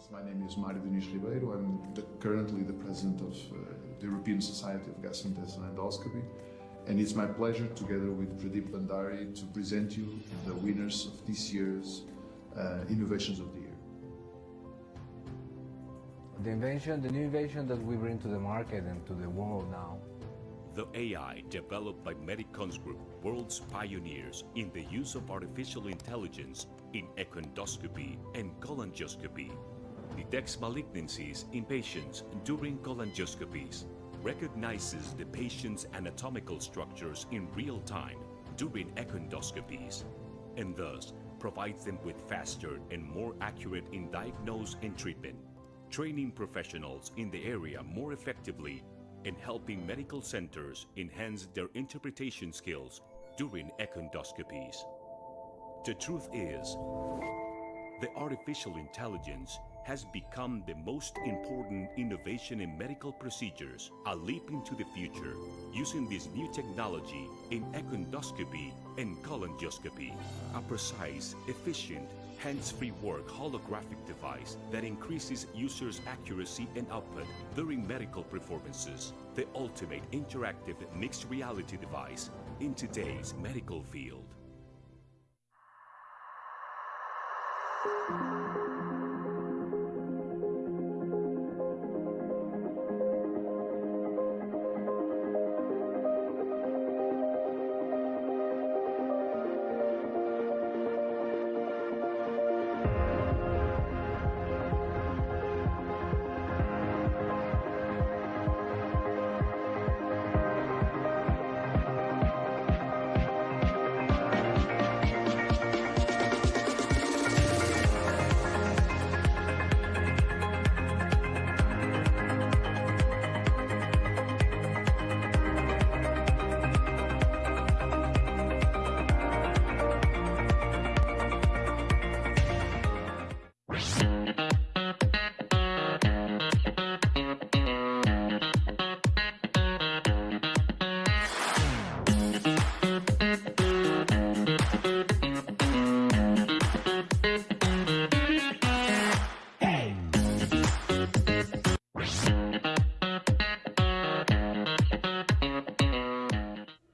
My name is Mário Diniz Ribeiro. I'm currently the president of the European Society of Gastrointestinal Endoscopy, and it's my pleasure, together with Pradeep Bandari, to present you the winners of this year's Innovations of the Year. The new invention that we bring to the market and to the world now. The AI developed by Medicons Group, world's pioneers in the use of artificial intelligence in endoscopy and cholangioscopy, detects malignancies in patients during cholangioscopies, recognizes the patient's anatomical structures in real time during endoscopies, and thus provides them with faster and more accurate in diagnosis and treatment, training professionals in the area more effectively and helping medical centers enhance their interpretation skills during endoscopies. The truth is, the artificial intelligence has become the most important innovation in medical procedures, a leap into the future, using this new technology in endoscopy and cholangioscopy, a precise, efficient, hands-free work holographic device that increases users' accuracy and output during medical performances, the ultimate interactive mixed reality device in today's medical field.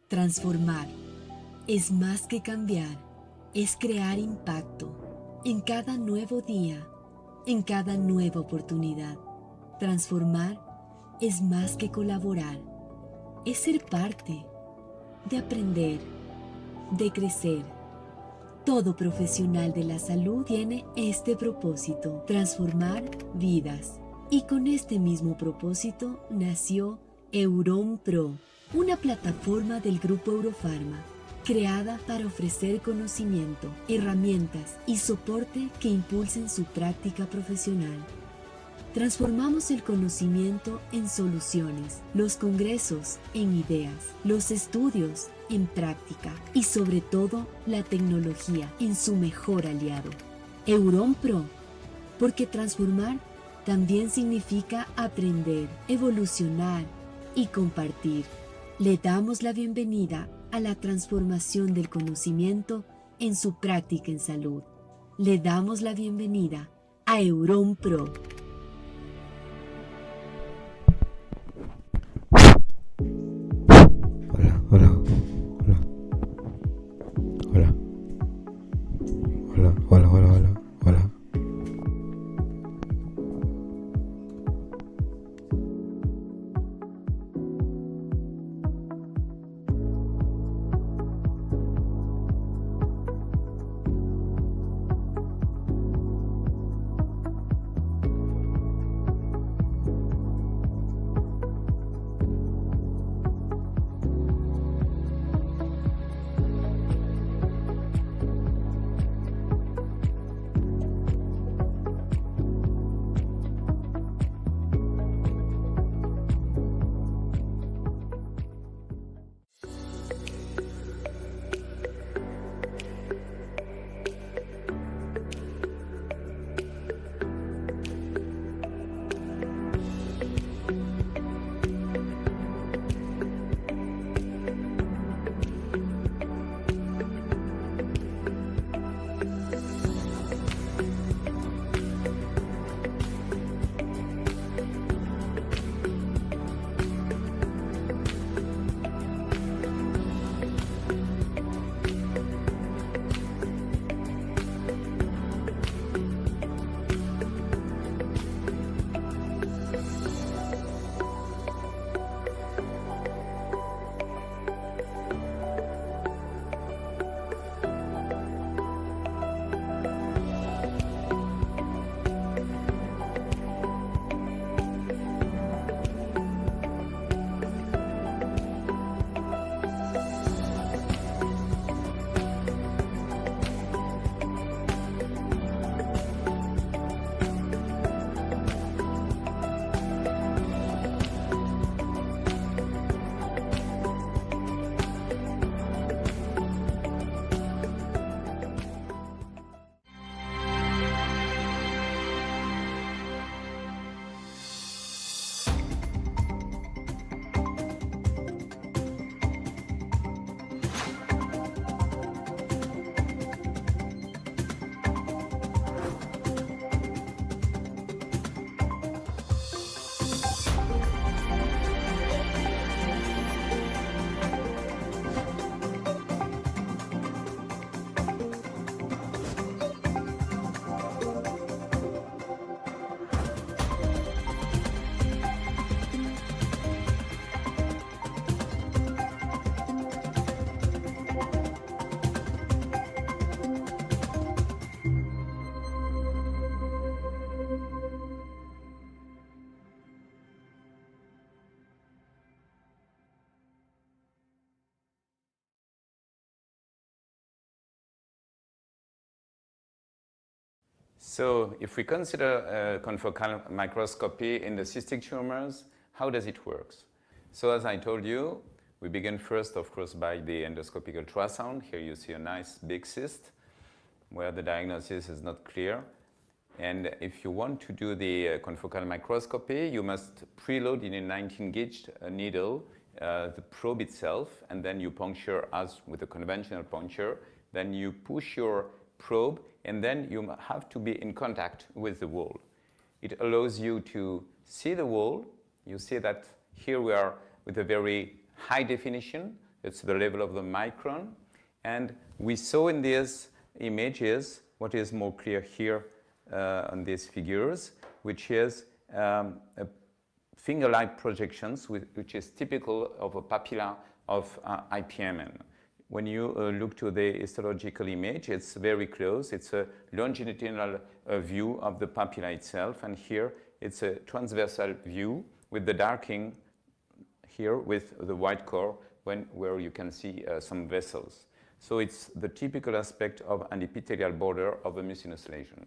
Transformar es más que cambiar, es crear impacto en cada nuevo día, en cada nueva oportunidad. Transformar es más que colaborar, es ser parte, de aprender, de crecer. Todo profesional de la salud tiene este propósito, transformar vidas. Y con este mismo propósito nació Euron Pro, una plataforma del Grupo Eurofarma, creada para ofrecer conocimiento, herramientas y soporte que impulsen su práctica profesional. Transformamos el conocimiento en soluciones, los congresos en ideas, los estudios en práctica y sobre todo la tecnología en su mejor aliado. Euron Pro, porque transformar también significa aprender, evolucionar y compartir. Le damos la bienvenida a la transformación del conocimiento en su práctica en salud. Le damos la bienvenida a Euron Pro. Hola. So if we consider confocal microscopy in the cystic tumors, how does it work? So as I told you, we begin first, of course, by the endoscopic ultrasound. Here you see a nice big cyst where the diagnosis is not clear. And if you want to do the confocal microscopy, you must preload in a 19-gauge needle the probe itself, and then you puncture as with a conventional puncture. Then you push your probe, and then you have to be in contact with the wall. It allows you to see the wall. You see that here we are with a very high definition. It's the level of the micron. And we saw in these images what is more clear here on these figures, which is finger-like projections, which is typical of a papilla of IPMN. When you look to the histological image, it's very close. It's a longitudinal view of the papilla itself, and here it's a transversal view with the darking here with the white core where you can see some vessels. So it's the typical aspect of an epithelial border of a mucinous lesion.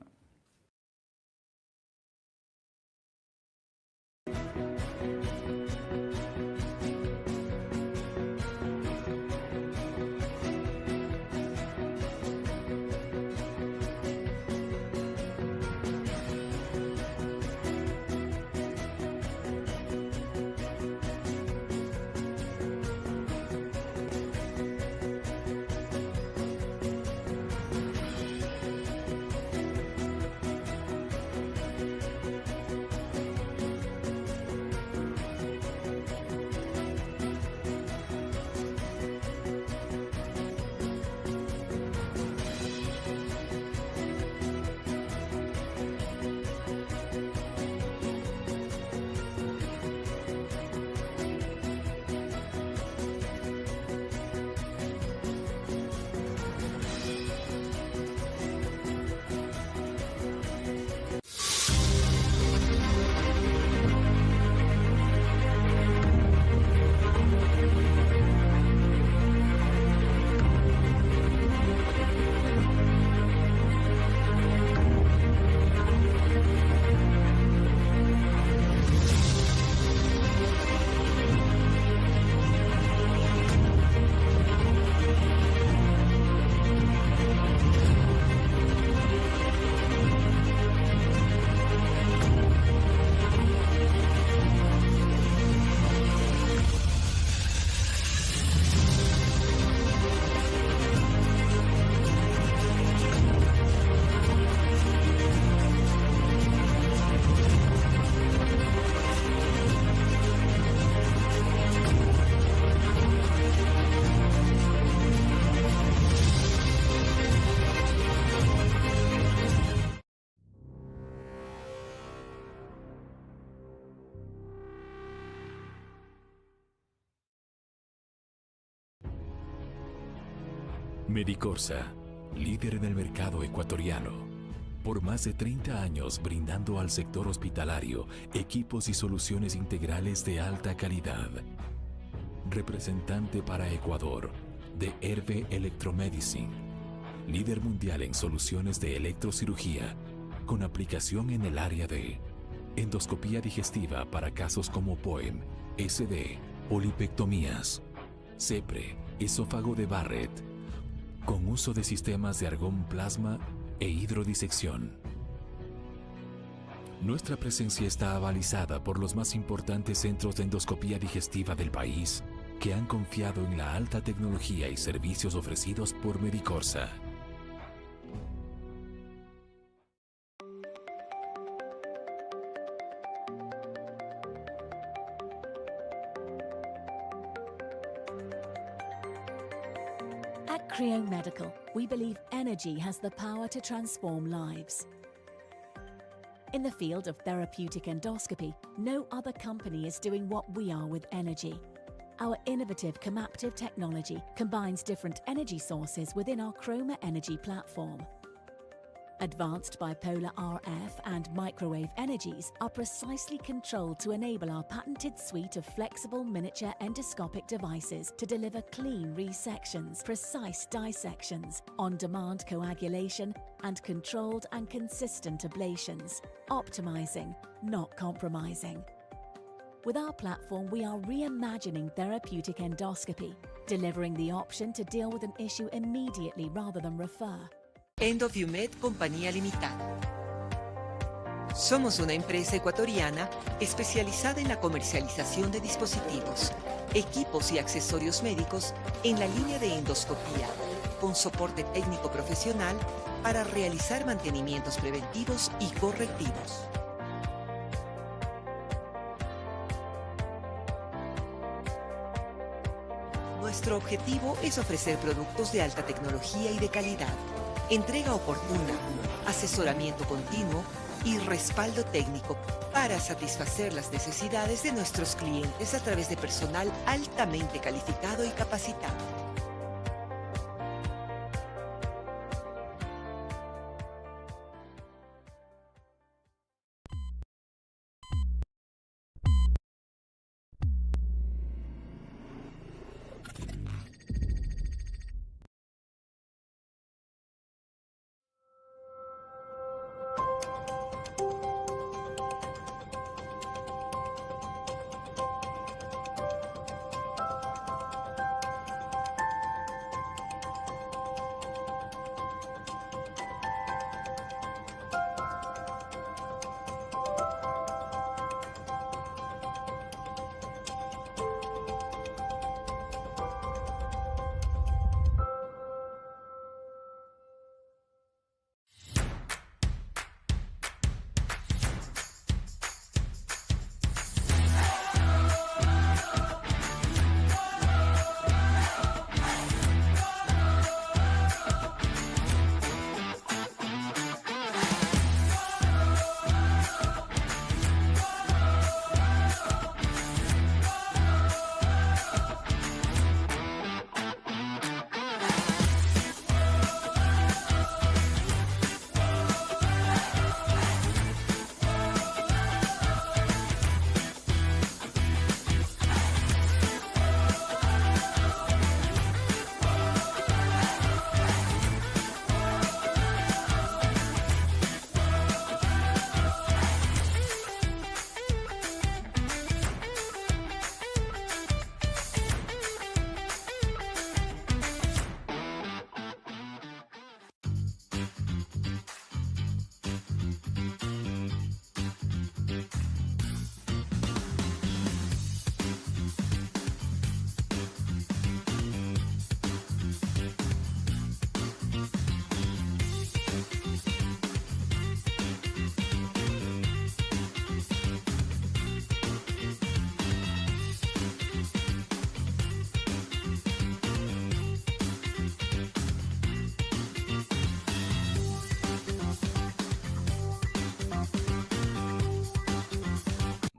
Medicorsa, líder en el mercado ecuatoriano. Por más de 30 años brindando al sector hospitalario equipos y soluciones integrales de alta calidad. Representante para Ecuador de Herve Electromedicine. Líder mundial en soluciones de electrocirugía, con aplicación en el área de endoscopía digestiva para casos como POEM, IECED, polipectomías, CEPRE, esófago de Barrett, con uso de sistemas de argón plasma e hidrodisección. Nuestra presencia está avalizada por los más importantes centros de endoscopía digestiva del país, que han confiado en la alta tecnología y servicios ofrecidos por Medicorsa. At Creo Medical, we believe energy has the power to transform lives. In the field of therapeutic endoscopy, no other company is doing what we are with energy. Our innovative Comaptive technology combines different energy sources within our Chroma Energy platform. Advanced bipolar RF and microwave energies are precisely controlled to enable our patented suite of flexible miniature endoscopic devices to deliver clean resections, precise dissections, on-demand coagulation, and controlled and consistent ablations, optimizing, not compromising. With our platform, we are reimagining therapeutic endoscopy, delivering the option to deal with an issue immediately rather than refer. Endoview Compañía Limitada. Somos una empresa ecuatoriana especializada en la comercialización de dispositivos, equipos y accesorios médicos en la línea de endoscopía, con soporte técnico profesional para realizar mantenimientos preventivos y correctivos. Nuestro objetivo es ofrecer productos de alta tecnología y de calidad, entrega oportuna, asesoramiento continuo y respaldo técnico para satisfacer las necesidades de nuestros clientes a través de personal altamente calificado y capacitado.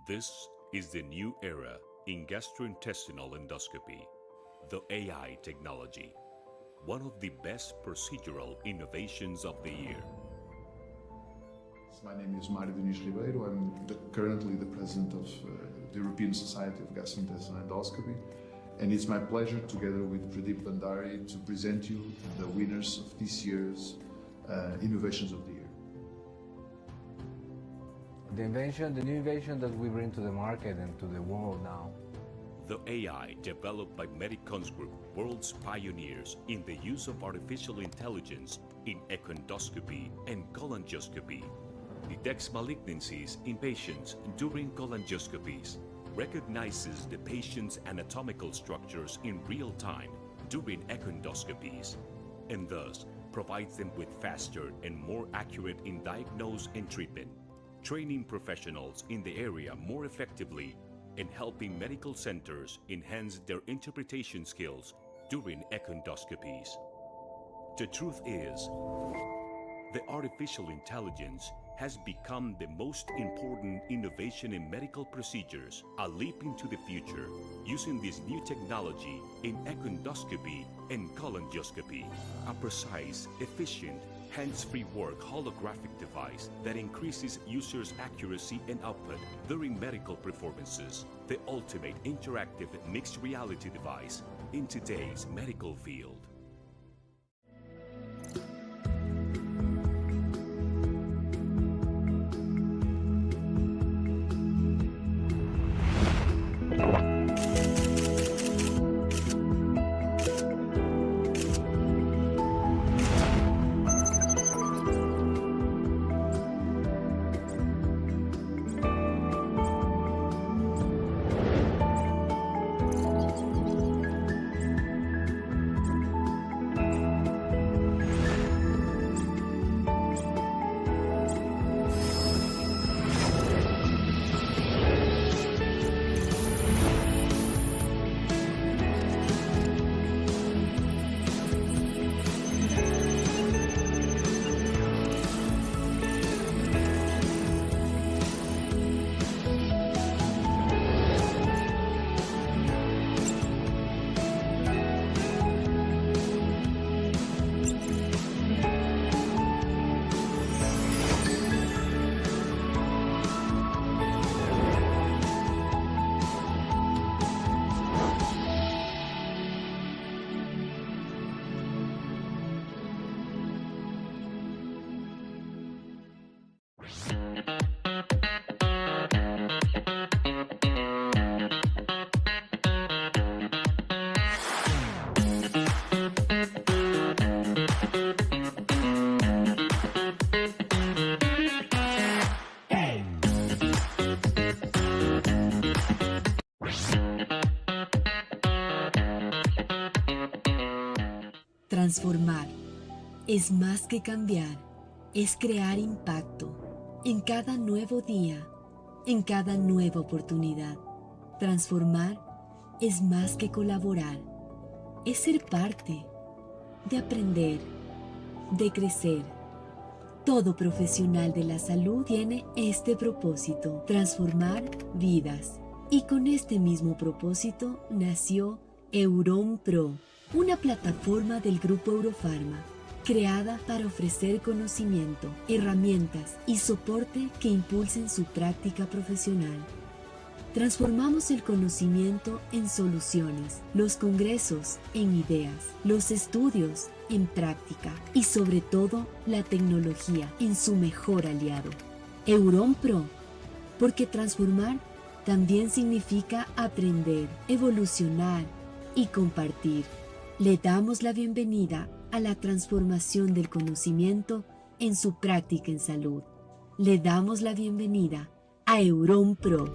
This is the new era in gastrointestinal endoscopy, the AI technology, one of the best procedural innovations of the year. My name is Mário Diniz Ribeiro. I'm currently the president of the European Society of Gastrointestinal Endoscopy, and it's my pleasure, together with Pradeep Bandari, to present you the winners of this year's Innovations of the Year. The new invention that we bring to the market and to the world now. The AI developed by Medicons Group, world's pioneers in the use of artificial intelligence in endoscopy and cholangioscopy, detects malignancies in patients during cholangioscopies, recognizes the patient's anatomical structures in real time during endoscopies, and thus provides them with faster and more accurate in diagnosis and treatment, training professionals in the area more effectively, and helping medical centers enhance their interpretation skills during endoscopies. The truth is, the artificial intelligence has become the most important innovation in medical procedures, a leap into the future, using this new technology in endoscopy and cholangioscopy, a precise, efficient, hands-free work holographic device that increases users' accuracy and output during medical performances, the ultimate interactive mixed reality device in today's medical field. Transformar es más que cambiar, es crear impacto en cada nuevo día, en cada nueva oportunidad. Transformar es más que colaborar, es ser parte, de aprender, de crecer. Todo profesional de la salud tiene este propósito, transformar vidas. Y con este mismo propósito nació Euron Pro, una plataforma del Grupo Eurofarma, creada para ofrecer conocimiento, herramientas y soporte que impulsen su práctica profesional. Transformamos el conocimiento en soluciones, los congresos en ideas, los estudios en práctica y sobre todo la tecnología en su mejor aliado. Euron Pro, porque transformar también significa aprender, evolucionar y compartir. Le damos la bienvenida a la transformación del conocimiento en su práctica en salud. Le damos la bienvenida a Euron Pro.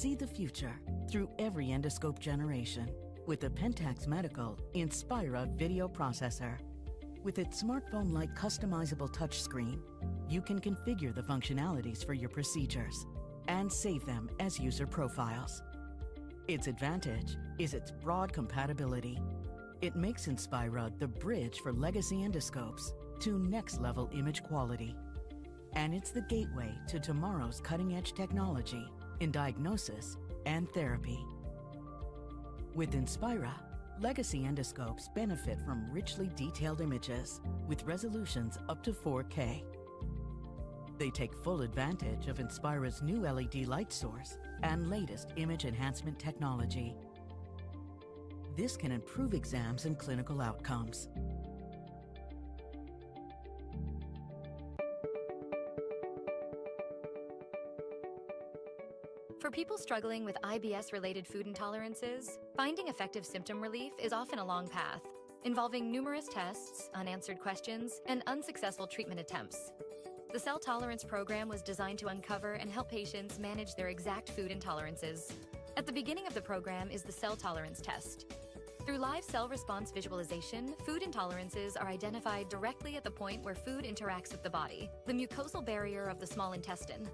See the future through every endoscope generation with the Pentax Medical Inspira video processor. With its smartphone-like customizable touchscreen, you can configure the functionalities for your procedures and save them as user profiles. Its advantage is its broad compatibility. It makes Inspira the bridge for legacy endoscopes to next-level image quality. And it's the gateway to tomorrow's cutting-edge technology in diagnosis and therapy. With Inspira, legacy endoscopes benefit from richly detailed images with resolutions up to 4K. They take full advantage of Inspira's new LED light source and latest image enhancement technology. This can improve exams and clinical outcomes. For people struggling with IBS-related food intolerances, finding effective symptom relief is often a long path, involving numerous tests, unanswered questions, and unsuccessful treatment attempts. The cell tolerance program was designed to uncover and help patients manage their exact food intolerances. At the beginning of the program is the cell tolerance test. Through live cell response visualization, food intolerances are identified directly at the point where food interacts with the body, the mucosal barrier of the small intestine.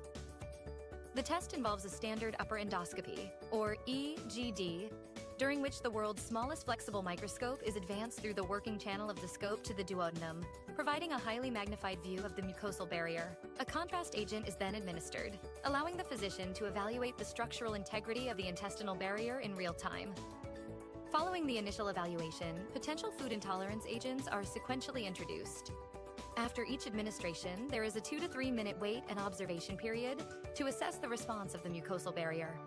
The test involves a standard upper endoscopy, or EGD, during which the world's smallest flexible microscope is advanced through the working channel of the scope to the duodenum, providing a highly magnified view of the mucosal barrier. A contrast agent is then administered, allowing the physician to evaluate the structural integrity of the intestinal barrier in real time. Following the initial evaluation, potential food intolerance agents are sequentially introduced. After each administration, there is a 2 to 3 minute wait and observation period to assess the response of the mucosal barrier.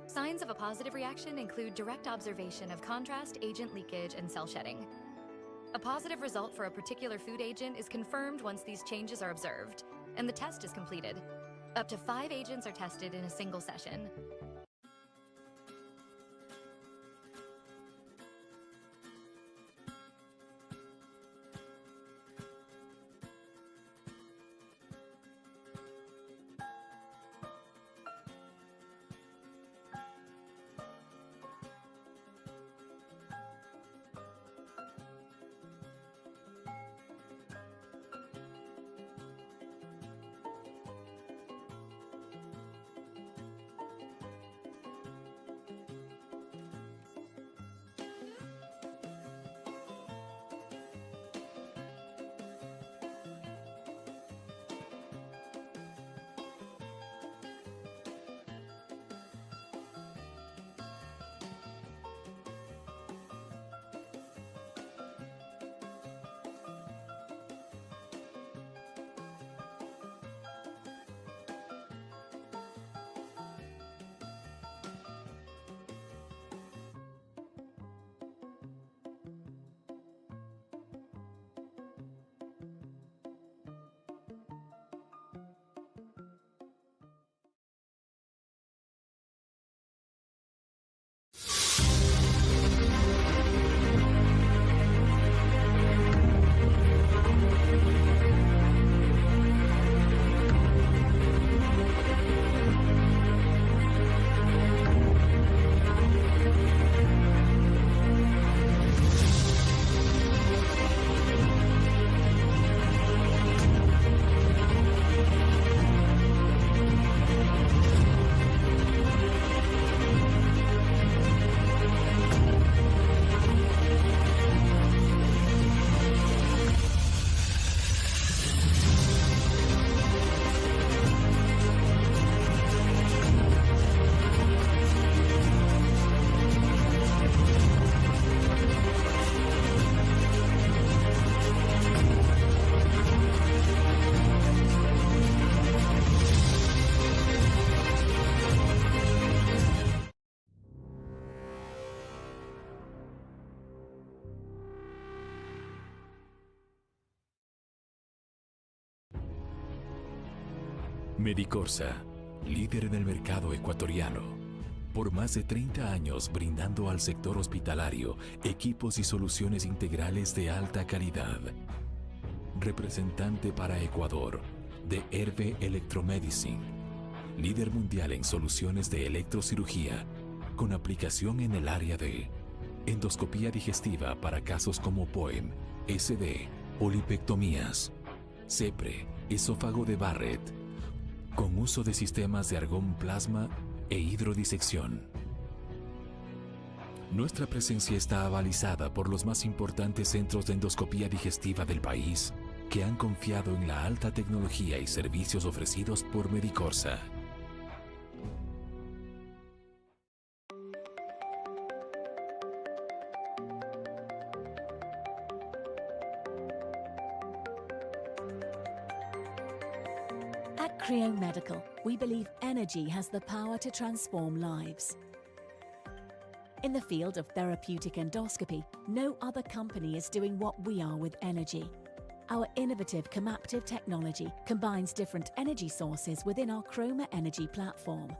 Signs of a positive reaction include direct observation of contrast agent leakage and cell shedding. A positive result for a particular food agent is confirmed once these changes are observed, and the test is completed. Up to 5 agents are tested in a single session. Medicorsa, líder en el mercado ecuatoriano. Por más de 30 años brindando al sector hospitalario equipos y soluciones integrales de alta calidad. Representante para Ecuador de Herve Electromedicine. Líder mundial en soluciones de electrocirugía, con aplicación en el área de endoscopía digestiva para casos como POEM, IECED, polipectomías, CEPRE, esófago de Barrett, con uso de sistemas de argón plasma e hidrodisección. Nuestra presencia está avalizada por los más importantes centros de endoscopía digestiva del país, que han confiado en la alta tecnología y servicios ofrecidos por Medicorsa. At Creo Medical, we believe energy has the power to transform lives. In the field of therapeutic endoscopy, no other company is doing what we are with energy. Our innovative Comaptive technology combines different energy sources within our Chroma Energy platform.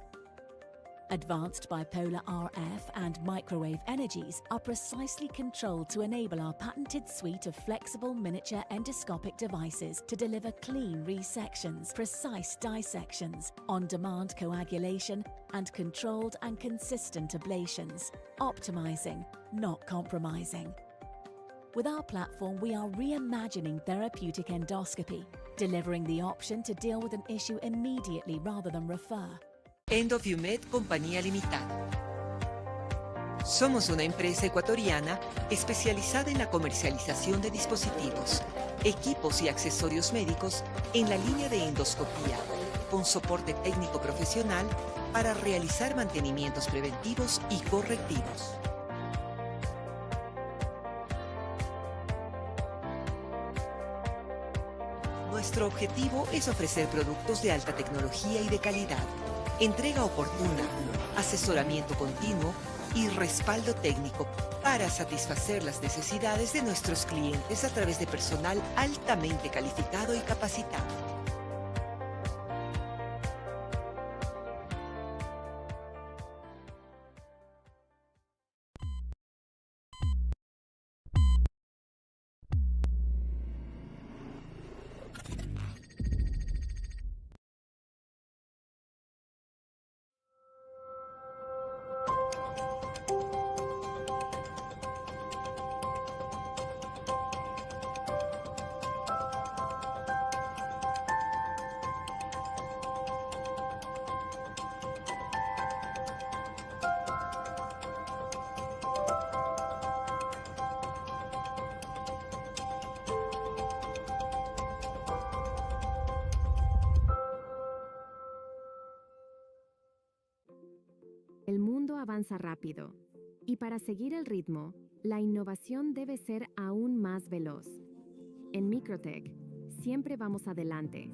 Advanced bipolar RF and microwave energies are precisely controlled to enable our patented suite of flexible miniature endoscopic devices to deliver clean resections, precise dissections, on-demand coagulation, and controlled and consistent ablations, optimizing, not compromising. With our platform, we are reimagining therapeutic endoscopy, delivering the option to deal with an issue immediately rather than refer. IECED Compañía Limitada. Somos una empresa ecuatoriana especializada en la comercialización de dispositivos, equipos y accesorios médicos en la línea de endoscopía, con soporte técnico profesional para realizar mantenimientos preventivos y correctivos. Nuestro objetivo es ofrecer productos de alta tecnología y de calidad, entrega oportuna, asesoramiento continuo y respaldo técnico para satisfacer las necesidades de nuestros clientes a través de personal altamente calificado y capacitado. El mundo avanza rápido, y para seguir el ritmo, la innovación debe ser aún más veloz. En Microtech, siempre vamos adelante,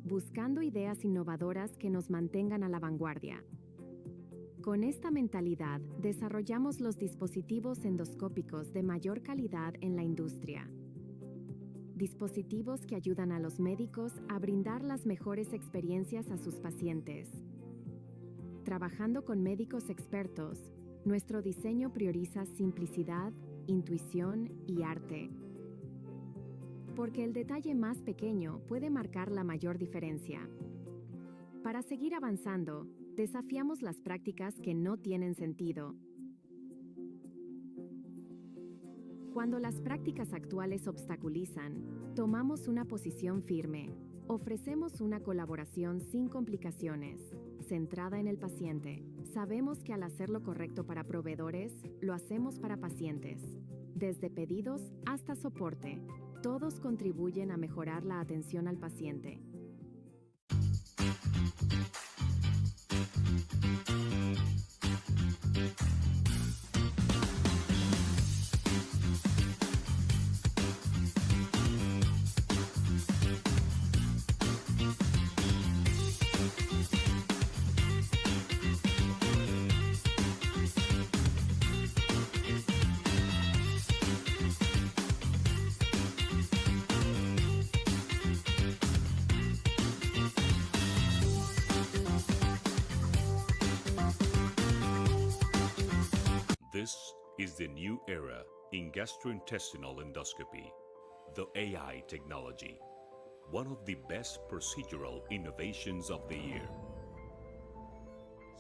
buscando ideas innovadoras que nos mantengan a la vanguardia. Con esta mentalidad, desarrollamos los dispositivos endoscópicos de mayor calidad en la industria. Dispositivos que ayudan a los médicos a brindar las mejores experiencias a sus pacientes. Trabajando con médicos expertos, nuestro diseño prioriza simplicidad, intuición y arte. Porque el detalle más pequeño puede marcar la mayor diferencia. Para seguir avanzando, desafiamos las prácticas que no tienen sentido. Cuando las prácticas actuales obstaculizan, tomamos una posición firme. Ofrecemos una colaboración sin complicaciones, centrada en el paciente. Sabemos que al hacer lo correcto para proveedores, lo hacemos para pacientes. Desde pedidos hasta soporte, todos contribuyen a mejorar la atención al paciente. This is the new era in gastrointestinal endoscopy, the AI technology, one of the best procedural innovations of the year.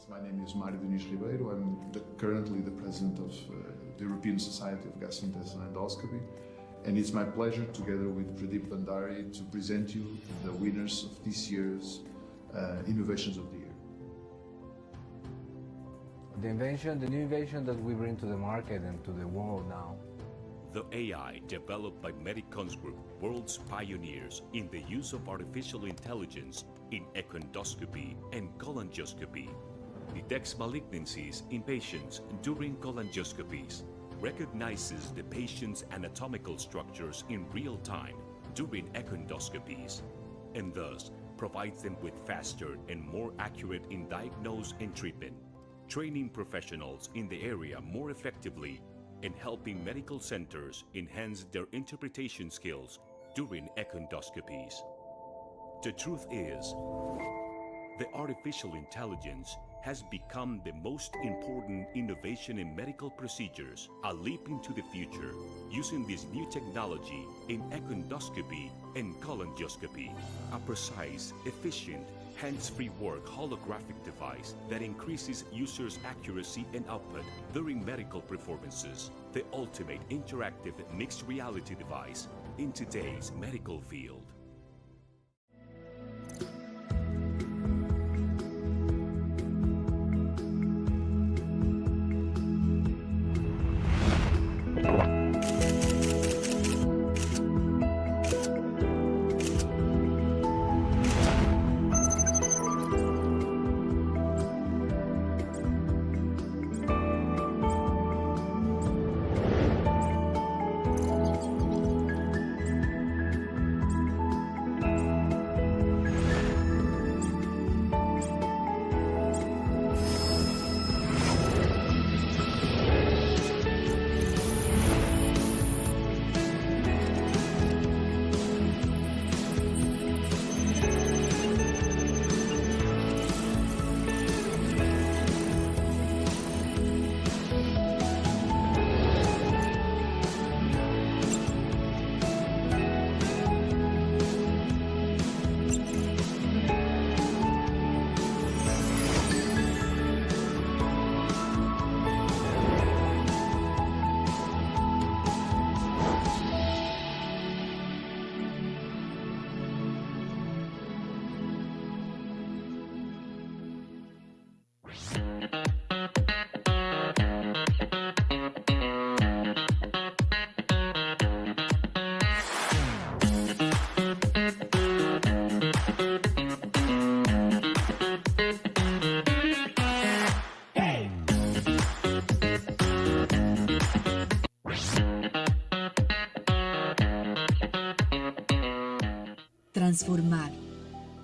My name is Mário Diniz Ribeiro. I'm currently the president of the European Society of Gastrointestinal Endoscopy, and it's my pleasure, together with Pradeep Bandari, to present you the winners of this year's Innovations of the Year. The new invention that we bring to the market and to the world now. The AI developed by Medicons Group, world's pioneers in the use of artificial intelligence in endoscopy and cholangioscopy, detects malignancies in patients during cholangioscopies, recognizes the patient's anatomical structures in real time during endoscopies, and thus provides them with faster and more accurate in diagnosis and treatment, training professionals in the area more effectively and helping medical centers enhance their interpretation skills during endoscopies. The truth is, the artificial intelligence has become the most important innovation in medical procedures, a leap into the future, using this new technology in endoscopy and cholangioscopy, a precise, efficient, hands-free work holographic device that increases users' accuracy and output during medical performances, the ultimate interactive mixed reality device in today's medical field. Transformar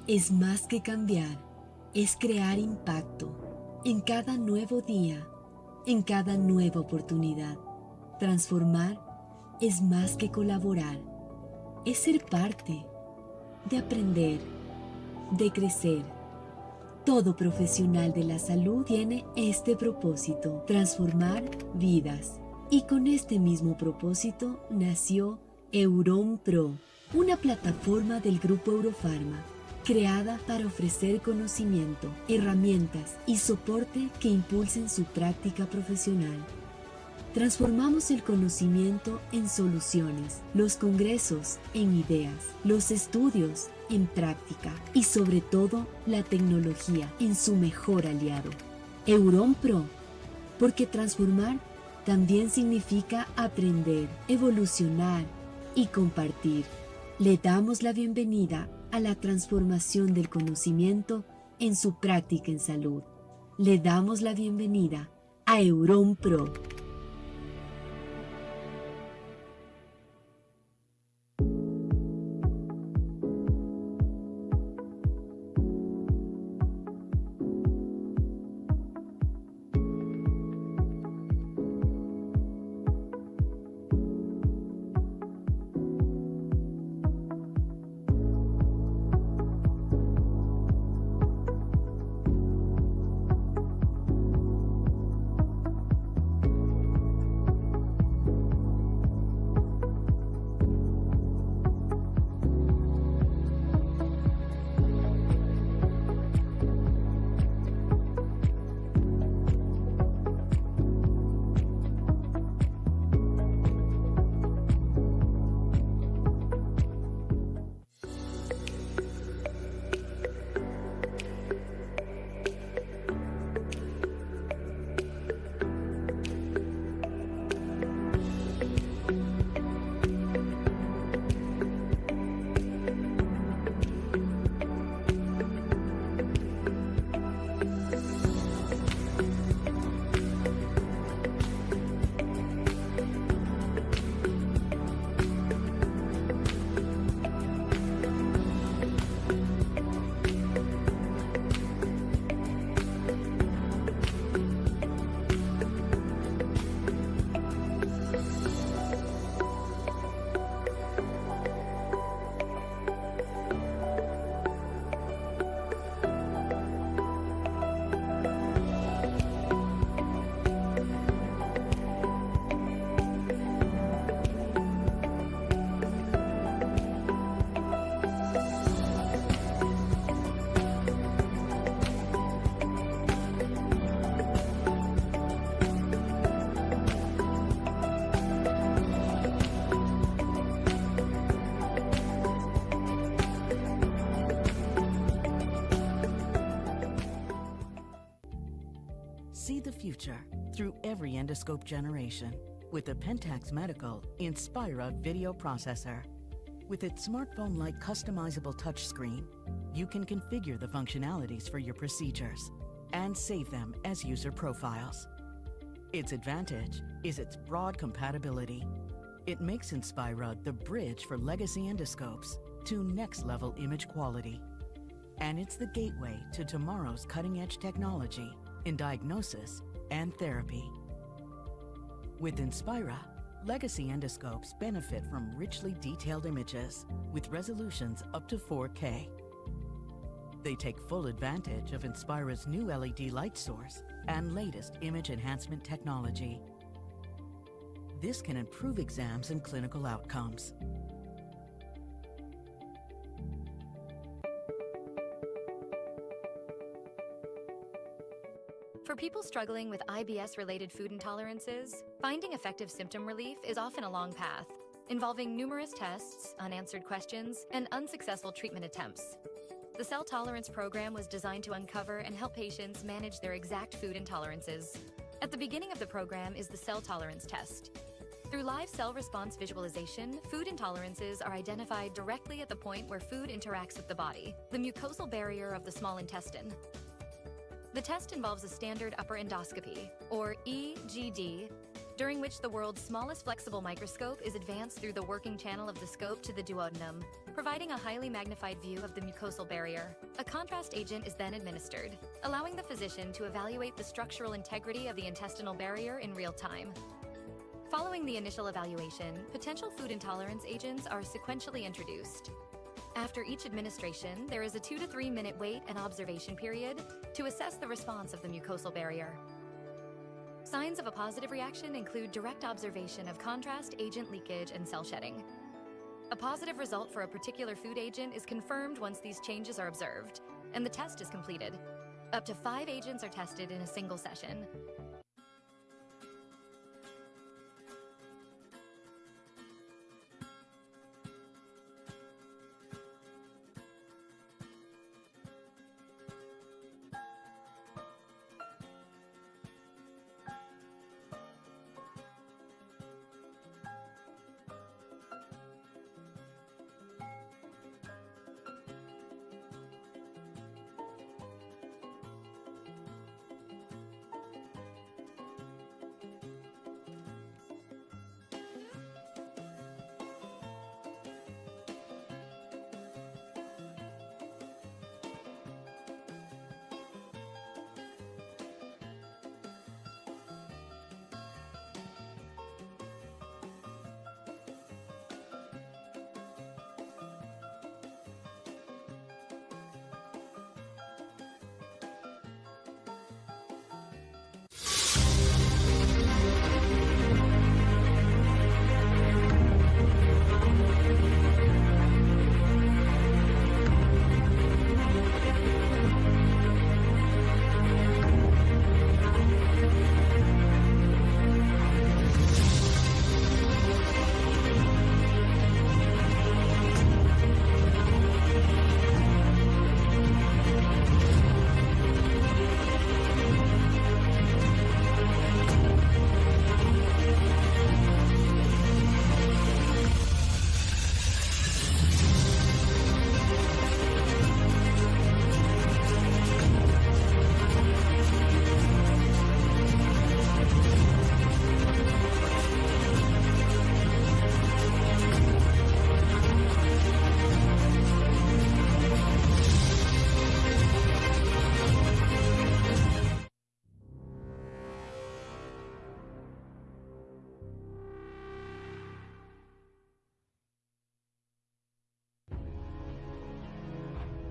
es más que cambiar, es crear impacto en cada nuevo día, en cada nueva oportunidad. Transformar es más que colaborar, es ser parte, de aprender, de crecer. Todo profesional de la salud tiene este propósito, transformar vidas. Y con este mismo propósito nació Euron Pro, una plataforma del Grupo Eurofarma, creada para ofrecer conocimiento, herramientas y soporte que impulsen su práctica profesional. Transformamos el conocimiento en soluciones, los congresos en ideas, los estudios en práctica y sobre todo la tecnología en su mejor aliado. Euron Pro, porque transformar también significa aprender, evolucionar y compartir. Le damos la bienvenida a la transformación del conocimiento en su práctica en salud. Le damos la bienvenida a Euron Pro. See the future through every endoscope generation with the Pentax Medical Inspira video processor. With its smartphone-like customizable touchscreen, you can configure the functionalities for your procedures and save them as user profiles. Its advantage is its broad compatibility. It makes Inspira the bridge for legacy endoscopes to next-level image quality. And it's the gateway to tomorrow's cutting-edge technology in diagnosis and therapy. With Inspira, legacy endoscopes benefit from richly detailed images with resolutions up to 4K. They take full advantage of Inspira's new LED light source and latest image enhancement technology. This can improve exams and clinical outcomes. For people struggling with IBS-related food intolerances, finding effective symptom relief is often a long path, involving numerous tests, unanswered questions, and unsuccessful treatment attempts. The Cell Tolerance Program was designed to uncover and help patients manage their exact food intolerances. At the beginning of the program is the cell tolerance test. Through live cell response visualization, food intolerances are identified directly at the point where food interacts with the body, the mucosal barrier of the small intestine. The test involves a standard upper endoscopy, or EGD, during which the world's smallest flexible microscope is advanced through the working channel of the scope to the duodenum, providing a highly magnified view of the mucosal barrier. A contrast agent is then administered, allowing the physician to evaluate the structural integrity of the intestinal barrier in real time. Following the initial evaluation, potential food intolerance agents are sequentially introduced. After each administration, there is a 2 to 3 minute wait and observation period to assess the response of the mucosal barrier. Signs of a positive reaction include direct observation of contrast agent leakage and cell shedding. A positive result for a particular food agent is confirmed once these changes are observed, and the test is completed. Up to 5 agents are tested in a single session.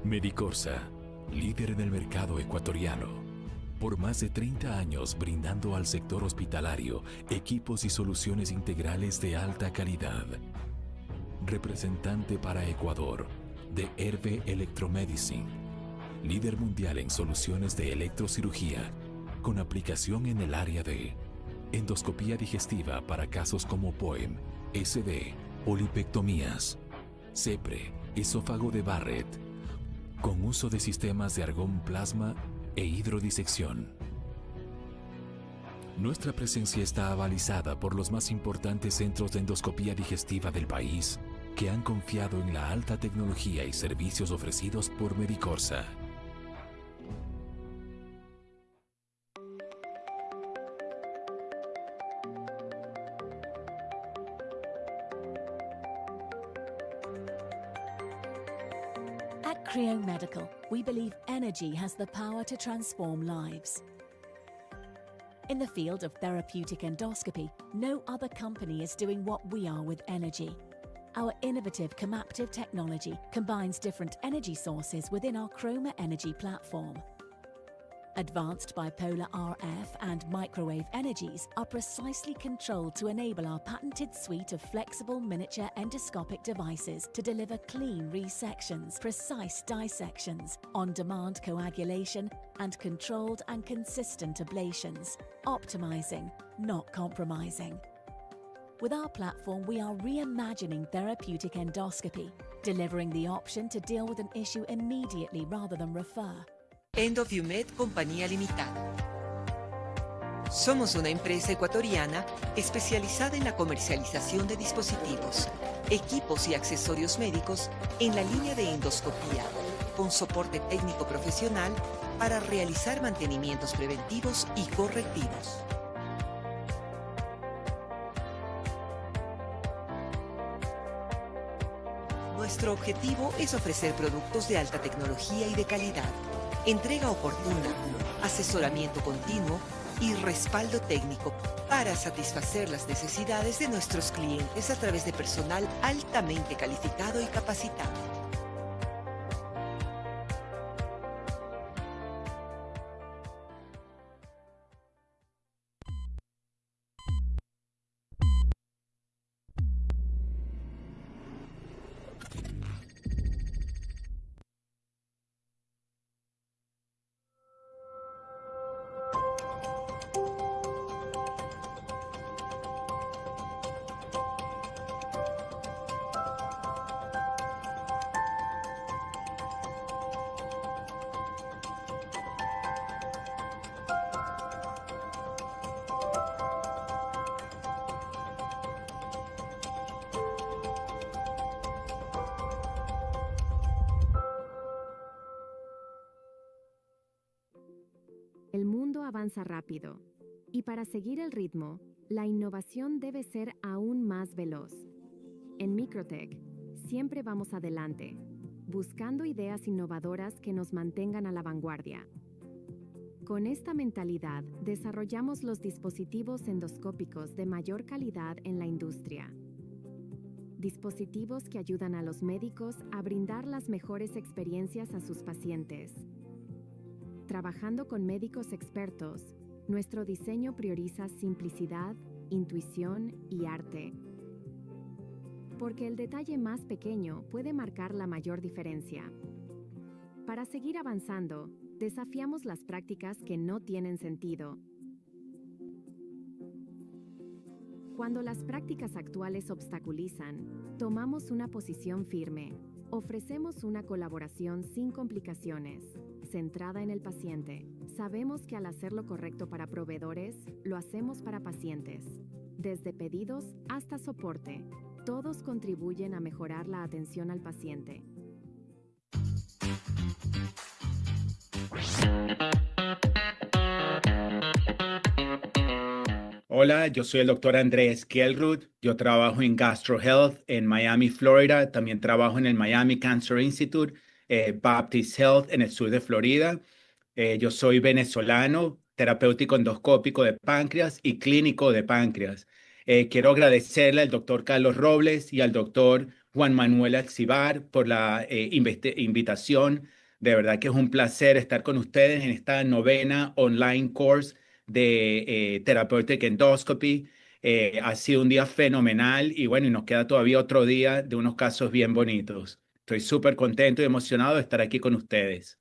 Medicorsa, líder en el mercado ecuatoriano. Por más de 30 años brindando al sector hospitalario equipos y soluciones integrales de alta calidad. Representante para Ecuador de Herve Electromedicine. Líder mundial en soluciones de electrocirugía, con aplicación en el área de endoscopía digestiva para casos como POEM, IECED, Polypectomías, CEPRE, esófago de Barrett, con uso de sistemas de argón plasma e hidrodisección. Nuestra presencia está avalizada por los más importantes centros de endoscopía digestiva del país, que han confiado en la alta tecnología y servicios ofrecidos por Medicorsa. At Creo Medical, we believe energy has the power to transform lives. In the field of therapeutic endoscopy, no other company is doing what we are with energy. Our innovative Comaptive technology combines different energy sources within our Chroma Energy platform. Advanced bipolar RF and microwave energies are precisely controlled to enable our patented suite of flexible miniature endoscopic devices to deliver clean resections, precise dissections, on-demand coagulation, and controlled and consistent ablations, optimizing, not compromising. With our platform, we are reimagining therapeutic endoscopy, delivering the option to deal with an issue immediately rather than refer. Endoview Compañía Limitada. Somos una empresa ecuatoriana especializada en la comercialización de dispositivos, equipos y accesorios médicos en la línea de endoscopía, con soporte técnico profesional para realizar mantenimientos preventivos y correctivos. Nuestro objetivo es ofrecer productos de alta tecnología y de calidad, entrega oportuna, asesoramiento continuo y respaldo técnico para satisfacer las necesidades de nuestros clientes a través de personal altamente calificado y capacitado. El mundo avanza rápido, y para seguir el ritmo, la innovación debe ser aún más veloz. En Microtech, siempre vamos adelante, buscando ideas innovadoras que nos mantengan a la vanguardia. Con esta mentalidad, desarrollamos los dispositivos endoscópicos de mayor calidad en la industria. Dispositivos que ayudan a los médicos a brindar las mejores experiencias a sus pacientes. Trabajando con médicos expertos, nuestro diseño prioriza simplicidad, intuición y arte. Porque el detalle más pequeño puede marcar la mayor diferencia. Para seguir avanzando, desafiamos las prácticas que no tienen sentido. Cuando las prácticas actuales obstaculizan, tomamos una posición firme. Ofrecemos una colaboración sin complicaciones, centrada en el paciente. Sabemos que al hacer lo correcto para proveedores, lo hacemos para pacientes. Desde pedidos hasta soporte, todos contribuyen a mejorar la atención al paciente. Hola, yo soy el doctor Andrés Kielrud. Yo trabajo en GastroHealth en Miami, Florida. También trabajo en el Miami Cancer Institute, Baptist Health en el sur de Florida. Yo soy venezolano, terapéutico endoscópico de páncreas y clínico de páncreas. Quiero agradecerle al doctor Carlos Robles y al doctor Juan Manuel Alcivar por la invitación. De verdad que es un placer estar con ustedes en esta novena online course de Therapeutic Endoscopy. Ha sido un día fenomenal y bueno, y nos queda todavía otro día de unos casos bien bonitos. Estoy súper contento y emocionado de estar aquí con ustedes.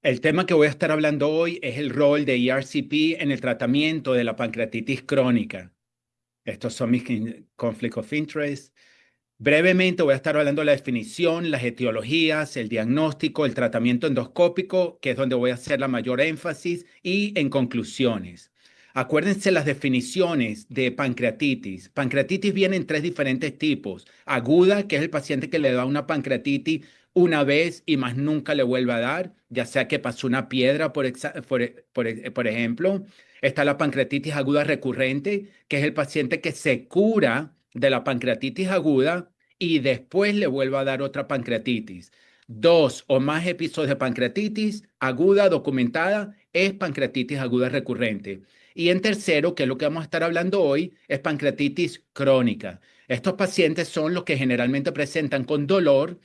El tema que voy a estar hablando hoy es el rol de ERCP en el tratamiento de la pancreatitis crónica. Estos son mis conflicts of interest. Brevemente voy a estar hablando de la definición, las etiologías, el diagnóstico, el tratamiento endoscópico, que es donde voy a hacer la mayor énfasis, y en conclusiones. Acuérdense las definiciones de pancreatitis. Pancreatitis viene en tres diferentes tipos. Aguda, que es el paciente que le da una pancreatitis una vez y más nunca le vuelve a dar, ya sea que pasó una piedra, por ejemplo. Está la pancreatitis aguda recurrente, que es el paciente que se cura de la pancreatitis aguda y después le vuelve a dar otra pancreatitis. Dos o más episodios de pancreatitis aguda documentada es pancreatitis aguda recurrente. Y en tercero, que es lo que vamos a estar hablando hoy, es pancreatitis crónica. Estos pacientes son los que generalmente presentan con dolor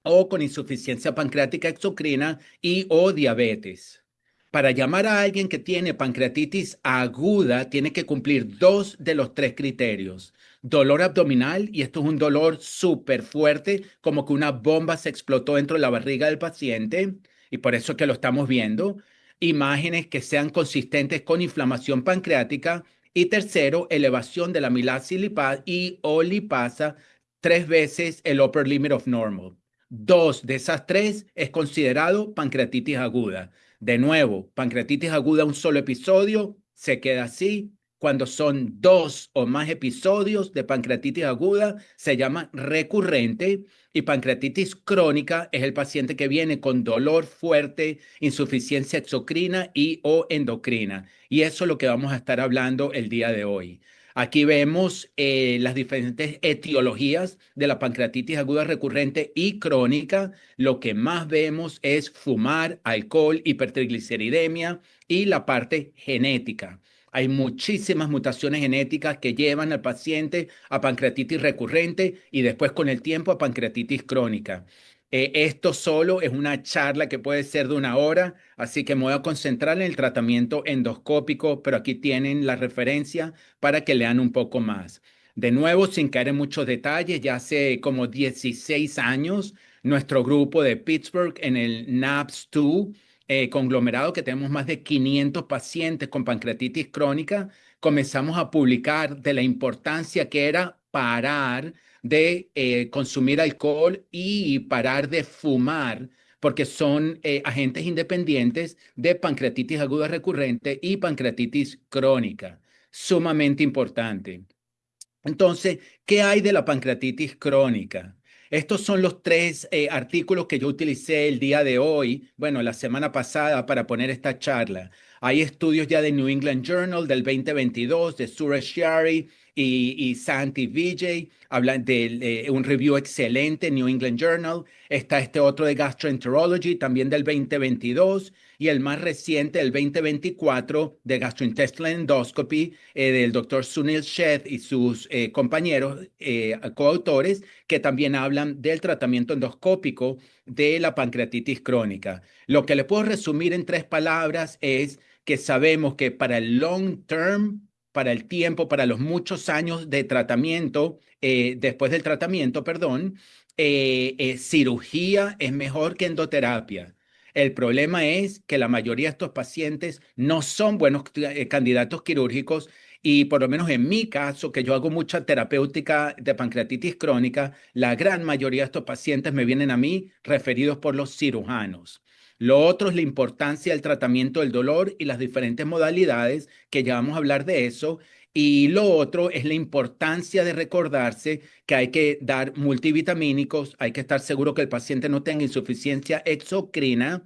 o con insuficiencia pancreática exocrina y o diabetes. Para llamar a alguien que tiene pancreatitis aguda, tiene que cumplir dos de los tres criterios. Dolor abdominal, y esto es un dolor súper fuerte, como que una bomba se explotó dentro de la barriga del paciente, y por eso que lo estamos viendo. Imágenes que sean consistentes con inflamación pancreática. Y tercero, elevación de la amilasa y o lipasa 3 veces el upper limit of normal. Dos de esas tres es considerado pancreatitis aguda. De nuevo, pancreatitis aguda, un solo episodio, se queda así. Cuando son dos o más episodios de pancreatitis aguda, se llama recurrente. Y pancreatitis crónica es el paciente que viene con dolor fuerte, insuficiencia exocrina y o endocrina. Y eso es lo que vamos a estar hablando el día de hoy. Aquí vemos las diferentes etiologías de la pancreatitis aguda recurrente y crónica. Lo que más vemos es fumar, alcohol, hipertrigliceridemia y la parte genética. Hay muchísimas mutaciones genéticas que llevan al paciente a pancreatitis recurrente y después con el tiempo a pancreatitis crónica. Esto solo es una charla que puede ser de una hora, así que me voy a concentrar en el tratamiento endoscópico, pero aquí tienen la referencia para que lean un poco más. De nuevo, sin caer en muchos detalles, ya hace como 16 años, nuestro grupo de Pittsburgh en el NAPS2 conglomerado, que tenemos más de 500 pacientes con pancreatitis crónica, comenzamos a publicar de la importancia que era parar de consumir alcohol y parar de fumar, porque son agentes independientes de pancreatitis aguda recurrente y pancreatitis crónica. Sumamente importante. Entonces, ¿qué hay de la pancreatitis crónica? Estos son los tres artículos que yo utilicé el día de hoy, bueno, la semana pasada para poner esta charla. Hay estudios ya de New England Journal del 2022, de Suresh Shari y Santi Vijay, hablan de un review excelente en New England Journal. Está este otro de Gastroenterology, también del 2022, y el más reciente, el 2024, de Gastrointestinal Endoscopy, del doctor Sunil Sheth y sus compañeros coautores, que también hablan del tratamiento endoscópico de la pancreatitis crónica. Lo que le puedo resumir en 3 palabras es que sabemos que para el long term, para el tiempo, para los muchos años de tratamiento, después del tratamiento, perdón, cirugía es mejor que endoterapia. El problema es que la mayoría de estos pacientes no son buenos candidatos quirúrgicos y por lo menos en mi caso, que yo hago mucha terapéutica de pancreatitis crónica, la gran mayoría de estos pacientes me vienen a mí referidos por los cirujanos. Lo otro es la importancia del tratamiento del dolor y las diferentes modalidades, que ya vamos a hablar de eso. Y lo otro es la importancia de recordarse que hay que dar multivitamínicos, hay que estar seguro que el paciente no tenga insuficiencia exocrina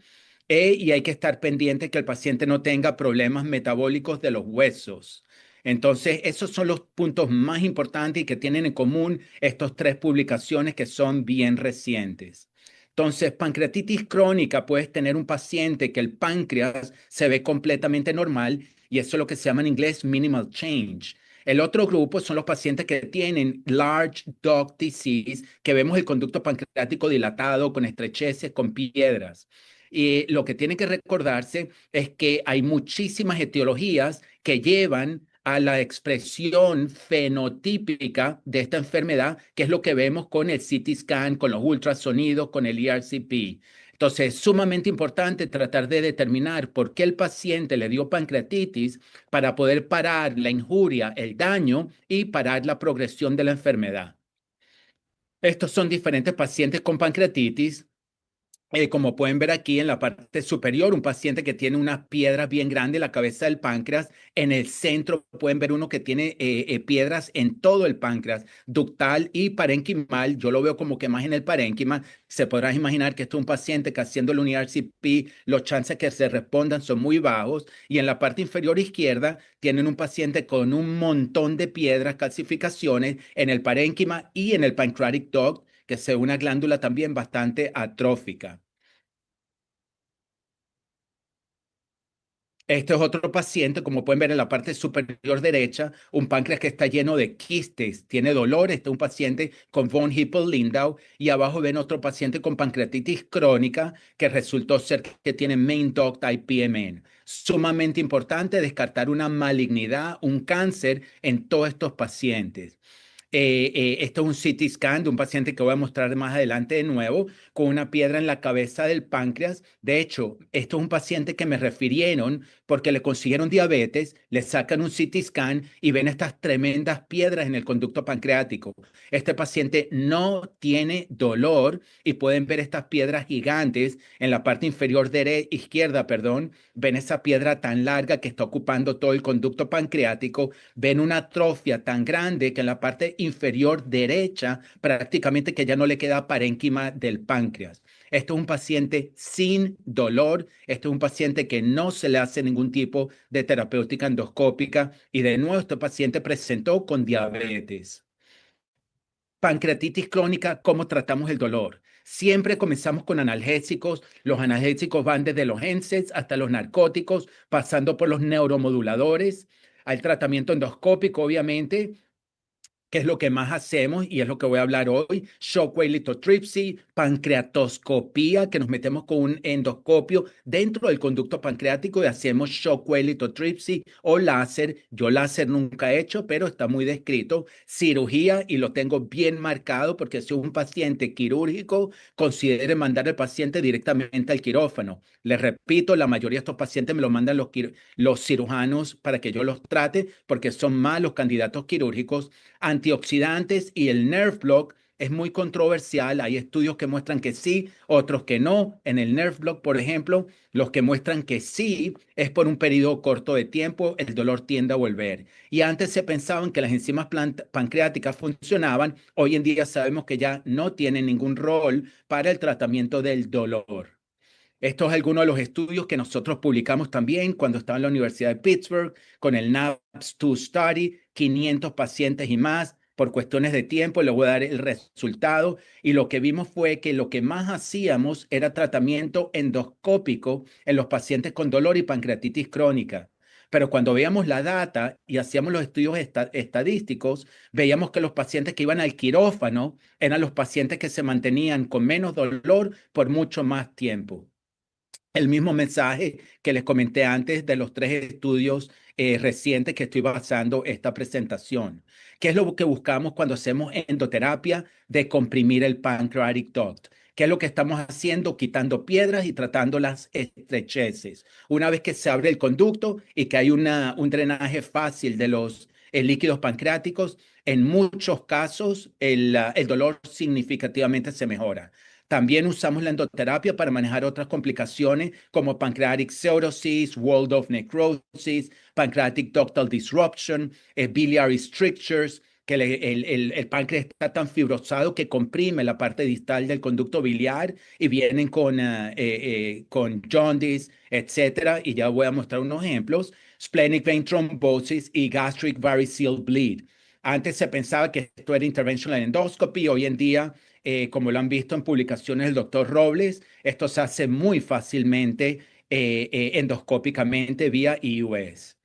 y hay que estar pendiente que el paciente no tenga problemas metabólicos de los huesos. Entonces, esos son los puntos más importantes y que tienen en común estas 3 publicaciones que son bien recientes. Entonces, pancreatitis crónica, puedes tener un paciente que el páncreas se ve completamente normal y eso es lo que se llama en inglés minimal change. El otro grupo son los pacientes que tienen large duct disease, que vemos el conducto pancreático dilatado, con estrecheces, con piedras. Y lo que tiene que recordarse es que hay muchísimas etiologías que llevan a la expresión fenotípica de esta enfermedad, que es lo que vemos con el CT scan, con los ultrasonidos, con el ERCP. Entonces, es sumamente importante tratar de determinar por qué el paciente le dio pancreatitis para poder parar la injuria, el daño y parar la progresión de la enfermedad. Estos son diferentes pacientes con pancreatitis. Como pueden ver aquí en la parte superior, un paciente que tiene unas piedras bien grandes en la cabeza del páncreas. En el centro pueden ver uno que tiene piedras en todo el páncreas, ductal y parenquimal. Yo lo veo como que más en el parénquima. Se podrán imaginar que esto es un paciente que haciendo el IRCP, los chances que se respondan son muy bajos. Y en la parte inferior izquierda tienen un paciente con un montón de piedras, calcificaciones en el parénquima y en el pancreatic duct, que es una glándula también bastante atrófica. Este es otro paciente, como pueden ver en la parte superior derecha, un páncreas que está lleno de quistes, tiene dolor. Este es un paciente con von Hippel-Lindau, y abajo ven otro paciente con pancreatitis crónica que resultó ser que tiene main duct IPMN. Sumamente importante descartar una malignidad, un cáncer en todos estos pacientes. Esto es un CT scan de un paciente que voy a mostrar más adelante de nuevo, con una piedra en la cabeza del páncreas. De hecho, esto es un paciente que me refirieron porque le consiguieron diabetes, le sacan un CT scan y ven estas tremendas piedras en el conducto pancreático. Este paciente no tiene dolor y pueden ver estas piedras gigantes en la parte inferior izquierda, perdón. Ven esa piedra tan larga que está ocupando todo el conducto pancreático. Ven una atrofia tan grande que en la parte inferior derecha prácticamente que ya no le queda parénquima del páncreas. Esto es un paciente sin dolor. Este es un paciente que no se le hace ningún tipo de terapéutica endoscópica. Y de nuevo, este paciente presentó con diabetes. Pancreatitis crónica, ¿cómo tratamos el dolor? Siempre comenzamos con analgésicos. Los analgésicos van desde los NSAIDs hasta los narcóticos, pasando por los neuromoduladores. Al tratamiento endoscópico, obviamente, que es lo que más hacemos y es lo que voy a hablar hoy. Shockwave lithotripsy, pancreatoscopía, que nos metemos con un endoscopio dentro del conducto pancreático y hacemos shockwave lithotripsy o láser. Yo láser nunca he hecho, pero está muy descrito. Cirugía, y lo tengo bien marcado porque si es un paciente quirúrgico, considere mandar al paciente directamente al quirófano. Les repito, la mayoría de estos pacientes me lo mandan los cirujanos para que yo los trate porque son más los candidatos quirúrgicos. Antioxidantes y el nerve block es muy controversial. Hay estudios que muestran que sí, otros que no. En el nerve block, por ejemplo, los que muestran que sí es por un periodo corto de tiempo, el dolor tiende a volver. Y antes se pensaban que las enzimas pancreáticas funcionaban. Hoy en día sabemos que ya no tienen ningún rol para el tratamiento del dolor. Estos es algunos de los estudios que nosotros publicamos también cuando estaba en la Universidad de Pittsburgh con el NAPS2 Study, 500 pacientes y más. Por cuestiones de tiempo les voy a dar el resultado, y lo que vimos fue que lo que más hacíamos era tratamiento endoscópico en los pacientes con dolor y pancreatitis crónica. Pero cuando veíamos la data y hacíamos los estudios estadísticos, veíamos que los pacientes que iban al quirófano eran los pacientes que se mantenían con menos dolor por mucho más tiempo. El mismo mensaje que les comenté antes de los 3 estudios recientes que estoy basando esta presentación. ¿Qué es lo que buscamos cuando hacemos endoterapia de comprimir el pancreatic duct? ¿Qué es lo que estamos haciendo? Quitando piedras y tratando las estrecheces. Una vez que se abre el conducto y que hay un drenaje fácil de los líquidos pancreáticos, en muchos casos el dolor significativamente se mejora. También usamos la endoterapia para manejar otras complicaciones como pancreatic cirrhosis, Waldorf necrosis, pancreatic ductal disruption, biliary strictures, que el páncreas está tan fibrosado que comprime la parte distal del conducto biliar y vienen con jaundice, etcétera. Y ya voy a mostrar unos ejemplos. Splenic vein thrombosis y gastric variceal bleed. Antes se pensaba que esto era interventional endoscopy. Hoy en día, como lo han visto en publicaciones del doctor Robles, esto se hace muy fácilmente endoscópicamente vía IUS.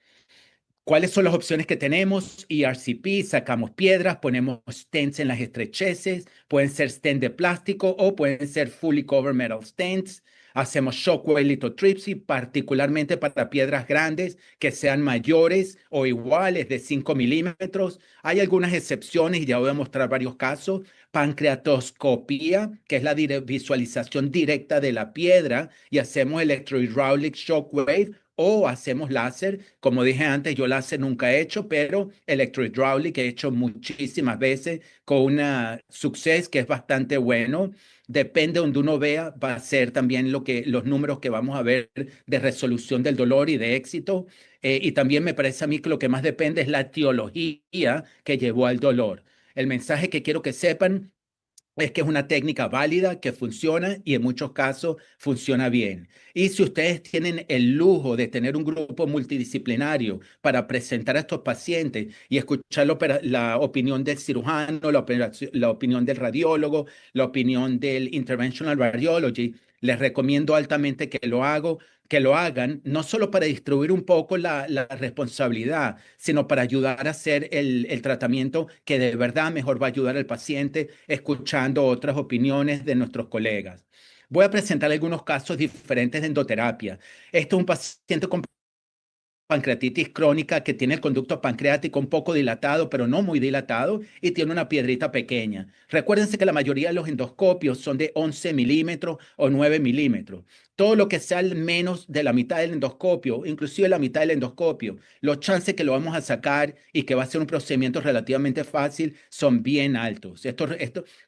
¿Cuáles son las opciones que tenemos? ERCP, sacamos piedras, ponemos stents en las estrecheces, pueden ser stents de plástico o pueden ser fully cover metal stents. Hacemos shockwave lithotripsy, particularmente para piedras grandes que sean mayores o iguales de 5 milímetros. Hay algunas excepciones y ya voy a mostrar varios casos. Pancreatoscopía, que es la visualización directa de la piedra, y hacemos electrohydraulic shockwave o hacemos láser. Como dije antes, yo láser nunca he hecho, pero electrohydraulic he hecho muchísimas veces con una success que es bastante bueno. depende de donde uno vea, va a ser también los números que vamos a ver de resolución del dolor y de éxito. Y también me parece a mí que lo que más depende es la etiología que llevó al dolor. El mensaje que quiero que sepan es que es una técnica válida, que funciona y en muchos casos funciona bien. Y si ustedes tienen el lujo de tener un grupo multidisciplinario para presentar a estos pacientes y escuchar la opinión del cirujano, la opinión del radiólogo, la opinión del interventional radiology, les recomiendo altamente que lo hagan, no solo para distribuir un poco la responsabilidad, sino para ayudar a hacer el tratamiento que de verdad mejor va a ayudar al paciente, escuchando otras opiniones de nuestros colegas. Voy a presentar algunos casos diferentes de endoterapia. Este es un paciente con pancreatitis crónica que tiene el conducto pancreático un poco dilatado, pero no muy dilatado, y tiene una piedrita pequeña. Recuérdense que la mayoría de los endoscopios son de 11 milímetros o 9 milímetros. Todo lo que sea menos de la mitad del endoscopio, inclusive la mitad del endoscopio, los chances que lo vamos a sacar y que va a ser un procedimiento relativamente fácil son bien altos.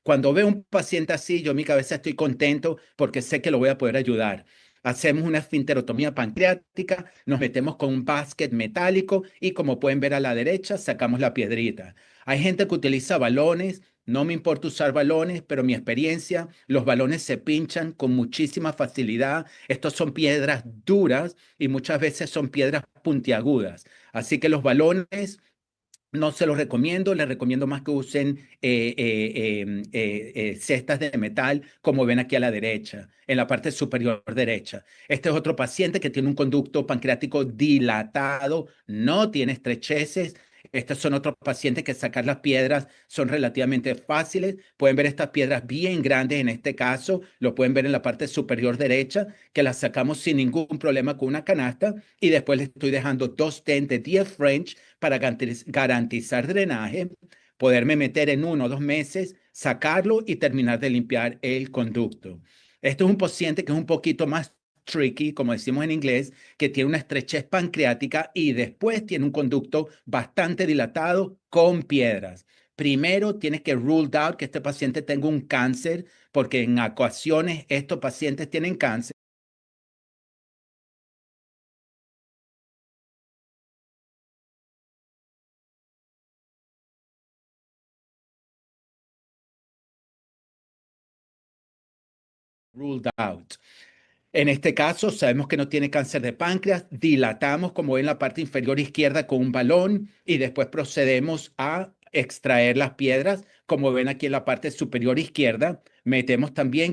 Cuando veo un paciente así, yo en mi cabeza estoy contento porque sé que lo voy a poder ayudar. Hacemos una esfinterotomía pancreática, nos metemos con un basket metálico y como pueden ver a la derecha, sacamos la piedrita. Hay gente que utiliza balones, no me importa usar balones, pero mi experiencia, los balones se pinchan con muchísima facilidad. Estos son piedras duras y muchas veces son piedras puntiagudas. Así que los balones no se los recomiendo, les recomiendo más que usen cestas de metal, como ven aquí a la derecha, en la parte superior derecha. Este es otro paciente que tiene un conducto pancreático dilatado, no tiene estrecheces. Estos son otros pacientes que sacar las piedras son relativamente fáciles. Pueden ver estas piedras bien grandes en este caso, lo pueden ver en la parte superior derecha, que las sacamos sin ningún problema con una canasta y después les estoy dejando 2 stents de 10 French para garantizar drenaje, poderme meter en 1 o 2 meses, sacarlo y terminar de limpiar el conducto. Esto es un paciente que es un poquito más tricky, como decimos en inglés, que tiene una estrechez pancreática y después tiene un conducto bastante dilatado con piedras. Primero tienes que rule out que este paciente tenga un cáncer, porque en ocasiones estos pacientes tienen cáncer. Ruled out. En este caso, sabemos que no tiene cáncer de páncreas, dilatamos, como ven, la parte inferior izquierda con un balón y después procedemos a extraer las piedras, como ven aquí en la parte superior izquierda.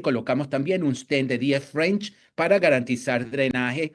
Colocamos también un stent de 10 French para garantizar drenaje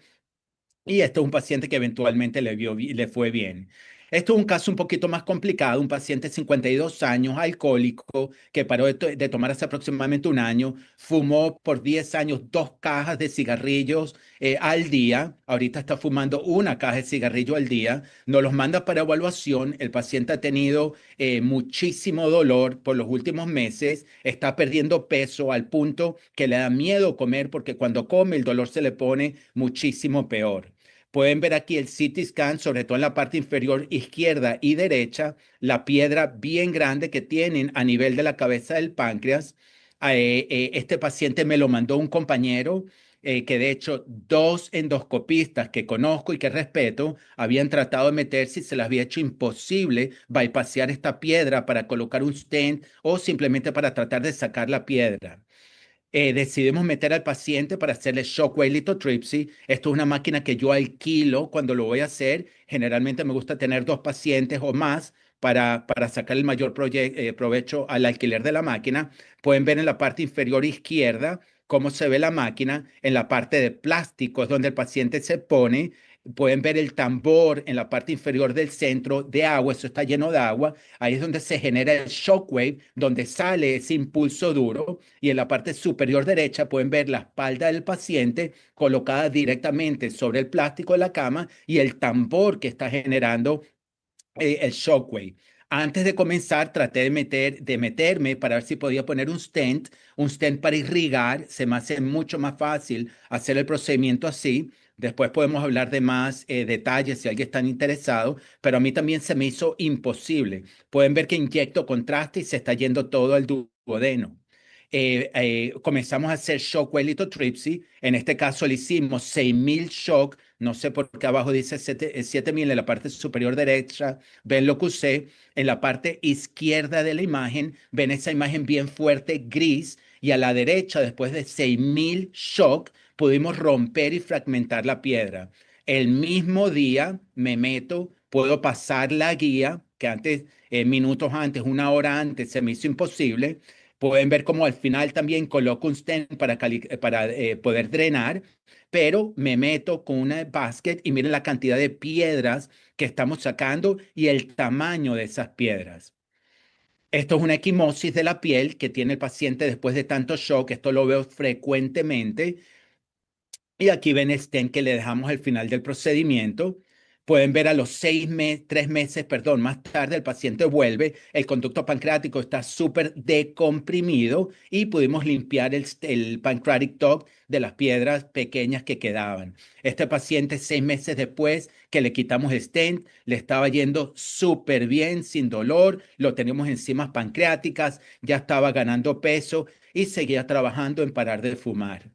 y esto es un paciente que eventualmente le fue bien. Esto es un caso un poquito más complicado, un paciente de 52 años, alcohólico, que paró de tomar hace aproximadamente un año, fumó por 10 años 2 cajas de cigarrillos al día, ahorita está fumando una caja de cigarrillo al día, nos los manda para evaluación, el paciente ha tenido muchísimo dolor por los últimos meses, está perdiendo peso al punto que le da miedo comer porque cuando come el dolor se le pone muchísimo peor. Pueden ver aquí el CT scan, sobre todo en la parte inferior izquierda y derecha, la piedra bien grande que tienen a nivel de la cabeza del páncreas. Este paciente me lo mandó un compañero que de hecho 2 endoscopistas que conozco y que respeto habían tratado de meterse y se les había hecho imposible bypassear esta piedra para colocar un stent o simplemente para tratar de sacar la piedra. Decidimos meter al paciente para hacerle shockwave lithotripsy. Esto es una máquina que yo alquilo cuando lo voy a hacer. Generalmente me gusta tener 2 pacientes o más para sacar el mayor provecho al alquiler de la máquina. Pueden ver en la parte inferior izquierda cómo se ve la máquina. En la parte de plástico es donde el paciente se pone. Pueden ver el tambor en la parte inferior del centro de agua. Eso está lleno de agua. Ahí es donde se genera el shockwave, donde sale ese impulso duro. Y en la parte superior derecha pueden ver la espalda del paciente colocada directamente sobre el plástico de la cama y el tambor que está generando el shockwave. Antes de comenzar, traté de meterme para ver si podía poner un stent para irrigar. Se me hace mucho más fácil hacer el procedimiento así. Después podemos hablar de más detalles si alguien está interesado, pero a mí también se me hizo imposible. Pueden ver que inyecto contraste y se está yendo todo al duodeno. comenzamos a hacer shock wave lithotripsy. En este caso le hicimos 6.000 shock. No sé por qué abajo dice 7.000 en la parte superior derecha. Ven lo que usé. En la parte izquierda de la imagen, ven esa imagen bien fuerte, gris. Y a la derecha, después de 6.000 shock, pudimos romper y fragmentar la piedra. El mismo día me meto, puedo pasar la guía, que antes, minutos antes, una hora antes, se me hizo imposible. Pueden ver cómo al final también coloco un stent para poder drenar, pero me meto con una basket y miren la cantidad de piedras que estamos sacando y el tamaño de esas piedras. Esto es una equimosis de la piel que tiene el paciente después de tanto shock. Esto lo veo frecuentemente. Y aquí ven el stent que le dejamos al final del procedimiento. Pueden ver a los 3 meses, perdón, más tarde el paciente vuelve, el conducto pancreático está súper decomprimido y pudimos limpiar el pancreatic duct de las piedras pequeñas que quedaban. Este paciente 6 meses después que le quitamos el stent, le estaba yendo súper bien, sin dolor, lo tenemos enzimas pancreáticas, ya estaba ganando peso y seguía trabajando en parar de fumar.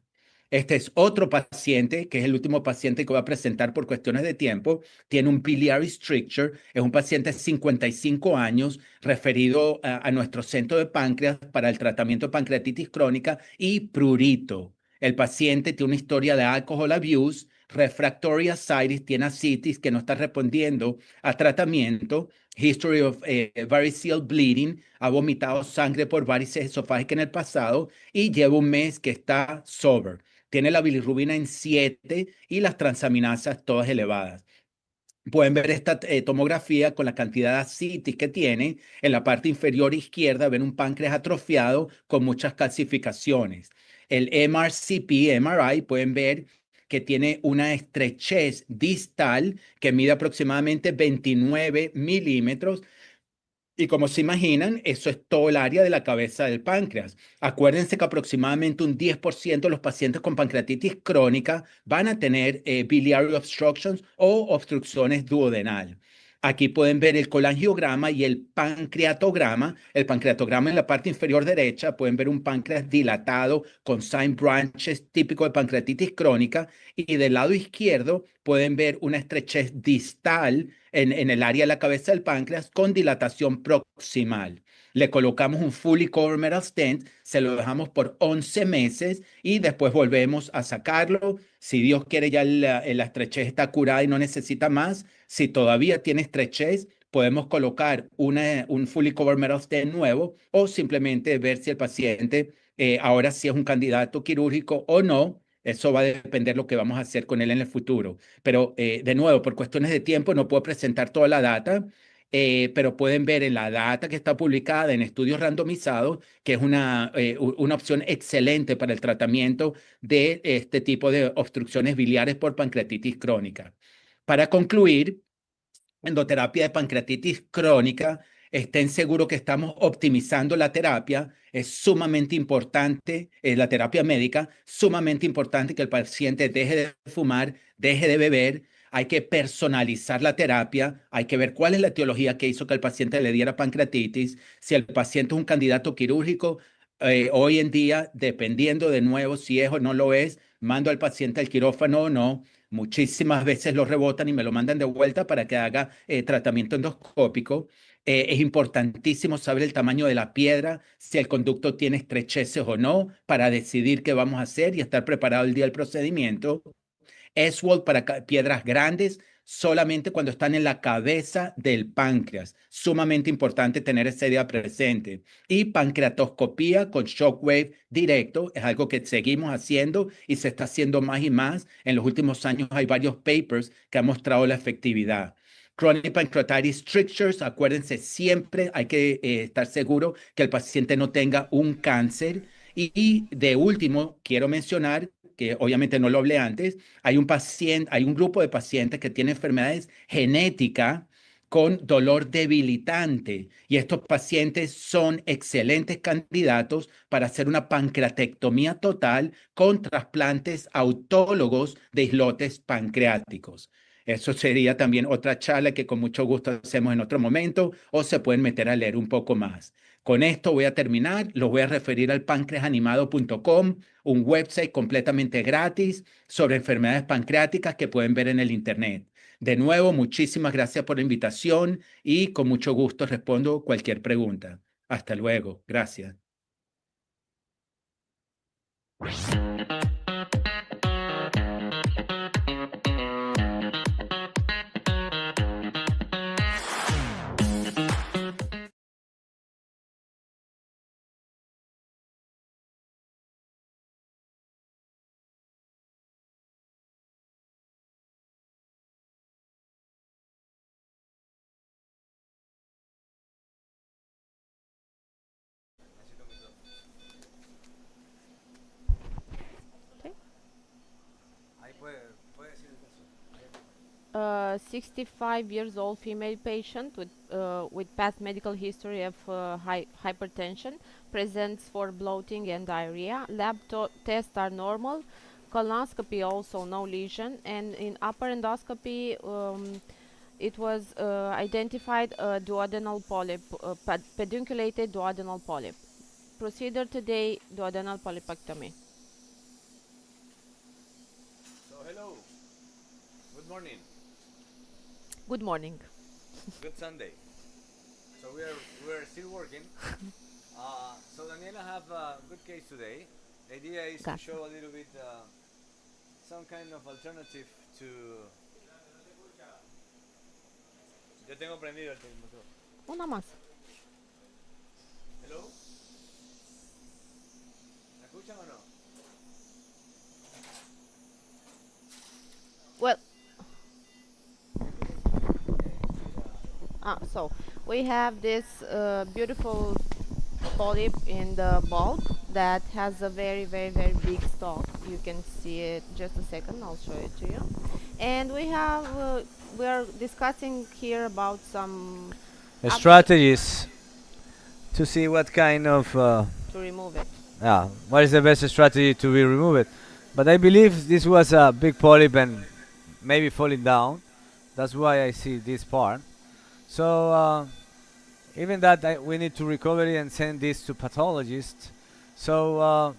Este es otro paciente, que es el último paciente que voy a presentar por cuestiones de tiempo. Tiene un biliary stricture. Es un paciente de 55 años referido a nuestro centro de páncreas para el tratamiento de pancreatitis crónica y prurito. El paciente tiene una historia de alcohol abuse, refractory ascites, tiene ascitis que no está respondiendo a tratamiento, history of variceal bleeding, ha vomitado sangre por varices esofágicas en el pasado y lleva un mes que está sober. Tiene la bilirrubina en 7 y las transaminasas todas elevadas. Pueden ver esta tomografía con la cantidad de ascitis que tiene. En la parte inferior izquierda ven un páncreas atrofiado con muchas calcificaciones. El MRI, pueden ver que tiene una estrechez distal que mide aproximadamente 29 milímetros. Y como se imaginan, eso es todo el área de la cabeza del páncreas. Acuérdense que aproximadamente un 10% de los pacientes con pancreatitis crónica van a tener biliary obstructions o obstrucciones duodenal. Aquí pueden ver el colangiograma y el pancreatograma. El pancreatograma en la parte inferior derecha pueden ver un páncreas dilatado con sign branches típico de pancreatitis crónica. Y del lado izquierdo pueden ver una estrechez distal en el área de la cabeza del páncreas con dilatación proximal. Le colocamos un fully covered metal stent, se lo dejamos por 11 meses y después volvemos a sacarlo. Si Dios quiere, ya la estrechez está curada y no necesita más. Si todavía tiene estrechez, podemos colocar un fully covered metal stent nuevo o simplemente ver si el paciente ahora sí es un candidato quirúrgico o no. Eso va a depender de lo que vamos a hacer con él en el futuro. Pero de nuevo, por cuestiones de tiempo no puedo presentar toda la data, pero pueden ver en la data que está publicada en estudios randomizados que es una opción excelente para el tratamiento de este tipo de obstrucciones biliares por pancreatitis crónica. Para concluir, endoterapia de pancreatitis crónica, estén seguros que estamos optimizando la terapia. Es sumamente importante, la terapia médica, sumamente importante que el paciente deje de fumar, deje de beber. Hay que personalizar la terapia, hay que ver cuál es la etiología que hizo que el paciente le diera pancreatitis. Si el paciente es un candidato quirúrgico, hoy en día, dependiendo de nuevo si es o no lo es, mando al paciente al quirófano o no. Muchísimas veces lo rebotan y me lo mandan de vuelta para que haga tratamiento endoscópico. Es importantísimo saber el tamaño de la piedra, si el conducto tiene estrecheces o no, para decidir qué vamos a hacer y estar preparado el día del procedimiento. ESWOLD para piedras grandes, solamente cuando están en la cabeza del páncreas. Sumamente importante tener esa idea presente. Y pancreatoscopía con shockwave directo es algo que seguimos haciendo y se está haciendo más y más. En los últimos años hay varios papers que han mostrado la efectividad. Chronic pancreatitis strictures, acuérdense siempre, hay que estar seguro que el paciente no tenga un cáncer. Y de último, quiero mencionar que obviamente no lo hablé antes, hay un grupo de pacientes que tienen enfermedades genéticas con dolor debilitante y estos pacientes son excelentes candidatos para hacer una pancreatectomía total con trasplantes autólogos de islotes pancreáticos. Eso sería también otra charla que con mucho gusto hacemos en otro momento o se pueden meter a leer un poco más. Con esto voy a terminar. Los voy a referir al pancreasanimado.com, un website completamente gratis sobre enfermedades pancreáticas que pueden ver en el internet. De nuevo, muchísimas gracias por la invitación y con mucho gusto respondo cualquier pregunta. Hasta luego. Gracias. A 65 years old female patient with past medical history of hypertension presents for bloating and diarrhea. Lab tests are normal. Colonoscopy also no lesion, and in upper endoscopy it was identified a duodenal polyp, pedunculated duodenal polyp. Procedure today, duodenal polypectomy. So hello, good morning. Good morning. Good Sunday. So we're still working. So Daniela have a good case today. The idea is to show a little bit some kind of alternative to. Yo tengo prendido el televisor. Una más. Hello. ¿Me escuchan o no? Well. So we have this beautiful polyp in the bulb that has a very big stalk. You can see it. Just a second, I'll show it to you. And we have we are discussing here about some strategies to see what kind of to remove it. Yeah, what is the best strategy to be removed? But I believe this was a big polyp and maybe falling down. That's why I see this part. So even that we need to recover it and send this to pathologists. So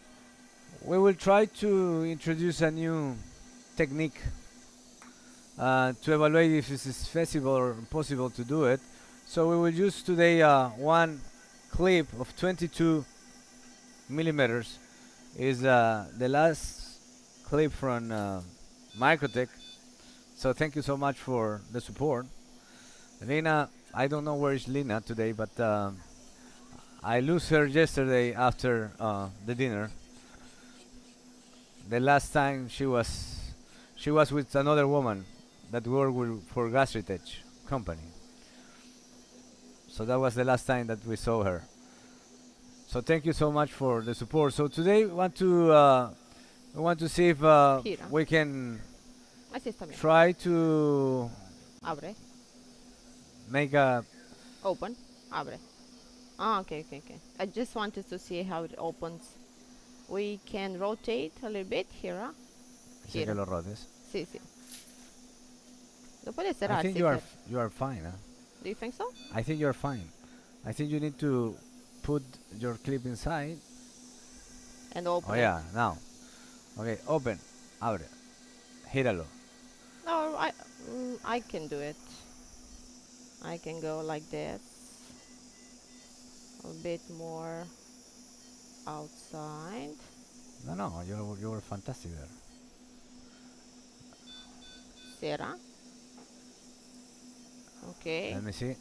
we will try to introduce a new technique to evaluate if this is feasible or possible to do it. So we will use today one clip of 22 millimeters. Is the last clip from Microtech. So thank you so much for the support. Lena, I don't know where is Lena today, but I lost her yesterday after the dinner. The last time she was with another woman that worked for Gastritech company. So that was the last time that we saw her. So thank you so much for the support. So today we want to see if we can try to make a open. Abre. Okay. I just wanted to see how it opens. We can rotate a little bit here. Que lo rotes. Sí. Lo puedes cerrar. I think you are fine. Huh? Do you think so? I think you're fine. I think you need to put your clip inside and open. Oh yeah, now. Okay, open. Abre. Gíralo. No, I can do it. I can go like this. A bit more outside. No, you were fantastic there. Cierra. Okay. Let me see.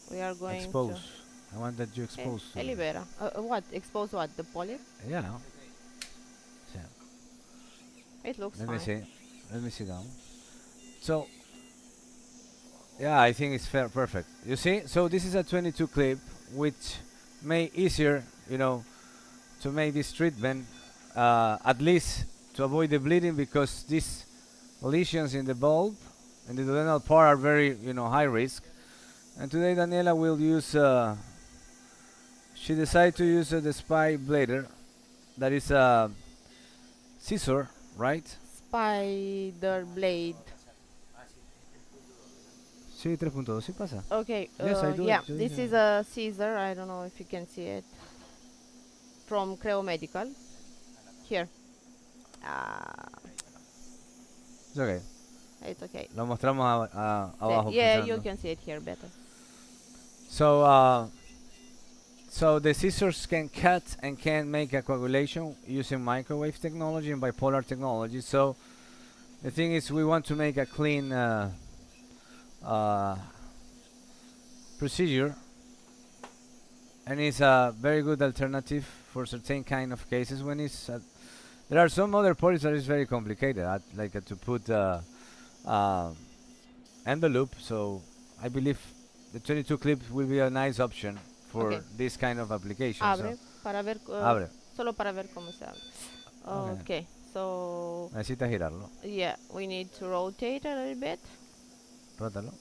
We are going expose. to I want that you expose. Libera. What? Expose what? The polyp? Yeah. It looks fine. Let me see now. So, yeah, I think it's perfect. You see? So this is a 22 clip, which may easier, to make this treatment, at least to avoid the bleeding, because these lesions in the bulb and the duodenal part are very, high risk. And today Daniela will use, she decided to use the spy blader, that is a scissor, right? Spider blade. Sí, 3.2, sí pasa. Okay, Yes, I do. yeah, Yo this dije- is a Caesar. I don't know if you can see it. From Creo Medical. Here. It's okay. It's okay. Lo mostramos abajo. Yeah, you funcionando. can see it here better. So, so the scissors can cut and can make a coagulation using microwave technology and bipolar technology. So the thing is, we want to make a clean procedure, and it's a very good alternative for certain kind of cases when it's. There are some other polyps that is very complicated, like to put envelope. So I believe the 22 clip will be a nice option for Okay. this kind of application. Abre So para ver. abre. Solo para ver cómo se abre. Okay. So. Necesitas girarlo. Yeah, we need to rotate a little bit. Rótalo.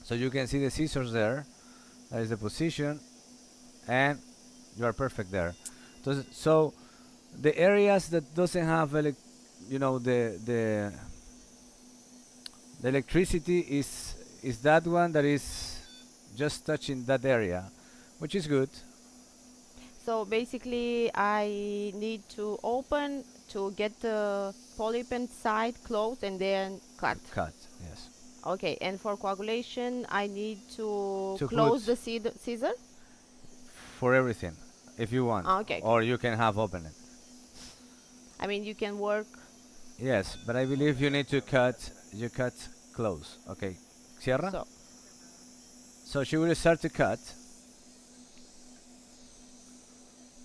So you can see the scissors there. That is the position, and you are perfect there. So the areas that doesn't have the electricity is that one that is just touching that area, which is good. So basically, I need to open to get the polyp inside closed and then cut. Cut, yes. Okay, and for coagulation, I need to To close put- the scissor. For everything, if you want. Okay. Or you can have open it. I mean, you can work. Yes, but I believe you need to cut. You cut close. Okay. Cierra. So she will start to cut.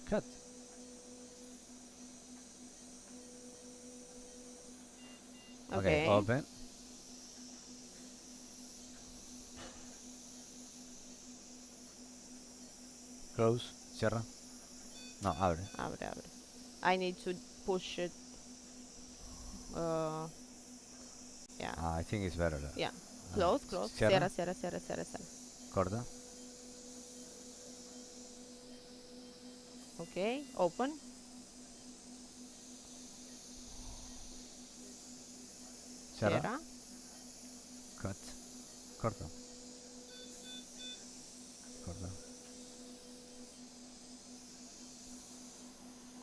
Cut. Okay. Open. Close. Cierra. No, abre. Abre, abre. I need to push it. Yeah. I think it's better. There. Yeah. Close, close. Cierra. Cierra, cierra, cierra, cierra. Corta. Okay, open. Cierra. Cierra. Cut. Corta. Corta.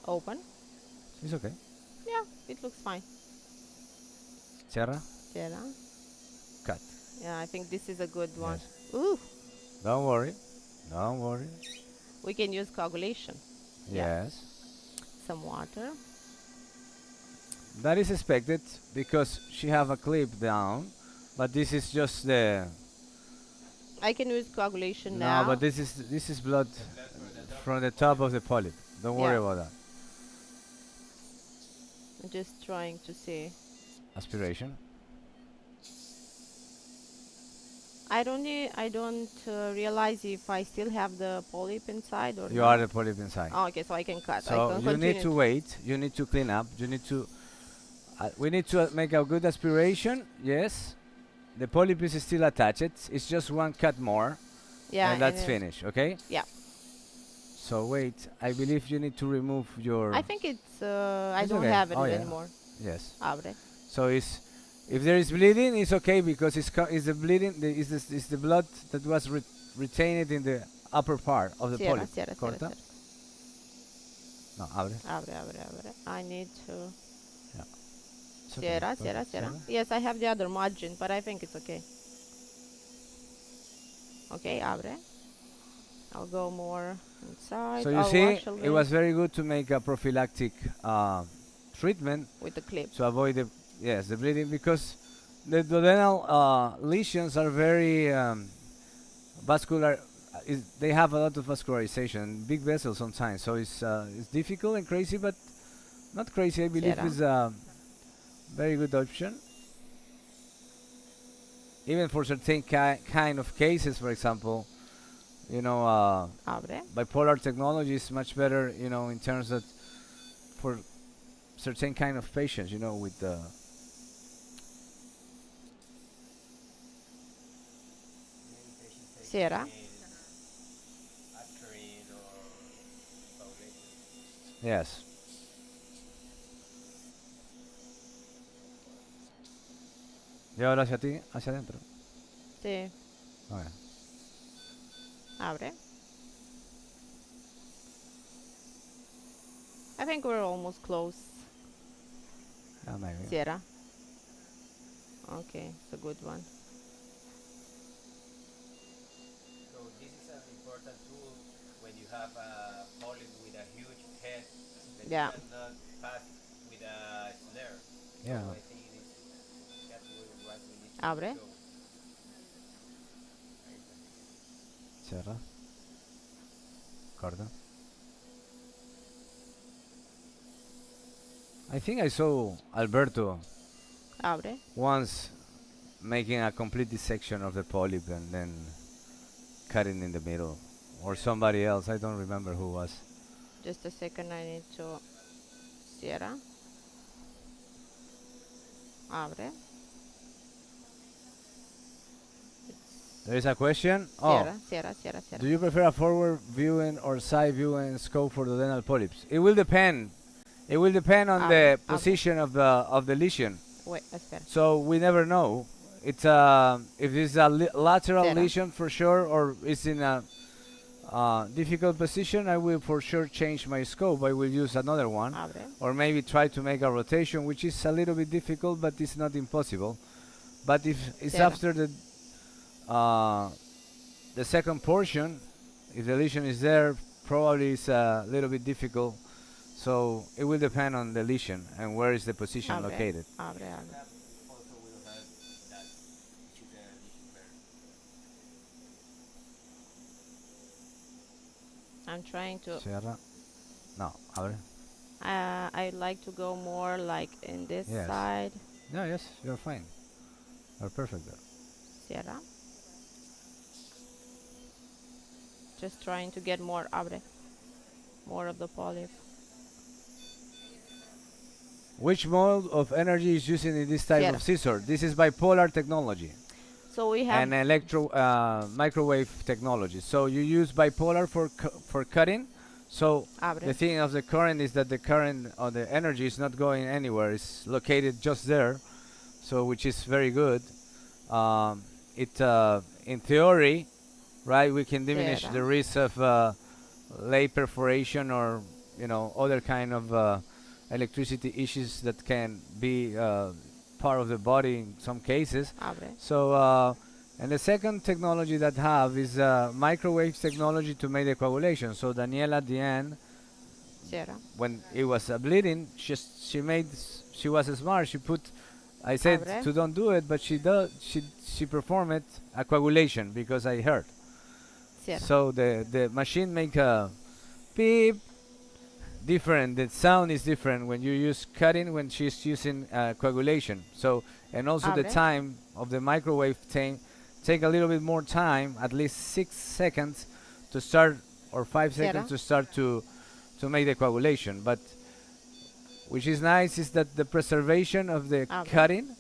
Open. It's okay. Yeah, it looks fine. Cierra. Cierra. Cut. Yeah, I think this is a good one. Yes. Ooh, Don't worry. Don't worry. we can use coagulation. Yes. Some water. That is expected because she have a clip down, but this is just the. I can use coagulation No, now. but this is blood from the top of the polyp. Don't worry Yeah. about that. I'm just trying to see. Aspiration. I don't realize if I still have the polyp inside or You not. are the polyp inside. Oh, okay, so I can cut. I So can you need continue to wait. You need to clean up. You need to. We need to make a good aspiration. Yes. The polyp is still attached. It's just one cut more. Yeah, And that's then- finished. Okay. Yeah. So wait. I believe you need to remove your. I think it's. I It's don't okay. have it Oh, yeah. anymore. Yes. Abre. So it's if there is bleeding, it's okay because it's the bleeding is the blood that was retained in the upper part of the Cierra, polyp. cierra, cierra, Corta. cierra. No, abre. Abre. I need to. Yeah. It's okay. Cierra, Perfect. cierra, cierra. Cierra. Yes, I have the other margin, but I think it's okay. Okay, abre. I'll go more inside. So you I'll see, wash a it little was very good to make a prophylactic treatment with the clip. to avoid the bleeding because the duodenal lesions are very vascular. They have a lot of vascularization, big vessels sometimes. So it's difficult and crazy, but not crazy. I believe Cierra. is a very good option. Even for certain kind of cases, for example, Abre. bipolar technology is much better, in terms that for certain kind of patients, with the Cierra. yes. Y ahora hacia ti, hacia adentro. Sí. Okay. Abre. I think we're almost close. Maybe. Cierra. Okay, it's a good one. So this is an important tool when you have a polyp with a huge head that Yeah. you cannot pass with a snare. Yeah. So I think it is that way right we need to Abre. go. Cierra. Corta. I think I saw Alberto Abre. once making a complete dissection of the polyp and then cutting in the middle. Or somebody else, I don't remember who was. Just a second, I need to cierra. Abre. There is a question. Cierra, cierra, cierra, cierra. Do you prefer a forward viewing or side viewing scope for duodenal polyps? It will depend. It will depend on the position of the lesion. Wait, espera. So we never know. It's if it's a lateral lesion for sure, or it's in a difficult position, I will for sure change my scope. I will use another one, or maybe try to make a rotation, which is a little bit difficult, but it's not impossible. But if it's after the second portion, if the lesion is there, probably it's a little bit difficult. So it will depend on the lesion and where is the position located. Abre, abre. I'm trying to. Cierra. No, abre. I like to go more like in this side. No, yes, you're fine. You're perfect there. Cierra. Just trying to get more abre, more of the polyp. Which mode of energy is used in this type of scissor? This is bipolar technology. So we have an microwave technology. So you use bipolar for cutting. So the thing of the current is that the current or the energy is not going anywhere. It's located just there. So which is very good. In theory, right, we can diminish the risk of lay perforation or other kind of electricity issues that can be part of the body in some cases. So and the second technology that have is microwave technology to make the coagulation. So Daniela at the end, when it was bleeding, she was smart. She put, I said to don't do it, but she performed a coagulation because I heard. So the machine make a beep. Different. The sound is different when you use cutting when she's using coagulation. So and also the time of the microwave take a little bit more time, at least 6 seconds to start or 5 seconds to start to make the coagulation. But which is nice is that the preservation of the cutting,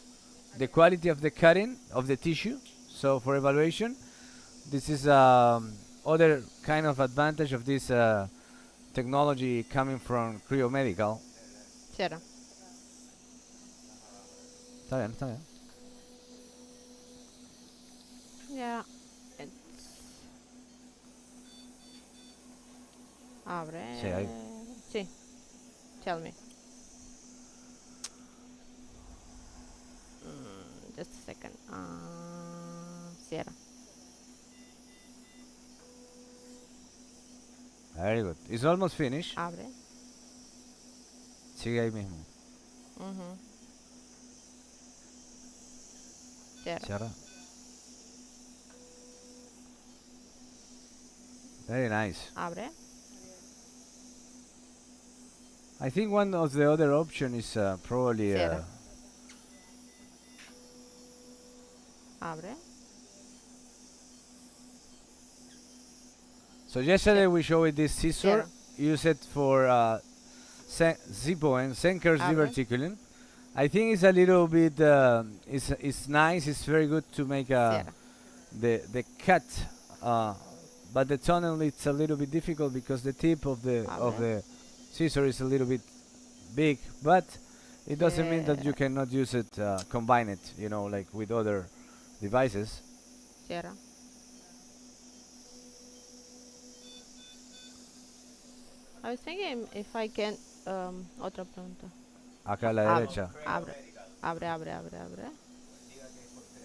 the quality of the cutting of the tissue. So for evaluation, this is other kind of advantage of this. Technology coming from Cryomedical. Cierra. Está bien, está bien. Yeah. Abre. Sí, ahí. Sí. Tell me. Just a second. Cierra. Very good. It's almost finished. Abre. Sigue ahí mismo. Cierra. Very nice. Abre. I think one of the other option is probably Abre. So yesterday we showed this scissor, use it for Zippo and Senker's diverticulum. I think it's a little bit, it's nice, it's very good to make the cut, but the tunnel it's a little bit difficult because the tip of the scissor is a little bit big, but It doesn't mean that you cannot use it, combine it, you know, like with other devices. Cierra. I was thinking if I can. Otra pregunta. Acá a la derecha. Abre.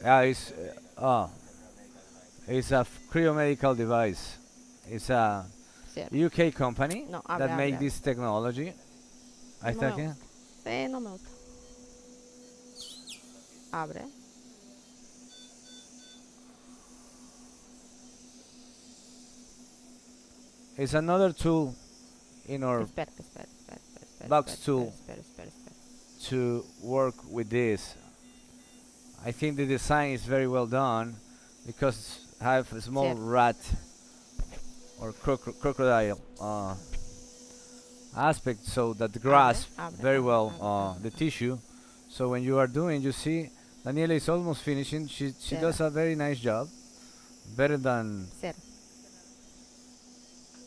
Yeah, it's a cryomedical device. It's a UK company No, that make this technology. Ahí está aquí. Sí, no me gusta. Abre. It's another tool in our box tool to work with this. I think the design is very well done because I have a small rat or crocodile aspect, so that grasp very well the tissue. So when you are doing, you see, Daniela is almost finishing. She does a very nice job, better than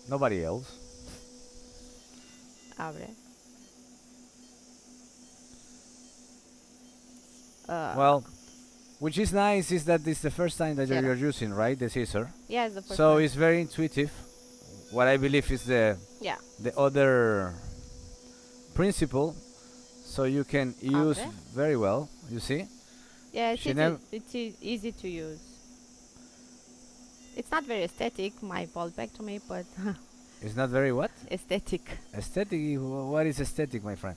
nobody else. Abre. Well, which is nice is that it's the first time that you're using, right, the scissor. Yeah, it's the first so time. it's very intuitive. What I believe is the other principle, so you can use very well. You see? Yeah, it's easy to use. It's not very aesthetic, my polypectomy, but it's not very what? Aesthetic. Aesthetic? What is aesthetic, my friend?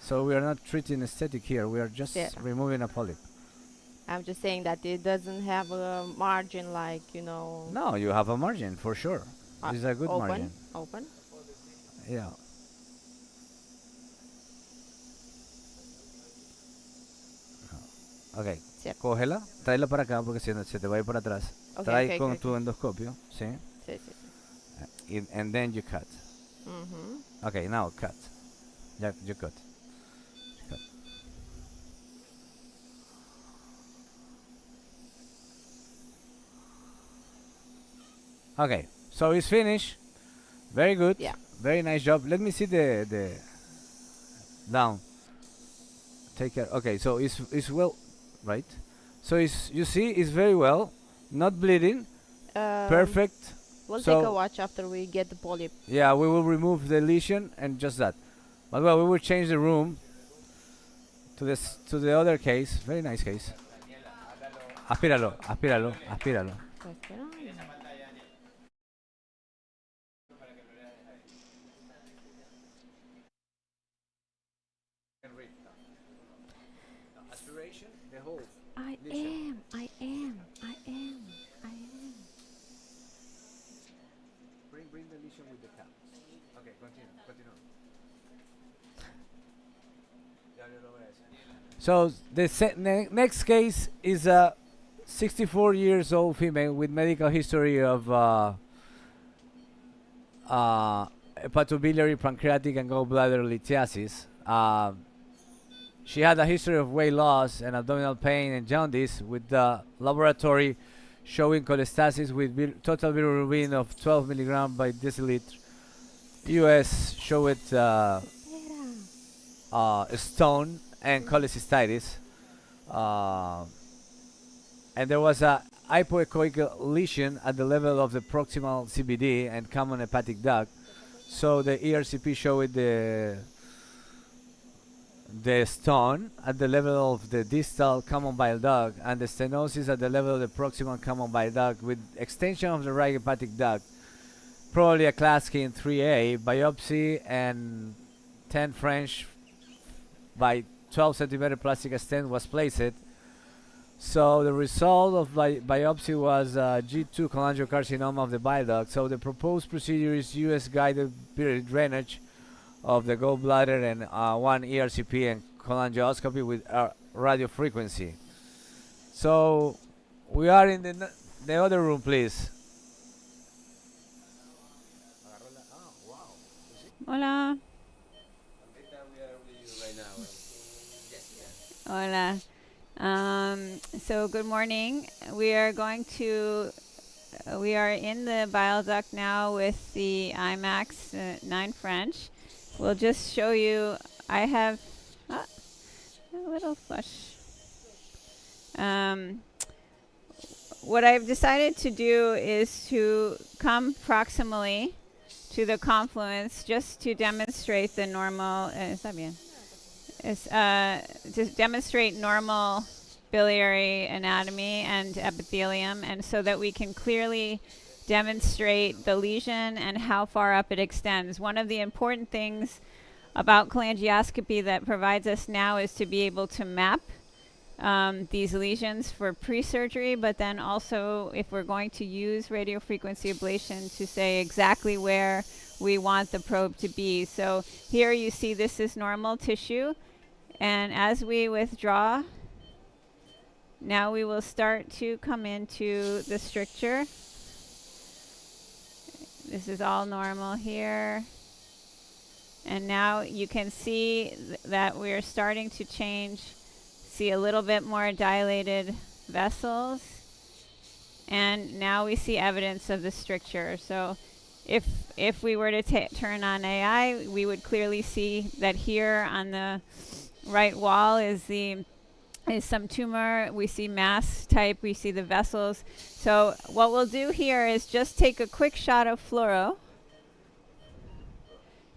So we are not treating aesthetic here. We are just removing a polyp. I'm just saying that it doesn't have a margin like, you know. No, you have a margin for sure. It's a good margin. Open. Yeah. Ok, cógela, tráela para acá porque si no se te va a ir para atrás. Trae con tu endoscopio, ¿sí? Sí, sí, sí. And then you cut. Okay, now cut. Yeah, you cut. Okay, so it's finished. Very good. Yeah. Very nice job. Let me see the down. Take care. Okay, so it's well, right? So you see it's very well, not bleeding. Perfect. We'll take a watch after we get the polyp. Yeah, we will remove the lesion and just that. But well, we will change the room to the other case. Very nice case. Aspíralo, aspíralo, aspíralo. Aspiration, the whole. I am. Bring the lesion with the cap. Okay, continue. So the next case is a 64 years old female with medical history of hepatobiliary, pancreatic, and gallbladder lithiasis. She had a history of weight loss and abdominal pain and jaundice, with the laboratory showing cholestasis with total bilirubin of 12 milligram by deciliter. US showed stone and cholecystitis, and there was a hypoechoic lesion at the level of the proximal CBD and common hepatic duct. So the ERCP showed the stone at the level of the distal common bile duct and the stenosis at the level of the proximal common bile duct with extension of the right hepatic duct, probably a Klaskin 3A, biopsy, and 10 French by 12 centimeter plastic stent was placed. So the result of biopsy was G2 cholangiocarcinoma of the bile duct. So the proposed procedure is US guided biliary drainage of the gallbladder and one ERCP and cholangioscopy with radio frequency. So we are in the other room, please. Hola. Hola. So good morning. We are in the bile duct now with the IMAX 9 French. We'll just show you. I have little flush. What I've decided to do is to come proximally to the confluence just to demonstrate the normal, está bien. To demonstrate normal biliary anatomy and epithelium, and so that we can clearly demonstrate the lesion and how far up it extends. One of the important things about cholangioscopy that provides us now is to be able to map these lesions for pre-surgery, but then also if we're going to use radiofrequency ablation to say exactly where we want the probe to be. So here you see this is normal tissue, and as we withdraw, now we will start to come into the stricture. This is all normal here. And now you can see that we're starting to change, see a little bit more dilated vessels. And now we see evidence of the stricture. So if we were to turn on AI, we would clearly see that here on the right wall is some tumor. We see mass type, we see the vessels. So what we'll do here is just take a quick shot of fluoro,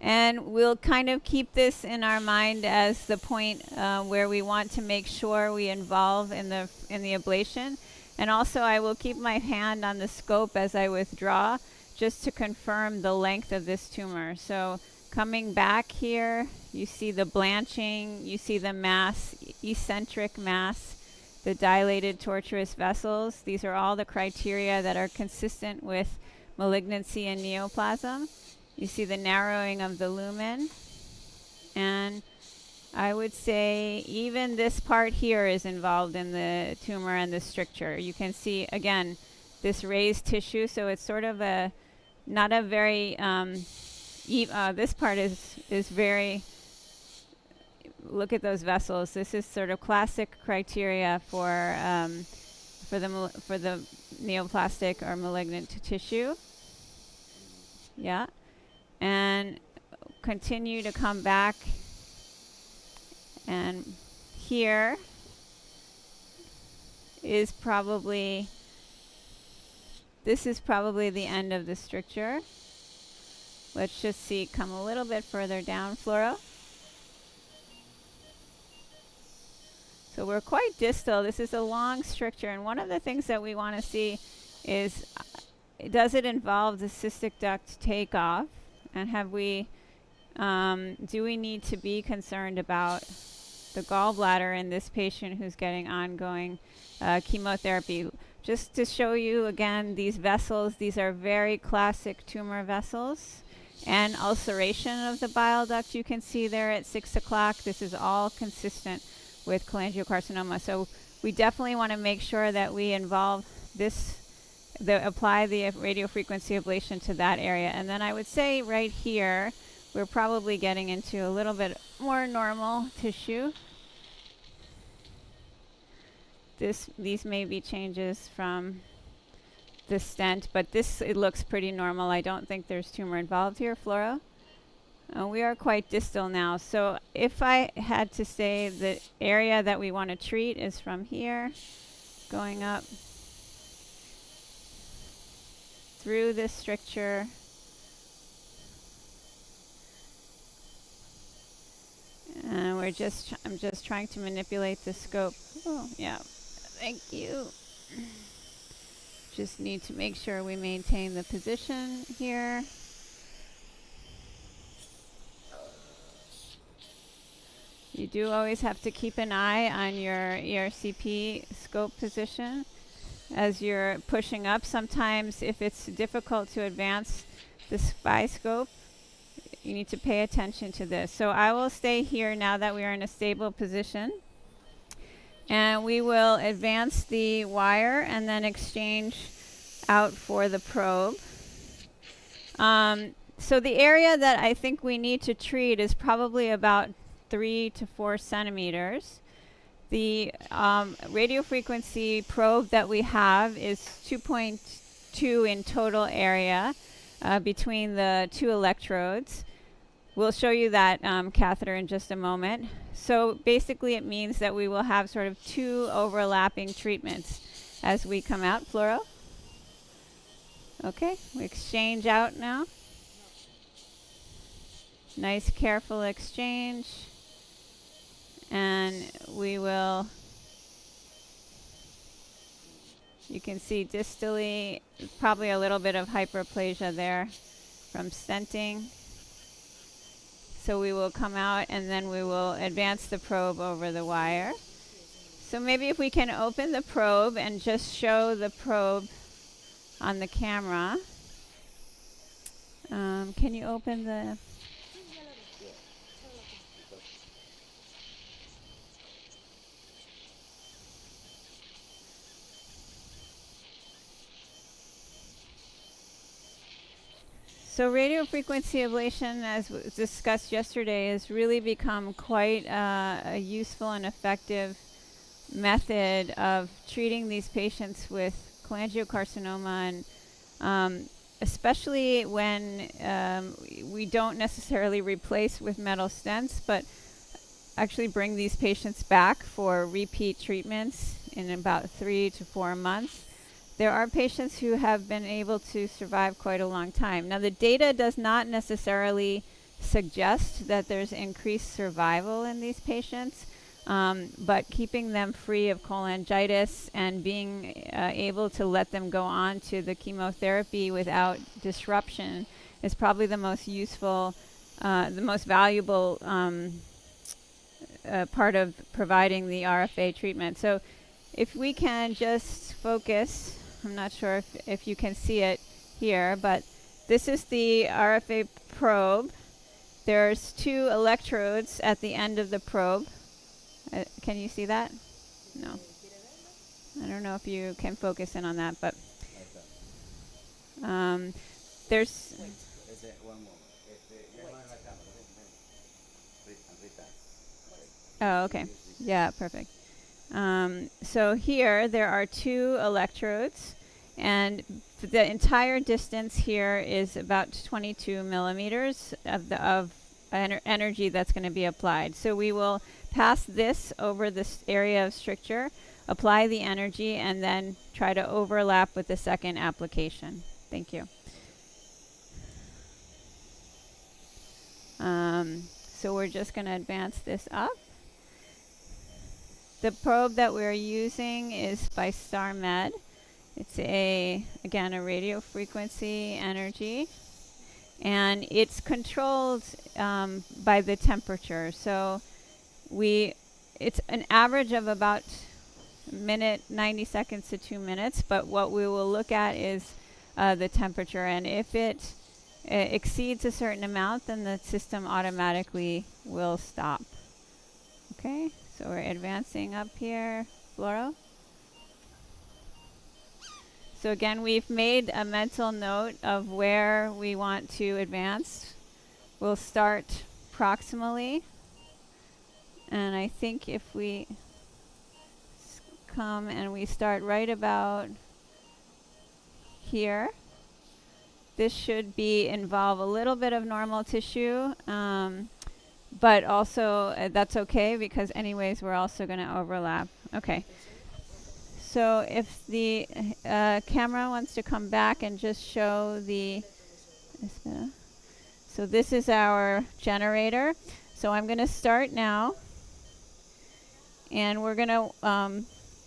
and we'll kind of keep this in our mind as the point where we want to make sure we involve in the ablation. And also I will keep my hand on the scope as I withdraw, just to confirm the length of this tumor. So coming back here, you see the blanching, you see the mass, eccentric mass, the dilated tortuous vessels. These are all the criteria that are consistent with malignancy and neoplasm. You see the narrowing of the lumen. And I would say even this part here is involved in the tumor and the stricture. You can see, again, this raised tissue, so it's sort of not a very, this part is very, look at those vessels. This is sort of classic criteria for the neoplastic or malignant tissue. Yeah. And continue to come back. And here is probably, this is probably the end of the stricture. Let's just see, come a little bit further down, fluoro. So we're quite distal. This is a long stricture, and one of the things that we want to see is, does it involve the cystic duct takeoff? And have we, do we need to be concerned about the gallbladder in this patient who's getting ongoing chemotherapy? Just to show you again, these vessels, these are very classic tumor vessels. And ulceration of the bile duct, you can see there at 6 o'clock. This is all consistent with cholangiocarcinoma. So we definitely want to make sure that we involve this, apply the radiofrequency ablation to that area. And then I would say right here, we're probably getting into a little bit more normal tissue. These may be changes from the stent, but it looks pretty normal. I don't think there's tumor involved here, fluoro. We are quite distal now. So if I had to say the area that we want to treat is from here, going up through this stricture, and I'm just trying to manipulate the scope. Oh, yeah. Thank you. Just need to make sure we maintain the position here. You do always have to keep an eye on your ERCP scope position as you're pushing up. Sometimes if it's difficult to advance the SPY scope, you need to pay attention to this. So I will stay here now that we are in a stable position. And we will advance the wire and then exchange out for the probe. So the area that I think we need to treat is probably about 3 to 4 centimeters. The radiofrequency probe that we have is 2.2 in total area between the two electrodes. we'll show you that catheter in just a moment. So basically it means that we will have sort of 2 overlapping treatments as we come out. Fluoro. Okay, we exchange out now. Nice careful exchange. And we will, you can see distally, probably a little bit of hyperplasia there from stenting. So we will come out and then we will advance the probe over the wire. So maybe if we can open the probe and just show the probe on the camera. Can you open the... So radiofrequency ablation, as was discussed yesterday, has really become quite a useful and effective method of treating these patients with cholangiocarcinoma, and especially when we don't necessarily replace with metal stents, but actually bring these patients back for repeat treatments in about 3 to 4 months. There are patients who have been able to survive quite a long time. Now, the data does not necessarily suggest that there's increased survival in these patients, but keeping them free of cholangitis and being able to let them go on to the chemotherapy without disruption is probably the most useful, the most valuable part of providing the RFA treatment. So if we can just focus, I'm not sure if you can see it here, but this is the RFA probe. There's 2 electrodes at the end of the probe. Can you see that? No. I don't know if you can focus in on that, but there's... Oh, okay. Yeah, perfect. So here there are 2 electrodes, and the entire distance here is about 22 millimeters of energy that's going to be applied. So we will pass this over this area of stricture, apply the energy, and then try to overlap with the second application. Thank you. So we're just going to advance this up. The probe that we're using is by StarMed. It's again, a radio frequency energy, and it's controlled by the temperature. So it's an average of about a minute, 90 seconds to 2 minutes, but what we will look at is the temperature, and if it exceeds a certain amount, then the system automatically will stop. Okay, so we're advancing up here. Fluoro. So again, we've made a mental note of where we want to advance. We'll start proximally, and I think if we come and we start right about here, this should involve a little bit of normal tissue, but also that's okay, because anyways we're also going to overlap. Okay. So if the camera wants to come back and just show so this is our generator. So I'm going to start now, and we're going to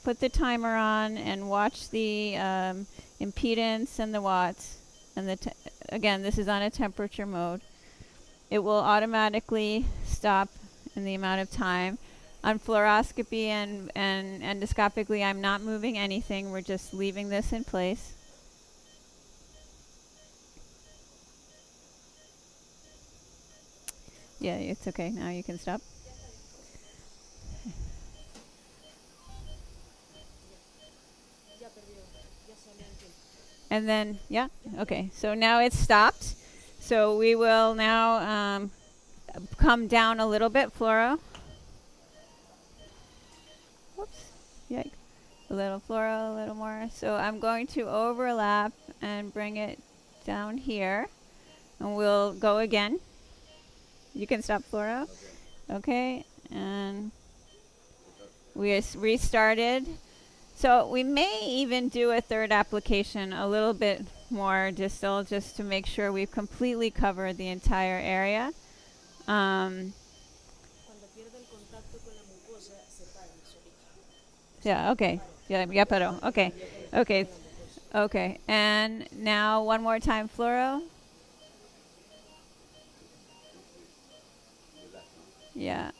put the timer on and watch the impedance and the watts. And again, this is on a temperature mode. It will automatically stop in the amount of time. On fluoroscopy and endoscopically, I'm not moving anything. We're just leaving this in place. Yeah, it's okay. Now you can stop. And then, yeah, okay. So now it's stopped. So we will now come down a little bit, fluoro. Whoops, yikes. A little fluoro, a little more. So I'm going to overlap and bring it down here. And we'll go again. You can stop fluoro. Okay, and we restarted. So we may even do a third application a little bit more distal just to make sure we've completely covered the entire area. Yeah, okay. Yeah, pero. Okay. Okay. Okay. And now one more time fluoro. Yeah.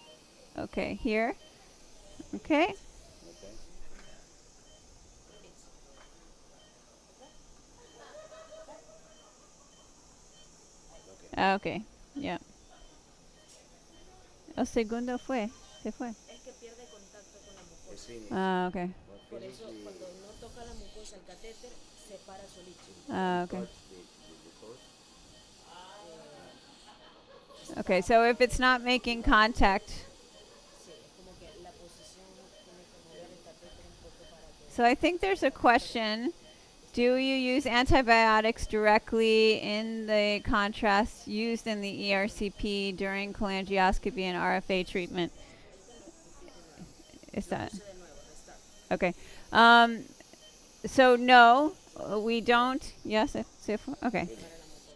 Okay, here. Okay. Okay, yeah. El segundo fue, se fue. Ah, okay. Okay. Okay, so if it's not making contact. So I think there's a question. Do you use antibiotics directly in the contrast used in the ERCP during cholangioscopy and RFA treatment? Is that? Okay. So no, we don't. Yes, okay.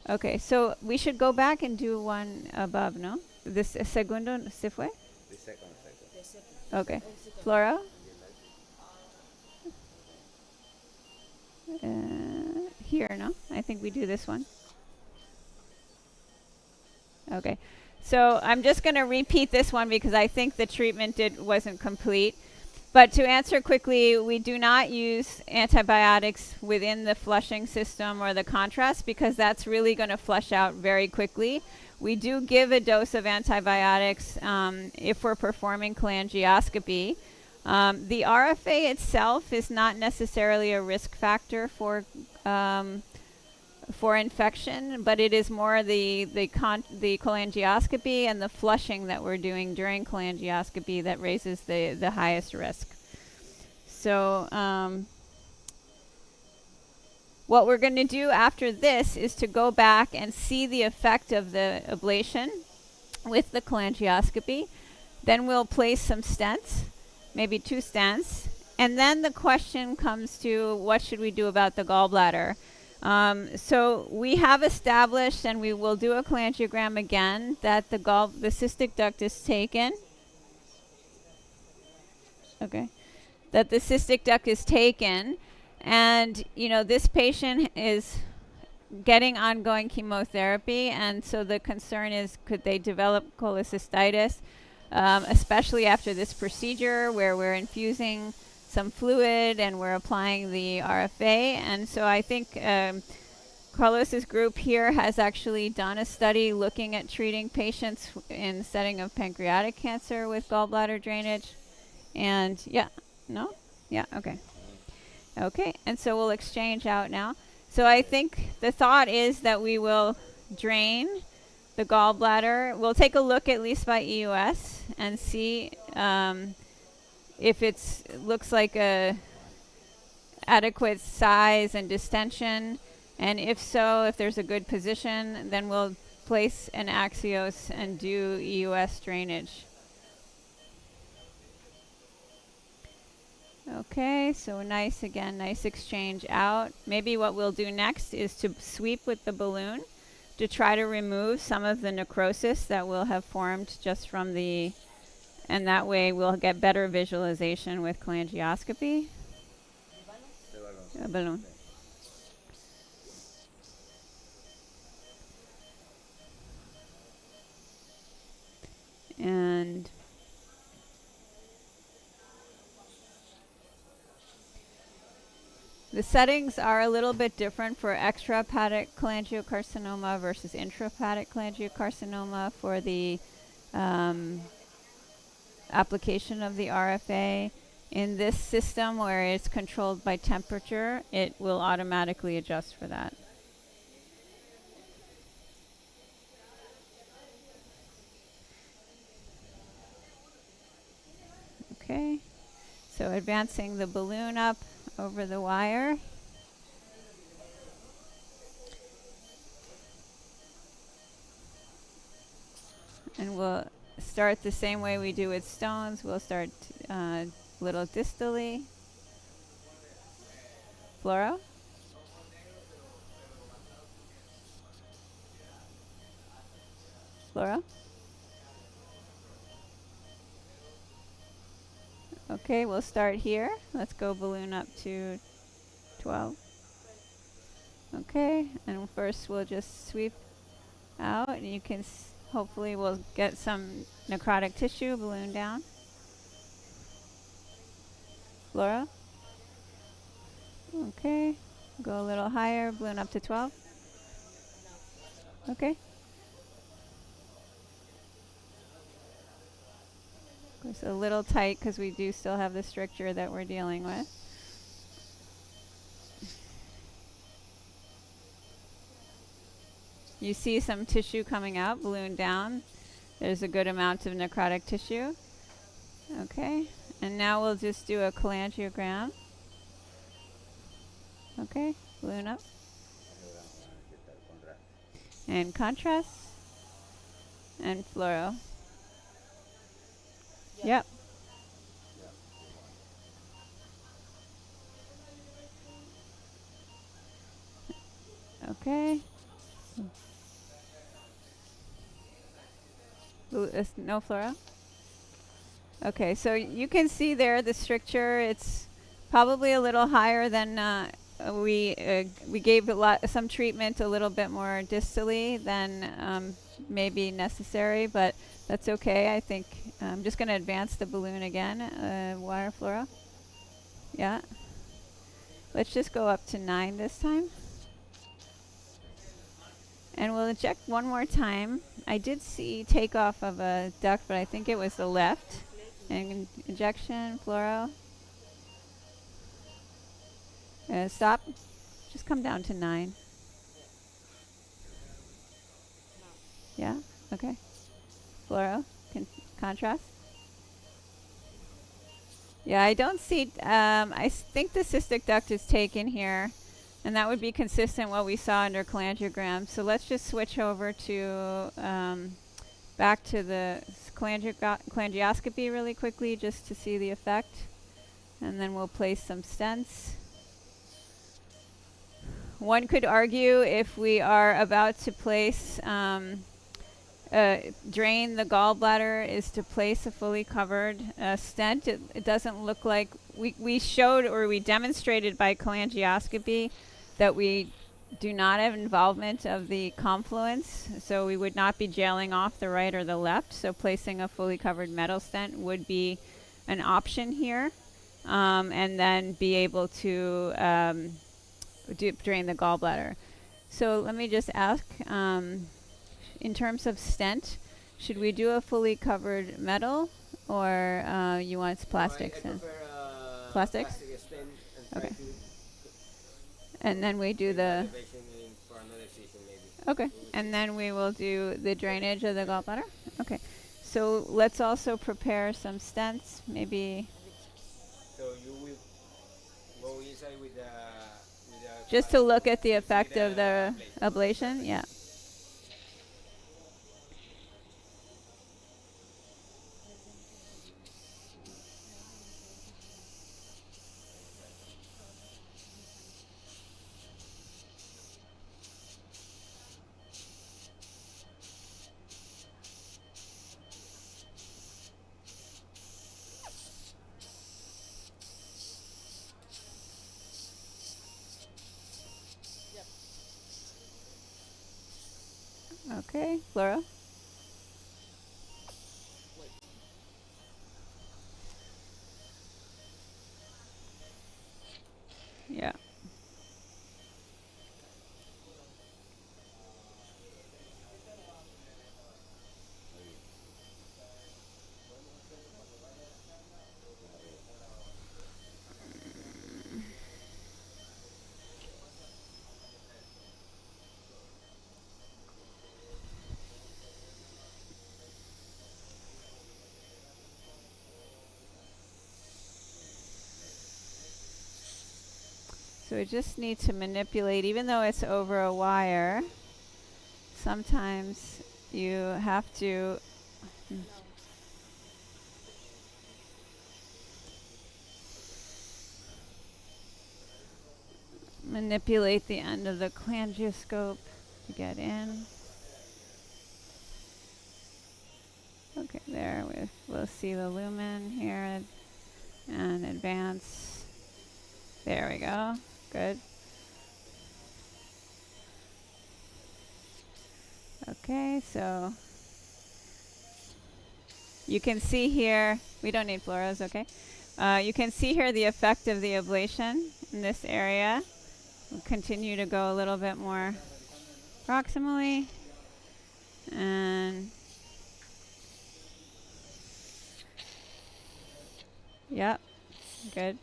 Okay, so we should go back and do one above, no? This segundo se fue? The second. Okay. Flora? Here, no? I think we do this one. Okay. So I'm just going to repeat this one because I think the treatment wasn't complete. But to answer quickly, we do not use antibiotics within the flushing system or the contrast because that's really going to flush out very quickly. We do give a dose of antibiotics if we're performing cholangioscopy. The RFA itself is not necessarily a risk factor for infection, but it is more the cholangioscopy and the flushing that we're doing during cholangioscopy that raises the highest risk. So what we're going to do after this is to go back and see the effect of the ablation with the cholangioscopy. Then we'll place some stents, maybe 2 stents, and then the question comes to what should we do about the gallbladder. So we have established, and we will do a cholangiogram again, that the cystic duct is taken. Okay. That the cystic duct is taken, and this patient is getting ongoing chemotherapy, and so the concern is, could they develop cholecystitis, especially after this procedure where we're infusing some fluid and we're applying the RFA. And so I think Carlos's group here has actually done a study looking at treating patients in the setting of pancreatic cancer with gallbladder drainage. And okay, and so we'll exchange out now. So I think the thought is that we will drain the gallbladder. We'll take a look at least by EUS and see if it looks like a adequate size and distension, and if so, if there's a good position, then we'll place an Axios and do EUS drainage. Okay, so nice exchange out. Maybe what we'll do next is to sweep with the balloon to try to remove some of the necrosis that will have formed just from the, and that way we'll get better visualization with cholangioscopy. A balloon. And the settings are a little bit different for extrahepatic cholangiocarcinoma versus intrahepatic cholangiocarcinoma for the application of the RFA. In this system where it's controlled by temperature, it will automatically adjust for that. Okay, so advancing the balloon up over the wire. And we'll start the same way we do with stones. We'll start little distally. Fluoro? Fluoro? Okay, we'll start here. Let's go balloon up to 12. Okay, and first we'll just sweep out, and you can hopefully we'll get some necrotic tissue, balloon down. Fluoro? Okay, go a little higher, balloon up to 12. Okay. It's a little tight because we do still have the stricture that we're dealing with. You see some tissue coming out, balloon down. There's a good amount of necrotic tissue. Okay, and now we'll just do a cholangiogram. Okay, balloon up. And contrast. And fluoro. Yep. Okay. No fluoro? Okay, so you can see there the stricture. It's probably a little higher than we gave some treatment a little bit more distally than maybe necessary, but that's okay. I think I'm just going to advance the balloon again. Wire fluoro. Yeah. Let's just go up to 9 this time. And we'll inject one more time. I did see takeoff of a duct, but I think it was the left. And injection, fluoro. Stop. Just come down to 9. Yeah? Okay. Fluoro. Contrast. Yeah, I don't see, I think the cystic duct is taken here. And that would be consistent what we saw under cholangiogram. So let's just switch over to back to the cholangioscopy really quickly just to see the effect. And then we'll place some stents. One could argue if we are about to place, drain the gallbladder is to place a fully covered stent. It doesn't look like, we showed or we demonstrated by cholangioscopy that we do not have involvement of the confluence, so we would not be jailing off the right or the left, so placing a fully covered metal stent would be an option here, and then be able to drain the gallbladder. So let me just ask, in terms of stent, should we do a fully covered metal, or you want plastic stent? Plastics? Okay. And then we do the... Okay, and then we will do the drainage of the gallbladder? Okay, so let's also prepare some stents, maybe... So you will go inside with the... Just to look at the effect of the ablation? Yeah. Okay, Laura? Yeah. So we just need to manipulate, even though it's over a wire, sometimes you have to manipulate the end of the cholangioscope to get in. Okay, there we'll see the lumen here and advance. There we go. Good. Okay, so you can see here, we don't need fluoros, okay? You can see here the effect of the ablation in this area. We'll continue to go a little bit more proximally. And yep, good.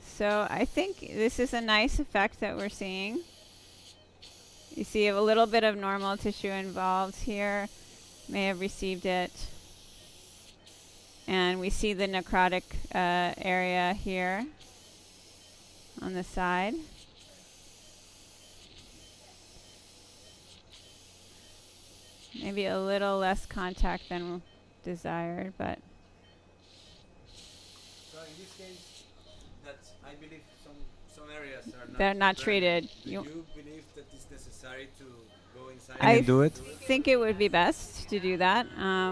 So I think this is a nice effect that we're seeing. You see a little bit of normal tissue involved here, may have received it. And we see the necrotic area here on the side. Maybe a little less contact than desired, but. So in this case, that's, I believe some areas are not. They're not treated. Do you believe that it's necessary to go inside? I think it would be best to do that.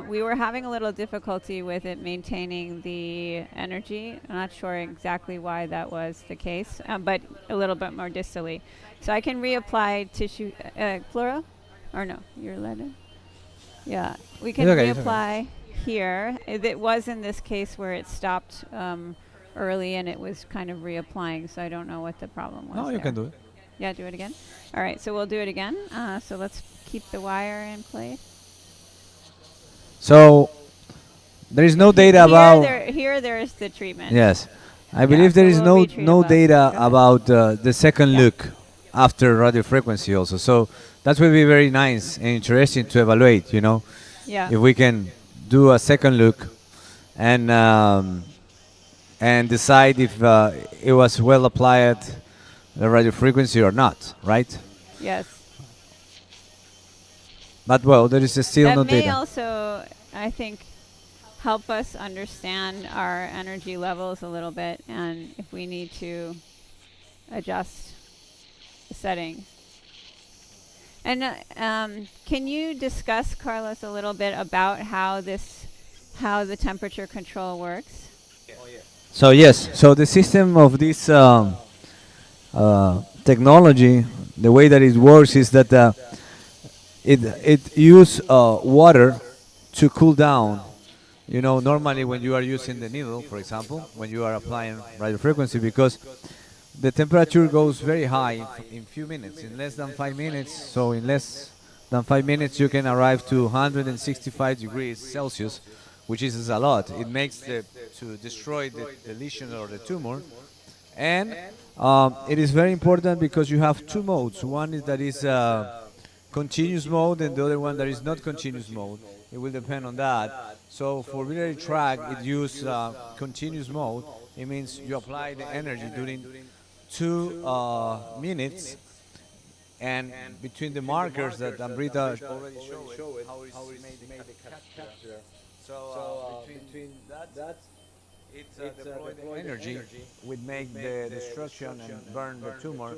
We were having a little difficulty with it maintaining the energy. I'm not sure exactly why that was the case, but a little bit more distally. So I can reapply tissue, fluoro? Or no, you're leaded? Yeah, we can reapply here. It was in this case where it stopped early and it was kind of reapplying, so I don't know what the problem was. No, you can do it. Yeah, do it again. All right, so we'll do it again. So let's keep the wire in place. So there is no data about. Here there is the treatment. Yes, I believe there is no data about the second look after radiofrequency also. So that will be very nice and interesting to evaluate. You know, if we can do a second look and decide if it was well applied the radiofrequency or not, right? Yes. But well, there is still no data. That may also, I think, help us understand our energy levels a little bit, and if we need to adjust the settings. And can you discuss, Carlos, a little bit about how the temperature control works? Oh, yeah. So yes, so the system of this technology, the way that it works is that it use water to cool down. You know, normally when you are using the needle, for example, when you are applying radiofrequency, because the temperature goes very high in few minutes, in less than 5 minutes. So in less than 5 minutes you can arrive to 165 degrees Celsius, which is a lot. It makes to destroy the lesion or the tumor. And it is very important because you have two modes. One is that is continuous mode, and the other one that is not continuous mode. It will depend on that. So for biliary tract, it uses continuous mode. It means you apply the energy during 2 minutes, and between the markers that Amrita already showed how it's made the capture. So between that, it's deploy the energy, would make the destruction and burn the tumor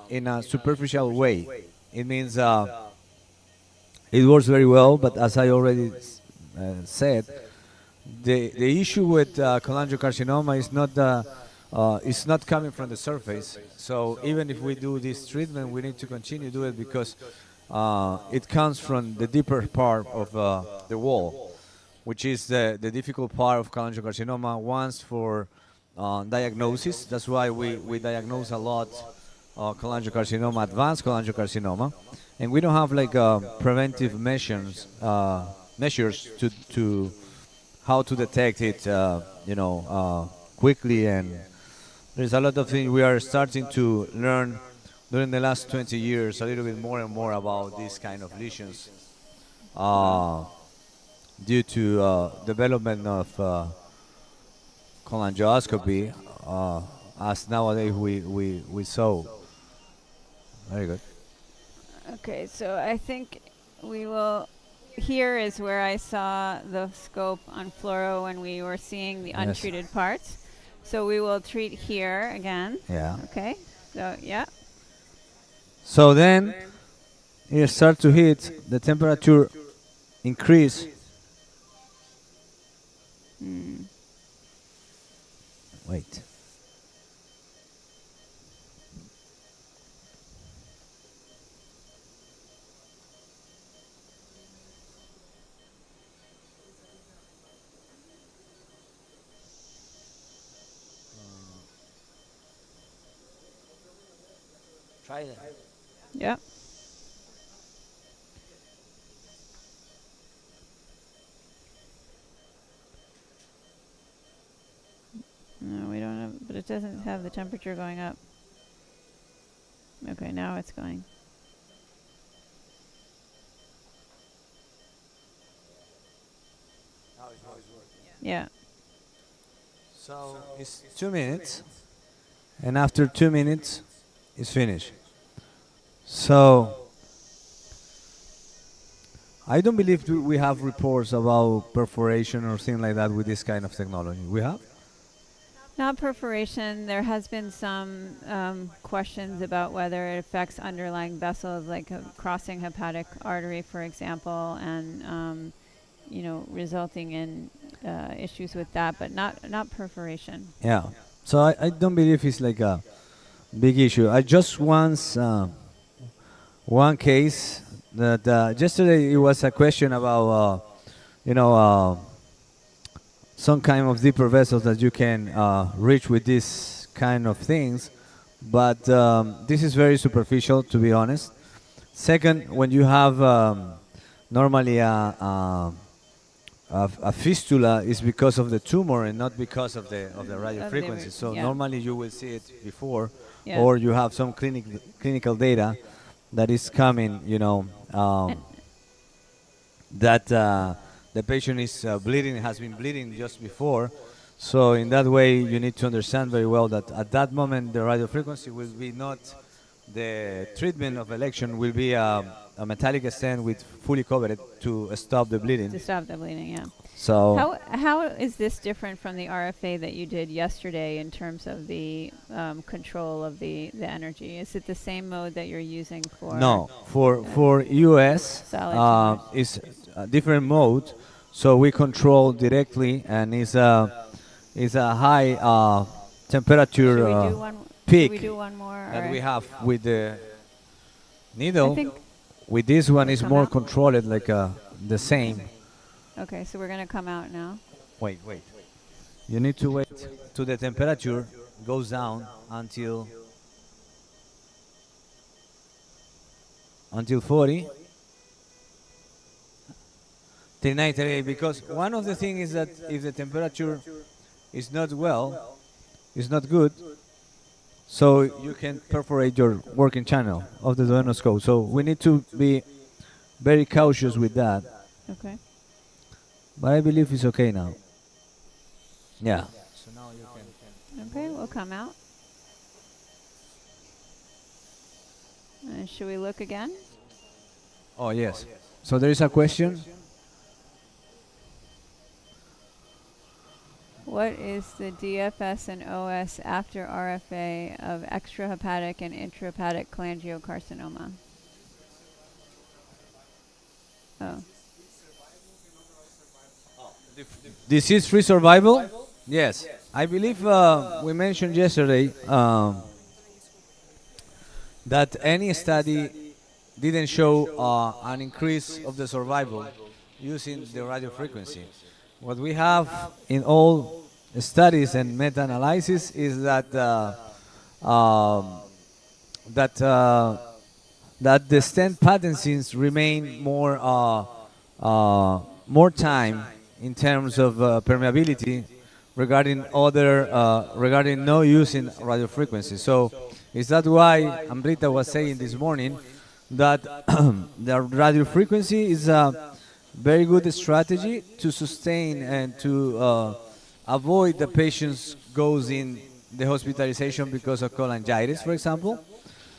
in a superficial way. It means it works very well, but as I already said, the issue with cholangiocarcinoma is not coming from the surface. So even if we do this treatment, we need to continue to do it because it comes from the deeper part of the wall, which is the difficult part of cholangiocarcinoma. Once for diagnosis, that's why we diagnose a lot cholangiocarcinoma, advanced cholangiocarcinoma, and we don't have like preventive measures to how to detect it, quickly. And there's a lot of things we are starting to learn during the last 20 years, a little bit more and more about these kind of lesions, due to development of cholangioscopy, as nowadays we saw. Very good. Okay, so I think we will. Here is where I saw the scope on fluoro when we were seeing the untreated parts. So we will treat here again. Yeah. Okay. So yeah. So then you start to hit the temperature increase. Wait. Try that. Yep. No, we don't have, but it doesn't have the temperature going up. Okay, now it's going. Yeah. So it's 2 minutes, and after 2 minutes, it's finished. So I don't believe we have reports about perforation or things like that with this kind of technology. We have? Not perforation. There has been some questions about whether it affects underlying vessels, like crossing hepatic artery, for example, and resulting in issues with that, but not perforation. Yeah. So I don't believe it's like a big issue. I just once one case that yesterday it was a question about some kind of deeper vessels that you can reach with this kind of things, but this is very superficial, to be honest. Second, when you have normally a fistula, is because of the tumor and not because of the radio frequency. So normally you will see it before, or you have some clinical data that is coming, that the patient is bleeding, has been bleeding just before. So in that way, you need to understand very well that at that moment, the radio frequency will be not the treatment of election, will be a metallic stent with fully covered to stop the bleeding. To stop the bleeding, yeah. So how is this different from the RFA that you did yesterday in terms of the control of the energy? Is it the same mode that you're using for? No, for US is a different mode. So we control directly, and is a high temperature peak that we have with the needle. With this one is more controlled, like the same. Okay, so we're going to come out now. Wait. You need to wait till the temperature goes down until 40. 39, 38, because one of the things is that if the temperature is not good, so you can perforate your working channel of the duodenoscope. So we need to be very cautious with that. Okay. But I believe it's okay now. Yeah. So now you can. Okay, we'll come out. Should we look again? Oh, yes. So there is a question. What is the DFS and OS after RFA of extrahepatic and intrahepatic cholangiocarcinoma? Oh. Disease-free survival? Yes. I believe we mentioned yesterday that any study didn't show an increase of the survival using the radio frequency. What we have in all studies and meta-analysis is that that the stent patencies remain more time in terms of permeability regarding regarding no use in radio frequency. So is that why Amrita was saying this morning that the radio frequency is a very good strategy to sustain and to avoid the patients goes in the hospitalization because of cholangitis, for example.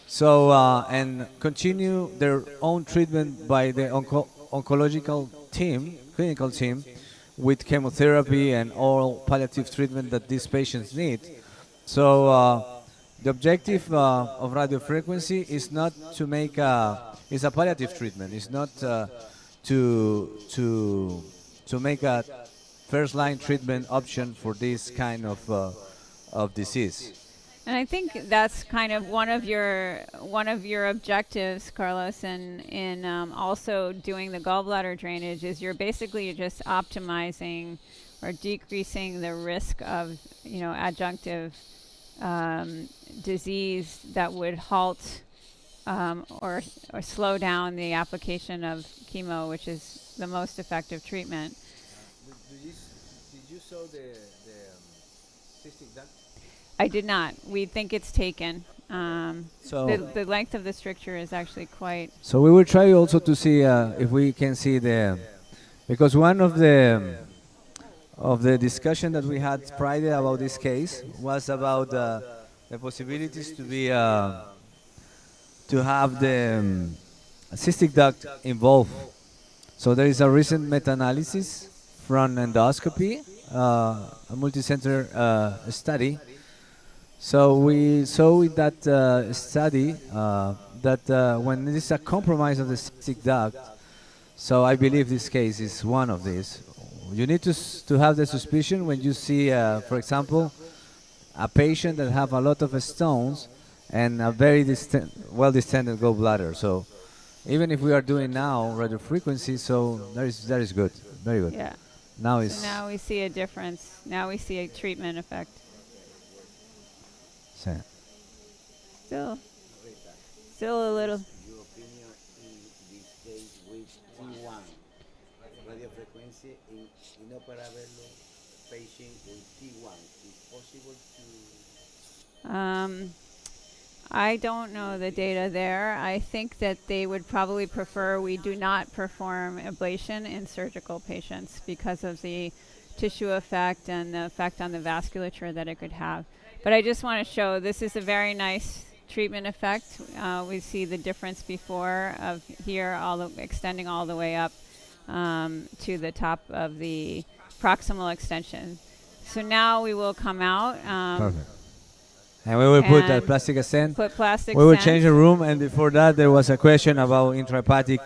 So and continue their own treatment by the oncological team, clinical team, with chemotherapy and all palliative treatment that these patients need. So the objective of radiofrequency is not to make is a palliative treatment. It's not to make a first line treatment option for this kind of disease. And I think that's kind of one of your objectives, Carlos, in also doing the gallbladder drainage is you're basically just optimizing or decreasing the risk of adjunctive disease that would halt or slow down the application of chemo, which is the most effective treatment. Did you show the cystic duct? I did not. We think it's taken. So the length of the stricture is actually quite. So we will try also to see if we can see because one of the discussion that we had Friday about this case was about the possibilities to be to have the cystic duct involved. So there is a recent meta-analysis from Endoscopy, a multi-center study. So we saw in that study that when there is a compromise of the cystic duct, so I believe this case is one of these. You need to have the suspicion when you see, for example, a patient that have a lot of stones and a very well-distended gallbladder. So even if we are doing now radiofrequency, so that is good, very good. Yeah. Now we see a difference. Now we see a treatment effect. Still a little. Your opinion in this case with T1 radiofrequency in inoperable patient with T1 is possible to? I don't know the data there. I think that they would probably prefer we do not perform ablation in surgical patients because of the tissue effect and the effect on the vasculature that it could have. But I just want to show this is a very nice treatment effect. We see the difference before of here extending all the way up to the top of the proximal extension. So now we will come out. Perfect. And we will put a plastic stent. We will change the room. And before that, there was a question about intrahepatic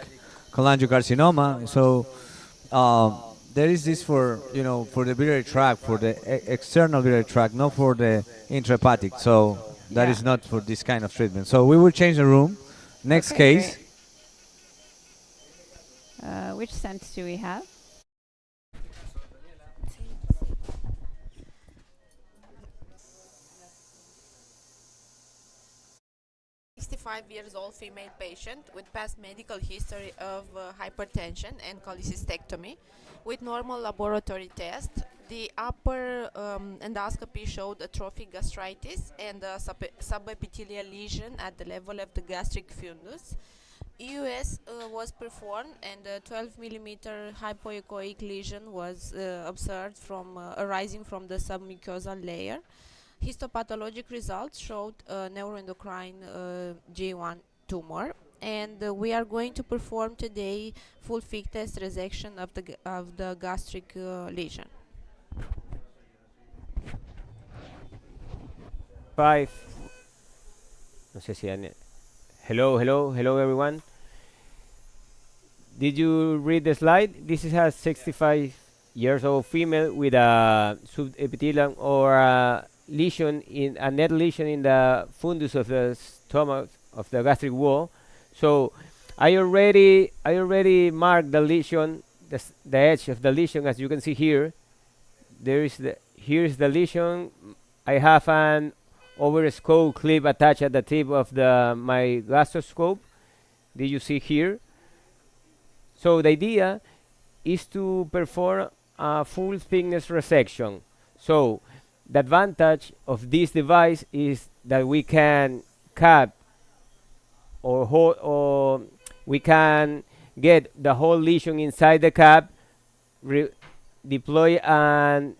cholangiocarcinoma. So there is this for the biliary tract, for the external biliary tract, not for the intrahepatic. So that is not for this kind of treatment. So we will change the room. Next case. Which stents do we have? Years old female patient with past medical history of hypertension and cholecystectomy with normal laboratory test. The upper endoscopy showed atrophic gastritis and a subepithelial lesion at the level of the gastric fundus. EUS was performed and a 12 millimeter hypoechoic lesion was observed arising from the submucosal layer. Histopathologic results showed neuroendocrine G1 tumor, and we are going to perform today full thickness resection of the gastric lesion. Hello everyone. Did you read the slide? This is a 65 years old female with a subepithelium or a lesion a net lesion in the fundus of the stomach of the gastric wall. So I already marked the lesion, the edge of the lesion, as you can see here. Here's the lesion. I have an overscope clip attached at the tip of my gastroscope. Did you see here? So the idea is to perform a full thickness resection. So the advantage of this device is that we can cap or we can get the whole lesion inside the cap, deploy a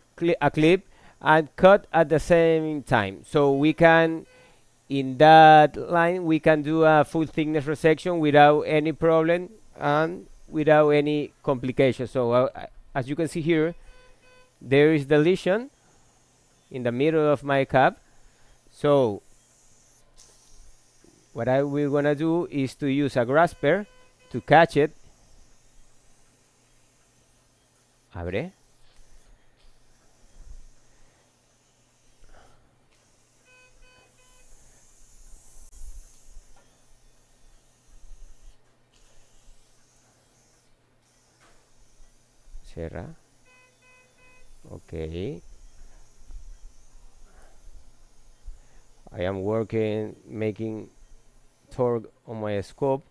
clip, and cut at the same time. So we can, in that line, we can do a full thickness resection without any problem and without any complications. So as you can see here, there is the lesion in the middle of my cup. So what we're gonna do is to use a grasper to catch it. Abre. Cierra. Okay. I am working, making torque on my scope.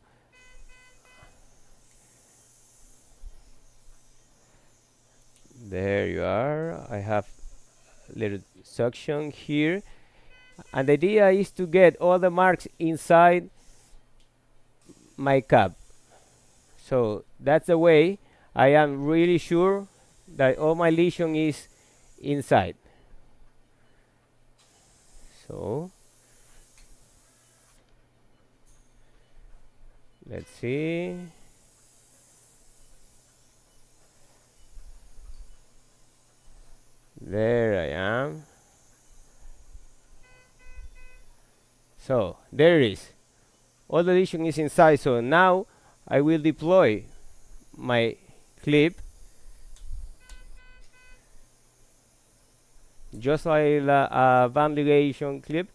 There you are. I have a little suction here. And the idea is to get all the marks inside my cup. So that's the way I am really sure that all my lesion is inside. So let's see. There I am. So there it is. All the lesion is inside. So now I will deploy my clip just like a band ligation clip.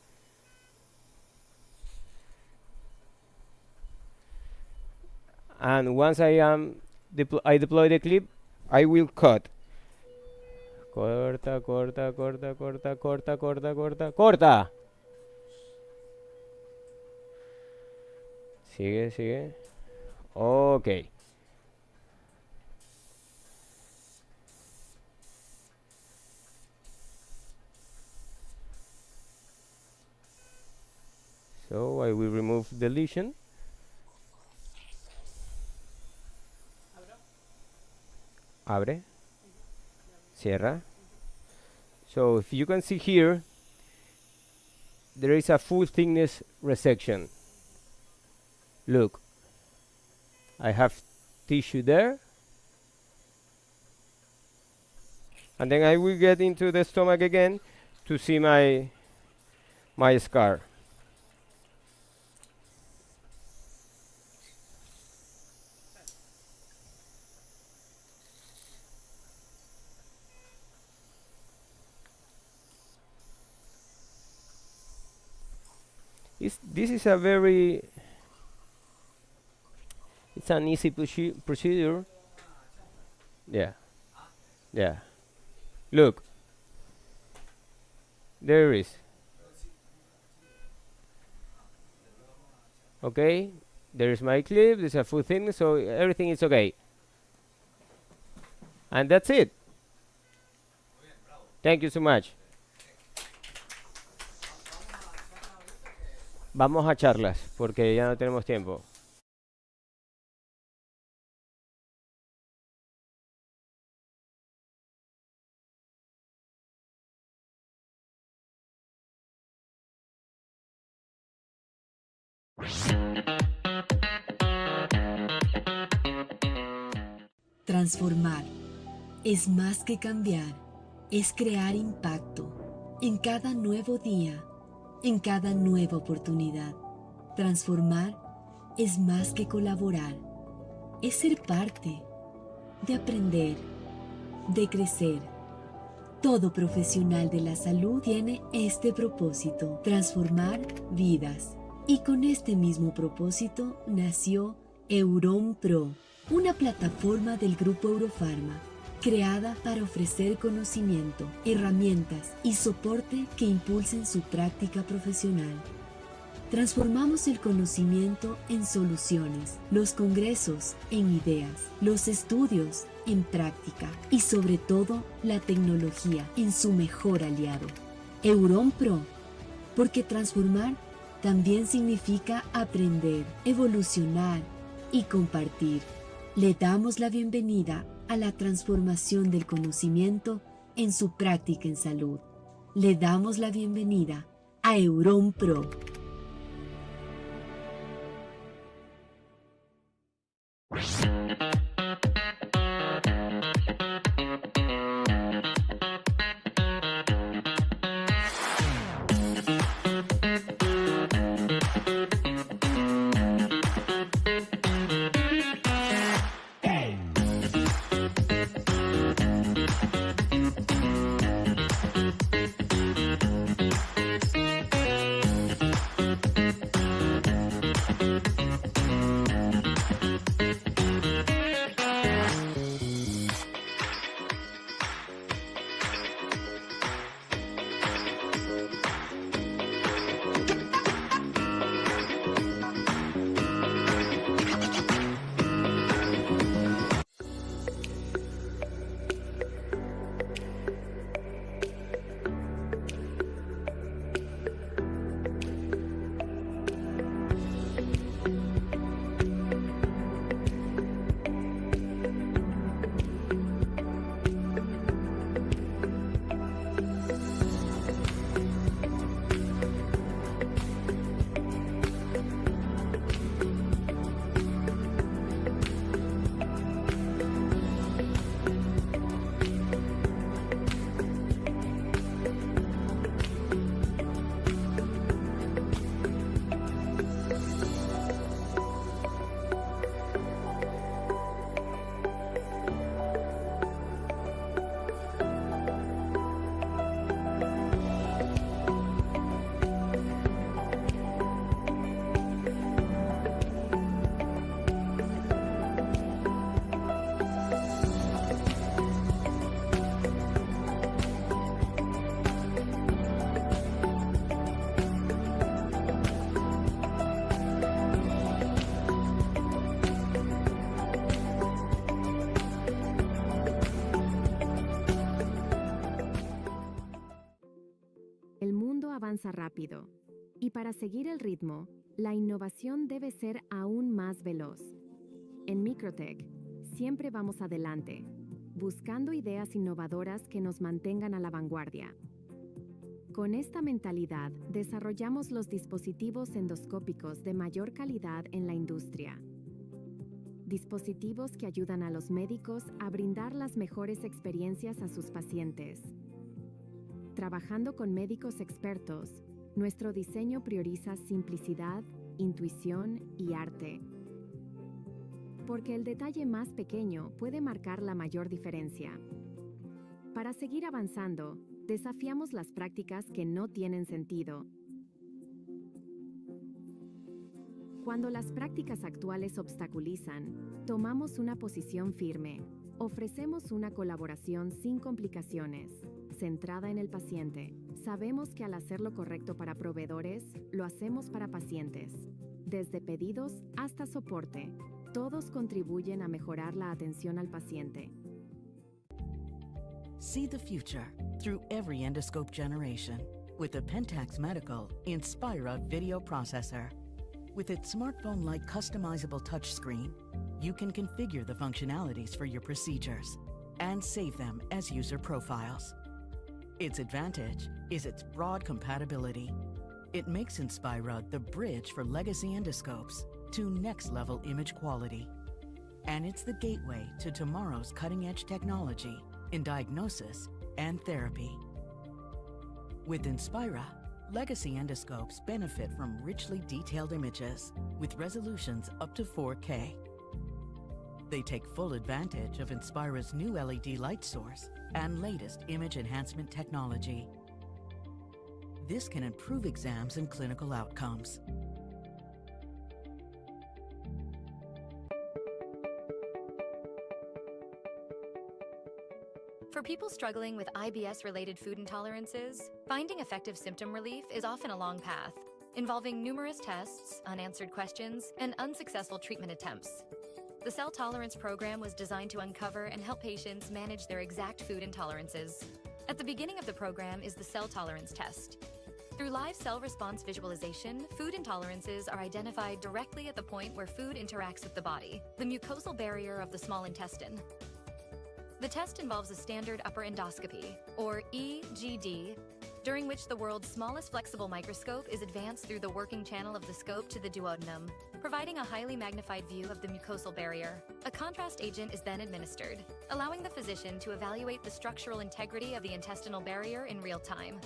And once I deploy the clip, I will cut. Corta, corta, corta, corta, corta, corta, corta, corta. Sigue, sigue. Okay. So I will remove the lesion. Abre. Cierra. So if you can see here, there is a full thickness resection. Look, I have tissue there. And then I will get into the stomach again to see my scar. This is a very, it's an easy procedure. Yeah, yeah. Look, there it is. Okay, there is my clip. There's a full thickness, so everything is okay. And that's it. Thank you so much. Vamos a charlas, porque ya no tenemos tiempo. Transformar es más que cambiar, es crear impacto en cada nuevo día, en cada nueva oportunidad. Transformar es más que colaborar, es ser parte, de aprender, de crecer. Todo profesional de la salud tiene este propósito, transformar vidas. Y con este mismo propósito nació Euron Pro, una plataforma del Grupo Eurofarma, creada para ofrecer conocimiento, herramientas y soporte que impulsen su práctica profesional. Transformamos el conocimiento en soluciones, los congresos en ideas, los estudios en práctica y sobre todo la tecnología en su mejor aliado. Euron Pro, porque transformar también significa aprender, evolucionar y compartir. Le damos la bienvenida a la transformación del conocimiento en su práctica en salud. Le damos la bienvenida a Euron Pro. avanza rápido, y para seguir el ritmo, la innovación debe ser aún más veloz. En Microtech, siempre vamos adelante, buscando ideas innovadoras que nos mantengan a la vanguardia. Con esta mentalidad, desarrollamos los dispositivos endoscópicos de mayor calidad en la industria. Dispositivos que ayudan a los médicos a brindar las mejores experiencias a sus pacientes. Trabajando con médicos expertos, nuestro diseño prioriza simplicidad, intuición y arte. Porque el detalle más pequeño puede marcar la mayor diferencia. Para seguir avanzando, desafiamos las prácticas que no tienen sentido. Cuando las prácticas actuales obstaculizan, tomamos una posición firme. Ofrecemos una colaboración sin complicaciones, centrada en el paciente. Sabemos que al hacer lo correcto para proveedores, lo hacemos para pacientes. Desde pedidos hasta soporte, todos contribuyen a mejorar la atención al paciente. See the future through every endoscope generation with the Pentax Inspira video processor. With its smartphone-like customizable touchscreen, you can configure the functionalities for your procedures and save them as user profiles. Its advantage is its broad compatibility. It makes Inspira the bridge for legacy endoscopes to next-level image quality. And it's the gateway to tomorrow's cutting-edge technology in diagnosis and therapy. With Inspira, legacy endoscopes benefit from richly detailed images with resolutions up to 4K. They take full advantage of Inspira's new LED light source and latest image enhancement technology. This can improve exams and clinical outcomes. For people struggling with IBS-related food intolerances, finding effective symptom relief is often a long path, involving numerous tests, unanswered questions, and unsuccessful treatment attempts. The Cell Tolerance Program was designed to uncover and help patients manage their exact food intolerances. At the beginning of the program is the cell tolerance test. Through live cell response visualization, food intolerances are identified directly at the point where food interacts with the body, the mucosal barrier of the small intestine. The test involves a standard upper endoscopy, or EGD, during which the world's smallest flexible microscope is advanced through the working channel of the scope to the duodenum, providing a highly magnified view of the mucosal barrier. A contrast agent is then administered, allowing the physician to evaluate the structural integrity of the intestinal barrier in real time.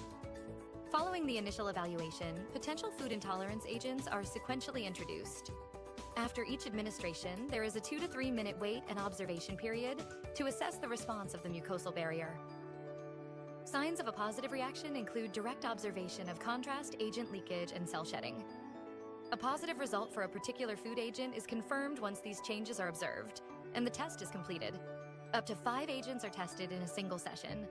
Following the initial evaluation, potential food intolerance agents are sequentially introduced. After each administration, there is a 2 to 3 minute wait and observation period to assess the response of the mucosal barrier. Signs of a positive reaction include direct observation of contrast agent leakage and cell shedding. A positive result for a particular food agent is confirmed once these changes are observed, and the test is completed. Up to 5 agents are tested in a single session.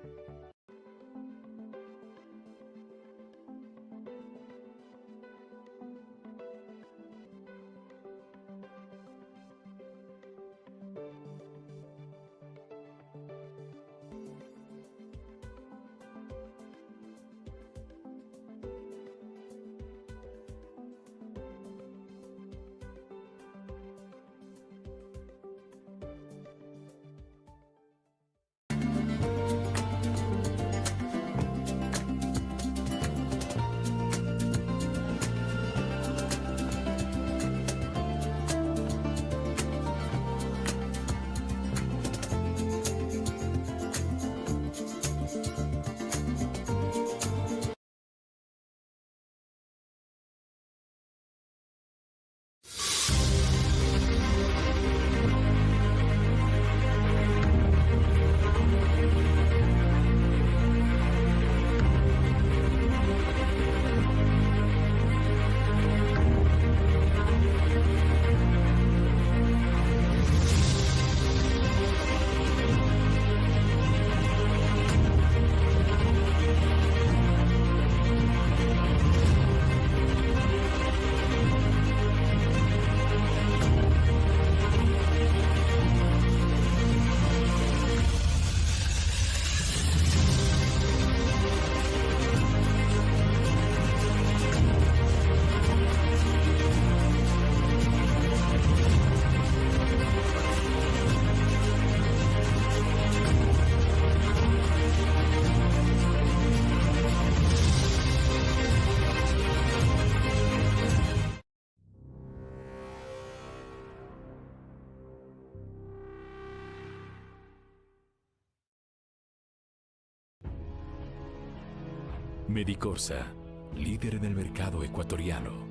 Medicorsa, líder en el mercado ecuatoriano.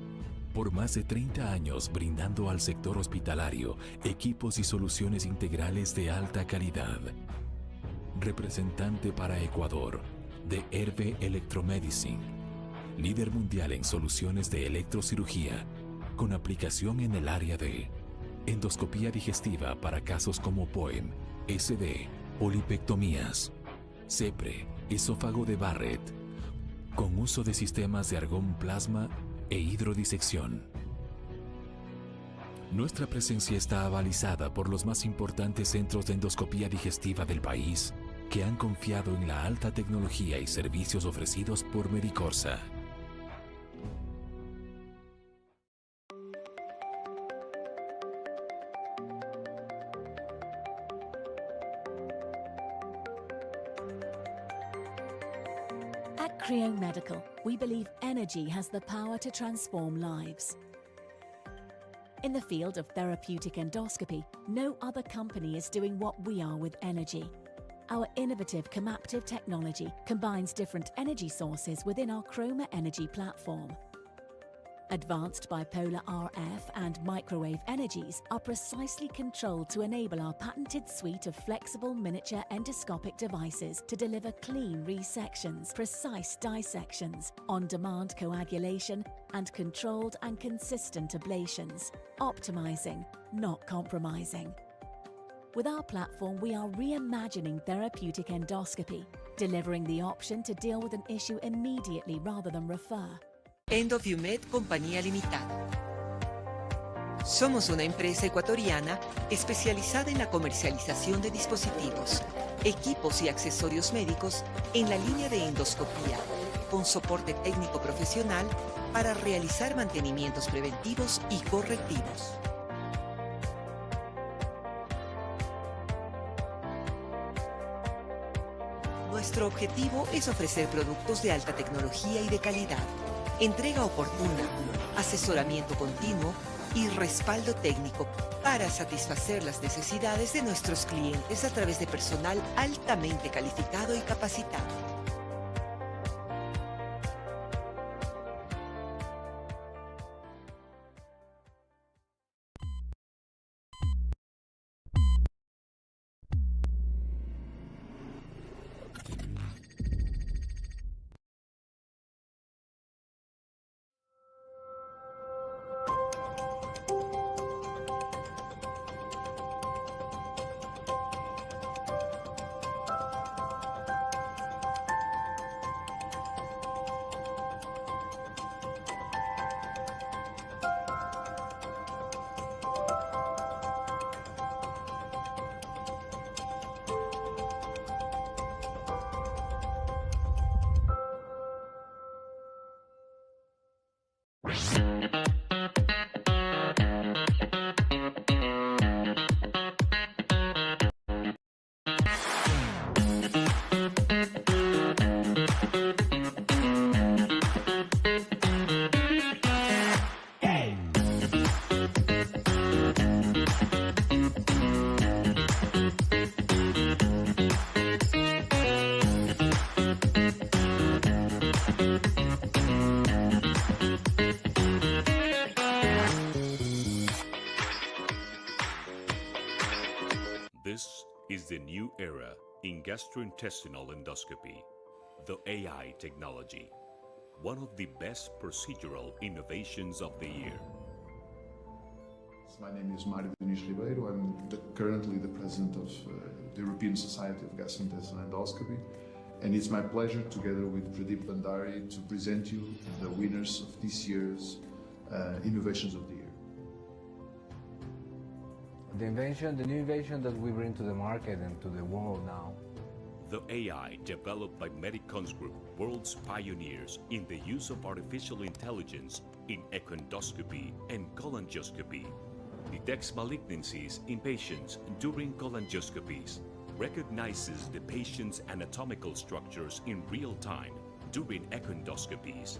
Por más de 30 años brindando al sector hospitalario equipos y soluciones integrales de alta calidad. Representante para Ecuador de Herve Electromedicine, líder mundial en soluciones de electrocirugía, con aplicación en el área de endoscopía digestiva para casos como POEM, IECED, polipectomías, CEPRE, esófago de Barrett, con uso de sistemas de argón plasma e hidrodisección. Nuestra presencia está avalizada por los más importantes centros de endoscopía digestiva del país, que han confiado en la alta tecnología y servicios ofrecidos por Medicorsa. At Creo Medical, we believe energy has the power to transform lives. In the field of therapeutic endoscopy, no other company is doing what we are with energy. Our innovative Comaptive technology combines different energy sources within our Chroma Energy platform. Advanced bipolar RF and microwave energies are precisely controlled to enable our patented suite of flexible miniature endoscopic devices to deliver clean resections, precise dissections, on-demand coagulation, and controlled and consistent ablations, optimizing, not compromising. With our platform, we are reimagining therapeutic endoscopy, delivering the option to deal with an issue immediately rather than refer. Endoview Compañía Limitada. Somos una empresa ecuatoriana especializada en la comercialización de dispositivos, equipos y accesorios médicos en la línea de endoscopía, con soporte técnico profesional para realizar mantenimientos preventivos y correctivos. Nuestro objetivo es ofrecer productos de alta tecnología y de calidad, entrega oportuna, asesoramiento continuo y respaldo técnico para satisfacer las necesidades de nuestros clientes a través de personal altamente calificado y capacitado. This is the new era in gastrointestinal endoscopy, the AI technology, one of the best procedural innovations of the year. My name is Mário Diniz Ribeiro. I'm currently the president of the European Society of Gastrointestinal Endoscopy, and it's my pleasure, together with Pradeep Bandari, to present you the winners of this year's Innovations of the Year. The new invention that we bring to the market and to the world now. The AI developed by Medicons Group, world's pioneers in the use of artificial intelligence in echondoscopy and cholangioscopy, detects malignancies in patients during cholangioscopies, recognizes the patient's anatomical structures in real time during echondoscopies,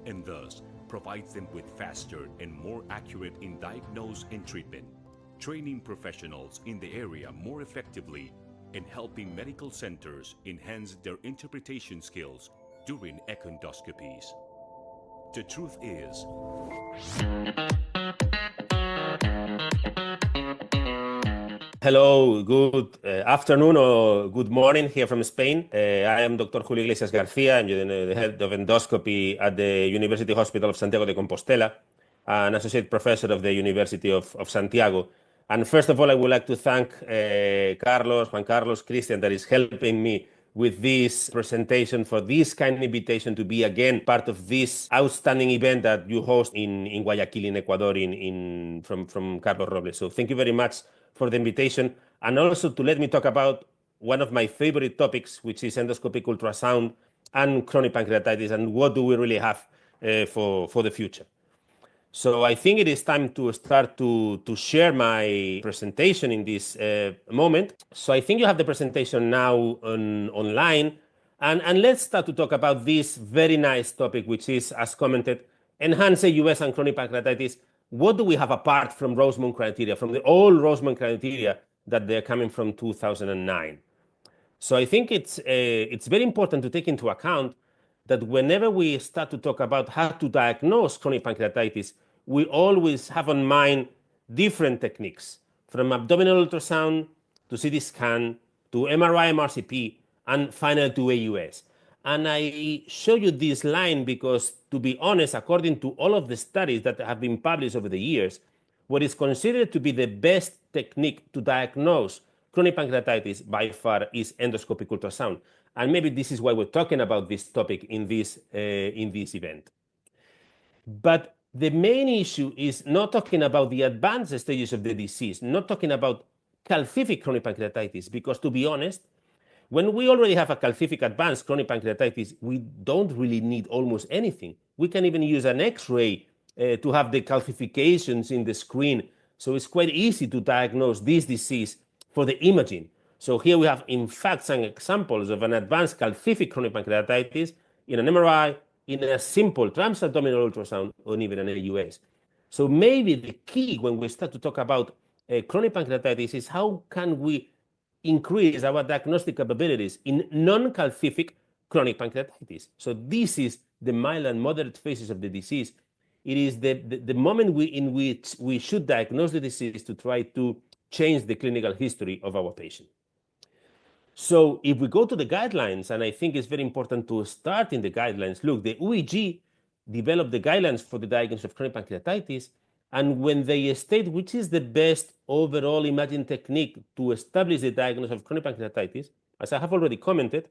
and thus provides them with faster and more accurate in diagnosis and treatment, training professionals in the area more effectively and helping medical centers enhance their interpretation skills during echondoscopies. The truth is, hello, good afternoon or good morning here from Spain. I am Dr. Julio Iglesias Garcia. I'm the head of endoscopy at the University Hospital of Santiago de Compostela, an associate professor of the University of Santiago. And first of all, I would like to thank Juan Carlos, Christian, that is helping me with this presentation, for this kind invitation to be again part of this outstanding event that you host in Guayaquil, in Ecuador, from Carlos Robles. So thank you very much for the invitation, and also to let me talk about one of my favorite topics, which is endoscopic ultrasound and chronic pancreatitis, and what do we really have for the future. So I think it is time to start to share my presentation in this moment. So I think you have the presentation now online, and let's start to talk about this very nice topic, which is, as commented, enhanced AUS and chronic pancreatitis. What do we have apart from Rosemont criteria, from the old Rosemont criteria that they're coming from 2009? So I think it's very important to take into account that whenever we start to talk about how to diagnose chronic pancreatitis, we always have on mind different techniques, from abdominal ultrasound to CT scan to MRI, MRCP, and finally to AUS. And I show you this line because, to be honest, according to all of the studies that have been published over the years, what is considered to be the best technique to diagnose chronic pancreatitis by far is endoscopic ultrasound. And maybe this is why we're talking about this topic in this event. But the main issue is not talking about the advanced stages of the disease, not talking about calcific chronic pancreatitis, because, to be honest, when we already have a calcific advanced chronic pancreatitis, we don't really need almost anything. We can even use an X-ray to have the calcifications in the screen. So it's quite easy to diagnose this disease for the imaging. So here we have, in fact, some examples of an advanced calcific chronic pancreatitis in an MRI, in a simple transabdominal ultrasound, or even an AUS. So maybe the key when we start to talk about chronic pancreatitis is how can we increase our diagnostic capabilities in non-calcific chronic pancreatitis. So this is the mild and moderate phases of the disease. It is the moment in which we should diagnose the disease to try to change the clinical history of our patient. So if we go to the guidelines, and I think it's very important to start in the guidelines, look, the UEG developed the guidelines for the diagnosis of chronic pancreatitis, and when they state which is the best overall imaging technique to establish the diagnosis of chronic pancreatitis, as I have already commented,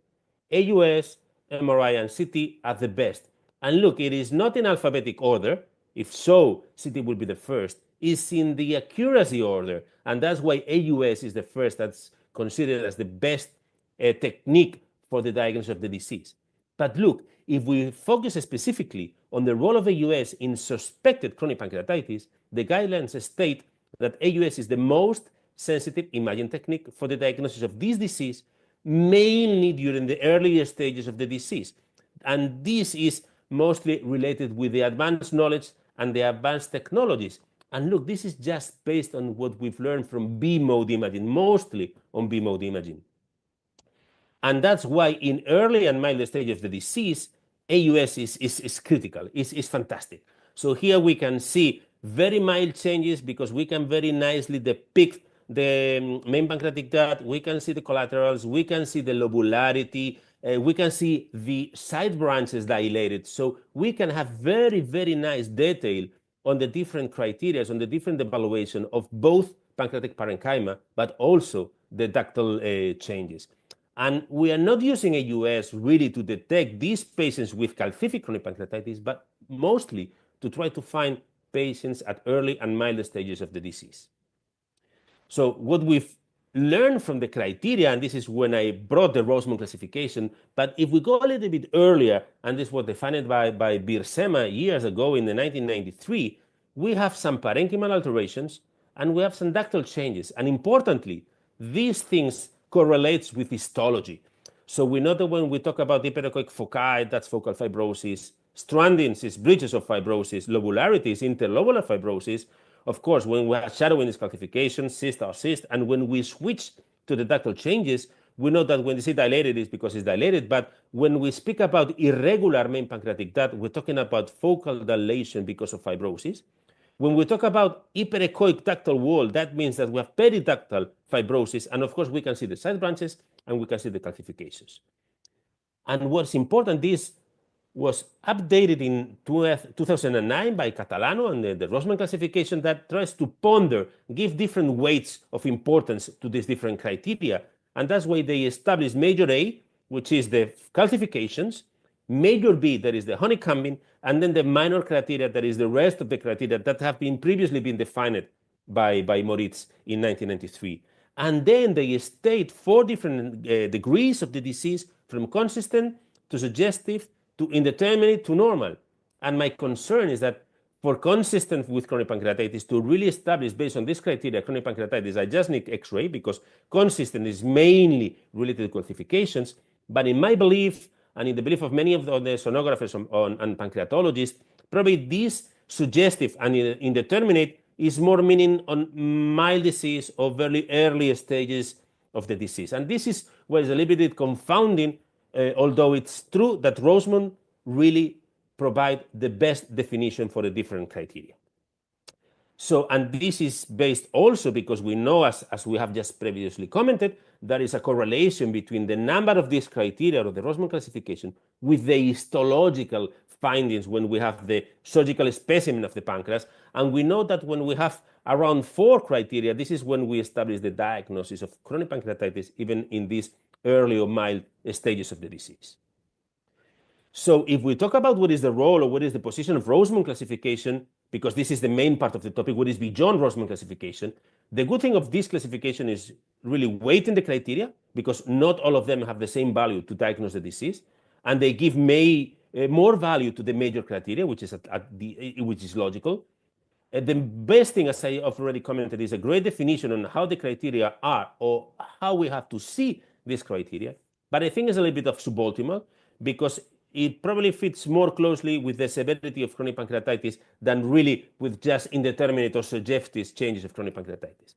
AUS, MRI, and CT are the best. And look, it is not in alphabetic order. If so, CT will be the first. It's in the accuracy order, and that's why AUS is the first that's considered as the best technique for the diagnosis of the disease. But look, if we focus specifically on the role of AUS in suspected chronic pancreatitis, the guidelines state that AUS is the most sensitive imaging technique for the diagnosis of this disease, mainly during the earlier stages of the disease. And this is mostly related with the advanced knowledge and the advanced technologies. And look, this is just based on what we've learned from B-mode imaging, mostly on B-mode imaging. And that's why in early and mild stage of the disease, AUS is critical, is fantastic. So here we can see very mild changes because we can very nicely depict the main pancreatic duct, we can see the collaterals, we can see the lobularity, we can see the side branches dilated. So we can have very, very nice detail on the different criteria, on the different evaluation of both pancreatic parenchyma, but also the ductal changes. And we are not using AUS really to detect these patients with calcific chronic pancreatitis, but mostly to try to find patients at early and mild stages of the disease. So what we've learned from the criteria, and this is when I brought the Rosemont classification, but if we go a little bit earlier, and this was defined by Birsema years ago in the 1993, we have some parenchymal alterations and we have some ductal changes. And importantly, these things correlates with histology. So we know that when we talk about hyperechoic foci, that's focal fibrosis, strandings is breaches of fibrosis, lobularity is interlobular fibrosis. Of course, when we have shadowing is calcification, cyst or cyst, and when we switch to the ductal changes, we know that when they say dilated, it's because it's dilated. But when we speak about irregular main pancreatic duct, we're talking about focal dilation because of fibrosis. When we talk about hyperechoic ductal wall, that means that we have periductal fibrosis. And of course, we can see the side branches and we can see the calcifications. And what's important, this was updated in 2009 by Catalano and the Rosman classification that tries to ponder, give different weights of importance to these different criteria. And that's why they established major A, which is the calcifications, major B, that is the honeycombing, and then the minor criteria, that is the rest of the criteria that have been previously been defined by Moritz in 1993. And then they state 4 different degrees of the disease, from consistent to suggestive to indeterminate to normal. And my concern is that for consistent with chronic pancreatitis, to really establish based on this criteria chronic pancreatitis, I just need X-ray, because consistent is mainly related to calcifications. But in my belief, and in the belief of many of the sonographers and pancreatologists, probably this suggestive and indeterminate is more meaning on mild disease or very early stages of the disease. And this is what is a little bit confounding, although it's true that Rosman really provide the best definition for the different criteria. So, and this is based also because we know, as we have just previously commented, there is a correlation between the number of these criteria of the Rosman classification with the histological findings when we have the surgical specimen of the pancreas. And we know that when we have around 4 criteria, this is when we establish the diagnosis of chronic pancreatitis, even in these early or mild stages of the disease. So if we talk about what is the role or what is the position of Rosman classification, because this is the main part of the topic, what is beyond Rosman classification, the good thing of this classification is really weighting the criteria, because not all of them have the same value to diagnose the disease, and they give more value to the major criteria, which is logical. The best thing, as I have already commented, is a great definition on how the criteria are or how we have to see these criteria. But I think it's a little bit of suboptimal, because it probably fits more closely with the severity of chronic pancreatitis than really with just indeterminate or suggestive changes of chronic pancreatitis.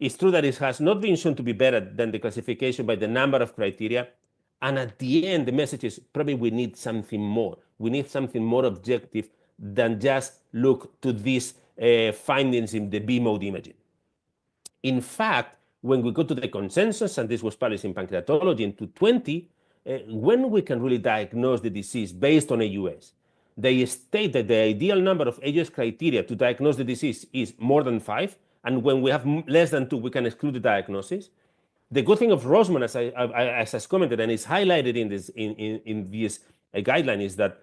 It's true that it has not been shown to be better than the classification by the number of criteria. And at the end, the message is probably we need something more. We need something more objective than just look to these findings in the B-mode imaging. In fact, when we go to the consensus, and this was published in Pancreatology in 2020, when we can really diagnose the disease based on AUS, they state that the ideal number of AUS criteria to diagnose the disease is more than 5, and when we have less than 2, we can exclude the diagnosis. The good thing of Rosman, as I commented, and is highlighted in this guideline, is that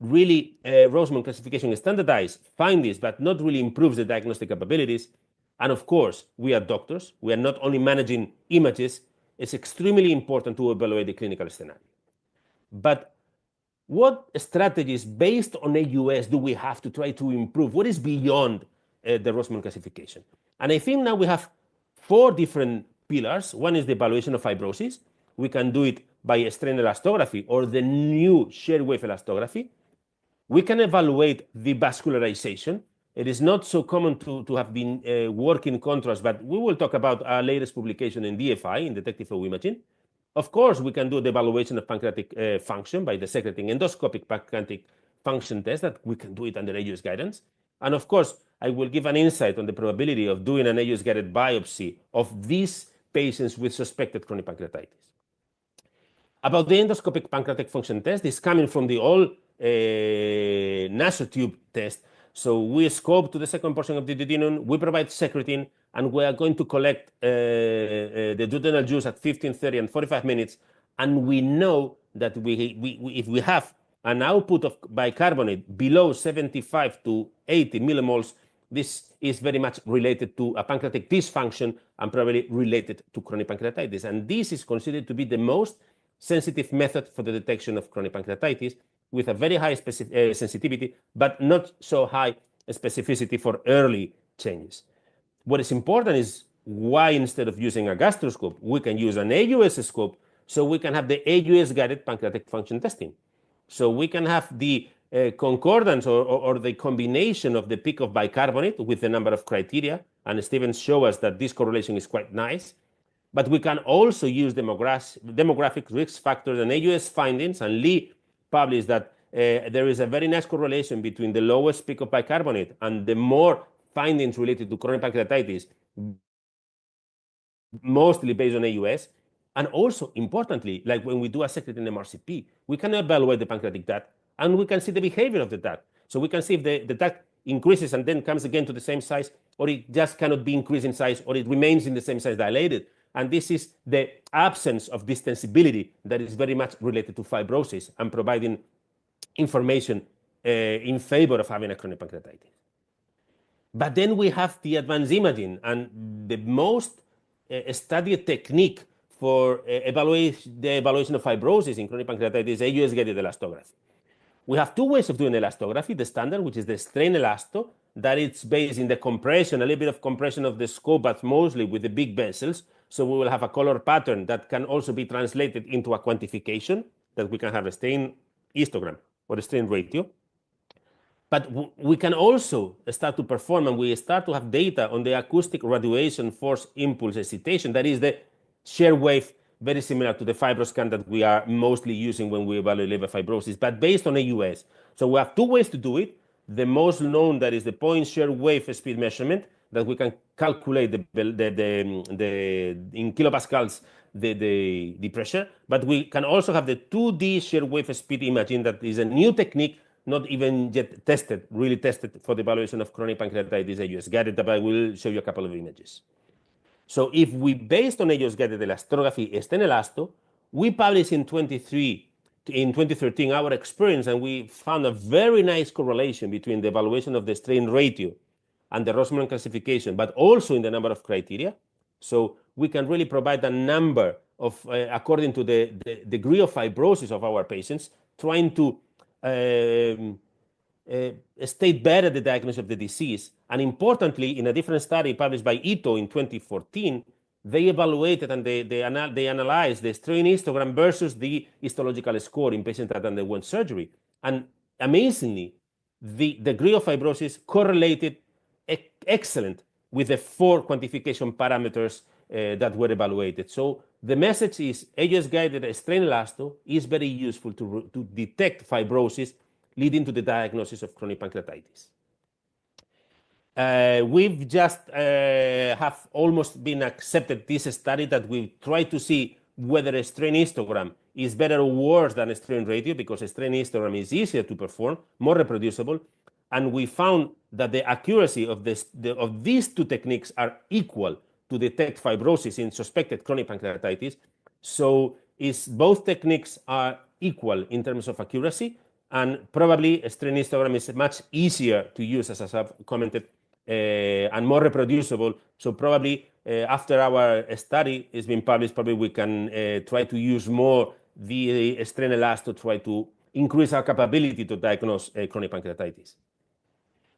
really Rosman classification is standardized, findings, but not really improves the diagnostic capabilities. And of course, we are doctors. We are not only managing images. It's extremely important to evaluate the clinical scenario. But what strategies based on AUS do we have to try to improve? What is beyond the Rosman classification? And I think now we have 4 different pillars. One is the evaluation of fibrosis. We can do it by strain elastography or the new shear wave elastography. We can evaluate the vascularization. It is not so common to have been working contrast, but we will talk about our latest publication in DFI, in detective flow imaging. Of course, we can do the evaluation of pancreatic function by the secreting endoscopic pancreatic function test, that we can do it under AUS guidance. And of course, I will give an insight on the probability of doing an AUS-guided biopsy of these patients with suspected chronic pancreatitis. About the endoscopic pancreatic function test, this is coming from the old nasotube test. So we scope to the second portion of the duodenum, we provide secretin, and we are going to collect the duodenal juice at 15, 30, and 45 minutes. And we know that if we have an output of bicarbonate below 75 to 80 millimoles, this is very much related to a pancreatic dysfunction and probably related to chronic pancreatitis. And this is considered to be the most sensitive method for the detection of chronic pancreatitis, with a very high sensitivity, but not so high specificity for early changes. What is important is why, instead of using a gastroscope, we can use an AUS scope, so we can have the AUS-guided pancreatic function testing. So we can have the concordance or the combination of the peak of bicarbonate with the number of criteria, and Stephen showed us that this correlation is quite nice. But we can also use demographic risk factors and AUS findings, and Lee published that there is a very nice correlation between the lowest peak of bicarbonate and the more findings related to chronic pancreatitis, mostly based on AUS. And also, importantly, like when we do a secretin MRCP, we can evaluate the pancreatic duct and we can see the behavior of the duct. So we can see if the duct increases and then comes again to the same size, or it just cannot be increased in size, or it remains in the same size dilated. And this is the absence of distensibility that is very much related to fibrosis and providing information in favor of having a chronic pancreatitis. But then we have the advanced imaging, and the most studied technique for the evaluation of fibrosis in chronic pancreatitis is AUS-guided elastography. We have two ways of doing elastography. The standard, which is the strain elasto, that it's based in the compression, a little bit of compression of the scope, but mostly with the big vessels. So we will have a color pattern that can also be translated into a quantification, that we can have a strain histogram or a strain ratio. But we can also start to perform, and we start to have data on the acoustic radiation force impulse excitation. That is the shear wave, very similar to the FibroScan that we are mostly using when we evaluate liver fibrosis, but based on AUS. So we have two ways to do it. The most known, that is the point shear wave speed measurement, that we can calculate in kilopascals the pressure. But we can also have the 2D shear wave speed imaging, that is a new technique, not even yet tested, really tested for the evaluation of chronic pancreatitis AUS-guided, but I will show you a couple of images. So if we, based on AUS-guided elastography, strain elasto, we published in 2013 our experience, and we found a very nice correlation between the evaluation of the strain ratio and the Rosman classification, but also in the number of criteria. So we can really provide a number of, according to the degree of fibrosis of our patients, trying to state better the diagnosis of the disease. And importantly, in a different study published by Ito in 2014, they evaluated and they analyzed the strain histogram versus the histological score in patients that underwent surgery. And amazingly, the degree of fibrosis correlated excellent with the 4 quantification parameters that were evaluated. So the message is AUS-guided strain elasto is very useful to detect fibrosis, leading to the diagnosis of chronic pancreatitis. We've just have almost been accepted this study that we try to see whether a strain histogram is better or worse than a strain ratio, because a strain histogram is easier to perform, more reproducible, and we found that the accuracy of these two techniques are equal to detect fibrosis in suspected chronic pancreatitis. So both techniques are equal in terms of accuracy, and probably a strain histogram is much easier to use, as I've commented, and more reproducible. So probably after our study is being published, probably we can try to use more the strain elasto to try to increase our capability to diagnose chronic pancreatitis.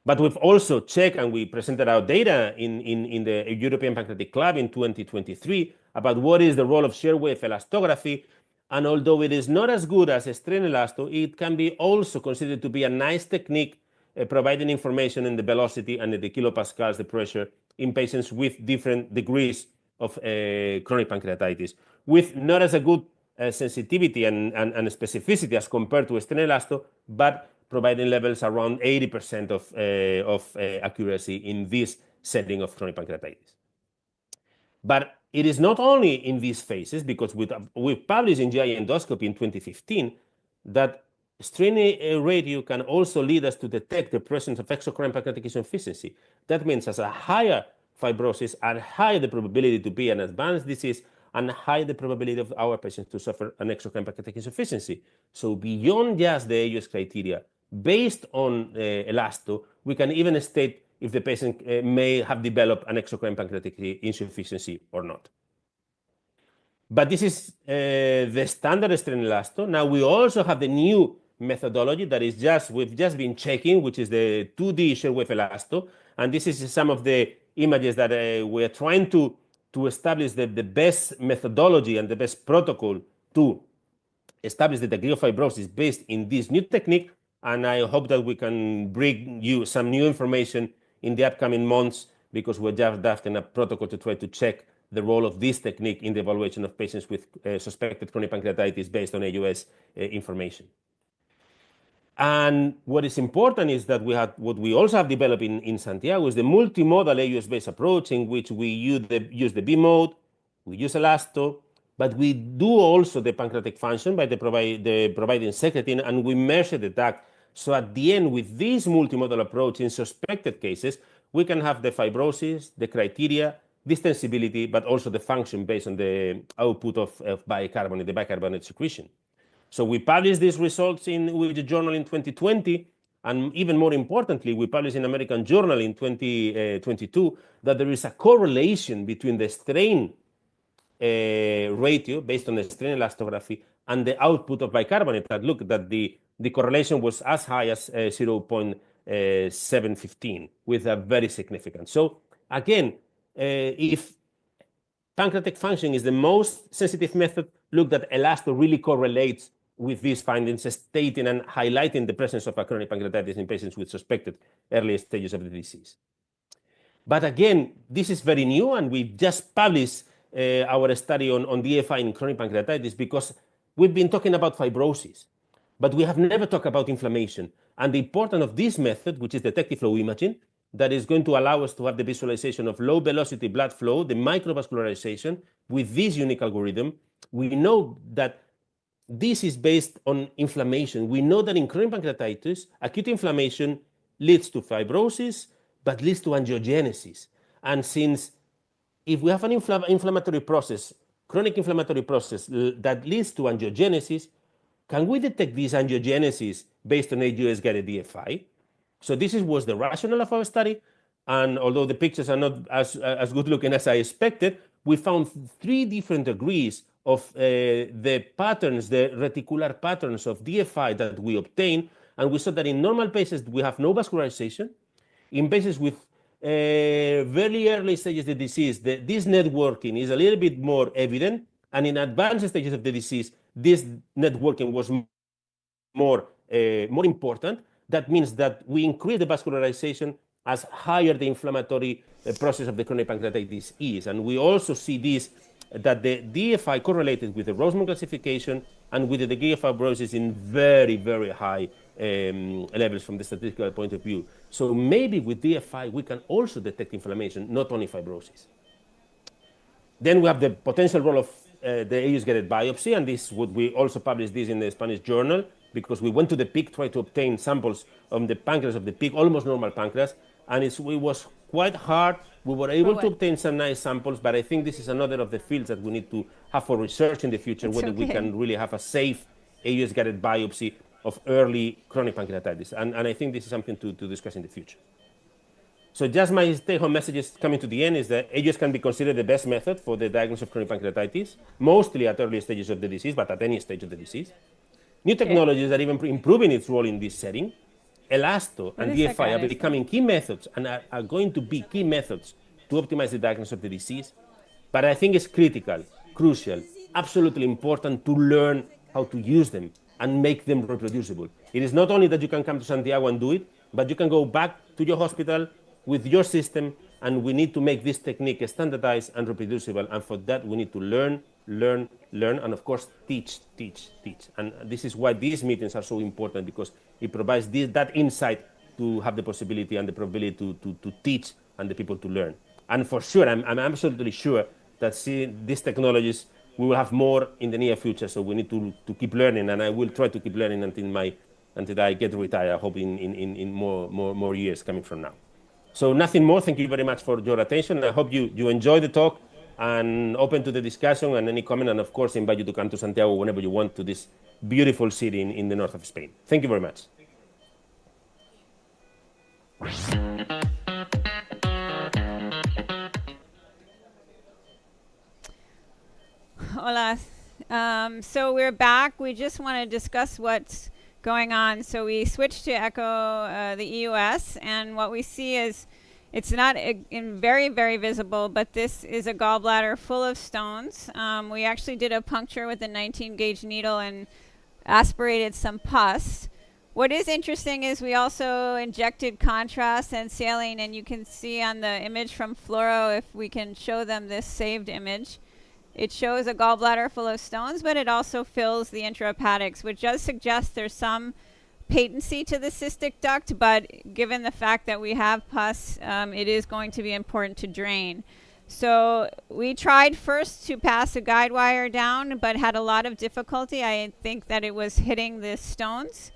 But we've also checked, and we presented our data in the European Pancreatic Club in 2023 about what is the role of shear wave elastography. And although it is not as good as a strain elasto, it can be also considered to be a nice technique providing information in the velocity and the kilopascals, the pressure, in patients with different degrees of chronic pancreatitis, with not as a good sensitivity and specificity as compared to a strain elasto, but providing levels around 80% of accuracy in this setting of chronic pancreatitis. But it is not only in these phases, because we published in GI Endoscopy in 2015 that strain ratio can also lead us to detect the presence of exocrine pancreatic insufficiency. That means as a higher fibrosis, and higher the probability to be an advanced disease, and higher the probability of our patients to suffer an exocrine pancreatic insufficiency. So beyond just the AUS criteria, based on elasto, we can even state if the patient may have developed an exocrine pancreatic insufficiency or not. But this is the standard strain elasto. Now we also have the new methodology that is we've just been checking, which is the 2D shear wave elasto. And this is some of the images that we are trying to establish the best methodology and the best protocol to establish the degree of fibrosis based in this new technique. And I hope that we can bring you some new information in the upcoming months, because we're just drafting a protocol to try to check the role of this technique in the evaluation of patients with suspected chronic pancreatitis based on AUS information. And what is important is that what we also have developed in Santiago is the multimodal AUS-based approach, in which we use the B mode, we use elasto, but we do also the pancreatic function by providing secretin, and we measure the DAC. So at the end, with this multimodal approach in suspected cases, we can have the fibrosis, the criteria, distensibility, but also the function based on the output of bicarbonate, the bicarbonate secretion. So we published these results with the journal in 2020, and even more importantly, we published in American Journal in 2022 that there is a correlation between the strain ratio based on the strain elastography and the output of bicarbonate. That look, that the correlation was as high as 0.715, with a very significant. So again, if pancreatic function is the most sensitive method, look that elasto really correlates with these findings, stating and highlighting the presence of a chronic pancreatitis in patients with suspected early stages of the disease. But again, this is very new, and we just published our study on DFI in chronic pancreatitis because we've been talking about fibrosis, but we have never talked about inflammation. And the importance of this method, which is detective flow imaging, that is going to allow us to have the visualization of low velocity blood flow, the microvascularization, with this unique algorithm. We know that this is based on inflammation. We know that in chronic pancreatitis, acute inflammation leads to fibrosis, but leads to angiogenesis. And since if we have an inflammatory process, chronic inflammatory process that leads to angiogenesis, can we detect this angiogenesis based on AUS-guided DFI? So this was the rationale of our study. And although the pictures are not as good looking as I expected, we found 3 different degrees of the patterns, the reticular patterns of DFI that we obtain. And we saw that in normal patients, we have no vascularization. In patients with very early stages of the disease, this networking is a little bit more evident. And in advanced stages of the disease, this networking was more important. That means that we increase the vascularization as higher the inflammatory process of the chronic pancreatitis is. And we also see this, that the DFI correlated with the Roseman classification and with the degree of fibrosis in very, very high levels from the statistical point of view. So maybe with DFI, we can also detect inflammation, not only fibrosis. Then we have the potential role of the AUS-guided biopsy, and this would we also published this in the Spanish journal, because we went to the pig, tried to obtain samples of the pancreas of the pig, almost normal pancreas, and it was quite hard. We were able to obtain some nice samples, but I think this is another of the fields that we need to have for research in the future, whether we can really have a safe AUS-guided biopsy of early chronic pancreatitis. And I think this is something to discuss in the future. So just my take-home message is coming to the end is that AUS can be considered the best method for the diagnosis of chronic pancreatitis, mostly at early stages of the disease, but at any stage of the disease. New technologies are even improving its role in this setting. Elasto and DFI are becoming key methods and are going to be key methods to optimize the diagnosis of the disease. But I think it's critical, crucial, absolutely important to learn how to use them and make them reproducible. It is not only that you can come to Santiago and do it, but you can go back to your hospital with your system, and we need to make this technique standardized and reproducible. And for that, we need to learn, and of course, teach. And this is why these meetings are so important, because it provides that insight to have the possibility and the probability to teach and the people to learn. And for sure, I'm absolutely sure that seeing these technologies, we will have more in the near future. So we need to keep learning, and I will try to keep learning until I get retired, I hope in more years coming from now. So nothing more. Thank you very much for your attention. I hope you enjoy the talk and open to the discussion and any comment. And of course, invite you to come to Santiago whenever you want, to this beautiful city in the north of Spain. Thank you very much. Hola. So we're back. We just want to discuss what's going on. So we switched to echo the EUS, and what we see is it's not very, very visible, but this is a gallbladder full of stones. We actually did a puncture with a 19 gauge needle and aspirated some pus. What is interesting is we also injected contrast and saline, and you can see on the image from fluoro, if we can show them this saved image, it shows a gallbladder full of stones, but it also fills the intrahepatics, which does suggest there's some patency to the cystic duct, but given the fact that we have pus, it is going to be important to drain. So we tried first to pass a guide wire down, but had a lot of difficulty. I think that it was hitting the stones.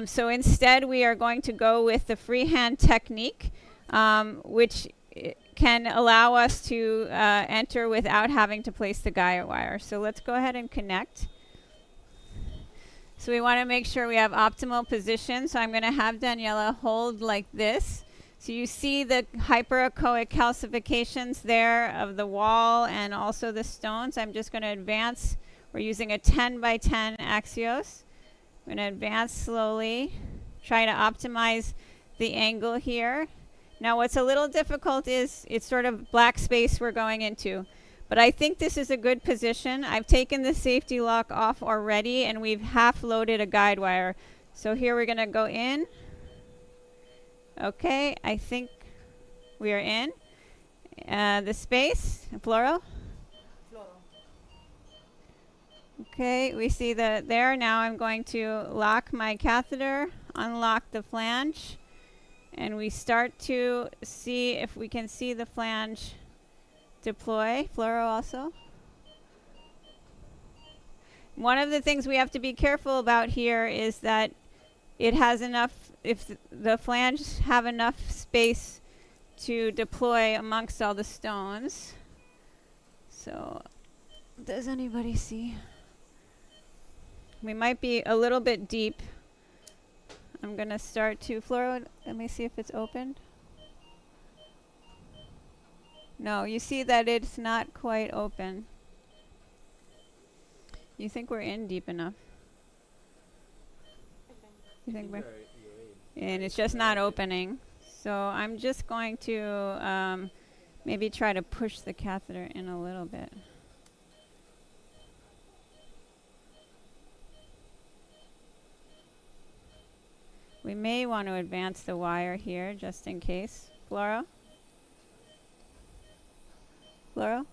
So instead, we are going to go with the freehand technique, which can allow us to enter without having to place the guide wire. So let's go ahead and connect. So we want to make sure we have optimal position. So I'm going to have Daniela hold like this. So you see the hyperechoic calcifications there of the wall and also the stones. I'm just going to advance. We're using a 10 by 10 Axios. I'm going to advance slowly, try to optimize the angle here. Now what's a little difficult is it's sort of black space we're going into. But I think this is a good position. I've taken the safety lock off already, and we've half loaded a guide wire. So here we're going to go in. Okay, I think we are in. The space, fluoro. Okay, we see that there. Now I'm going to lock my catheter, unlock the flange, and we start to see if we can see the flange deploy. Fluoro also. One of the things we have to be careful about here is that it has enough, if the flanges have enough space to deploy amongst all the stones. So, does anybody see? We might be a little bit deep. I'm going to start to fluoro. Let me see if it's opened. No, you see that it's not quite open. You think we're in deep enough? You think we're and it's just not opening. So I'm just going to maybe try to push the catheter in a little bit. We may want to advance the wire here just in case. Fluoro? Fluoro?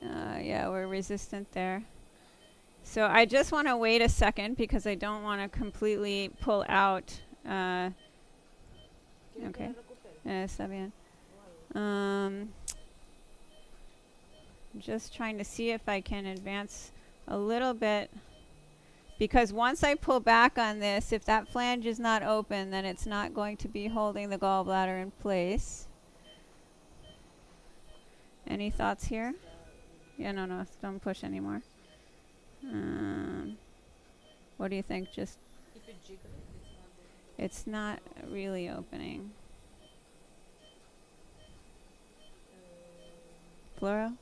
Yeah, we're resistant there. So I just want to wait a second because I don't want to completely pull out. Okay. Está bien. Just trying to see if I can advance a little bit. Because once I pull back on this, if that flange is not open, then it's not going to be holding the gallbladder in place. Any thoughts here? Yeah, no, don't push anymore. What do you think? Just if it jiggle, it's not really opening. Fluoro?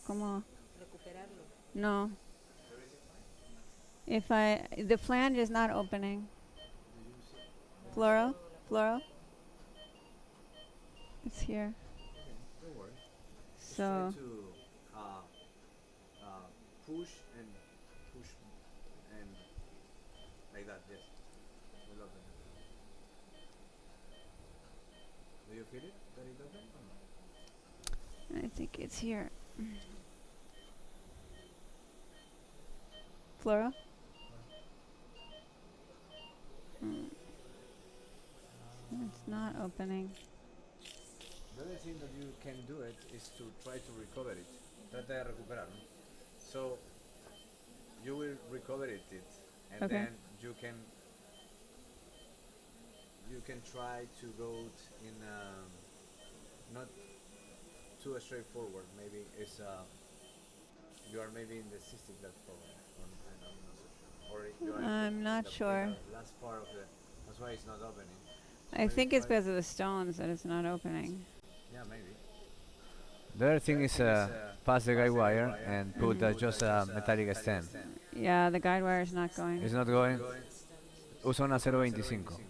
¿Cómo? No. If the flange is not opening. Fluoro? Fluoro? It's here. Don't worry. So. Try to push and like that. Yes. Will open. Do you feel it? That it open? I think it's here. Fluoro? It's not opening. The other thing that you can do it is to try to recover it. Trata de recuperarlo. So you will recover it, and Okay. then you can try to go in not too straightforward. Maybe it's you are maybe in the cystic duct problem, or you are I'm not sure. in the last part of the. That's why it's not opening. I think it's because of the stones that it's not opening. Yeah, maybe. The other thing is pass the guide wire and put just a metallic stem. Yeah, the guide wire is not going. It's not going. Usa una 0.25.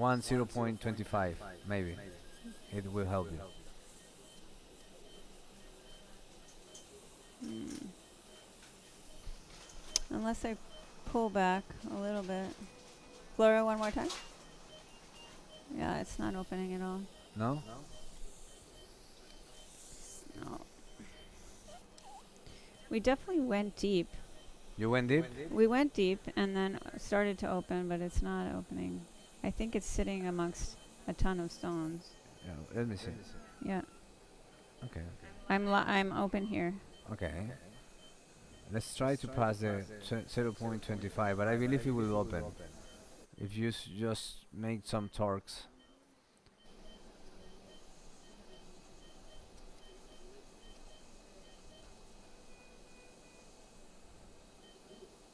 one 0.25, maybe. It will help you. Unless I pull back a little bit. Flora, one more time. Yeah, it's not opening at all. No? No. We definitely went deep. You went deep? We went deep and then started to open, but it's not opening. I think it's sitting amongst a ton of stones. Yeah, let me see. Yeah. Okay. I'm open here. Okay. Let's try to pass the 0.25, but I believe it will open. If you just make some torques.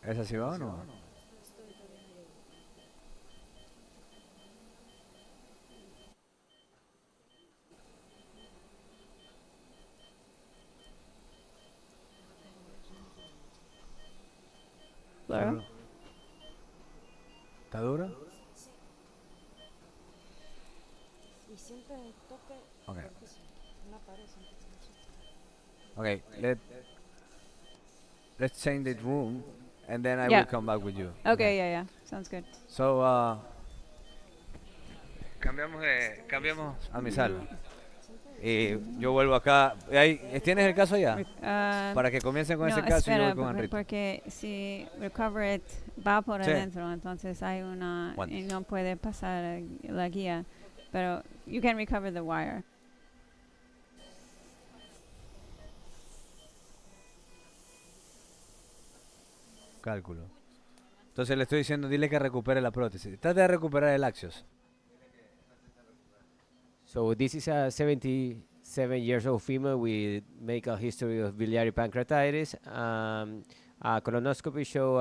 ¿Es así va o no? Flora? ¿Está dura? Okay. Okay, let's change the room and then I will come back with you. Okay, yeah. Sounds good. So, cambiamos a mi sala. Y yo vuelvo acá. ¿Tienes el caso ya? Para que comiencen con ese caso y yo voy con Enrique. Porque si Recover It va por Sí. adentro, entonces hay una y no puede pasar la guía. Pero you can recover the wire. Cálculo. Entonces le estoy diciendo, dile que recupere la prótesis. Trata de recuperar el axios. So this is a 77 years old female with medical history of biliary pancreatitis. A colonoscopy show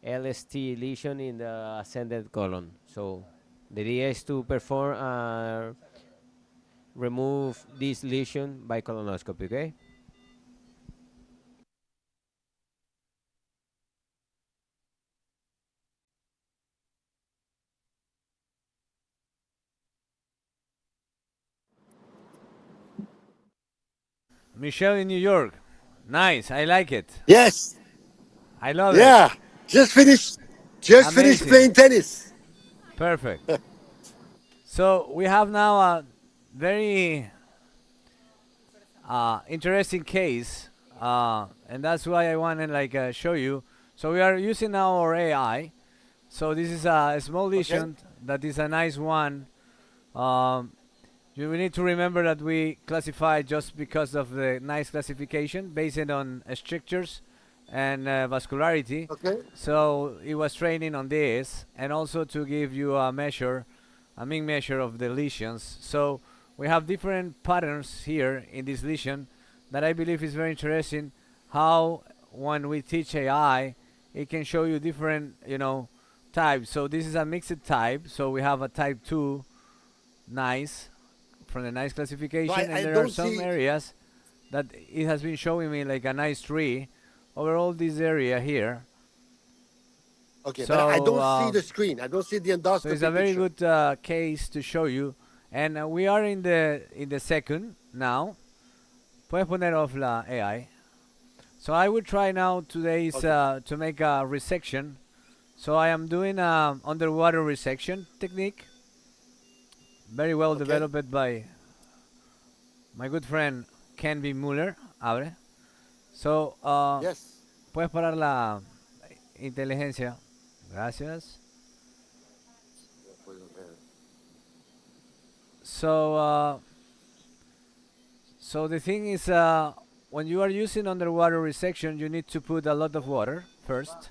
LST lesion in the ascended colon. So the idea is to perform remove this lesion by colonoscopy, okay? Michelle in New York. Nice, I like it. Yes. I love it. Yeah. Just finished playing tennis. Perfect. So we have now a very interesting case, and that's why I want to show you. So we are using now our AI. So this is a small lesion that is a nice one. We need to remember that we classify just because of the nice classification based on strictures and vascularity. Okay. So it was training on this, and also to give you a measure, a mean measure of the lesions. So we have different patterns here in this lesion that I believe is very interesting. How when we teach AI, it can show you different, types. So this is a mixed type. So we have a type 2, nice, from the nice classification, Right, and I there are don't some see- areas that it has been showing me like a nice tree over all this area here. Okay, So, but I don't see the screen. I don't see the endoscopy So it's a very picture. good case to show you, and we are in the second now. Puedes poner off la AI. So I will try now today to make a resection. So I am doing underwater resection technique, very well developed by my good friend Ken B. Muller. Abre. So Yes. puedes parar la inteligencia. Gracias. So so the thing is, when you are using underwater resection, you need to put a lot of water first,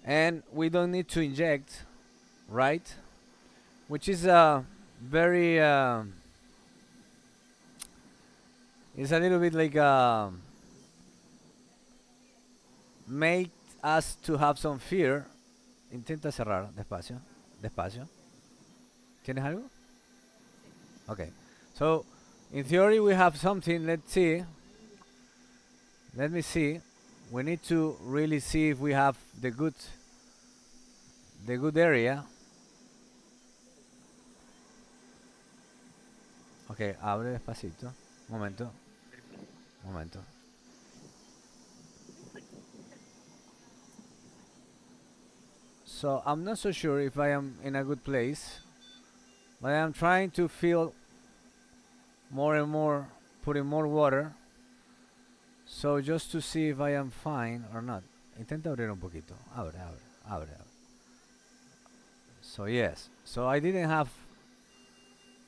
and we don't need to inject, right? Which is very it's a little bit like make us to have some fear. Intenta cerrar despacio, despacio. ¿Tienes algo? Okay. So in theory we have something. Let's see. Let me see. We need to really see if we have the good area. Ok, abre despacito. Momento. Momento. So I'm not so sure if I am in a good place, but I am trying to feel more and more, putting more water. So just to see if I am fine or not. Intenta abrir un poquito. Abre, abre, abre, abre. So yes. So I didn't have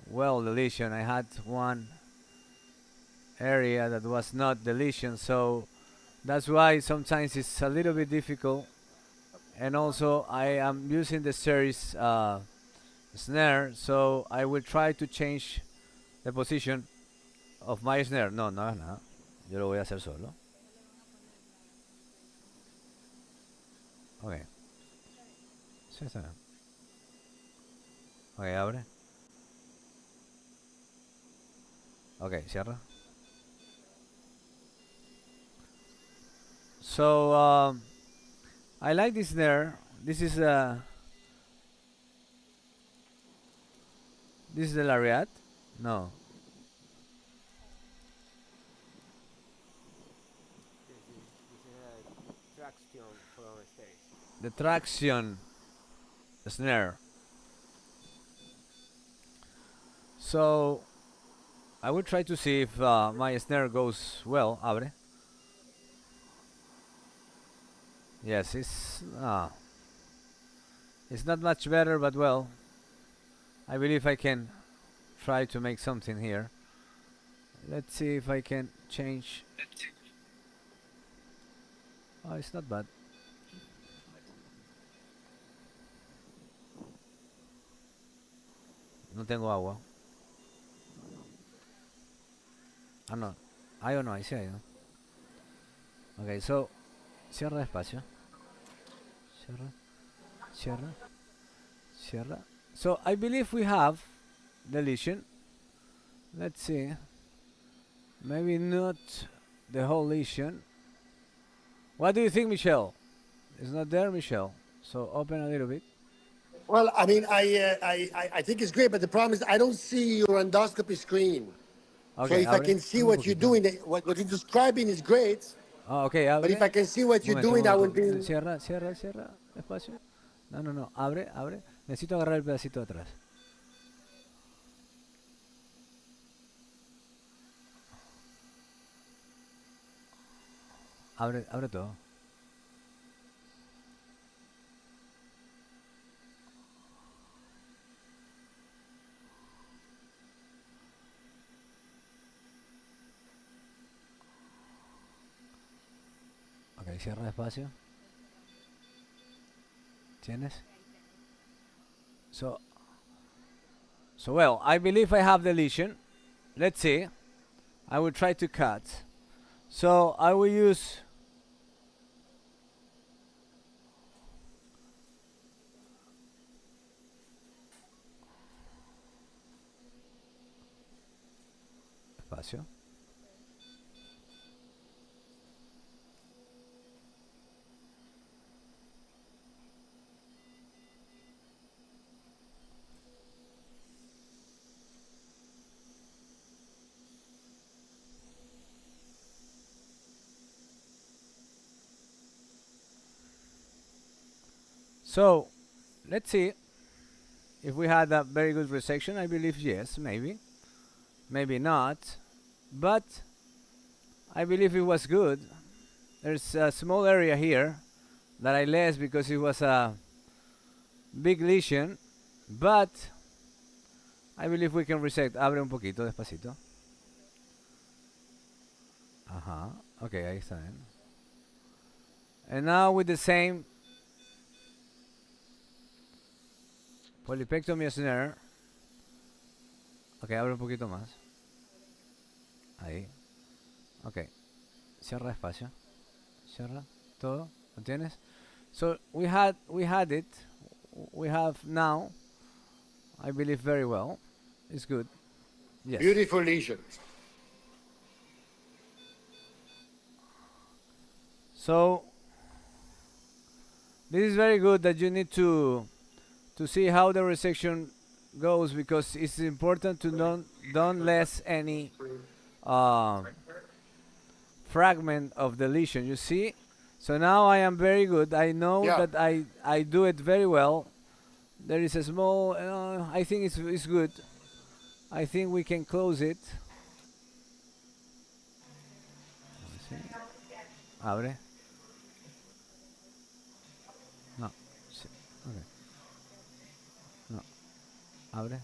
well the lesion. I had one area that was not the lesion. So that's why sometimes it's a little bit difficult. And also I am using the series snare. So I will try to change the position of my snare. No, no, no. Yo lo voy a hacer solo. Ok. Sí, está bien. Ok, abre. Ok, cierra. So, I like this there. This is the lariat? No. The traction snare. So I will try to see if my snare goes well. Abre. Yes, it's not much better, but well, I believe I can try to make something here. Let's see if I can change. Oh, it's not bad. No tengo agua. Ah, no. ¿Hay o no hay? Sí hay, ¿no? Ok, so, cierra despacio. Cierra. Cierra. Cierra. So, I believe we have the lesion. Let's see. Maybe not the whole lesion. What do you think, Michelle? It's not there, Michelle. So, open a little bit. Well, I mean, I think it's great, but the problem is I don't see your endoscopy screen. Okay, so if I can see what you're doing, what you're describing is great. Ah, ok, abre. But if I can see what you're doing, I will be... Cierra, cierra, cierra. Despacio. No, no, no. Abre, abre. Necesito agarrar el pedacito de atrás. Abre, abre todo. Ok, cierra despacio. ¿Tienes? So well, I believe I have the lesion. Let's see. I will try to cut. So I will use espacio. So, let's see if we had a very good resection. I believe yes, maybe. Maybe not. But I believe it was good. There's a small area here that I left because it was a big lesion. But I believe we can resect. Abre un poquito, despacito. Ajá. Ok, ahí está bien. And now with the same Polypectomy snare. Ok, abre un poquito más. Ahí. Ok. Cierra despacio. Cierra. Todo. ¿Lo tienes? So we had it. We have now. I believe very well. It's good. Yes. Beautiful lesion. So this is very good that you need to see how the resection goes because it's important to don't let any uh, fragment of the lesion. You see? So now I am very good. I know that I do it very well. There is a small. I think it's good. I think we can close it. Abre. No. Sí. Okay. No. Abre.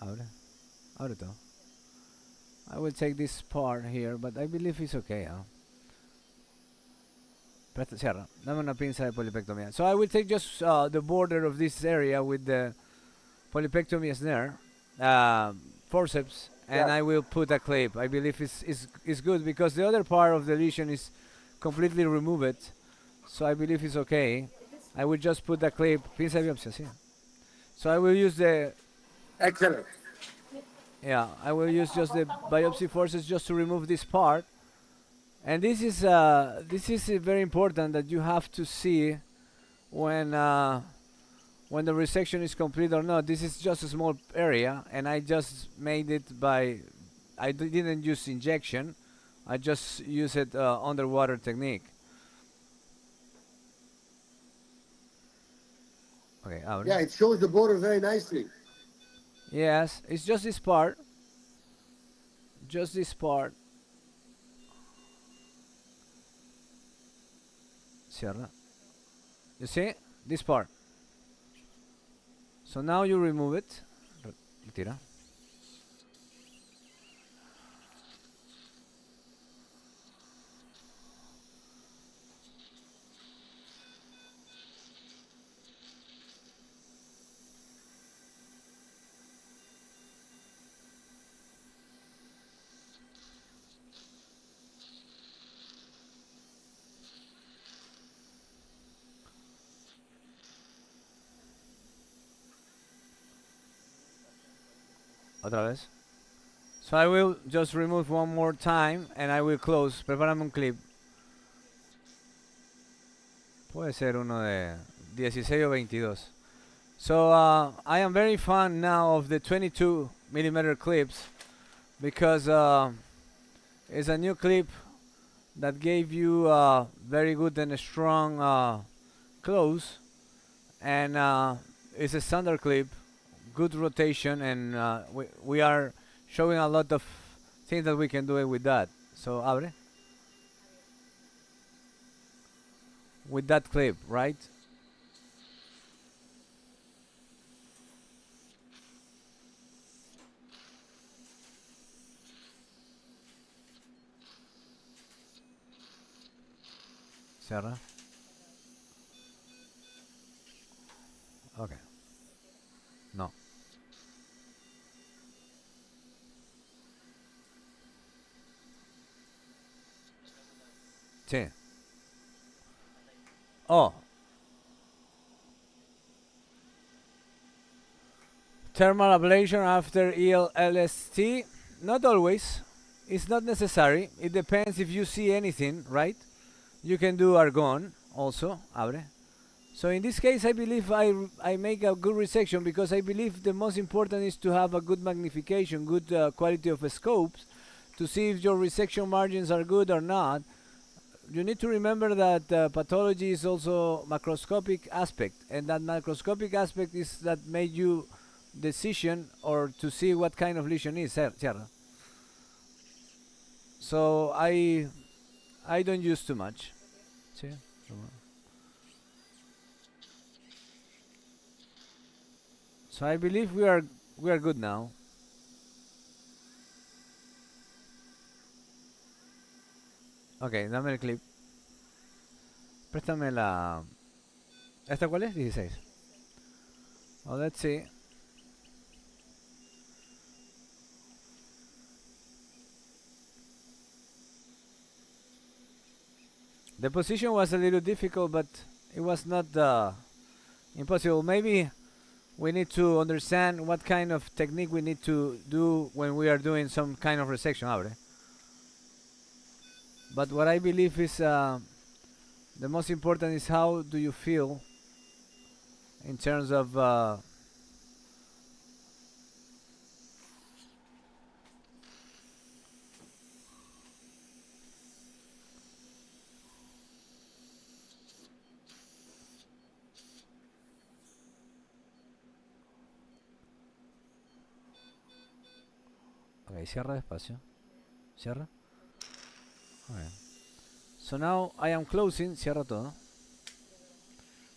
Abre. Abre todo. I will take this part here, but I believe it's okay. Presta, cierra. Dame una pinza de polypectomía. So I will take just the border of this area with the polypectomy snare, forceps, and I will put a clip. I believe it's good because the other part of the lesion is completely removed. So I believe it's okay. I will just put the clip. Pinza de biopsia, sí. So I will use the... Excellent. Yeah, I will use just the biopsy forces just to remove this part. And this is very important that you have to see when the resection is complete or not. This is just a small area, and I just made it by... I didn't use injection. I just use it underwater technique. Okay, abre. Yeah, it shows the border very nicely. Yes, it's just this part. Just this part. Cierra. You see? This part. So now you remove it. Retira. Otra vez. So I will just remove one more time and I will close. Prepárame un clip. Puede ser uno de 16 o 22. So I am very fond now of the 22mm clips because it's a new clip that gave you very good and strong close, and it's a standard clip, good rotation, and we are showing a lot of things that we can do it with that. So abre. With that clip, right? Cierra. Okay. No. Sí. Oh. Thermal ablation after ELST? Not always. It's not necessary. It depends if you see anything, right? You can do argon also. Abre. So in this case, I believe I make a good resection because I believe the most important is to have a good magnification, good quality of scopes to see if your resection margins are good or not. You need to remember that pathology is also macroscopic aspect, and that macroscopic aspect is that made you decision or to see what kind of lesion is. Cierra. So I don't use too much. Sí. So I believe we are good now. Okay, dame el clip. Préstame la... ¿Esta cuál es? 16. Oh, let's see. The position was a little difficult, but it was not impossible. Maybe we need to understand what kind of technique we need to do when we are doing some kind of resection. Abre. But what I believe is the most important is how do you feel in terms of Okay, cierra despacio. Cierra. Okay. So now I am closing. Cierra todo.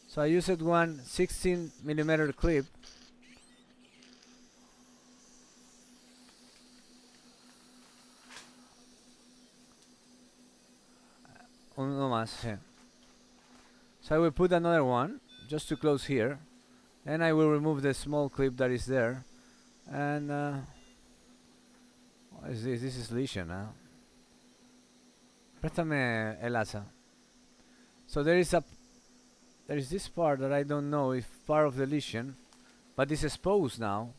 So I used one 16mm clip. Uno más, sí. So I will put another one just to close here. And I will remove the small clip that is there. And what is this? This is lesion, huh? Préstame el asa. So there is this part that I don't know if part of the lesion, but it's exposed now,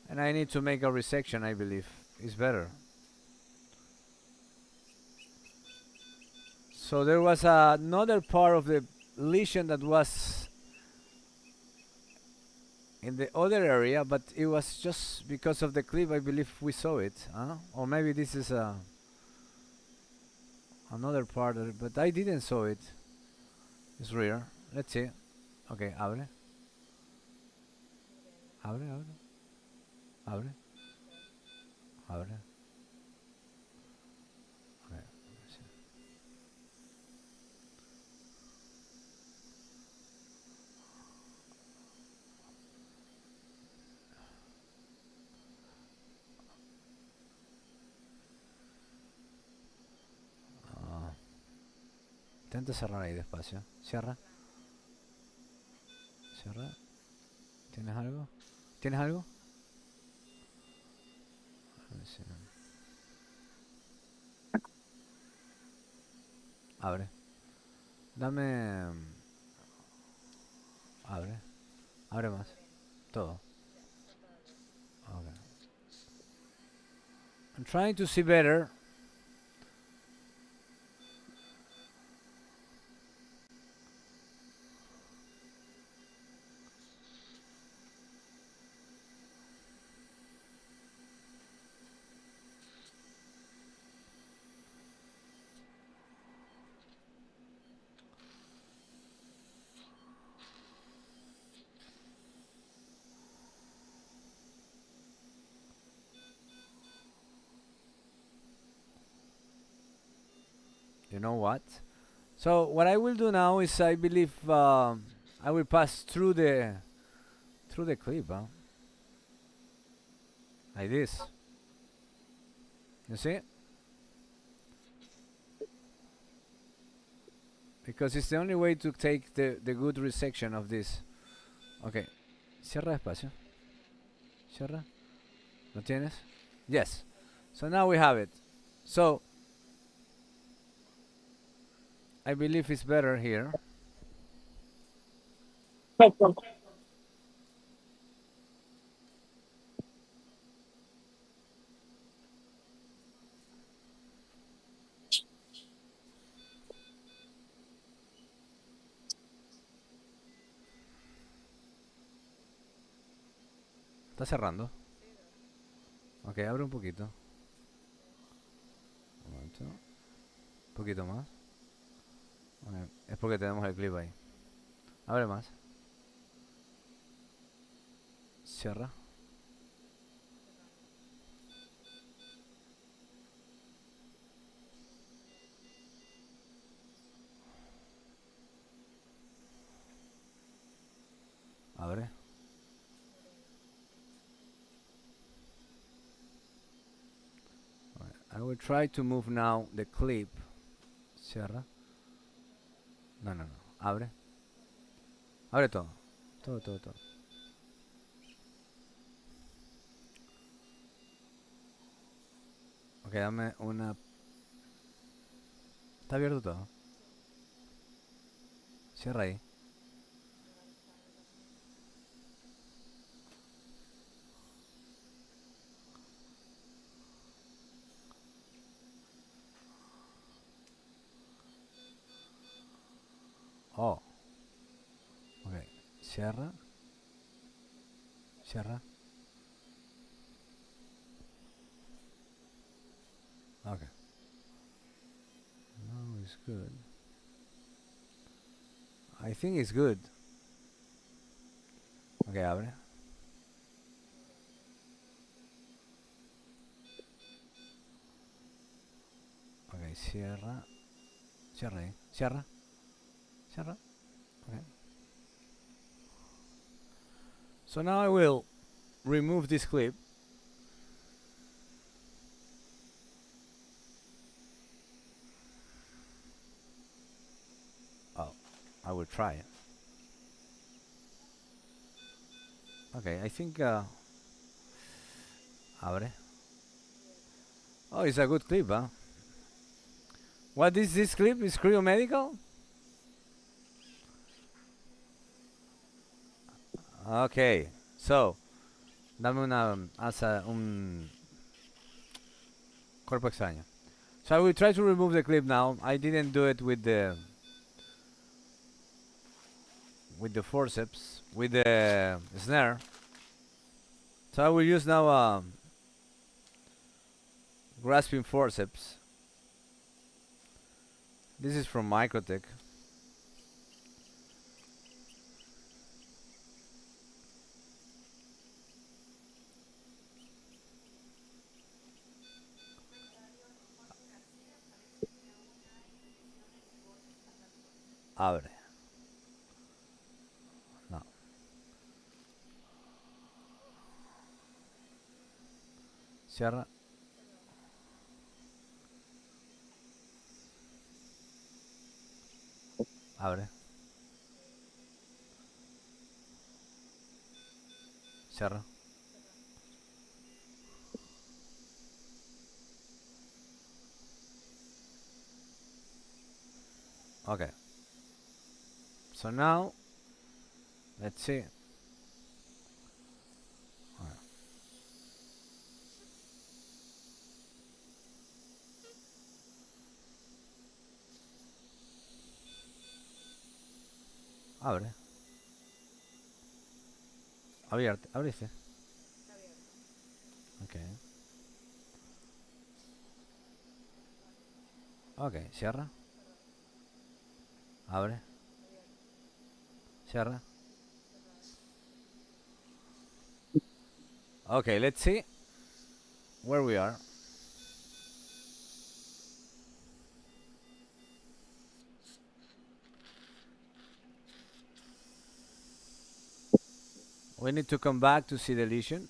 and I need to make a resection. I believe it's better. So there was another part of the lesion that was in the other area, but it was just because of the clip. I believe we saw it, or maybe this is another part of it, but I didn't saw it. It's rare. Let's see. Okay, abre. Abre, abre. Abre. Abre. Okay, let's see. Intenta cerrar ahí despacio. Cierra. Cierra. ¿Tienes algo? ¿Tienes algo? A ver si no. Abre. Dame. Abre. Abre más. Todo. Okay. I'm trying to see better. You know what? So what I will do now is I believe I will pass through the clip, like this. You see? Because it's the only way to take the good resection of this. Okay. Cierra despacio. Cierra. ¿Lo tienes? Yes. So now we have it. So I believe it's better here. ¿Está cerrando? Ok, abre un poquito. Un momento. Un poquito más. Okay. Es porque tenemos el clip ahí. Abre más. Cierra. Abre. I will try to move now the clip. Cierra. No, no, no. Abre. Abre todo. Todo, todo, todo. Ok, dame una... Está abierto todo. Cierra ahí. Oh. Ok. Cierra. Cierra. Okay. No, it's good. I think it's good. Okay, abre. cierra. Cierra ahí. Cierra. Cierra. Okay. So now I will remove this clip. Oh, I will try it. Okay, I think abre. Oh, it's a good clip, huh? What is this clip? Is cryomedical? Okay, so dame un cuerpo extraño. So I will try to remove the clip now. I didn't do it with the forceps, with the snare. So I will use now grasping forceps. This is from Microtech. Abre. No. Cierra. Abre. Cierra. Okay. So now, let's see. Abre. Abierto. Abriste. Okay. Okay, cierra. Abre. Cierra. Okay, let's see where we are. We need to come back to see the lesion.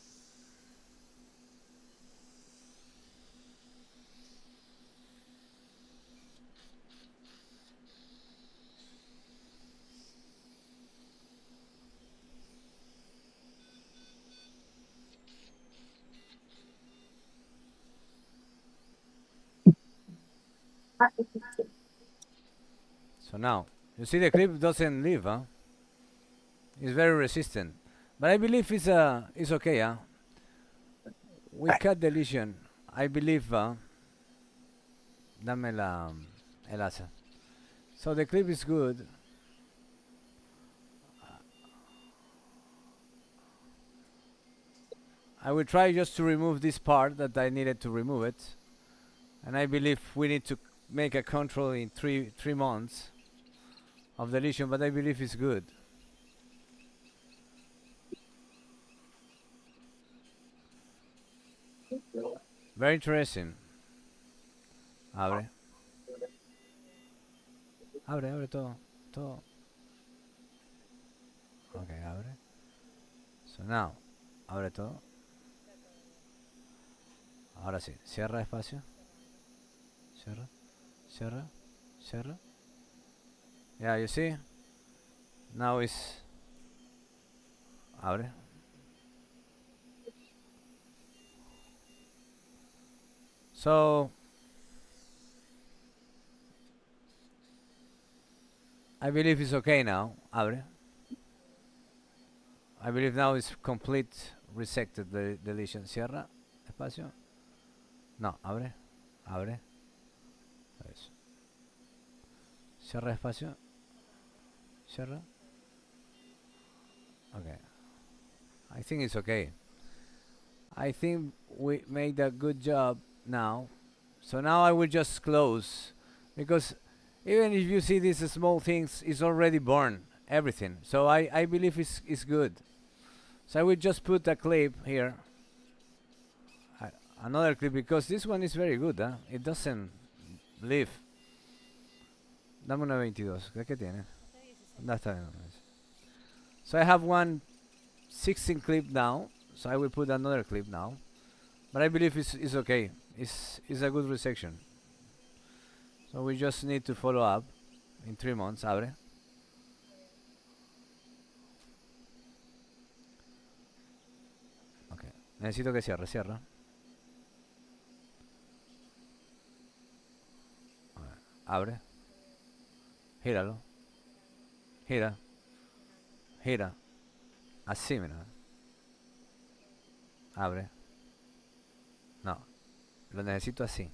So now, you see the clip doesn't leave, huh? It's very resistant. But I believe it's okay, huh? We cut the lesion. I believe, dame el asa. So the clip is good. I will try just to remove this part that I needed to remove it. And I believe we need to make a control in three months of the lesion, but I believe it's good. Very interesting. Abre. Abre todo. Okay, abre. So now, abre todo. Ahora sí, cierra espacio. Cierra. Yeah, you see? Now it's... Abre. So... I believe it's okay now. Abre. I believe now it's complete resected the lesion. Cierra. Espacio. No, abre. Eso. Cierra espacio. Cierra. Okay. I think it's okay. I think we made a good job now. So now I will just close, because even if you see these small things, it's already born, everything. So I believe it's good. So I will just put a clip here. Another clip, because this one is very good, huh? It doesn't Leave. Dame una 22. ¿Qué tiene? No, está bien. So I have one 16 clip now. So I will put another clip now. But I believe it's okay. It's a good resection. So we just need to follow up in 3 months. Abre. Okay. Necesito que cierre. Cierra. Abre. Gíralo. Gira. Gira. Así, mira. Abre. No. Lo necesito así.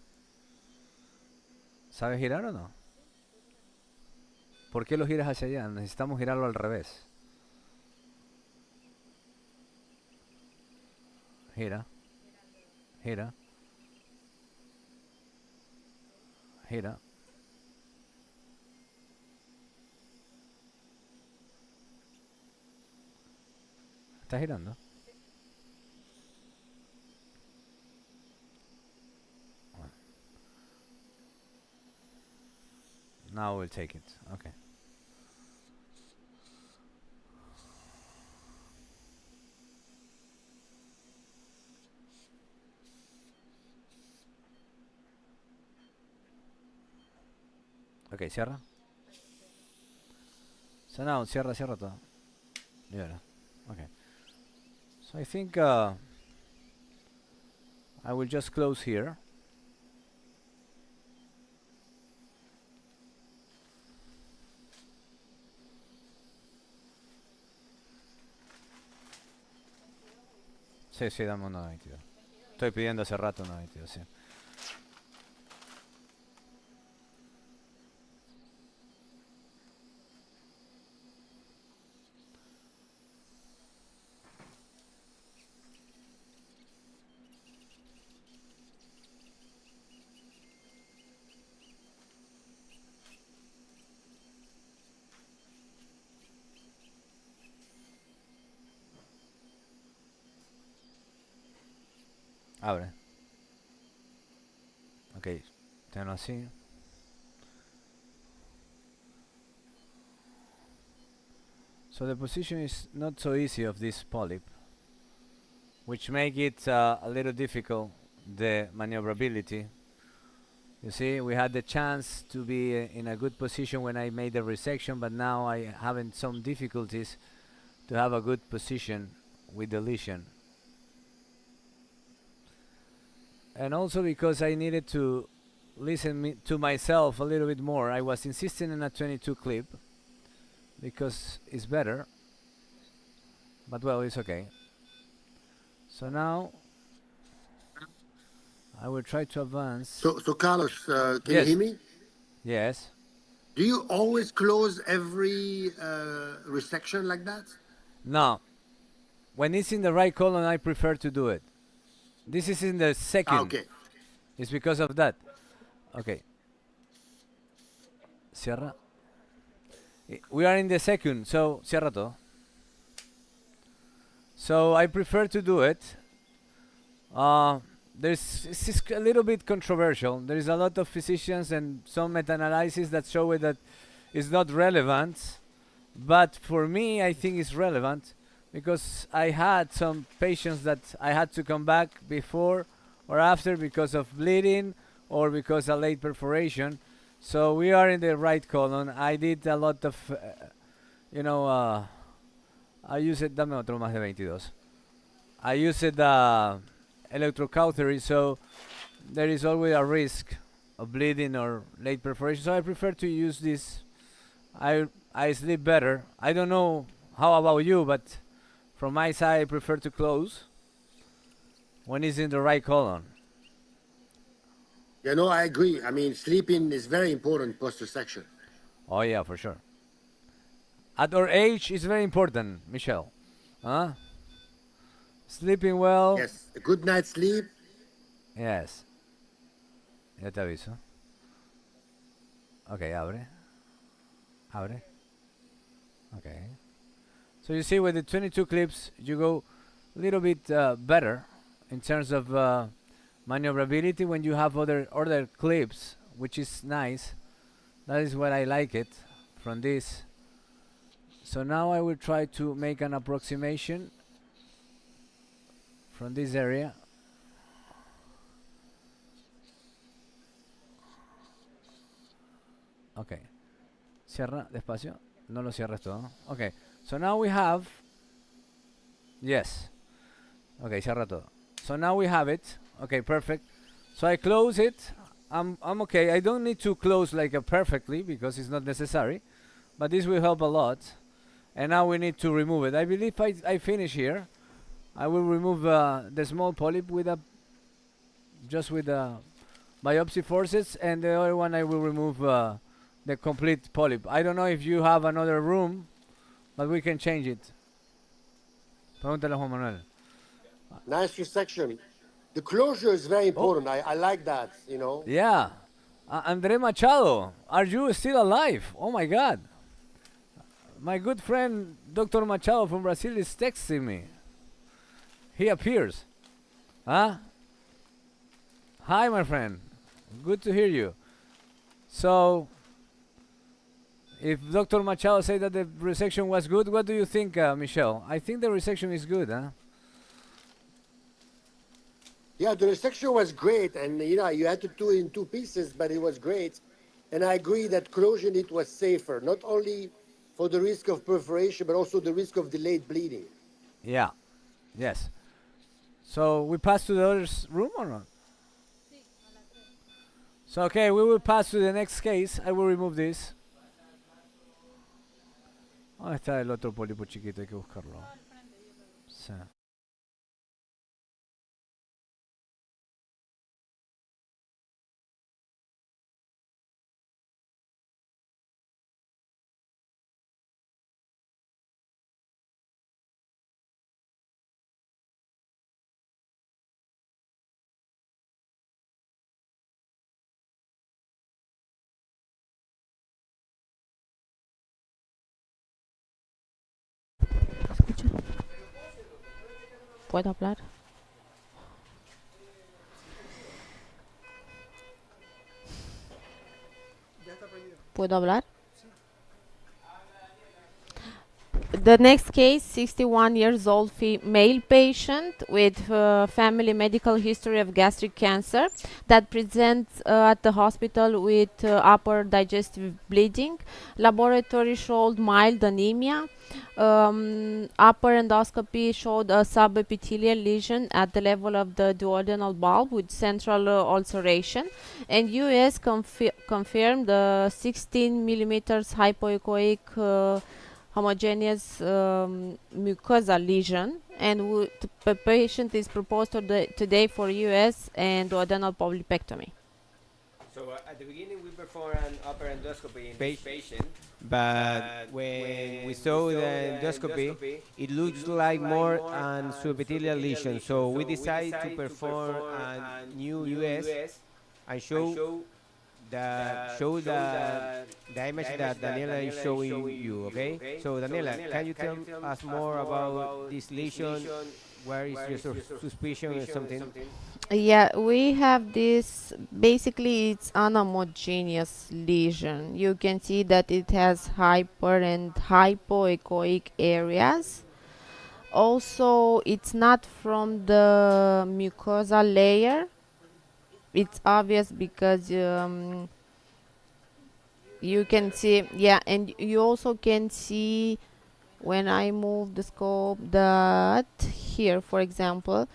¿Sabes girar o no? ¿Por qué lo giras hacia allá? Necesitamos girarlo al revés. Gira. Gira. Gira. ¿Está girando? Now we'll take it. Okay. Okay, cierra. So now cierra todo. Yeah. Okay. So I think I will just close here. Sí, dame una 22. Estoy pidiendo hace rato una 22, sí. Abre. Ok, tenlo así. So the position is not so easy of this polyp, which make it a little difficult, the maneuverability. You see, we had the chance to be in a good position when I made the resection, but now I having some difficulties to have a good position with the lesion. And also because I needed to listen to myself a little bit more. I was insisting on a 22 clip because it's better, but well, it's okay. So now I will try to advance. So Carlos, can you Yes. hear me? Yes. Do you always close every resection like that? No. When it's in the right colon, I prefer to do it. This is in the second. Okay. It's because of that. Okay. Cierra. We are in the second, so cierra todo. So I prefer to do it. It's a little bit controversial. There is a lot of physicians and some meta-analysis that show it that it's not relevant, but for me, I think it's relevant because I had some patients that I had to come back before or after because of bleeding or because of late perforation. So we are in the right colon. I did a lot of, I used, dame otro más de 22. I used electrocautery, so there is always a risk of bleeding or late perforation. So I prefer to use this. I sleep better. I don't know how about you, but from my side, I prefer to close when it's in the right colon. You know, I agree. I mean, sleeping is very important post-resection. Oh yeah, for sure. At our age, it's very important, Michelle. Huh? Sleeping well. Yes, a good night's sleep. Yes. Ya te aviso. Okay, abre. Abre. Okay. So you see with the 22 clips, you go a little bit better in terms of maneuverability when you have other clips which is nice. That is what I like it from this. So now I will try to make an approximation from this area. Okay. Cierra despacio. No lo cierres todo. Okay. So now we have. Yes. Okay, cierra todo. So now we have it. Okay, perfect. So I close it. I'm okay. I don't need to close like perfectly because it's not necessary, but this will help a lot. And now we need to remove it. I believe I finish here. I will remove the small polyp with just with the biopsy forceps, and the other one I will remove the complete polyp. I don't know if you have another room, but we can change it. Pregúntale a Juan Manuel. Nice resection. The closure is very important. I like that, you know. Yeah. Andre Machado, are you still alive? Oh my God. My good friend Dr. Machado from Brazil is texting me. He appears. Huh? Hi, my friend. Good to hear you. So, if Dr. Machado said that the resection was good, what do you think, Michelle? I think the resection is good, huh? Yeah, the resection was great, and you know you had to do it in two pieces, but it was great. And I agree that closure it was safer, not only for the risk of perforation, but also the risk of delayed bleeding. Yeah. Yes. So we pass to the other room or not? So okay, we will pass to the next case. I will remove this. ¿Dónde está el otro pólipo chiquito? Hay que buscarlo. Sí. ¿Puedo hablar? ¿Puedo hablar? The next case, 61 years old male patient with family medical history of gastric cancer that presents at the hospital with upper digestive bleeding. Laboratory showed mild anemia. Upper endoscopy showed a subepithelial lesion at the level of the duodenal bulb with central ulceration, and US confirmed the 16 millimeters hypoechoic homogeneous mucosal lesion, and the patient is proposed today for US and duodenal polypectomy. So at the beginning we performed an upper endoscopy in this patient, but when we saw the endoscopy, it looks like more an subepithelial lesion. So we decided to perform a new US and show the image that Daniela is showing you, okay? So Daniela, can you tell us more about this lesion? Where is your suspicion or something? Yeah, we have this, basically it's an homogeneous lesion. You can see that it has hyper and hypoechoic areas. Also, it's not from the mucosal layer. It's obvious because you can see, yeah, and you also can see when I move the scope that here, for example,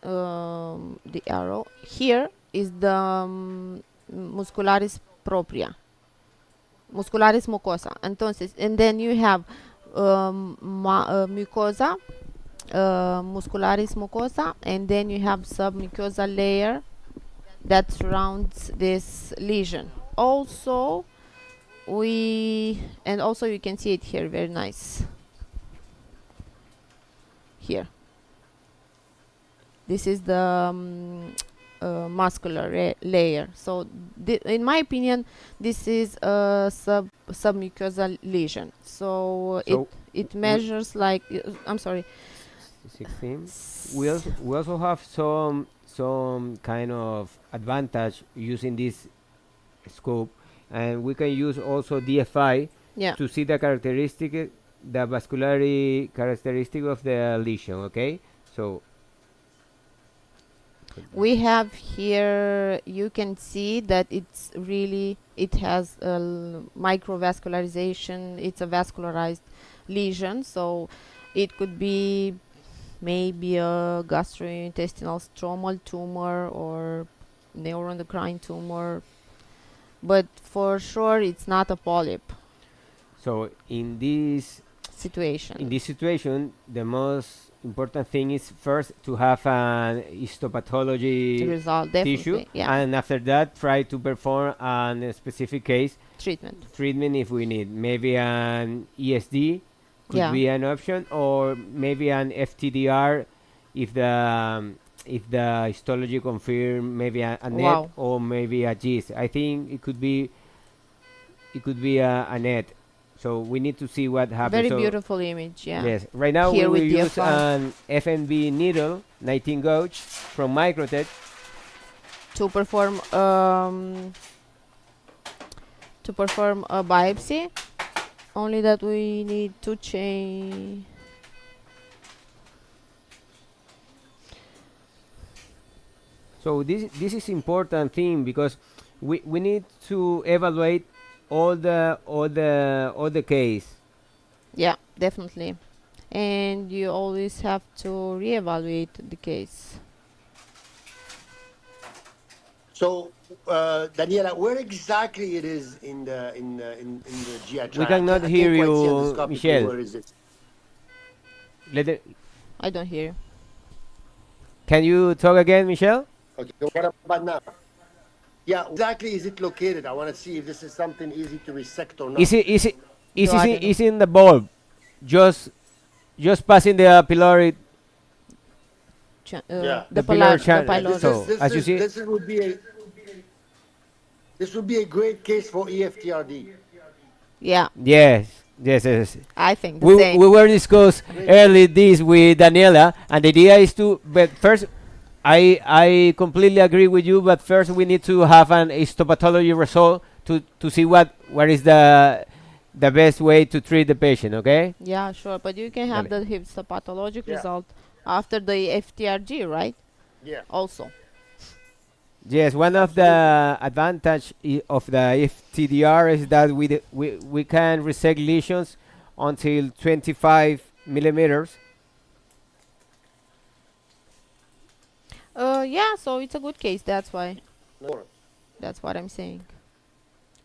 the arrow here is the muscularis propria, muscularis mucosa. Entonces, and then you have mucosa, muscularis mucosa, and then you have submucosal layer that surrounds this lesion. Also, you can see it here, very nice. Here. This is the muscular layer. So, in my opinion, this is a submucosal lesion. So it measures like, I'm sorry. 16. We also have some kind of advantage using this scope, and we can use also DFI Yeah. to see the vascularity characteristic of the lesion. Okay, so We have here, you can see that it's really, it has microvascularization, it's a vascularized lesion, so it could be maybe a gastrointestinal stromal tumor or neuroendocrine tumor, but for sure it's not a polyp. so in this situation, the most important thing is first to have an histopathology Result, tissue, definitely, yeah. and after that try to perform a specific case treatment if we need. Maybe an ESD could Yeah. be an option, or maybe an FTDR if the histology confirm maybe a net Wow. or maybe a GIST. I think it could be a net. So we need to see what happens. Very So beautiful image, yeah. Yes. Right now Here we with will use DFI. an FNB needle, 19 gauge from Microtech. to perform a biopsy, only that we need to change. So this is important thing because we need to evaluate all the case. Yeah, definitely, and you always have to reevaluate the case. So, Daniela, where exactly it is in the GI tract? We cannot I hear can't quite see you, endoscopically. Michelle. Where is it? I don't hear you. Can you talk again, Michelle? Okay, what about now? Yeah, exactly is it located? I want to see if this is something easy to resect or not. Is in the bulb, just passing the pylori. The pylori. So as you see, this would be a great case for EFTRD. Yeah. Yes. I think the we same. we were discussed early this with Daniela, and the idea is to. But first, I completely agree with you. But first, we need to have an histopathology result to see what is the best way to treat the patient. Okay. Yeah, sure, but you can have the histopathologic result after the FTRG, right? Yeah. Also. Yes, one of the advantage of the FTDR is that we can resect lesions until 25 millimeters. Yeah, so it's a good case. That's why. That's what I'm saying.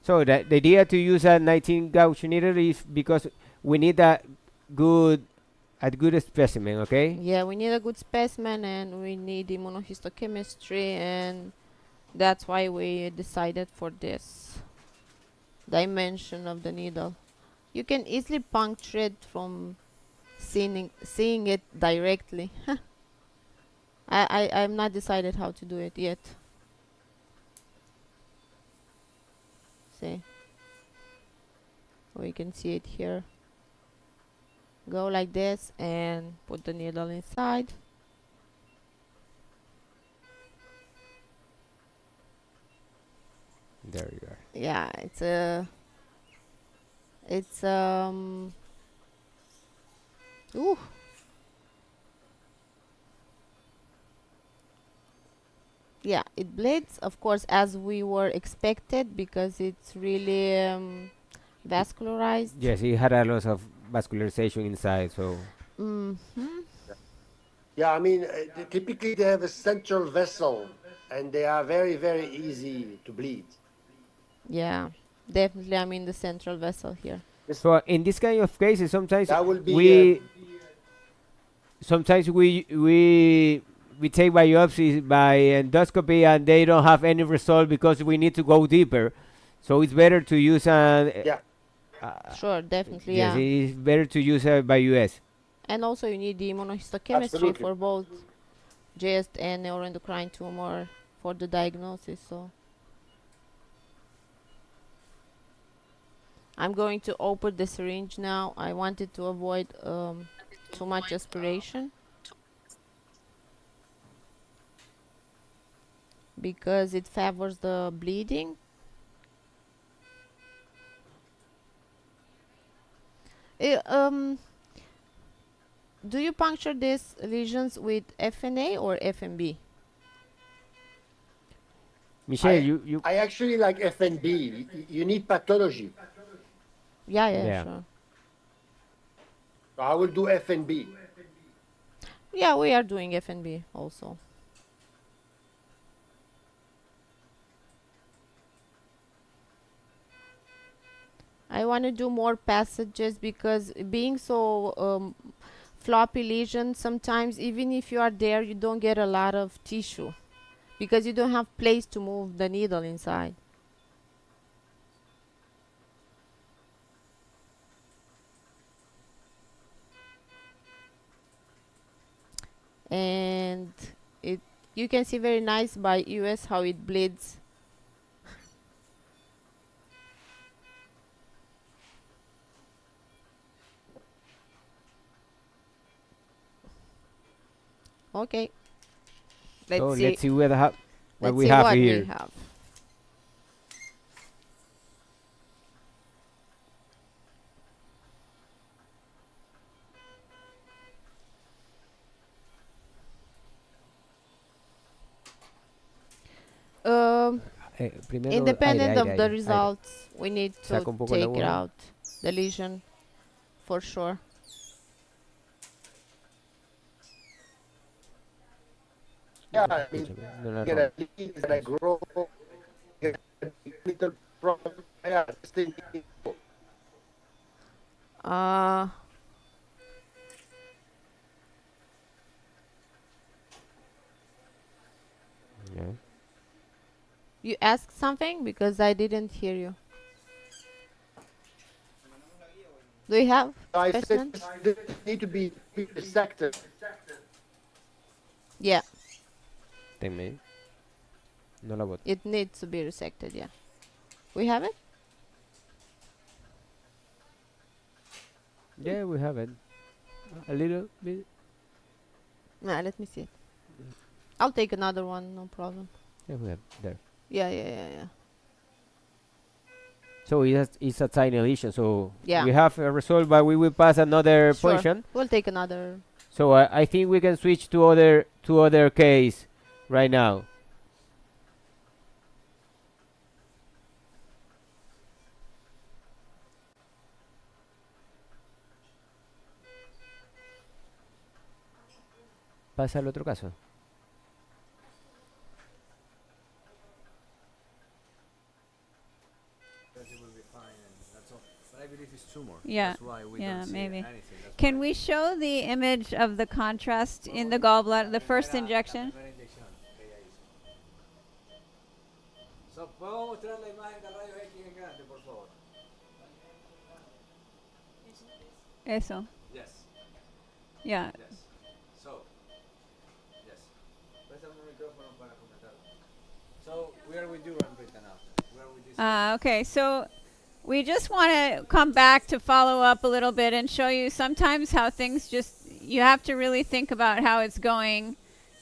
So the idea to use a 19 gauge needle is because we need a good specimen. Okay. Yeah, we need a good specimen and we need immunohistochemistry, and that's why we decided for this dimension of the needle. You can easily puncture it from seeing it directly. I'm not decided how to do it yet. See, we can see it here. Go like this and put the needle inside. There you are. Yeah, it's ooh. Yeah, it bleeds, of course, as we were expected, because it's really vascularized. Yes, it had a lot of vascularization inside. So. Yeah, I mean, typically they have a central vessel, and they are very, very easy to bleed. Yeah, definitely. I mean the central vessel here. So in this kind of cases, sometimes That will be, we take biopsies by endoscopy, and they don't have any result because we need to go deeper. So it's better to use an. Sure, definitely. Yes, Yeah. it's better to use by US. And also you need the immunohistochemistry Absolutely. for both GEST and neuroendocrine tumor for the diagnosis. So I'm going to open the syringe now. I wanted to avoid too much aspiration, because it favors the bleeding. Eh, do you puncture these lesions with FNA or FNB? Michelle, you I actually like FNB. You need pathology. Yeah, sure. So I will do FNB. Yeah, we are doing FNB also. I want to do more passages because being so floppy lesion, sometimes even if you are there, you don't get a lot of tissue because you don't have place to move the needle inside. And you can see very nice by US how it bleeds. Okay. Let's see what Let's we see have what here. we have. Primero, Independent aire, of the aire. results, we need to Saca un poco el take it agua. out, the lesion, for sure. Yeah, I mean, No la get a lead and I grow, get a little problem. Yeah, still Yeah. You asked something because I didn't hear you. Do you have I question? said they need to be dissected. Yeah, Tenme. No la boto. it needs to be resected, yeah. We have it? Yeah, we have it. A little bit. Nah, let me see it. I'll take another one, no problem. Yeah, we have there. Yeah. So it's a tiny lesion. So Yeah. we have a result, but we will pass another Sure. patient. We'll take another. So I think we can switch to other case right now. Pasa al otro caso. Yeah, maybe. Can we show the image of the contrast in the gallbladder, the first injection? So, ¿podemos mostrar la imagen de rayos X en grande, por favor? Eso. Yes. Yeah. Yes. So, yes. Préstame un micrófono para comentar. So, where we do Rita now? Where we this? Okay, so we just want to come back to follow up a little bit and show you sometimes how things just, you have to really think about how it's going.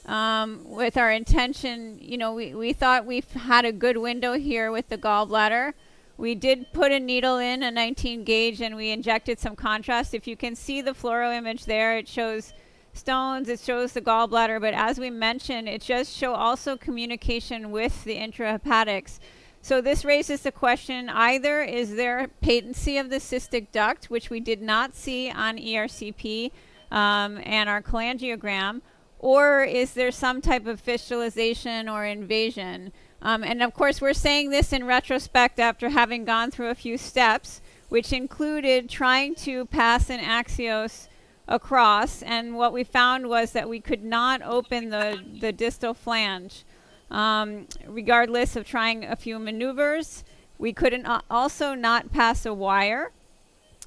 With our intention, you know, we thought we've had a good window here with the gallbladder. We did put a needle in, a 19 gauge, and we injected some contrast. If you can see the fluoro image there, it shows stones, it shows the gallbladder, but as we mentioned, it does show also communication with the intrahepatics. So this raises the question, either is there patency of the cystic duct, which we did not see on ERCP and our cholangiogram, or is there some type of fistulization or invasion? And of course, we're saying this in retrospect after having gone through a few steps, which included trying to pass an axios across. And what we found was that we could not open the distal flange. Regardless of trying a few maneuvers, we couldn't also not pass a wire.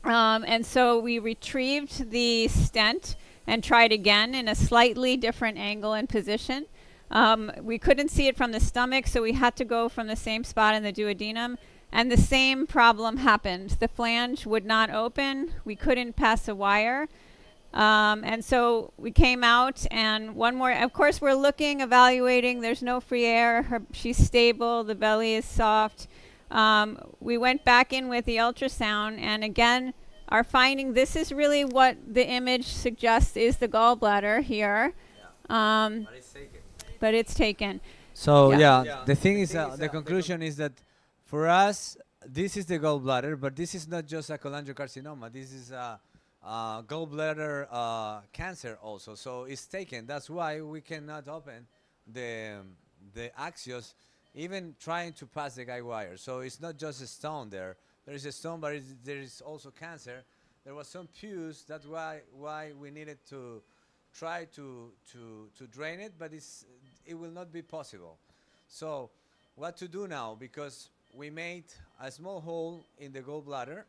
And so we retrieved the stent and tried again in a slightly different angle and position. We couldn't see it from the stomach, so we had to go from the same spot in the duodenum, and the same problem happened. The flange would not open. We couldn't pass a wire. And so we came out, and one more, of course, we're looking, evaluating. There's no free air. She's stable. The belly is soft. We went back in with the ultrasound, and again, our finding, this is really what the image suggests is the gallbladder here. But it's taken. So the thing is, the conclusion is that for us, this is the gallbladder, but this is not just a cholangiocarcinoma. This is a gallbladder cancer also. So it's taken. That's why we cannot open the axios, even trying to pass the guide wire. So it's not just a stone there. There is a stone, but there is also cancer. There was some pus. That's why we needed to try to drain it, but it will not be possible. So what to do now? Because we made a small hole in the gallbladder,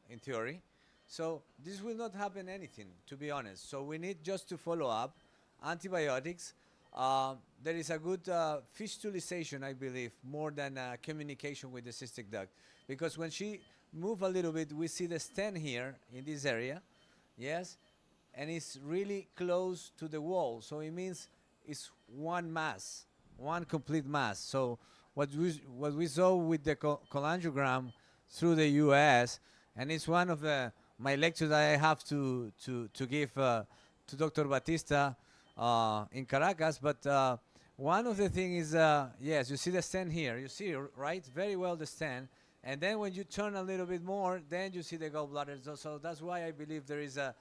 in theory. So this will not happen anything, to be honest. So we need just to follow up antibiotics. There is a good fistulization, I believe, more than communication with the cystic duct. Because when she moves a little bit, we see the stent here in this area, yes? And it's really close to the wall. So it means it's one mass, one complete mass. So what we saw with the cholangiogram through the US, and it's one of my lectures that I have to give to Dr. Batista in Caracas, but one of the things is, yes, you see the stent here. You see, right? Very well the stent. And then when you turn a little bit more, then you see the gallbladder. So that's why I believe there is a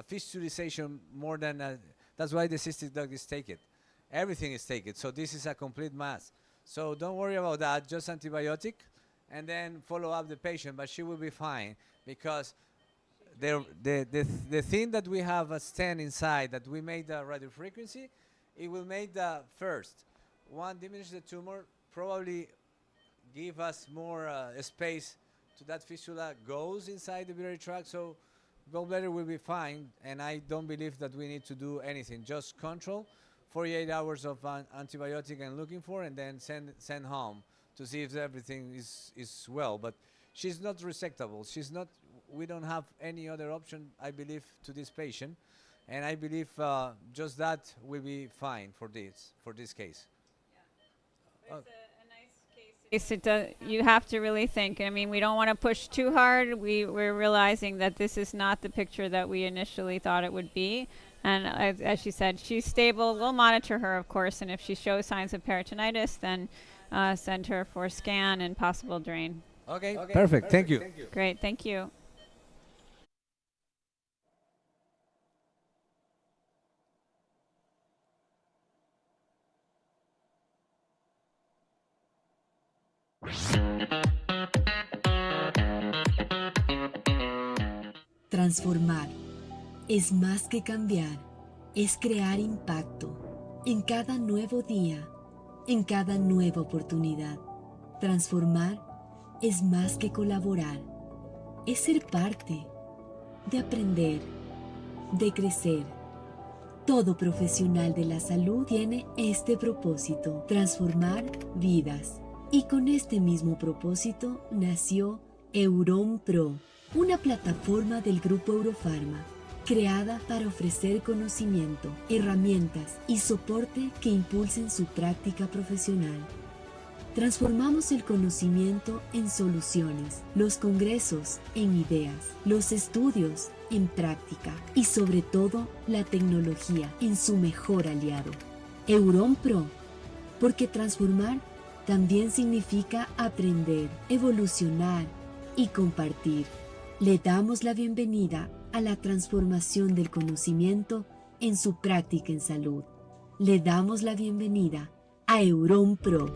fistulization more than, that's why the cystic duct is taken. Everything is taken. So this is a complete mass. So don't worry about that. Just antibiotic and then follow up the patient, but she will be fine because the thing that we have a stent inside that we made the radiofrequency, it will make the first one diminish the tumor, probably give us more space to that fistula goes inside the biliary tract, so gallbladder will be fine, and I don't believe that we need to do anything. Just control, 48 hours of antibiotic and looking for, and then send home to see if everything is well. But she's not resectable. She's not. We don't have any other option, I believe, to this patient, and I believe just that will be fine for this case. You have to really think. I mean, we don't want to push too hard. We're realizing that this is not the picture that we initially thought it would be. And as she said, she's stable. We'll monitor her, of course, and if she shows signs of peritonitis, then send her for a scan and possible drain. Okay. Perfect. Thank you. Great. Thank you. Transformar es más que cambiar, es crear impacto en cada nuevo día, en cada nueva oportunidad. Transformar es más que colaborar, es ser parte, de aprender, de crecer. Todo profesional de la salud tiene este propósito, transformar vidas. Y con este mismo propósito nació Euron Pro, una plataforma del Grupo Eurofarma, creada para ofrecer conocimiento, herramientas y soporte que impulsen su práctica profesional. Transformamos el conocimiento en soluciones, los congresos en ideas, los estudios en práctica y sobre todo la tecnología en su mejor aliado. Euron Pro, porque transformar también significa aprender, evolucionar y compartir. Le damos la bienvenida a la transformación del conocimiento en su práctica en salud. Le damos la bienvenida a Euron Pro.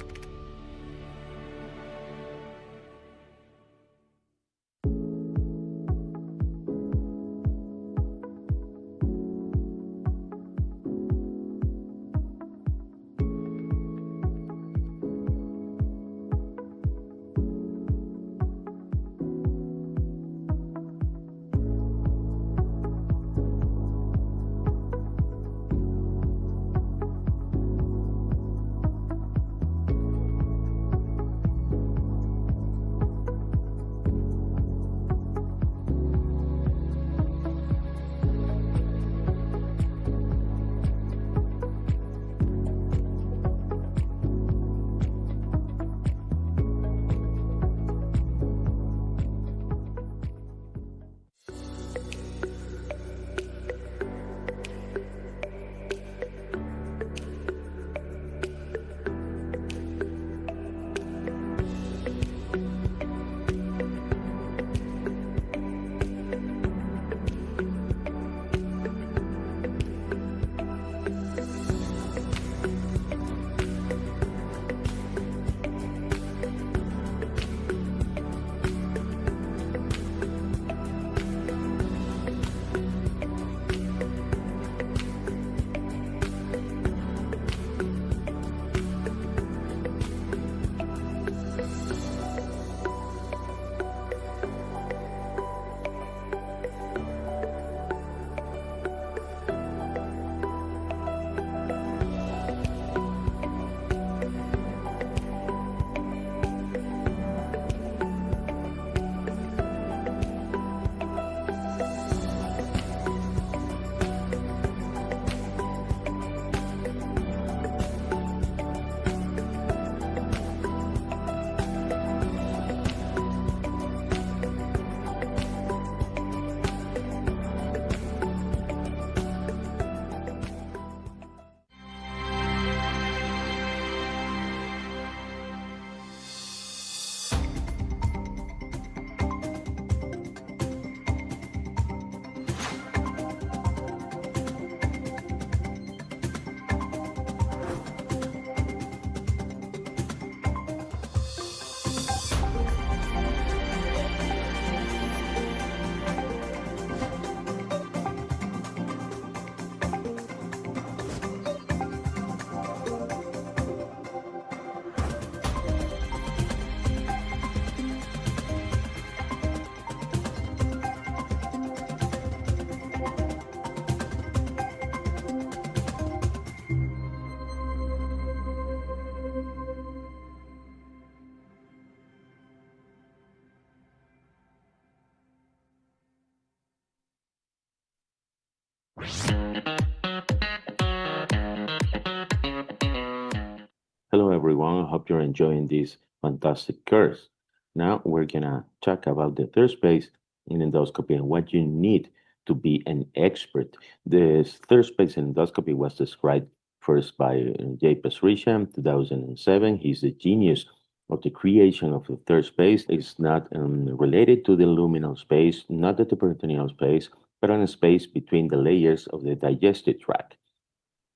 Hello everyone, I hope you're enjoying this fantastic course. Now we're gonna talk about the third space in endoscopy and what you need to be an expert. The third space in endoscopy was described first by J. Pasricha, 2007. He's the genius of the creation of the third space. It's not related to the luminal space, not the peritoneal space, but on a space between the layers of the digestive tract.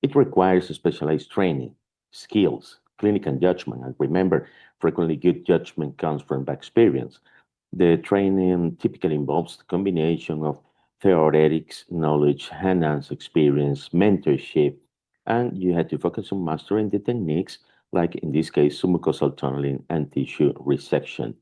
It requires specialized training, skills, clinical judgment, and remember, frequently good judgment comes from experience. The training typically involves the combination of theoretics, knowledge, hands-on experience, mentorship, and you had to focus on mastering the techniques, like in this case, submucosal tunneling and tissue resection.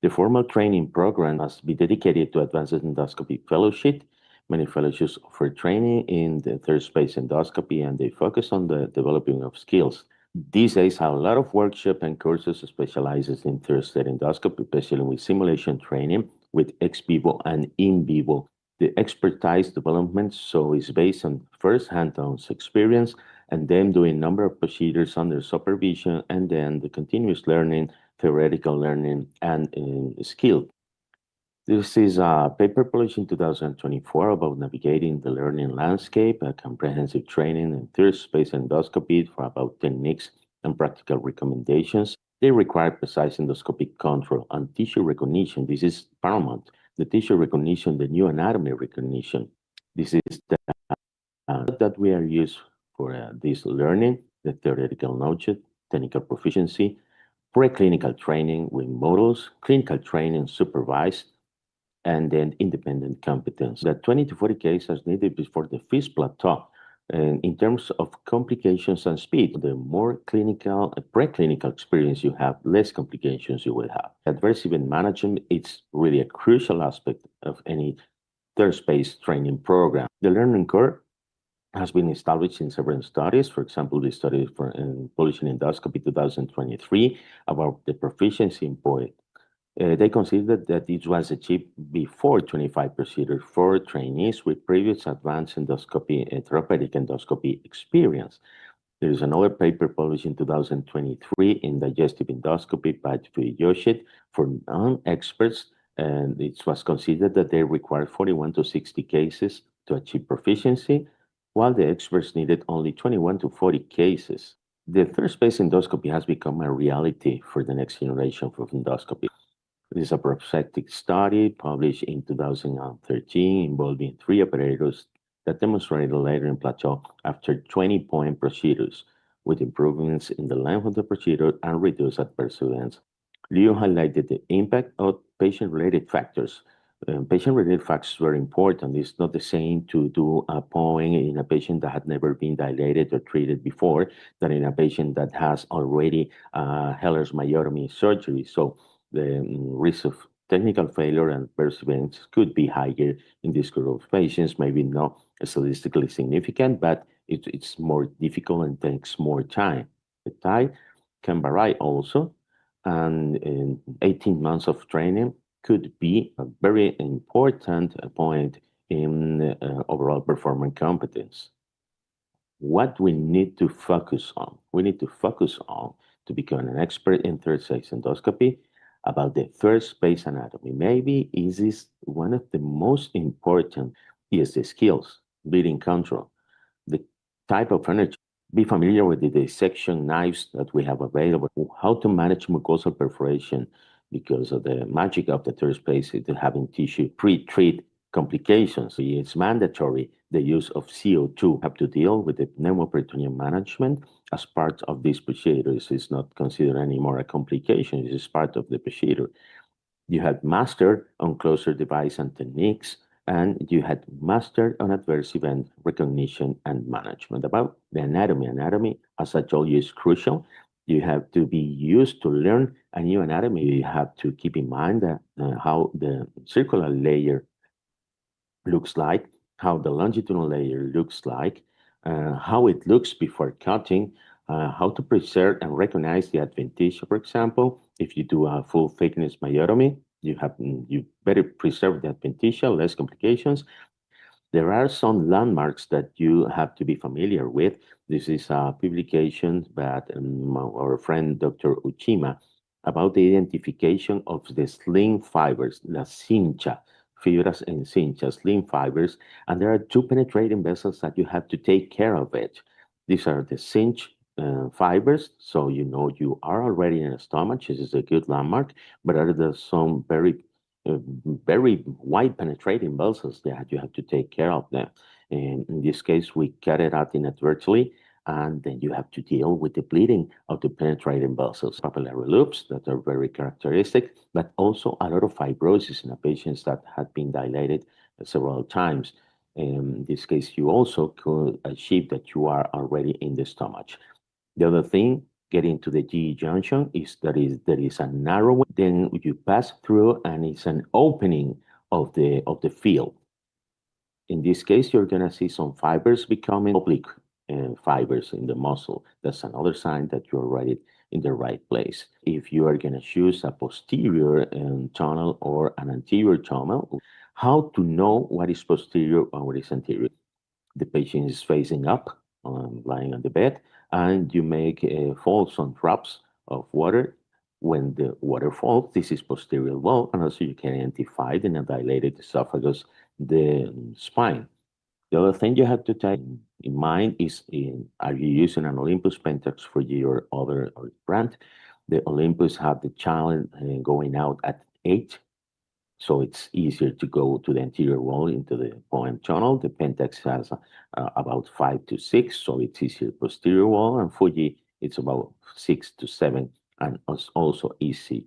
The formal training program must be dedicated to advanced endoscopy fellowship. Many fellowships offer training in the third space endoscopy and they focus on the developing of skills. These days, a lot of workshop and courses specializes in third state endoscopy, especially with simulation training with ex vivo and in vivo. The expertise development so is based on first hands-on experience and then doing number of procedures under supervision and then the continuous learning, theoretical learning, and skill. This is a paper published in 2024 about navigating the learning landscape, a comprehensive training in third space endoscopy for about techniques and practical recommendations. They require precise endoscopic control and tissue recognition. This is paramount. The tissue recognition, the new anatomy recognition. This is the that we are used for this learning, the theoretical knowledge, technical proficiency, preclinical training with models, clinical training supervised, and then independent competence. The 20 to 40 cases needed before the first plateau. And in terms of complications and speed, the more clinical, preclinical experience you have, less complications you will have. Adverse event management is really a crucial aspect of any third space training program. The learning curve has been established in several studies. For example, the study published in Endoscopy 2023 about the proficiency in POET. They considered that it was achieved before 25 procedures for trainees with previous advanced endoscopy and therapeutic endoscopy experience. There is another paper published in 2023 in Digestive Endoscopy by Yoshid for non-experts, and it was considered that they required 41 to 60 cases to achieve proficiency, while the experts needed only 21 to 40 cases. The third space endoscopy has become a reality for the next generation of endoscopy. This is a prospective study published in 2013 involving 3 operators that demonstrated a layering plateau after 20-point procedures with improvements in the length of the procedure and reduced adverse events. Leo highlighted the impact of patient-related factors. Patient-related factors are important. It's not the same to do a point in a patient that had never been dilated or treated before than in a patient that has already Heller's myotomy surgery. So the risk of technical failure and adverse events could be higher in this group of patients, maybe not statistically significant, but it's more difficult and takes more time. The time can vary also, and in 18 months of training could be a very important point in overall performance competence. What we need to focus on, to become an expert in third space endoscopy about the third space anatomy. Maybe is this one of the most important is the skills, bleeding control, the type of furniture. Be familiar with the dissection knives that we have available, how to manage mucosal perforation because of the magic of the third space is having tissue pre-treat complications. It's mandatory the use of CO2. Have to deal with the pneumoperitoneal management as part of this procedure. It's not considered anymore a complication. It is part of the procedure. You had mastered on closer device and techniques, and you had mastered on adverse event recognition and management. About the anatomy. Anatomy, as I told you, is crucial. You have to be used to learn a new anatomy. You have to keep in mind that how the circular layer looks like, how the longitudinal layer looks like, how it looks before cutting, how to preserve and recognize the adventitia, for example. If you do a full thickness myotomy, you better preserve the adventitia, less complications. There are some landmarks that you have to be familiar with. This is a publication by our friend Dr. Uchima about the identification of the slim fibers, la cincha, fibras en cincha, slim fibers, and there are two penetrating vessels that you have to take care of it. These are the cinch fibers, so you know you are already in the stomach. This is a good landmark, but are there some very wide penetrating vessels that you have to take care of them. And in this case, we cut it out inadvertently, and then you have to deal with the bleeding of the penetrating vessels. Papillary loops that are very characteristic, but also a lot of fibrosis in the patients that had been dilated several times. In this case, you also could achieve that you are already in the stomach. The other thing, getting to the GE junction, is there is a narrowing, then you pass through, and it's an opening of the field. In this case, you're gonna see some fibers becoming oblique fibers in the muscle. That's another sign that you're right in the right place. If you are gonna choose a posterior tunnel or an anterior tunnel, how to know what is posterior and what is anterior? The patient is facing up, lying on the bed, and you make falls on drops of water. When the water falls, this is posterior wall, and also you can identify in a dilated esophagus the spine. The other thing you have to take in mind is, are you using an Olympus Pentax for your other brand? The Olympus have the channel going out at 8, so it's easier to go to the anterior wall into the poem channel. The Pentax has about 5 to 6, so it's easier posterior wall, and Fuji it's about 6 to 7, and also easier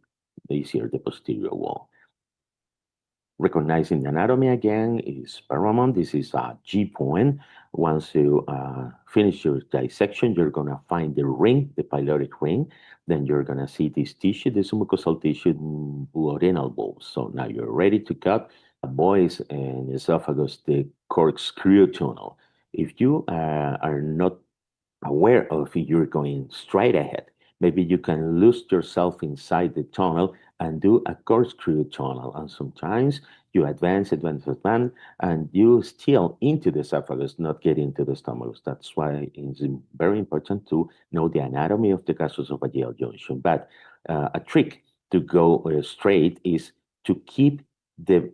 the posterior wall. Recognizing the anatomy again is paramount. This is a G point. Once you finish your dissection, you're gonna find the ring, the pyloric ring. Then you're gonna see this tissue, the submucosal tissue, duodenal bulb. So now you're ready to cut. Boys and esophagus, the corkscrew tunnel. If you are not aware of it, you're going straight ahead. Maybe you can lose yourself inside the tunnel and do a corkscrew tunnel. And sometimes you advance, and you still into the esophagus, not get into the stomach. That's why it's very important to know the anatomy of the gastroesophageal junction. But a trick to go straight is to keep the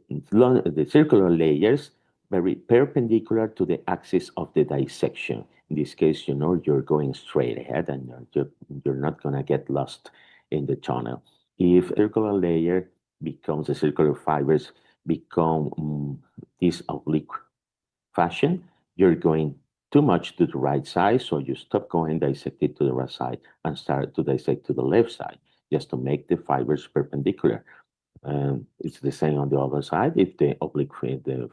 circular layers very perpendicular to the axis of the dissection. In this case, you know you're going straight ahead, and you're not going to get lost in the tunnel. If circular layer becomes, the circular fibers become this oblique fashion, you're going too much to the right side, so you stop going dissected to the right side and start to dissect to the left side, just to make the fibers perpendicular. It's the same on the other side. If the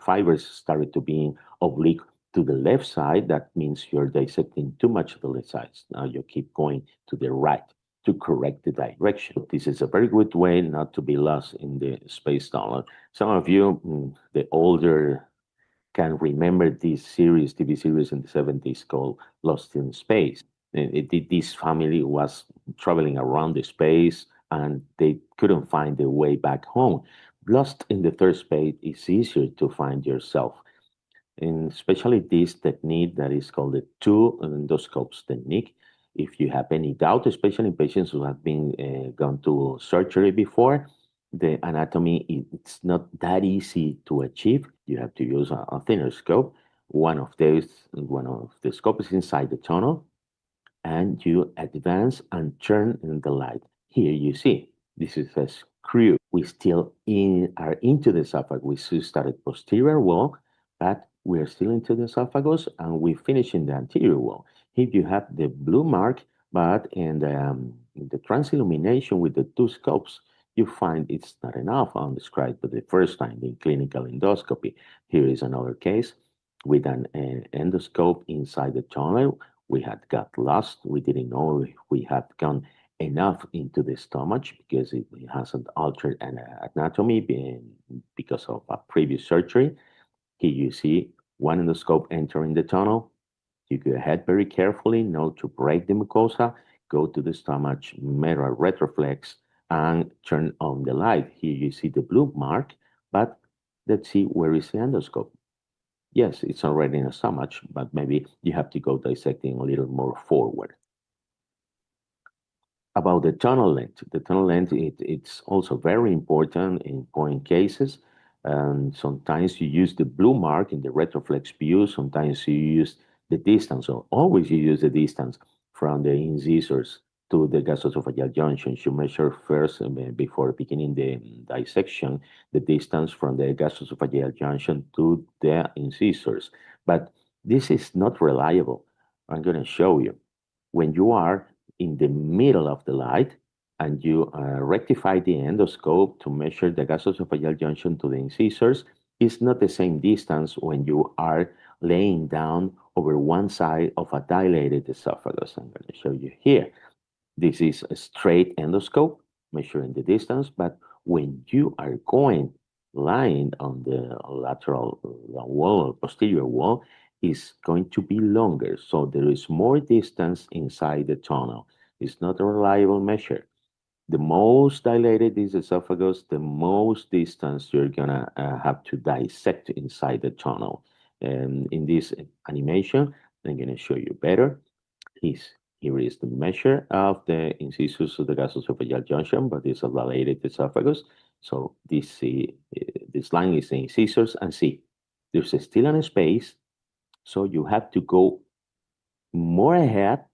fibers started to being oblique to the left side, that means you're dissecting too much of the left side. Now you keep going to the right to correct the direction. This is a very good way not to be lost in the space tunnel. Some of you, the older, can remember this TV series in the 70s called Lost in Space. This family was traveling around the space, and they couldn't find their way back home. Lost in the third space, it's easier to find yourself. And especially this technique that is called the two endoscopes technique. If you have any doubt, especially in patients who have been gone to surgery before, the anatomy, it's not that easy to achieve. You have to use a thinner scope. One of the scope is inside the tunnel, and you advance and turn in the light. Here you see, this is a screw. We still are into the esophagus. We started posterior wall, but we're still into the esophagus, and we finish in the anterior wall. Here you have the blue mark, but in the transillumination with the two scopes, you find it's not enough on the scribe for the first time in clinical endoscopy. Here is another case with an endoscope inside the tunnel. We had got lost. We didn't know if we had gone enough into the stomach because it hasn't altered an anatomy because of a previous surgery. Here you see one endoscope entering the tunnel. You go ahead very carefully, not to break the mucosa, go to the stomach, mirror retroflex, and turn on the light. Here you see the blue mark, but let's see where is the endoscope. Yes, it's already not so much, but maybe you have to go dissecting a little more forward. About the tunnel length, it's also very important in point cases. And sometimes you use the blue mark in the retroflex view. Sometimes you use the distance, or always you use the distance from the incisors to the gastroesophageal junctions. You measure first, before beginning the dissection, the distance from the gastroesophageal junction to the incisors. But this is not reliable. I'm going to show you. When you are in the middle of the light and you rectify the endoscope to measure the gastroesophageal junction to the incisors, it's not the same distance when you are laying down over one side of a dilated esophagus. I'm going to show you here. This is a straight endoscope measuring the distance, but when you are lying on the lateral wall or posterior wall, is going to be longer. So there is more distance inside the tunnel. It's not a reliable measure. The most dilated is esophagus, the most distance you're gonna have to dissect inside the tunnel. And in this animation, I'm gonna show you better. Here is the measure of the incisors of the gastroesophageal junction, but it's a dilated esophagus. So this line is the incisors, and see, there's still a space. So you have to go more ahead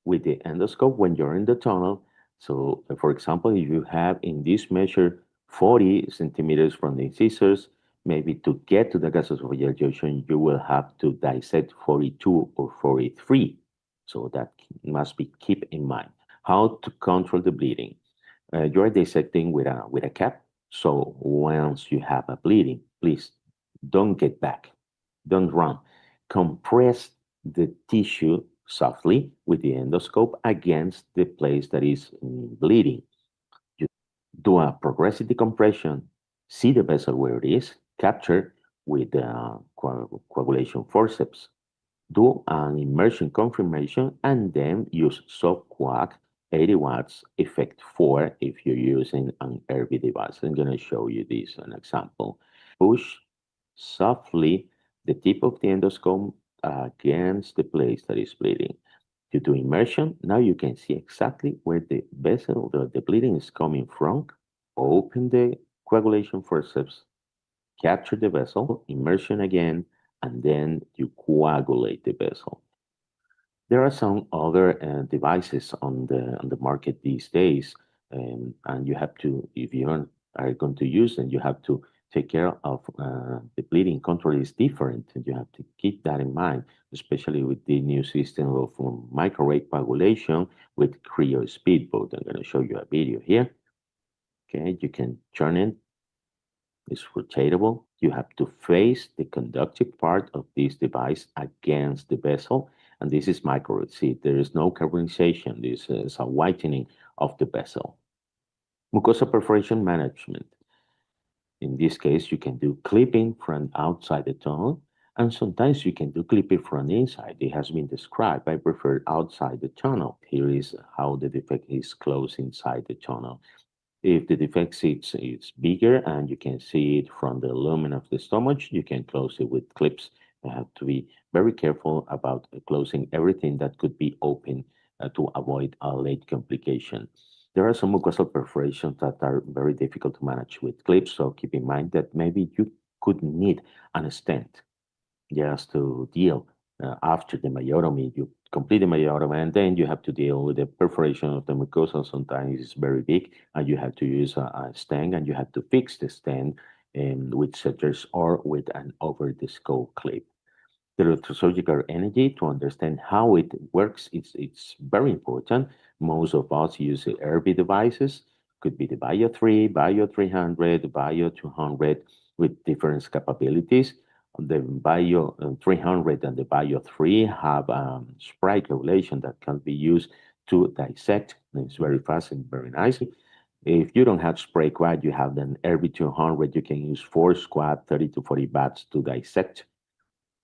with the endoscope when you're in the tunnel. So, for example, if you have in this measure 40 centimeters from the incisors, maybe to get to the gastroesophageal junction, you will have to dissect 42 or 43. So that must be keep in mind. How to control the bleeding? You're dissecting with a cap. So once you have a bleeding, please don't get back, don't run. Compress the tissue softly with the endoscope against the place that is bleeding. You do a progressive decompression, see the vessel where it is, capture with the coagulation forceps. Do an immersion confirmation and then use soft coag 80 watts effect 4 if you're using an RV device. I'm going to show you this an example. Push softly the tip of the endoscope against the place that is bleeding. You do immersion. Now you can see exactly where the vessel, the bleeding is coming from. Open the coagulation forceps, capture the vessel, immersion again, and then you coagulate the vessel. There are some other devices on the market these days, and you have to, if you are going to use them, you have to take care of the bleeding control is different, and you have to keep that in mind, especially with the new system of microwave coagulation with cryo speedboat. I'm going to show you a video here. Okay, you can turn it. It's rotatable. You have to face the conductive part of this device against the vessel, and this is micro. See, there is no carbonization. This is a whitening of the vessel. Mucosa perforation management. In this case, you can do clipping from outside the tunnel, and sometimes you can do clipping from inside. It has been described. I prefer outside the tunnel. Here is how the defect is closed inside the tunnel. If the defect is bigger and you can see it from the lumen of the stomach, you can close it with clips. You have to be very careful about closing everything that could be open to avoid a late complication. There are some mucosal perforations that are very difficult to manage with clips, so keep in mind that maybe you could need an stent just to deal after the myotomy. You complete the myotomy and then you have to deal with the perforation of the mucosa. Sometimes it's very big and you have to use a stent, and you have to fix the stent with scissors or with an over-the-scope clip. The electrosurgical energy, to understand how it works, it's very important. Most of us use the RV devices, could be the Bio 3, Bio 300, Bio 200 with different capabilities. The Bio 300 and the Bio 3 have spray coagulation that can be used to dissect. It's very fast and very nice. If you don't have spray quad, you have an RV 200, you can use 4 squad, 30 to 40 watts to dissect.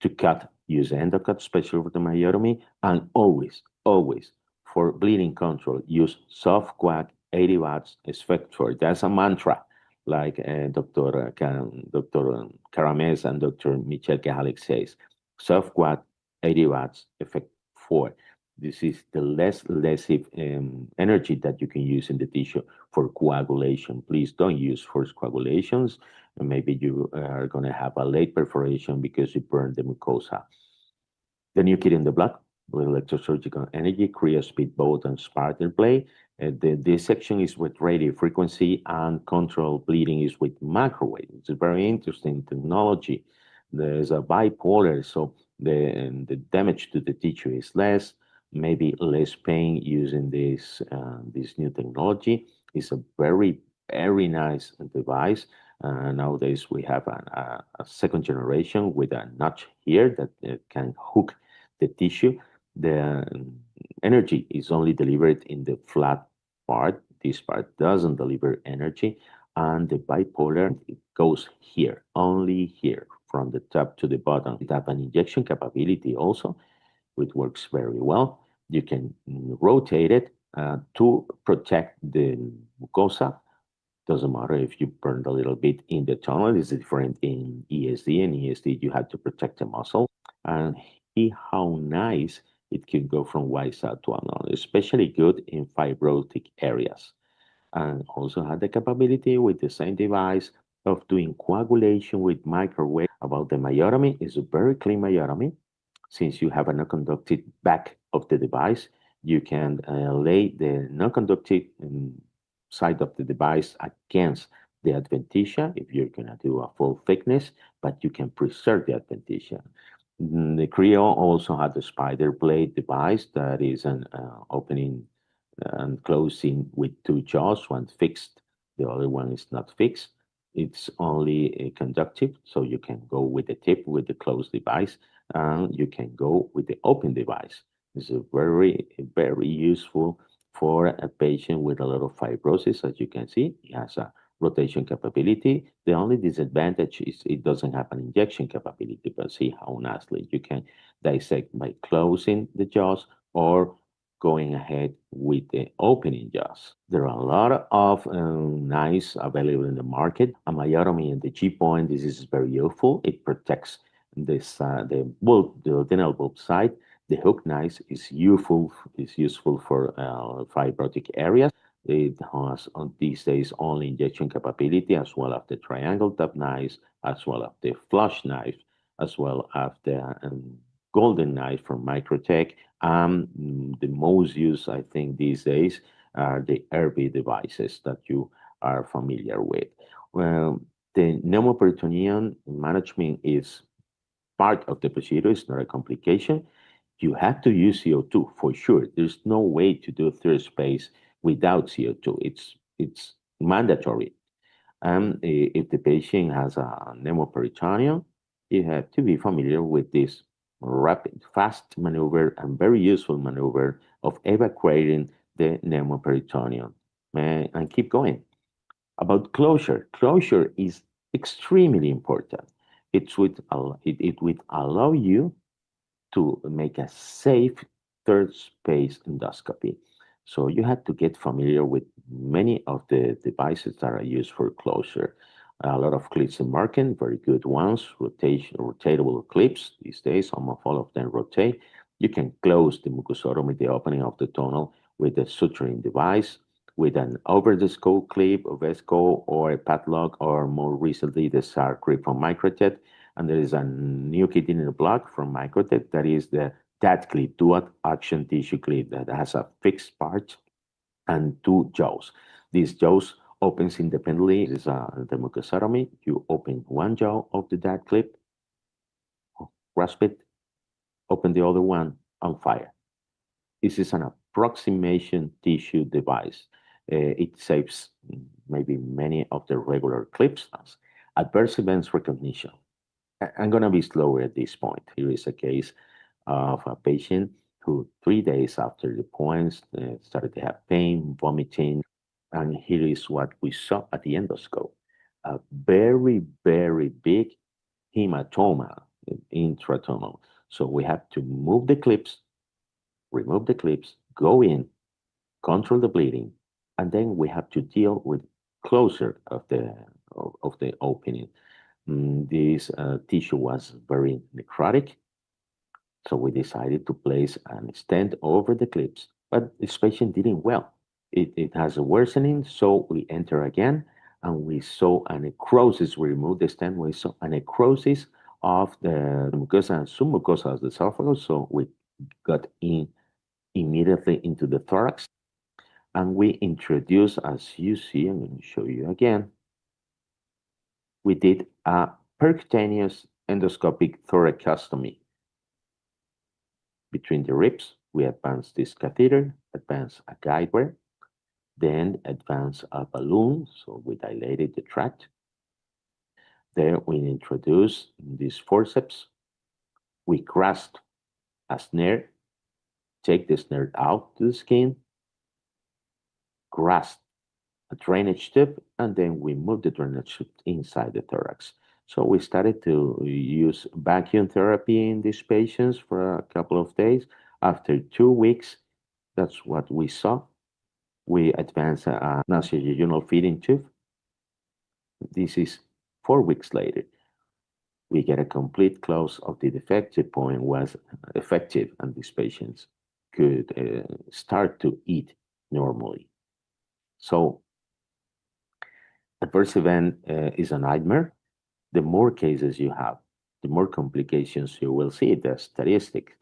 To cut, use endocut, especially for the myotomy, and always, for bleeding control, use soft coag 80 watts effector. That's a mantra. like Dr. Karames and Dr. Michel Kehalik says. Soft watt, 80 watts, effect 4. This is the less lesive energy that you can use in the tissue for coagulation. Please don't use forced coagulations. Maybe you are going to have a late perforation because you burned the mucosa. The new kid in the blood with electrosurgical energy, cryospeed boat and spartan play. The dissection is with radio frequency and control bleeding is with microwave. It's a very interesting technology. There's a bipolar, so the damage to the tissue is less, maybe less pain using this new technology. It's a very, very nice device. Nowadays, we have a second generation with a notch here that can hook the tissue. The energy is only delivered in the flat part. This part doesn't deliver energy. And the bipolar, it goes here, only here, from the top to the bottom. It has an injection capability also, which works very well. You can rotate it to protect the mucosa. Doesn't matter if you burned a little bit in the tunnel. It's different in ESD. In ESD, you have to protect the muscle. And see how nice it can go from white cell to another, especially good in fibrotic areas. And also had the capability with the same device of doing coagulation with microwave. About the myotomy, is a very clean myotomy. Since you have a non-conductive back of the device, you can lay the non-conductive side of the device against the adventitia if you're going to do a full thickness, but you can preserve the adventitia. The Creo also had a spider blade device that is an opening and closing with two jaws, one fixed, the other one is not fixed. It's only conductive, so you can go with the tip with the closed device, and you can go with the open device. It's a very, very useful for a patient with a lot of fibrosis. As you can see, it has a rotation capability. The only disadvantage is it doesn't have an injection capability, but see how nicely you can dissect by closing the jaws or going ahead with the opening jaws. There are a lot of knives available in the market. A myotomy in the G-point, this is very useful. It protects this the duodenal bulb side. The hook knife is useful for fibrotic areas. It has these days only injection capability, as well as the triangle top knives, as well as the flush knife, as well as the golden knife from Microtech. The most used, I think, these days are the RB devices that you are familiar with. Well, the pneumoperitoneum management is part of the procedure. It's not a complication. You have to use CO2 for sure. There's no way to do third space without CO2. It's mandatory. And if the patient has a pneumoperitoneum, you have to be familiar with this rapid, fast maneuver and very useful maneuver of evacuating the pneumoperitoneum. And keep going. About closure. Closure is extremely important. It would allow you to make a safe third space endoscopy. So you have to get familiar with many of the devices that are used for closure. A lot of clips in market, very good ones, rotatable clips. These days, almost all of them rotate. You can close the mucosotomy, the opening of the tunnel, with a suturing device, with an over-the-scope clip, a Vesco, or a padlock, or more recently, the SAR clip from Microtech. And there is a new kit in the block from Microtech that is the DAT clip, dual action tissue clip, that has a fixed part and two jaws. These jaws opens independently. This is the mucosotomy. You open one jaw of the DAT clip, grasp it, open the other one, and fire. This is an approximation tissue device. It saves maybe many of the regular clips. Adverse events recognition. I'm going to be slower at this point. Here is a case of a patient who 3 days after the points started to have pain, vomiting, and here is what we saw at the endoscope. A very, very big hematoma intratunnel. So we have to move the clips, remove the clips, go in, control the bleeding, and then we have to deal with closure of the of the opening. This tissue was very necrotic, so we decided to place an stent over the clips, but this patient didn't well. It has a worsening, so we enter again, and we saw a necrosis. We removed the stent, we saw a necrosis of the mucosa and submucosal of the esophagus, so we got in immediately into the thorax, and we introduced, as you see, I'm going to show you again, we did a percutaneous endoscopic thoracostomy. Between the ribs, we advanced this catheter, advanced a guide wire, then advanced a balloon, so we dilated the tract. There we introduced this forceps. We grasped a snare, take the snare out to the skin, grasp a drainage tube, and then we move the drainage tube inside the thorax. So we started to use vacuum therapy in these patients for a couple of days. After 2 weeks, that's what we saw. We advanced a nasojejunal feeding tube. This is 4 weeks later. We get a complete close of the defect. The point was effective, and these patients could start to eat normally. So adverse event is a nightmare. The more cases you have, the more complications you will see, the statistics.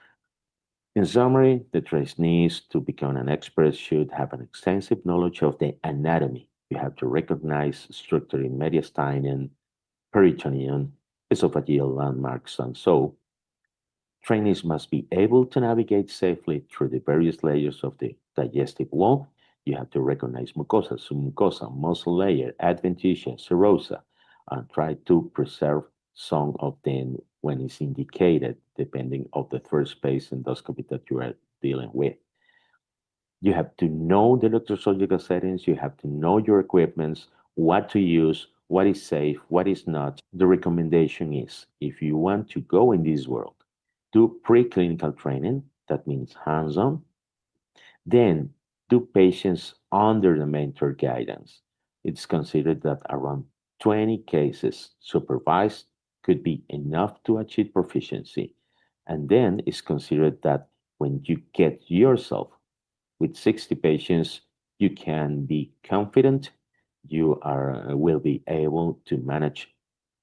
In summary, the trainees to become an expert should have an extensive knowledge of the anatomy. You have to recognize structure in mediastinum, peritoneum, esophageal landmarks, and so trainees must be able to navigate safely through the various layers of the digestive wall. You have to recognize mucosa, submucosal, muscle layer, adventitia, serosa, and try to preserve some of them when it's indicated, depending on the first phase endoscopy that you are dealing with. You have to know the electrosurgical settings, you have to know your equipments, what to use, what is safe, what is not. The recommendation is, if you want to go in this world, do preclinical training, that means hands-on, then do patients under the mentor guidance. It's considered that around 20 cases supervised could be enough to achieve proficiency. And then it's considered that when you get yourself with 60 patients, you can be confident, you will be able to manage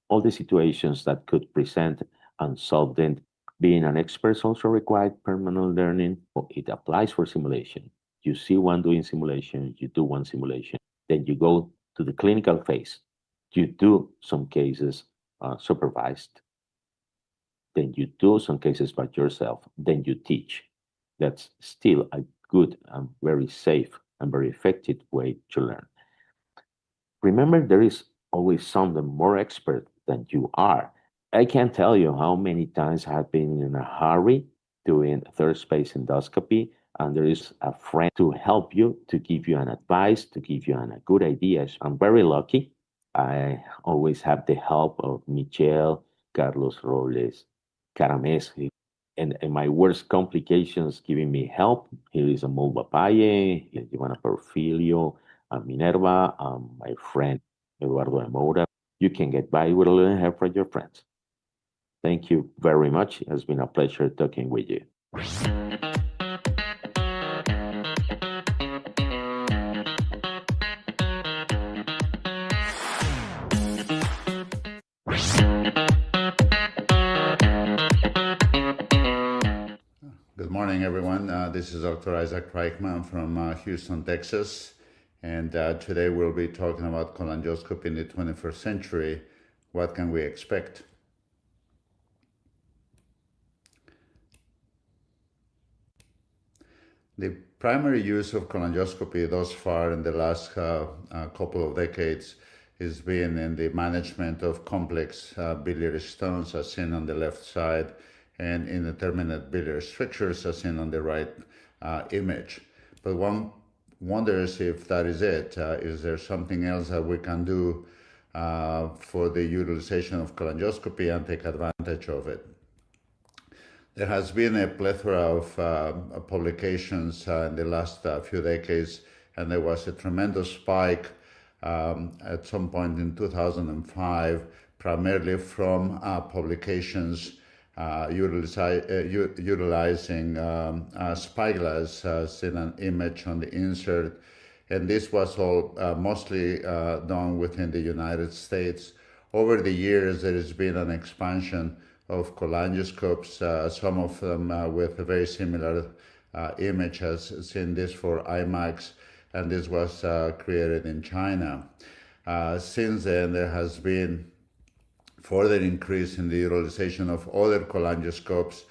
all the situations that could present and solve them. Being an expert also requires permanent learning. It applies for simulation. You see one doing simulation, you do one simulation, then you go to the clinical phase. You do some cases supervised, then you do some cases by yourself, then you teach. That's still a good and very safe and very effective way to learn. Remember, there is always someone more expert than you are. I can't tell you how many times I have been in a hurry doing third space endoscopy, and there is a friend to help you, to give you an advice, to give you a good idea. I'm very lucky. I always have the help of Michelle, Carlos Robles, Carameschi, and in my worst complications giving me help. Here is a Paye, Giovanna Porfilio, Minerva, my friend Eduardo de Moura. You can get by with a little help from your friends. Thank you very much. It has been a pleasure talking with you. Good morning, everyone. This is Dr. Isaac Reichman from Houston, Texas. And today we'll be talking about cholangioscopy in the 21st century. What can we expect? The primary use of cholangioscopy thus far in the last couple of decades has been in the management of complex biliary stones, as seen on the left side, and indeterminate biliary strictures, as seen on the right image. But one wonders if that is it. Is there something else that we can do for the utilization of cholangioscopy and take advantage of it? There has been a plethora of publications in the last few decades, and there was a tremendous spike at some point in 2005, primarily from publications utilizing spyglass as in an image on the insert. And this was all mostly done within the United States. Over the years, there has been an expansion of cholangioscopes, some of them with a very similar image as seen this for IMAX, and this was created in China. Since then, there has been further increase in the utilization of other cholangioscopes,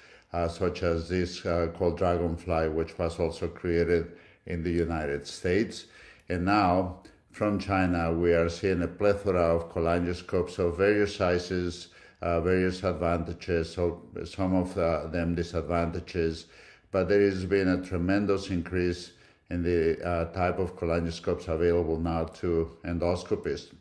such as this called Dragonfly, which was also created in the United States. And now, from China, we are seeing a plethora of cholangioscopes of various sizes, various advantages, so some of them disadvantages, but there has been a tremendous increase in the type of cholangioscopes available now to endoscopists.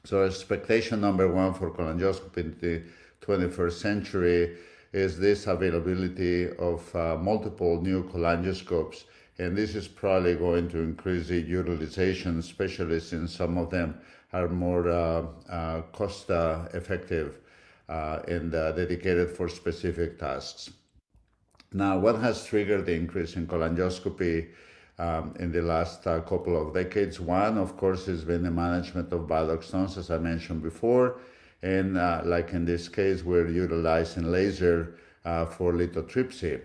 So expectation number one for cholangioscopy in the 21st century is this availability of multiple new cholangioscopes, and this is probably going to increase the utilization, especially since some of them are more cost effective and dedicated for specific tasks. Now, what has triggered the increase in cholangioscopy in the last couple of decades? One, of course, has been the management of bile duct stones, as I mentioned before. And like in this case, we're utilizing laser for lithotripsy.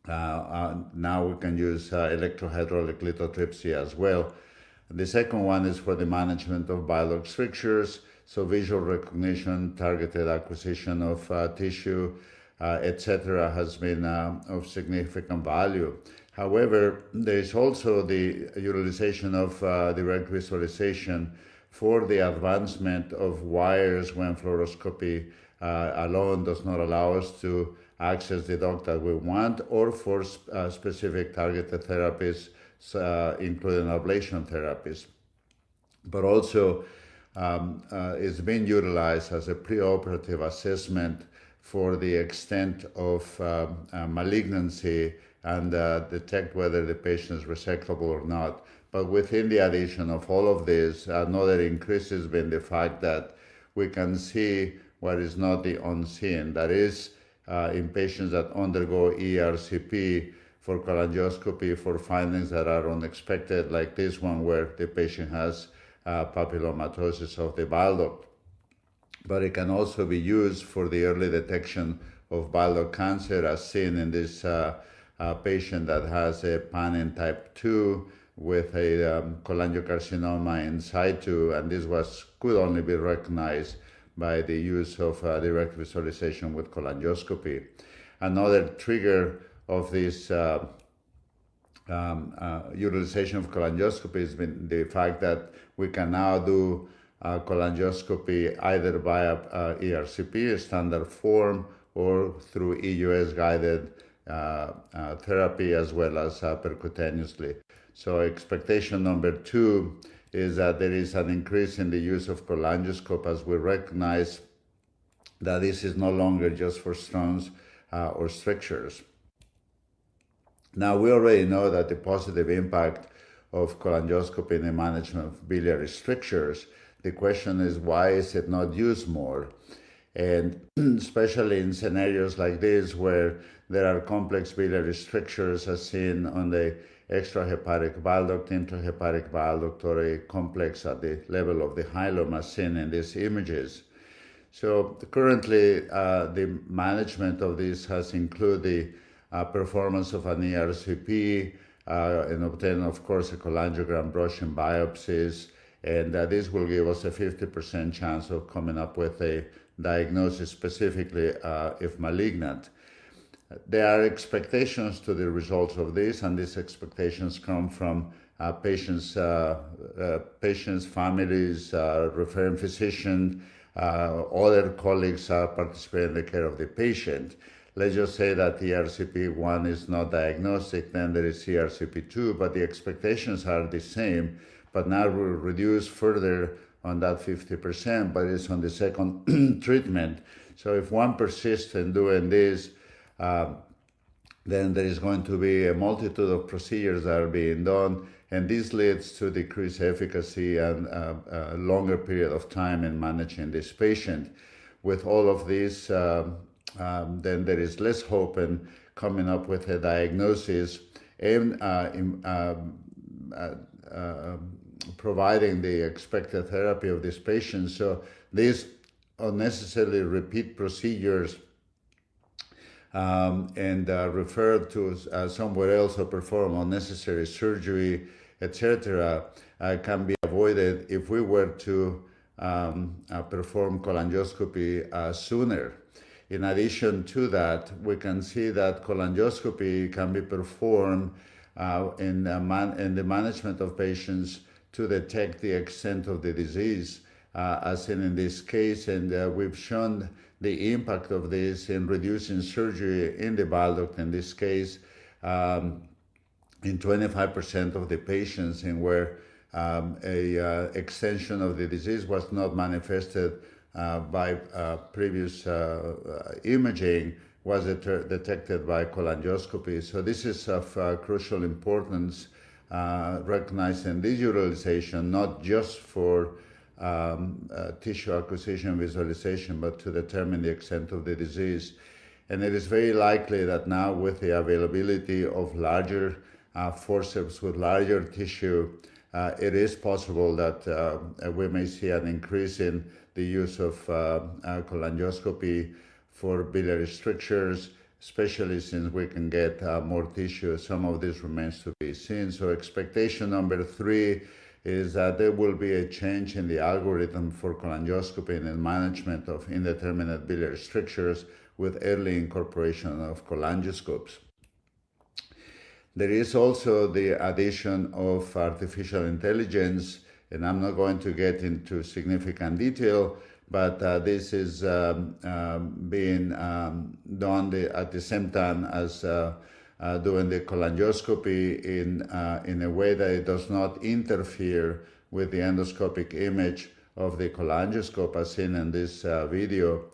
Now we can use electrohydraulic lithotripsy as well. The second one is for the management of bile duct strictures, so visual recognition, targeted acquisition of tissue, etc., has been of significant value. However, there is also the utilization of direct visualization for the advancement of wires when fluoroscopy alone does not allow us to access the duct that we want, or for specific targeted therapies, including ablation therapies. But also, it's been utilized as a preoperative assessment for the extent of malignancy and detect whether the patient is resectable or not. But within the addition of all of this, another increase has been the fact that we can see what is not the unseen. That is, in patients that undergo ERCP for cholangioscopy for findings that are unexpected, like this one where the patient has papillomatosis of the bile duct. But it can also be used for the early detection of bile duct cancer, as seen in this patient that has a Panin type 2 with a cholangiocarcinoma in situ, and this could only be recognized by the use of direct visualization with cholangioscopy. Another trigger of this utilization of cholangioscopy has been the fact that we can now do cholangioscopy either via ERCP, a standard form, or through EUS-guided therapy, as well as percutaneously. So expectation number two is that there is an increase in the use of cholangioscope as we recognize that this is no longer just for stones or strictures. Now, we already know that the positive impact of cholangioscopy in the management of biliary strictures. The question is, why is it not used more? And especially in scenarios like this, where there are complex biliary strictures as seen on the extrahepatic bile duct, intrahepatic bile duct, or a complex at the level of the hilum as seen in these images. So currently, the management of this has included the performance of an ERCP and obtain, of course, a cholangiogram brushing biopsies, and this will give us a 50% chance of coming up with a diagnosis, specifically if malignant. There are expectations to the results of this, and these expectations come from patients, families, referring physician, other colleagues participating in the care of the patient. Let's just say that the ERCP1 is not diagnostic, then there is ERCP2, but the expectations are the same, but now we'll reduce further on that 50%, but it's on the second treatment. So if one persists in doing this, then there is going to be a multitude of procedures that are being done, And this leads to decreased efficacy and a longer period of time in managing this patient. With all of this, then there is less hope in coming up with a diagnosis and providing the expected therapy of this patient. So these unnecessarily repeat procedures and referred to somewhere else or perform unnecessary surgery, etc., can be avoided if we were to perform cholangioscopy sooner. In addition to that, we can see that cholangioscopy can be performed in the management of patients to detect the extent of the disease, as in this case, and we've shown the impact of this in reducing surgery in the bile duct, in this case, in 25% of the patients, in where a extension of the disease was not manifested by previous imaging, was detected by cholangioscopy. So this is of crucial importance, recognizing this utilization not just for tissue acquisition visualization, but to determine the extent of the disease. And it is very likely that now, with the availability of larger forceps with larger tissue, it is possible that we may see an increase in the use of cholangioscopy for biliary strictures, especially since we can get more tissue. Some of this remains to be seen. So expectation number 3 is that there will be a change in the algorithm for cholangioscopy and the management of indeterminate biliary strictures with early incorporation of cholangioscopes. There is also the addition of artificial intelligence, and I'm not going to get into significant detail, but this is being done at the same time as doing the cholangioscopy in a way that it does not interfere with the endoscopic image of the cholangioscope, as seen in this video.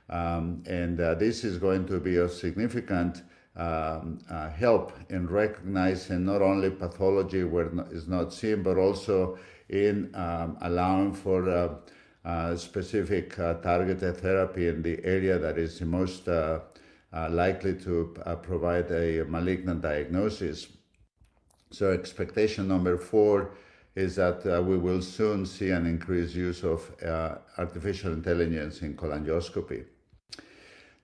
This is going to be of significant help in recognizing not only pathology where it is not seen, but also in allowing for specific targeted therapy in the area that is the most likely to provide a malignant diagnosis. So expectation number 4 is that we will soon see an increased use of artificial intelligence in cholangioscopy.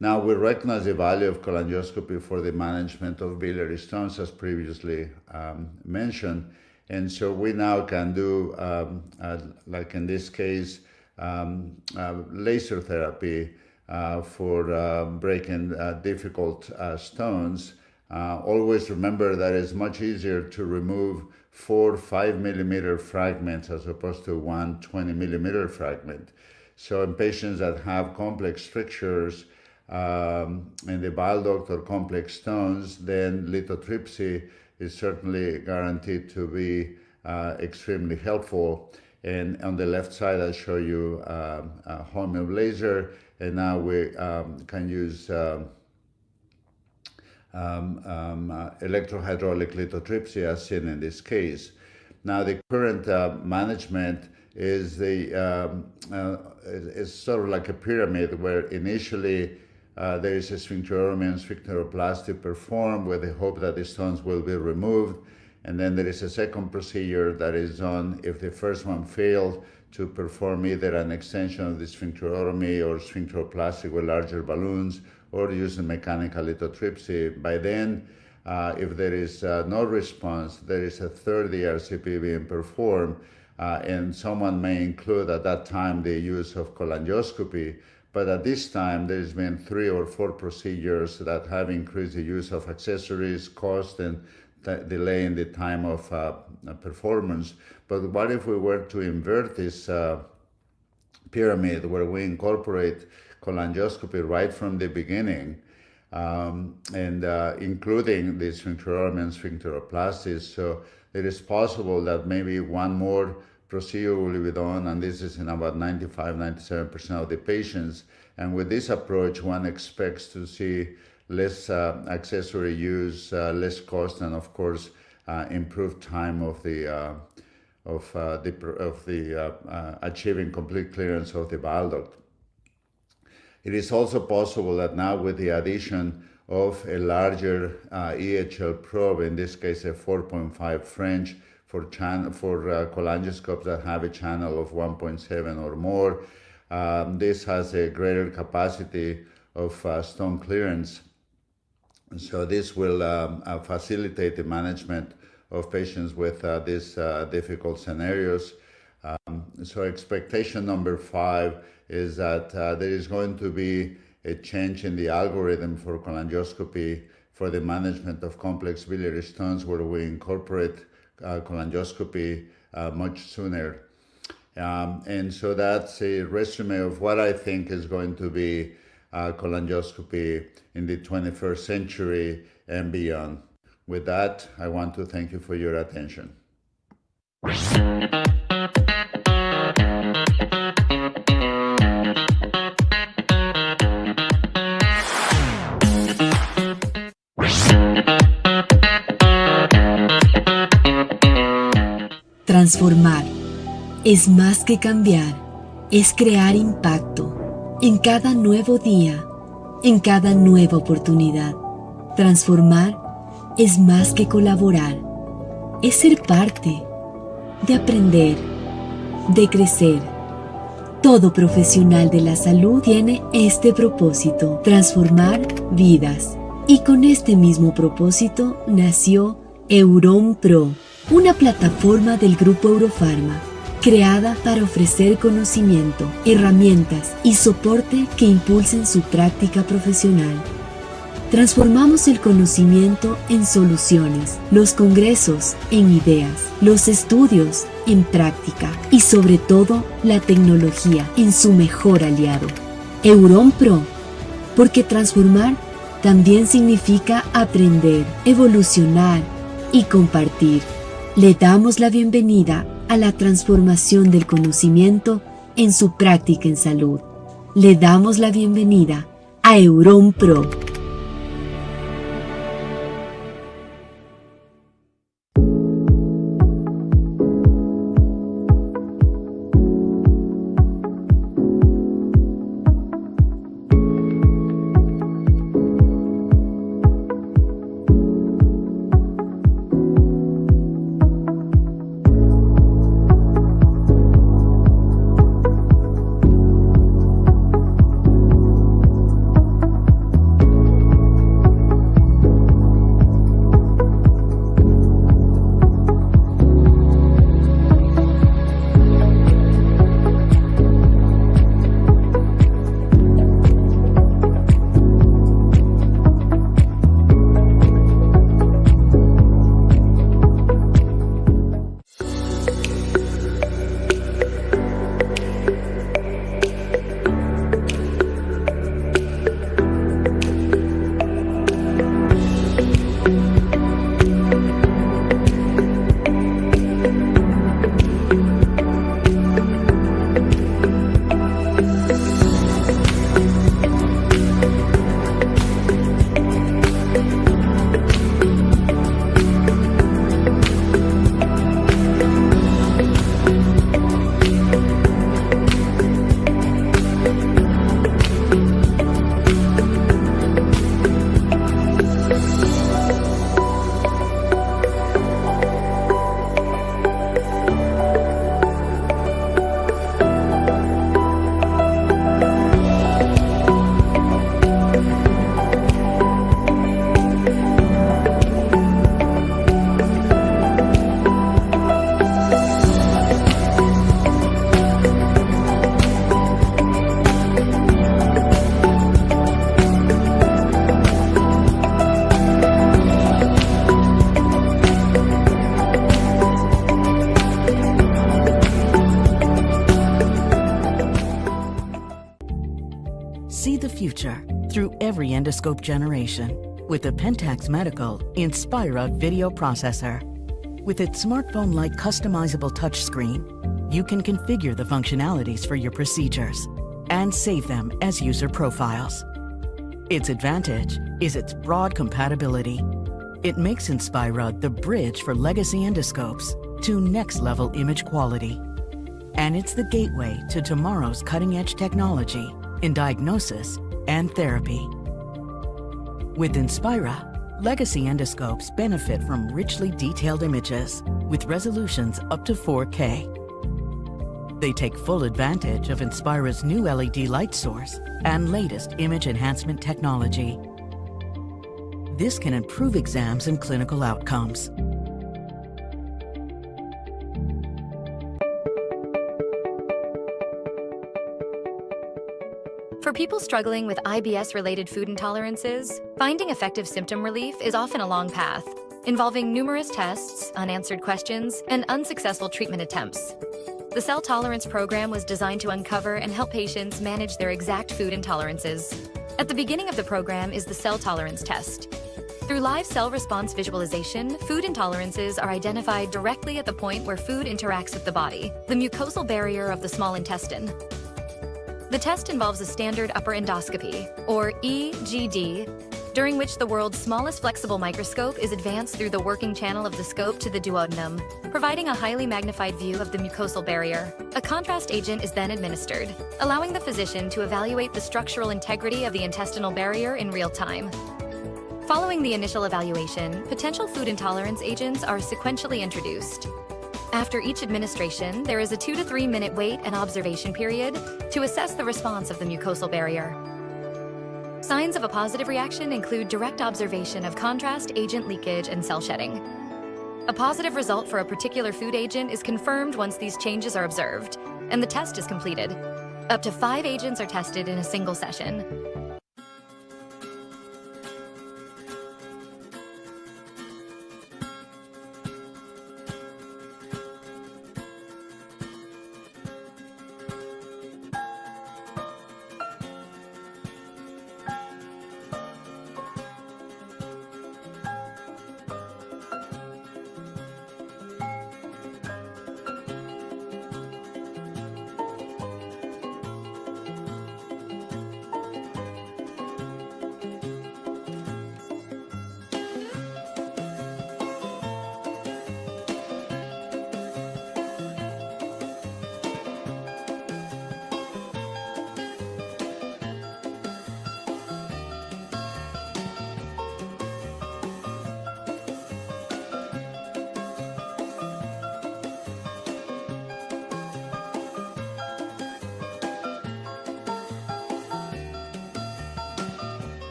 Now, we recognize the value of cholangioscopy for the management of biliary stones, as previously mentioned. And so we now can do, like in this case, laser therapy for breaking difficult stones. Always remember that it's much easier to remove 4 5-millimeter fragments as opposed to 1 20-millimeter fragment. So in patients that have complex strictures in the bile duct or complex stones, then lithotripsy is certainly guaranteed to be extremely helpful. And on the left side, I'll show you a home laser, and now we can use electrohydraulic lithotripsy, as seen in this case. Now, the current management is is sort of like a pyramid, where initially there is a sphincterotomy and sphincteroplasty performed with the hope that the stones will be removed. And then there is a second procedure that is done if the first one failed, to perform either an extension of the sphincterotomy or sphincteroplasty with larger balloons, or using mechanical lithotripsy. By then, if there is no response, there is a third ERCP being performed, and someone may include at that time the use of cholangioscopy. But at this time, there's been 3 or 4 procedures that have increased the use of accessories, cost, and delay in the time of performance. But what if we were to invert this pyramid, where we incorporate cholangioscopy right from the beginning, and including the sphincterotomy and sphincteroplasties? So it is possible that maybe one more procedure will be done, and this is in about 95-97% of the patients. And with this approach, one expects to see less accessory use, less cost, and of course, improved time of the achieving complete clearance of the bile duct. It is also possible that now with the addition of a larger EHL probe, in this case a 4.5 French for cholangioscopes that have a channel of 1.7 or more, this has a greater capacity of stone clearance. So this will facilitate the management of patients with these difficult scenarios. So expectation number 5 is that there is going to be a change in the algorithm for cholangioscopy for the management of complex biliary stones, where we incorporate cholangioscopy much sooner. And so that's a resume of what I think is going to be cholangioscopy in the 21st century and beyond. With that, I want to thank you for your attention. Transformar es más que cambiar, es crear impacto en cada nuevo día, en cada nueva oportunidad. Transformar es más que colaborar, es ser parte, de aprender, de crecer. Todo profesional de la salud tiene este propósito, transformar vidas. Y con este mismo propósito nació Euron Pro, una plataforma del Grupo Eurofarma, creada para ofrecer conocimiento, herramientas y soporte que impulsen su práctica profesional. Transformamos el conocimiento en soluciones, los congresos en ideas, los estudios en práctica y sobre todo la tecnología en su mejor aliado. Euron Pro, porque transformar también significa aprender, evolucionar y compartir. Le damos la bienvenida a la transformación del conocimiento en su práctica en salud. Le damos la bienvenida a Euron Pro. See the future through every endoscope generation with the Pentax Inspira video processor. With its smartphone-like customizable touchscreen, you can configure the functionalities for your procedures and save them as user profiles. Its advantage is its broad compatibility. It makes Inspira the bridge for legacy endoscopes to next-level image quality. And it's the gateway to tomorrow's cutting-edge technology in diagnosis and therapy. With Inspira, legacy endoscopes benefit from richly detailed images with resolutions up to 4K. They take full advantage of Inspira's new LED light source and latest image enhancement technology. This can improve exams and clinical outcomes. For people struggling with IBS-related food intolerances, finding effective symptom relief is often a long path, involving numerous tests, unanswered questions, and unsuccessful treatment attempts. The Cell Tolerance Program was designed to uncover and help patients manage their exact food intolerances. At the beginning of the program is the cell tolerance test. Through live cell response visualization, food intolerances are identified directly at the point where food interacts with the body, the mucosal barrier of the small intestine. The test involves a standard upper endoscopy, or EGD, during which the world's smallest flexible microscope is advanced through the working channel of the scope to the duodenum, providing a highly magnified view of the mucosal barrier. A contrast agent is then administered, allowing the physician to evaluate the structural integrity of the intestinal barrier in real time. Following the initial evaluation, potential food intolerance agents are sequentially introduced. After each administration, there is a 2 to 3 minute wait and observation period to assess the response of the mucosal barrier. Signs of a positive reaction include direct observation of contrast agent leakage and cell shedding. A positive result for a particular food agent is confirmed once these changes are observed, and the test is completed. Up to 5 agents are tested in a single session.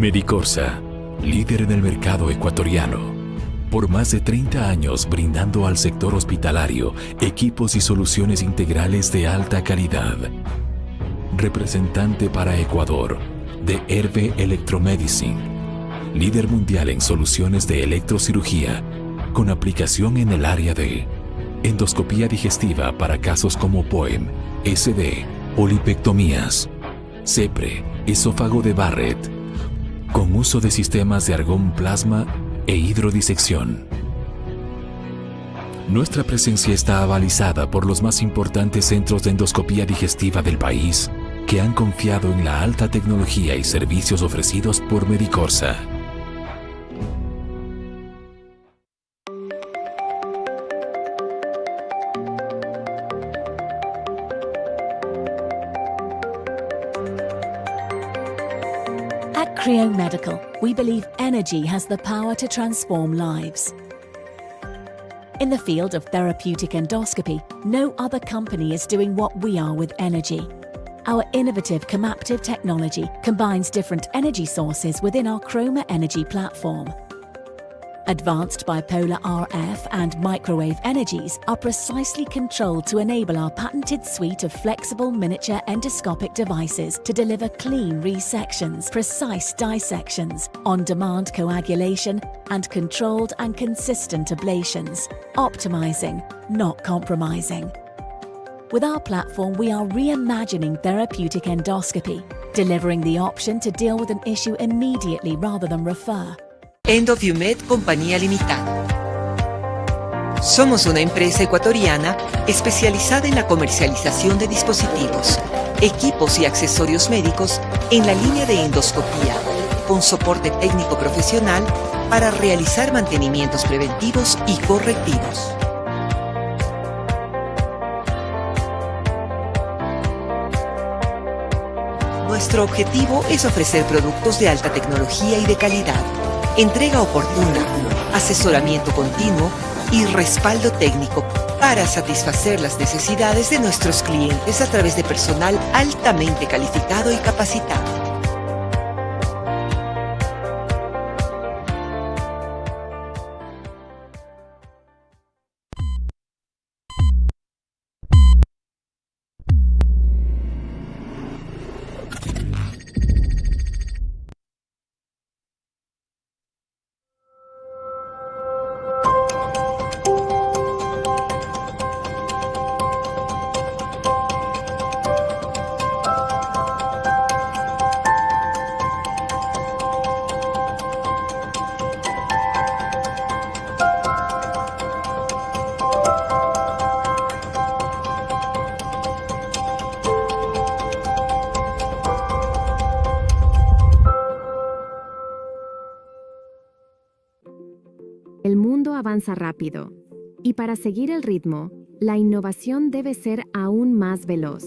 Medicorsa, líder en el mercado ecuatoriano. Por más de 30 años brindando al sector hospitalario equipos y soluciones integrales de alta calidad. Representante para Ecuador de Herve Electromedicine. Líder mundial en soluciones de electrocirugía, con aplicación en el área de endoscopía digestiva para casos como POEM, IECED, polipectomías, CEPRE, esófago de Barrett, con uso de sistemas de argón plasma e hidrodisección. Nuestra presencia está avalizada por los más importantes centros de endoscopía digestiva del país, que han confiado en la alta tecnología y servicios ofrecidos por Medicorsa. At Creo Medical, we believe energy has the power to transform lives. In the field of therapeutic endoscopy, no other company is doing what we are with energy. Our innovative Comaptive technology combines different energy sources within our Chroma Energy platform. Advanced bipolar RF and microwave energies are precisely controlled to enable our patented suite of flexible miniature endoscopic devices to deliver clean resections, precise dissections, on-demand coagulation, and controlled and consistent ablations, optimizing, not compromising. With our platform, we are reimagining therapeutic endoscopy, delivering the option to deal with an issue immediately rather than refer. IECED Compañía Limitada. Somos una empresa ecuatoriana especializada en la comercialización de dispositivos, equipos y accesorios médicos en la línea de endoscopía, con soporte técnico profesional para realizar mantenimientos preventivos y correctivos. Nuestro objetivo es ofrecer productos de alta tecnología y de calidad, entrega oportuna, asesoramiento continuo y respaldo técnico para satisfacer las necesidades de nuestros clientes a través de personal altamente calificado y capacitado. El mundo avanza rápido, y para seguir el ritmo, la innovación debe ser aún más veloz.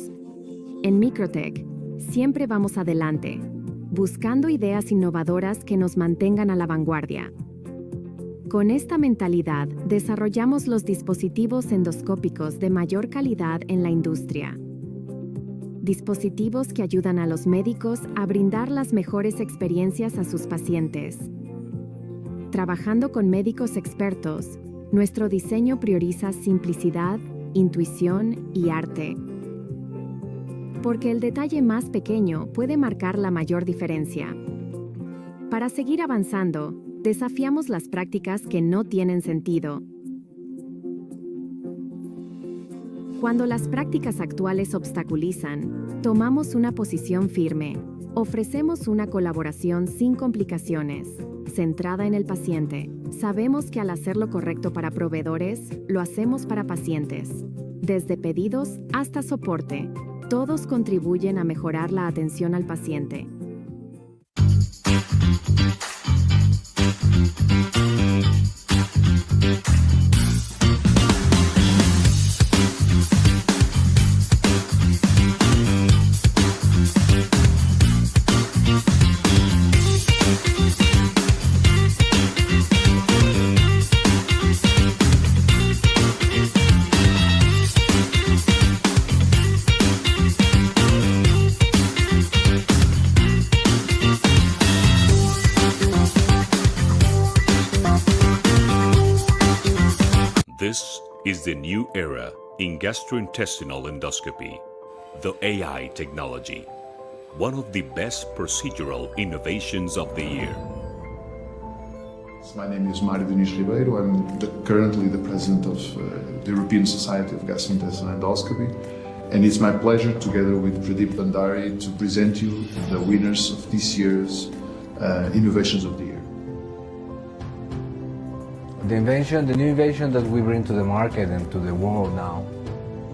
En Microtech, siempre vamos adelante, buscando ideas innovadoras que nos mantengan a la vanguardia. Con esta mentalidad, desarrollamos los dispositivos endoscópicos de mayor calidad en la industria. Dispositivos que ayudan a los médicos a brindar las mejores experiencias a sus pacientes. Trabajando con médicos expertos, nuestro diseño prioriza simplicidad, intuición y arte. Porque el detalle más pequeño puede marcar la mayor diferencia. Para seguir avanzando, desafiamos las prácticas que no tienen sentido. Cuando las prácticas actuales obstaculizan, tomamos una posición firme. Ofrecemos una colaboración sin complicaciones, centrada en el paciente. Sabemos que al hacer lo correcto para proveedores, lo hacemos para pacientes. Desde pedidos hasta soporte, todos contribuyen a mejorar la atención al paciente. This is the new era in gastrointestinal endoscopy, the AI technology, one of the best procedural innovations of the year. My name is Mário Diniz Ribeiro. I'm currently the president of the European Society of Gastrointestinal Endoscopy, and it's my pleasure, together with Pradeep Bandari, to present you the winners of this year's Innovations of the Year. The new invention that we bring to the market and to the world now.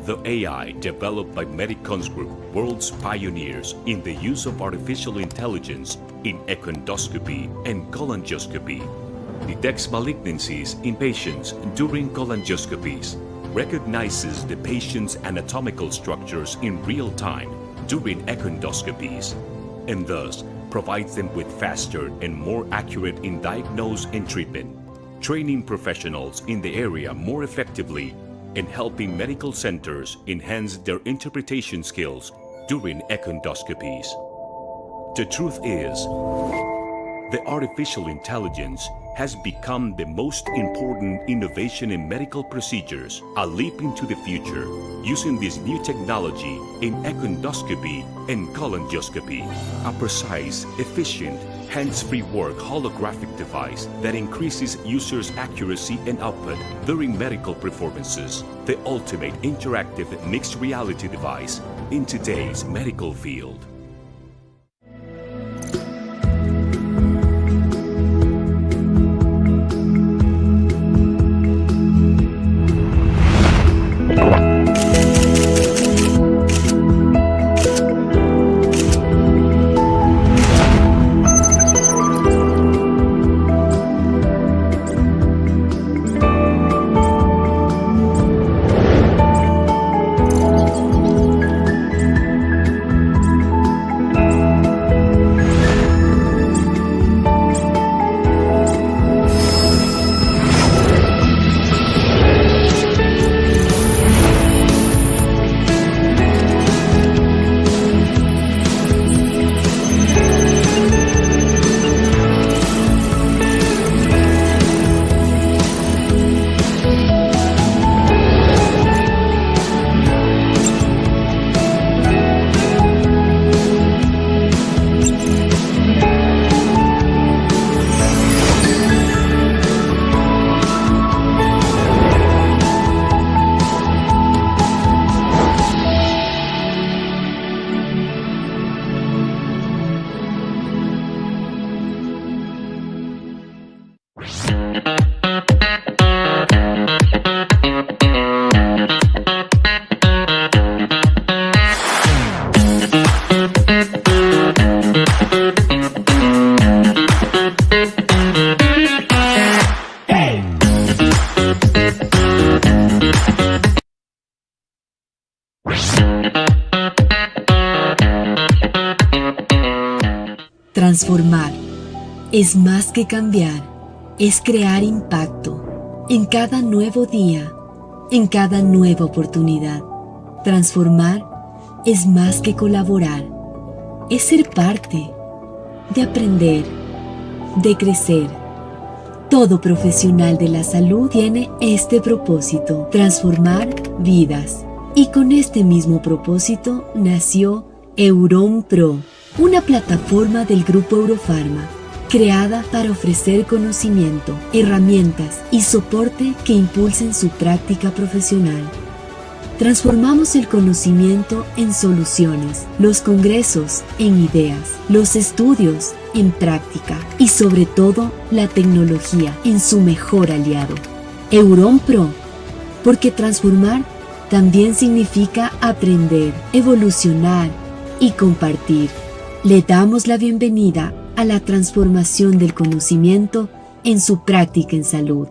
The AI developed by Medicons Group, world's pioneers in the use of artificial intelligence in endoscopy and cholangioscopy, detects malignancies in patients during cholangioscopies, recognizes the patient's anatomical structures in real time during endoscopies, and thus provides them with faster and more accurate in diagnosis and treatment, training professionals in the area more effectively and helping medical centers enhance their interpretation skills during endoscopies. The truth is, the artificial intelligence has become the most important innovation in medical procedures, a leap into the future, using this new technology in endoscopy and cholangioscopy, a precise, efficient, hands-free work holographic device that increases users' accuracy and output during medical performances, the ultimate interactive mixed reality device in today's medical field. Transformar es más que cambiar, es crear impacto en cada nuevo día, en cada nueva oportunidad. Transformar es más que colaborar, es ser parte, de aprender, de crecer. Todo profesional de la salud tiene este propósito, transformar vidas. Y con este mismo propósito nació Euron Pro, una plataforma del Grupo Eurofarma, creada para ofrecer conocimiento, herramientas y soporte que impulsen su práctica profesional. Transformamos el conocimiento en soluciones, los congresos en ideas, los estudios en práctica y sobre todo la tecnología en su mejor aliado. Euron Pro, porque transformar también significa aprender, evolucionar y compartir. Le damos la bienvenida a la transformación del conocimiento en su práctica en salud.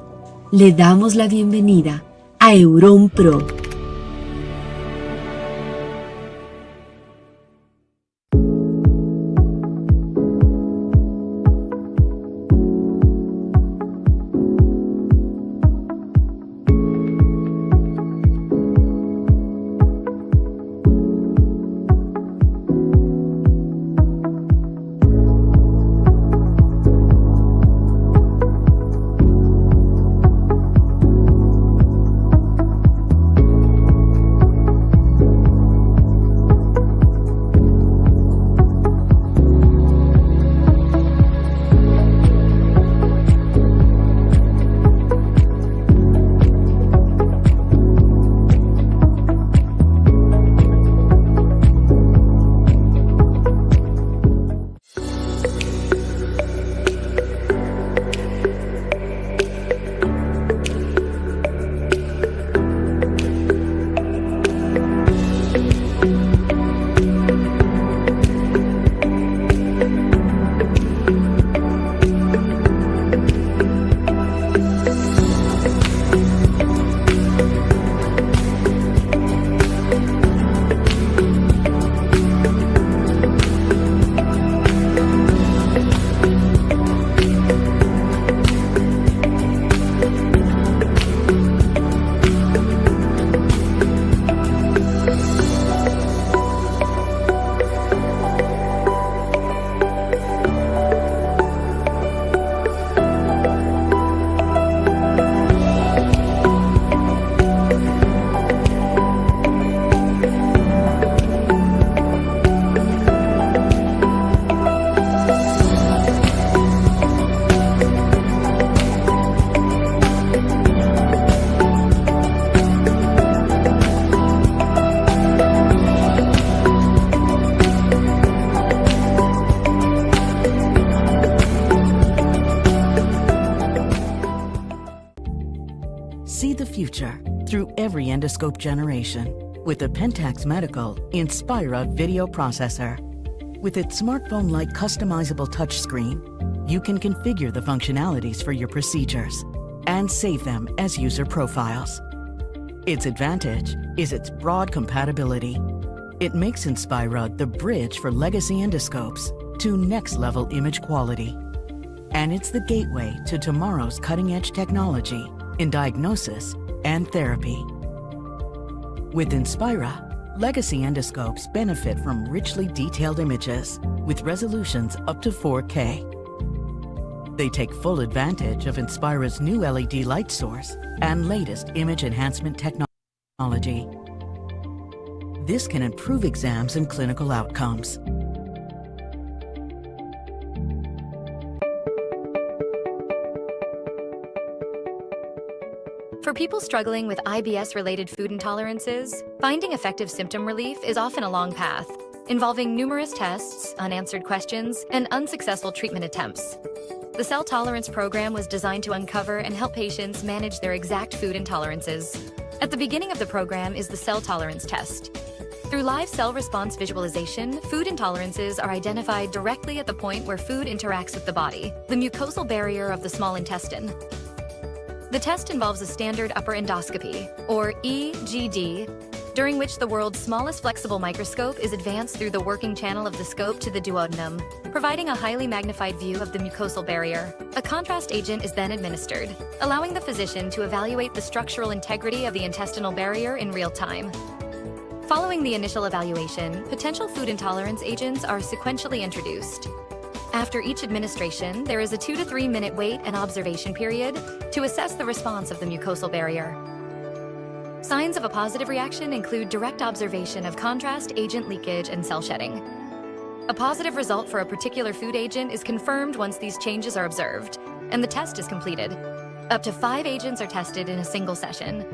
Le damos la bienvenida a Euron Pro. future through every endoscope generation with the Pentax Medical Inspira video processor. With its smartphone-like customizable touchscreen, you can configure the functionalities for your procedures and save them as user profiles. Its advantage is its broad compatibility. It makes Inspira the bridge for legacy endoscopes to next-level image quality. And it's the gateway to tomorrow's cutting-edge technology in diagnosis and therapy. With Inspira, legacy endoscopes benefit from richly detailed images with resolutions up to 4K. They take full advantage of Inspira's new LED light source and latest image enhancement technology. This can improve exams and clinical outcomes. For people struggling with IBS-related food intolerances, finding effective symptom relief is often a long path, involving numerous tests, unanswered questions, and unsuccessful treatment attempts. The Cell Tolerance Program was designed to uncover and help patients manage their exact food intolerances. At the beginning of the program is the cell tolerance test. Through live cell response visualization, food intolerances are identified directly at the point where food interacts with the body, the mucosal barrier of the small intestine. The test involves a standard upper endoscopy, or EGD, during which the world's smallest flexible microscope is advanced through the working channel of the scope to the duodenum, providing a highly magnified view of the mucosal barrier. A contrast agent is then administered, allowing the physician to evaluate the structural integrity of the intestinal barrier in real time. Following the initial evaluation, potential food intolerance agents are sequentially introduced. After each administration, there is a 2 to 3 minute wait and observation period to assess the response of the mucosal barrier. Signs of a positive reaction include direct observation of contrast agent leakage and cell shedding. A positive result for a particular food agent is confirmed once these changes are observed, and the test is completed. Up to 5 agents are tested in a single session.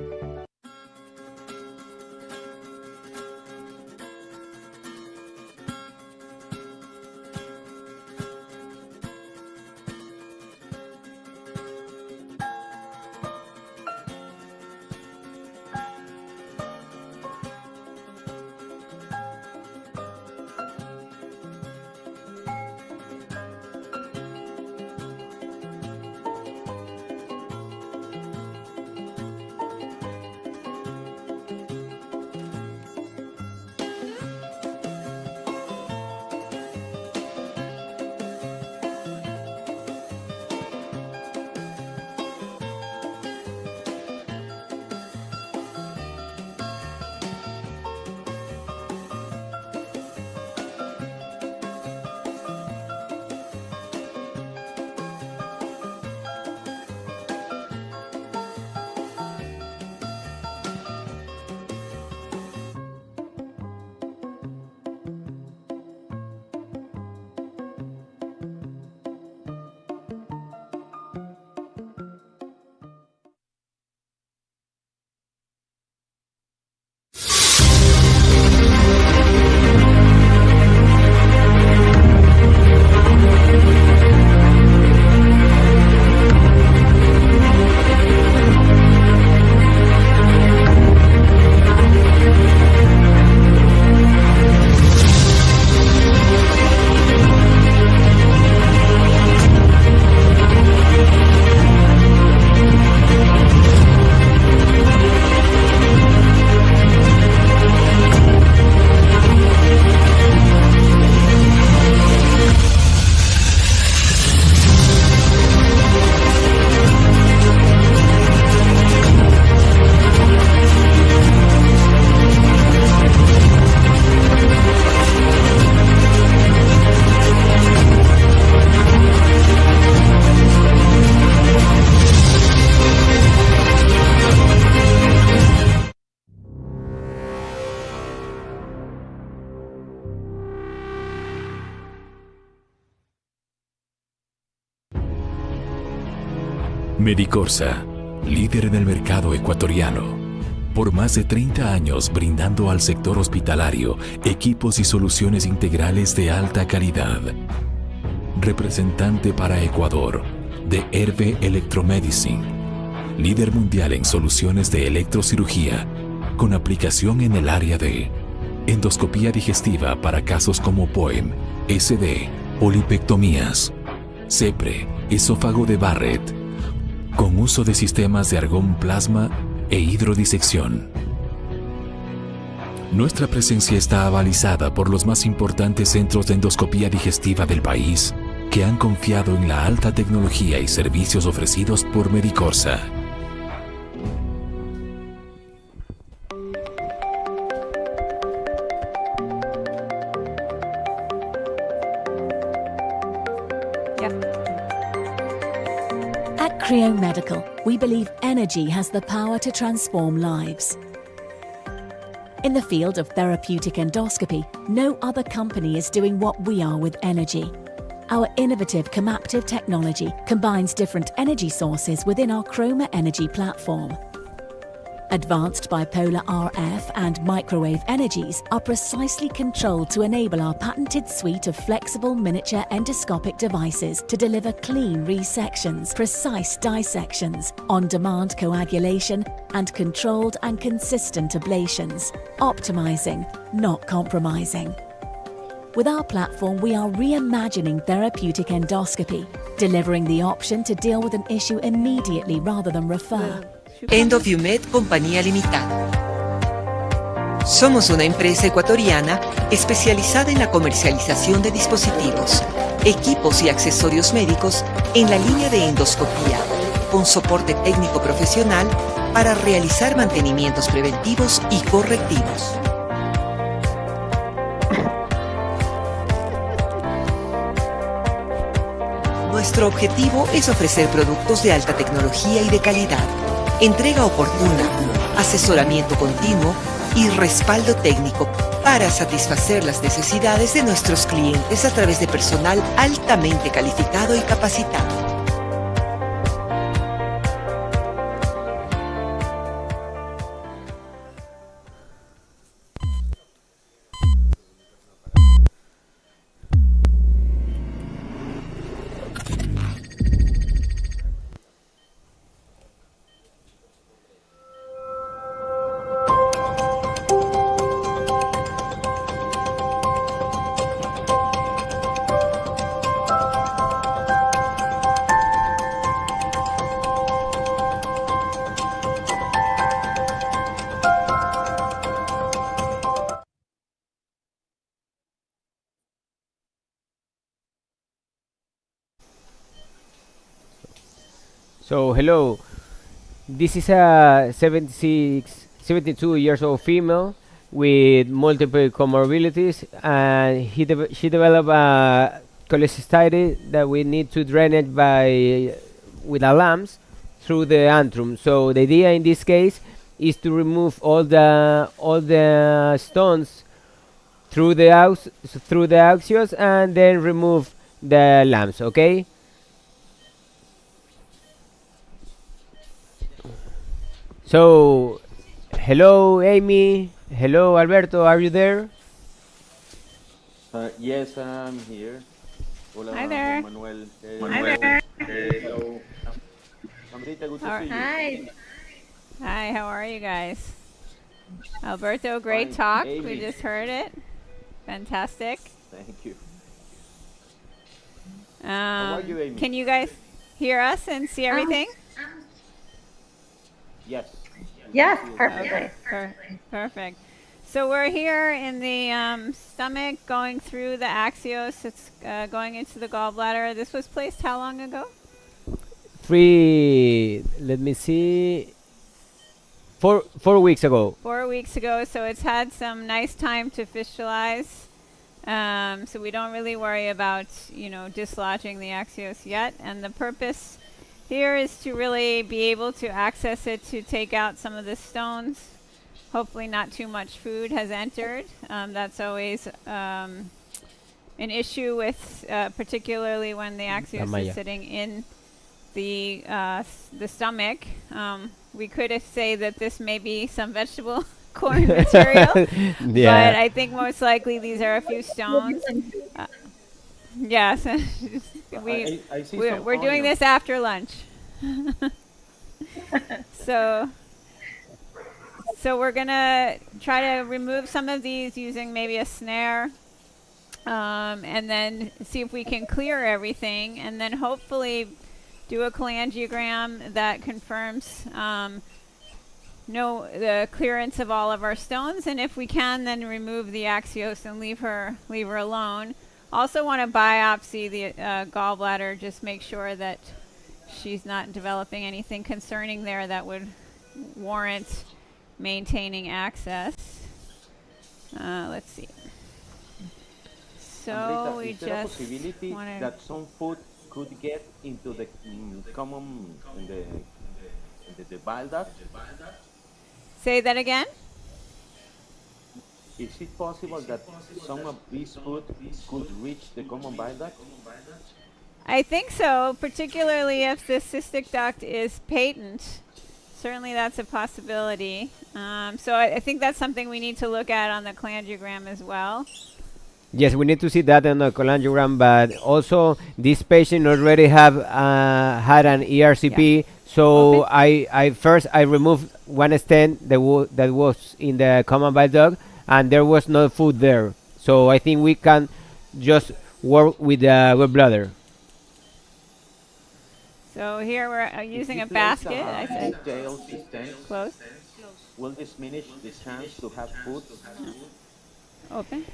Medicorsa, líder en el mercado ecuatoriano. Por más de 30 años brindando al sector hospitalario equipos y soluciones integrales de alta calidad. Representante para Ecuador de Herve Electromedicine. líder mundial en soluciones de electrocirugía, con aplicación en el área de endoscopía digestiva para casos como POEM, SD, polipectomías, CEPRE, esófago de Barrett, con uso de sistemas de argón plasma e hidrodisección. Nuestra presencia está avalizada por los más importantes centros de endoscopía digestiva del país, que han confiado en la alta tecnología y servicios ofrecidos por Medicorsa. At Creo Medical, we believe energy has the power to transform lives. In the field of therapeutic endoscopy, no other company is doing what we are with energy. Our innovative Comaptive technology combines different energy sources within our Chroma Energy platform. Advanced bipolar RF and microwave energies are precisely controlled to enable our patented suite of flexible miniature endoscopic devices to deliver clean resections, precise dissections, on-demand coagulation, and controlled and consistent ablations, optimizing, not compromising. With our platform, we are reimagining therapeutic endoscopy, delivering the option to deal with an issue immediately rather than refer. Endoviemed Compañía Limitada. Somos una empresa ecuatoriana especializada en la comercialización de dispositivos, equipos y accesorios médicos en la línea de endoscopía, con soporte técnico profesional para realizar mantenimientos preventivos y correctivos. Nuestro objetivo es ofrecer productos de alta tecnología y de calidad, entrega oportuna, asesoramiento continuo y respaldo técnico para satisfacer las necesidades de nuestros clientes a través de personal altamente calificado y capacitado. So hello, this is a 72 years old female with multiple comorbidities, and she developed a cholecystitis that we need to drain it with a lamps through the antrum. So the idea in this case is to remove all the stones through the axios and then remove the lamps. Okay. So, hello Amy, hello Alberto, are you there? Yes, I'm here. Hola, Hi there. Manuel. Hi there. Hello. Mamacita, good to see you. Hi. Hi, how are you guys? Alberto, great Fine. talk. Amy. We just heard it. Fantastic. Thank you. How are you, Amy? Can you guys hear us and see everything? Yes. Yes, Okay, perfectly. perfect. So we're here in the stomach, going through the axios. It's going into the gallbladder. This was placed how long ago? Let me see, 4 weeks ago. 4 weeks ago. So it's had some nice time to visualize. So we don't really worry about, dislodging the axios yet. And the purpose here is to really be able to access it to take out some of the stones. Hopefully not too much food has entered. That's always an issue with, particularly when the axios is sitting in the stomach. We could say that this may be some vegetable corn material, but I think most likely these are a few stones. Yes, we're doing this after lunch. So we're gonna try to remove some of these using maybe a snare, and then see if we can clear everything, and then hopefully do a cholangiogram that confirms the clearance of all of our stones, and if we can, then remove the axios and leave her alone. Also want to biopsy the gallbladder, just make sure that she's not developing anything concerning there that would warrant maintaining access. Let's see. So Andrita, we is there a just possibility want that some food could get into the common in the bile duct? say that again. Is it possible that some of these food could reach the common bile duct? I think so, particularly if the cystic duct is patent. Certainly that's a possibility. So I think that's something we need to look at on the cholangiogram as well. Yes, we need to see that on the cholangiogram, but also this patient already have had an ERCP. So I first removed one stent that was in the common bile duct, and there was no food there. So I think we can just work with the gallbladder. So here we're using a basket. I said close. Will this diminish the chance to have food? Open.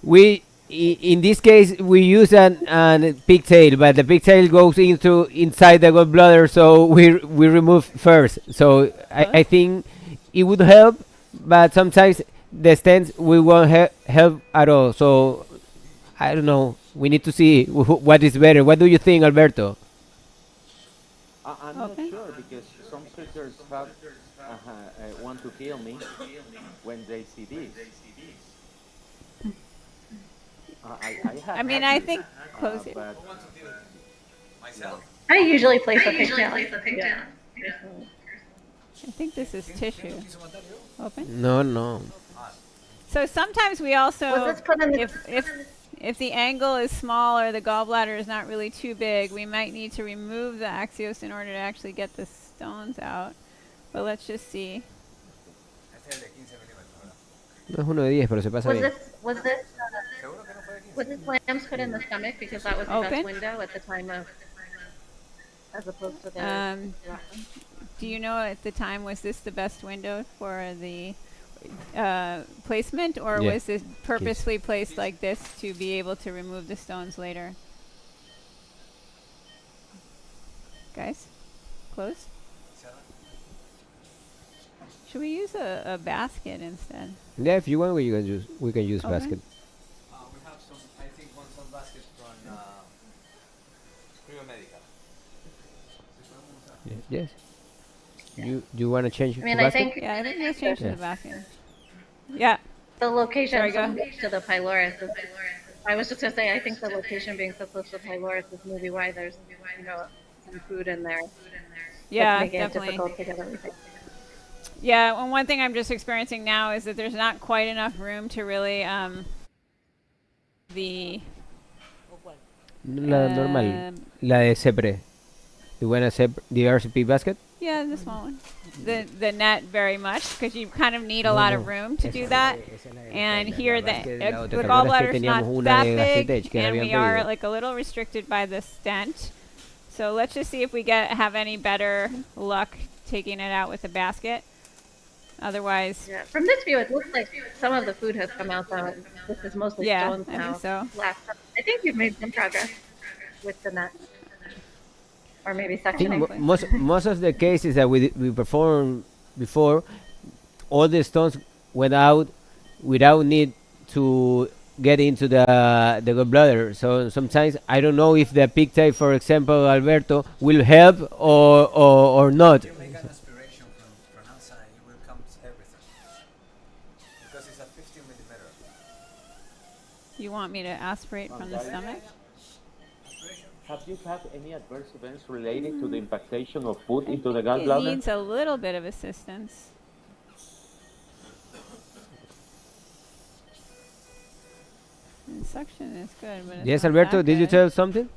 We in this case we use an pigtail, but the pigtail goes inside the gallbladder, so we remove first. So I think it would help, but sometimes the stents we won't help at all. So I don't know. We need to see what is better. What do you think, Alberto? I'm not sure, because some sisters have want to kill me when they see this. I think close it. I usually place a pigtail. I think this is tissue. Open. No. So sometimes we also, Was this put in the if the angle is small or the gallbladder is not really too big, we might need to remove the axios in order to actually get the stones out. But let's just see. No es uno de 10, pero se pasa bien. Was this lambs put in the stomach because that was the best window at the time of, as opposed to the do you know at the time, was this the best window for the placement, or was this purposely placed like this to be able to remove the stones later? Guys, close. Should we use a basket instead? Yeah, if you want, we can use basket. We have some, I think, some baskets from Medical. Yes. You want to change I mean, to I basket? think Yeah, I think let's change to the basket. Yeah. the location Sorry, so go. close to the pylorus is, I was just gonna say, I think the location being so close to the pylorus is maybe why there's, some food in there. Yeah, making definitely. it difficult to get everything. Yeah, and one thing I'm just experiencing now is that there's not quite enough room to really La normal, la de Sepre. You want the RCP basket? Yeah, the small one. The net very much, because you kind of need a lot of room to do that. And here the gallbladder is not that big, and we are like a little restricted by the stent. So let's just see if we have any better luck taking it out with the basket. Otherwise, Yeah. From this view, it looks like some of the food has come out though. This is mostly stones I now. think so. I think you've made some progress with the net. Or maybe I think sectioning. most of the cases that we performed before, all the stones went out without need to get into the gallbladder. So sometimes I don't know if the pigtail, for example, Alberto, will help or not. If you make an aspiration from outside, it will come to everything. Because it's a 50 millimeter. You want me to aspirate from the stomach? Have you had any adverse events related to the impactation of food into the It gallbladder? needs a little bit of assistance. And suction is good, but it's Yes, not Alberto, that did you good. tell something?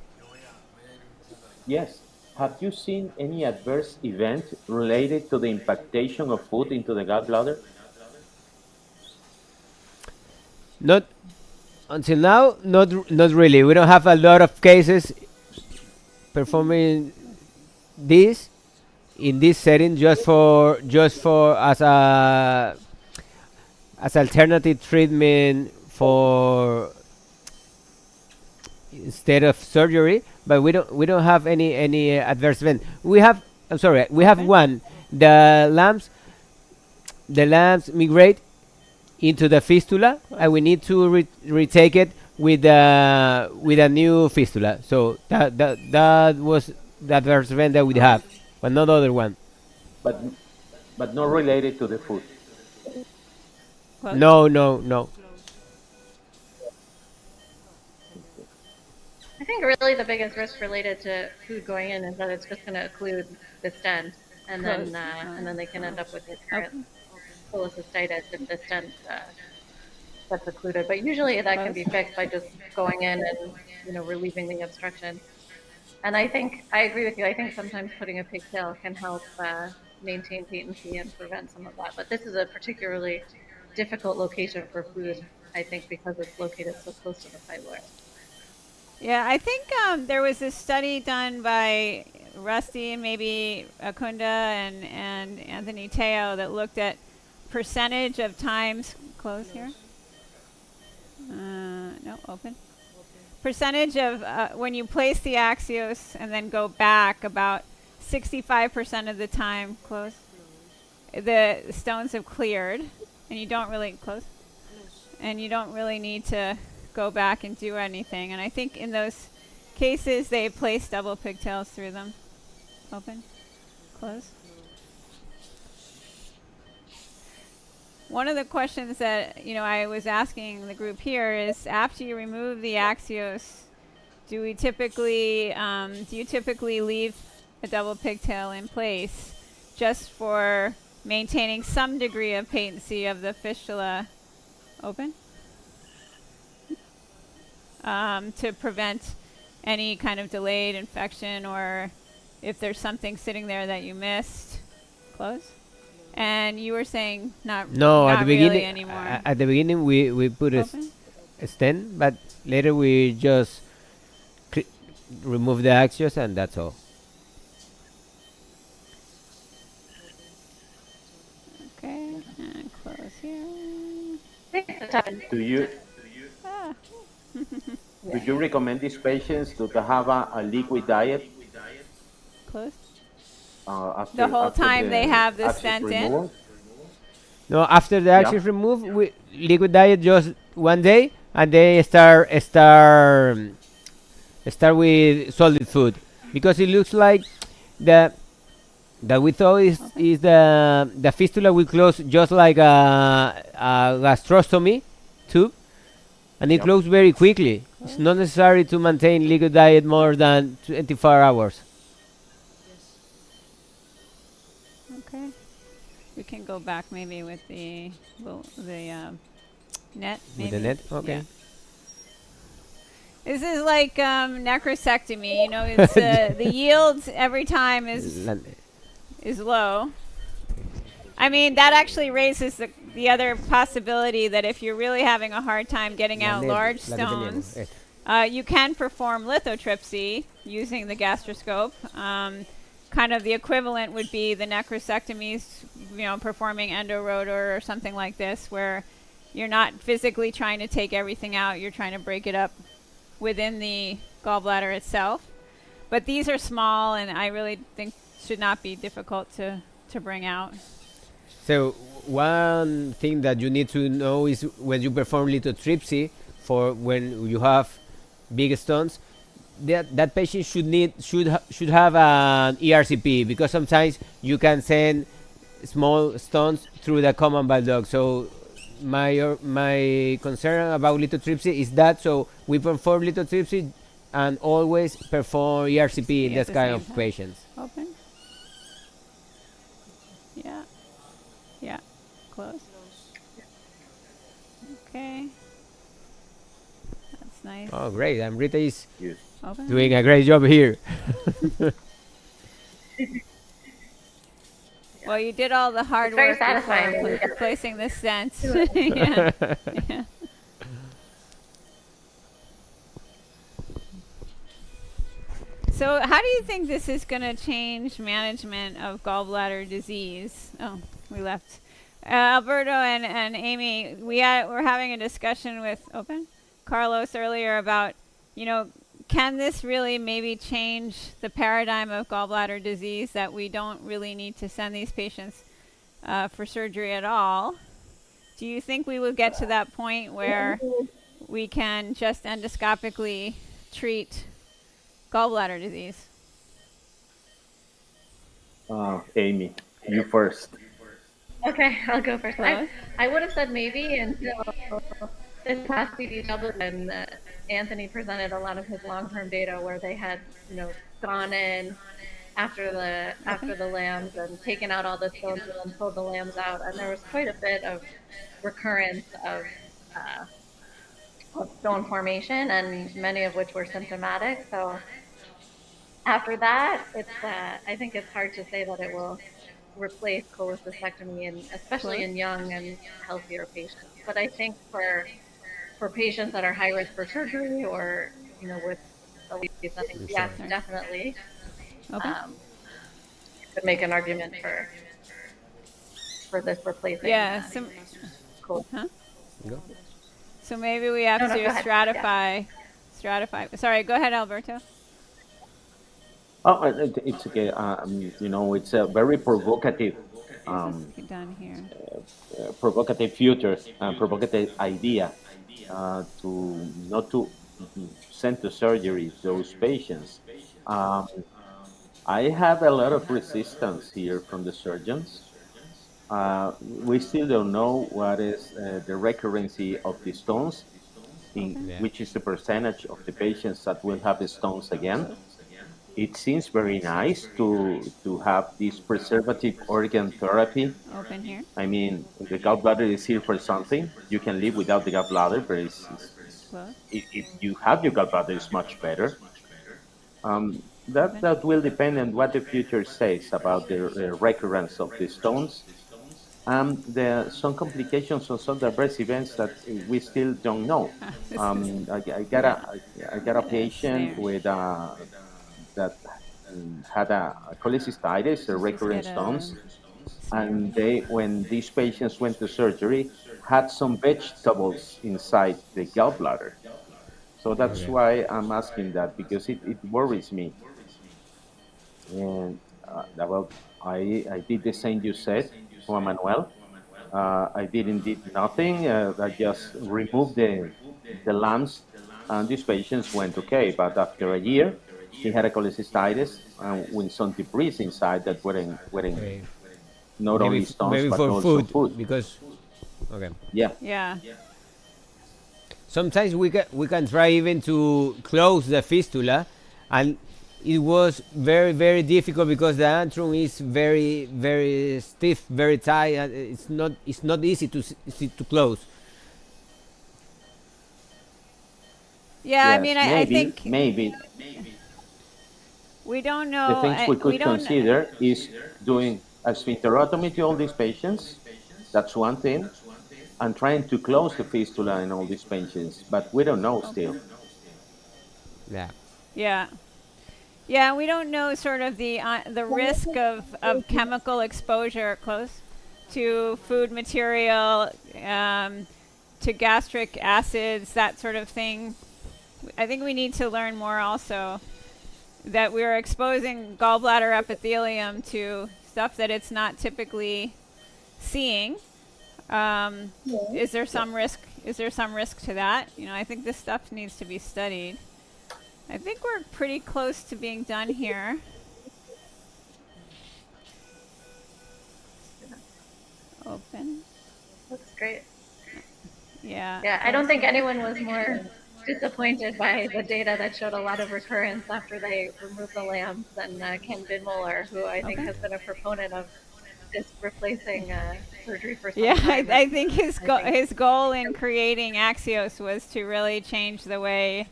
Yes. Have you seen any adverse event related to the impactation of food into the gallbladder? Not until now, not really. We don't have a lot of cases performing this in this setting just for as alternative treatment for instead of surgery, but we don't have any adverse event. We have, I'm sorry, we have one. The lambs migrate into the fistula, and we need to retake it with a new fistula. So that was the adverse event that we have, but not other one. But not related to the food. No. I think really the biggest risk related to food going in is that it's just going to occlude the stent, and then they can end up with recurrent cholecystitis if the stent gets occluded. But usually that can be fixed by just going in and relieving the obstruction. And I agree with you. I think sometimes putting a pigtail can help maintain patency and prevent some of that. But this is a particularly difficult location for food, I think, because it's located so close to the pylori. Yeah, I think there was this study done by Rusty and maybe Akunda and Anthony Teo that looked at percentage of times. Close here. No, open. Percentage of when you place the Axios and then go back, about 65% of the time, close, the stones have cleared, and you don't really need to go back and do anything. And I think in those cases they place double pigtails through them. Open, close. One of the questions that I was asking the group here is, after you remove the Axios, do you typically leave a double pigtail in place just for maintaining some degree of patency of the fistula? Open. To prevent any kind of delayed infection, or if there's something sitting there that you missed. Close. And you were saying not At the really beginning anymore. at the beginning we put a stent, but later we just remove the Axios, and that's all. Okay, and close here. Do you would you recommend these patients to have a liquid diet? Close. After The whole time they have the stent in? No, after the Axios removed, we liquid diet just one day, and they start with solid food, because it looks like that we thought is the fistula will close just like a gastrostomy tube, and it closes very quickly. It's not necessary to maintain liquid diet more than 24 hours. Okay. We can go back maybe with the net. Maybe. With the net, okay. Yeah. This is like necrosectomy. It's the yield every time is low. I mean, that actually raises the other possibility that if you're really having a hard time getting out large stones, you can perform lithotripsy using the gastroscope. Kind of the equivalent would be the necrosectomies, performing endorotor or something like this, where you're not physically trying to take everything out, you're trying to break it up within the gallbladder itself. But these are small, and I really think should not be difficult to bring out. So one thing that you need to know is, when you perform lithotripsy, for when you have big stones, that patient should have an ERCP, because sometimes you can send small stones through the common bile duct. So my concern about lithotripsy is that, so we perform lithotripsy and always perform ERCP in this kind of patients. Open. Yeah. Close. Okay. That's nice. Oh, great. And Rita is Open. doing a great job here. Well, you did all the hard It's very work satisfying when before you get placing the stents. to it. Yeah. Yeah. So how do you think this is going to change management of gallbladder disease? Oh, we left. Alberto and Amy, we're having a discussion with Carlos earlier about, can this really maybe change the paradigm of gallbladder disease, that we don't really need to send these patients for surgery at all? Do you think we will get to that point where we can just endoscopically treat gallbladder disease? Amy, you first. Okay, I'll go first. I would have said maybe until this past CDW, and Anthony presented a lot of his long-term data where they had, gone in after the lambs and taken out all the stones and pulled the lambs out, and there was quite a bit of recurrence of stone formation, and many of which were symptomatic. So after that, I think it's hard to say that it will replace cholecystectomy, especially in young and healthier patients. But I think for patients that are high risk for surgery or with obesity, I think yes, definitely. Could make an argument for this replacing. Yeah. So maybe we have to stratify. Sorry, go ahead, Alberto. Oh, it's okay. It's a very provocative, done here. Provocative future, provocative idea to not to send to surgery those patients. I have a lot of resistance here from the surgeons. We still don't know what is the recurrency of the stones, which is the percentage of the patients that will have the stones again. It seems very nice to have this preservative organ therapy. Open here. I mean, the gallbladder is here for something. You can live without the gallbladder, but if you have your gallbladder, it's much better. That will depend on what the future says about the recurrence of the stones. There are some complications on some adverse events that we still don't know. I got a patient with that had a cholecystitis, a recurrent stones, and when these patients went to surgery, had some vegetables inside the gallbladder. So that's why I'm asking that, because it worries me. And I did the same you said, Juan Manuel. I did nothing. I just removed the lumps, and these patients went okay. But after a year, he had a cholecystitis with some debris inside that weren't not maybe only stones maybe but for also food, because yeah. Sometimes we can try even to close the fistula, and it was very, very difficult because the antrum is very, very stiff, very tight, and it's not easy to close. Yeah, yes, I mean, I think maybe we don't know. The things we could consider is doing a sphincterotomy to all these patients. That's one thing. And trying to close the fistula in all these patients. But we don't know still. Yeah, we don't know sort of the risk of chemical exposure to food material, to gastric acids, that sort of thing. I think we need to learn more also, that we're exposing gallbladder epithelium to stuff that it's not typically seeing. Is there some risk? Is there some risk to that? I think this stuff needs to be studied. I think we're pretty close to being done here. Open. Looks great. Yeah. Yeah, I don't think anyone was more disappointed by the data that showed a lot of recurrence after they removed the lambs than Ken Bidmuller, who I think has been a proponent of just replacing surgery for some time. I think his goal in creating Axios was to really change the way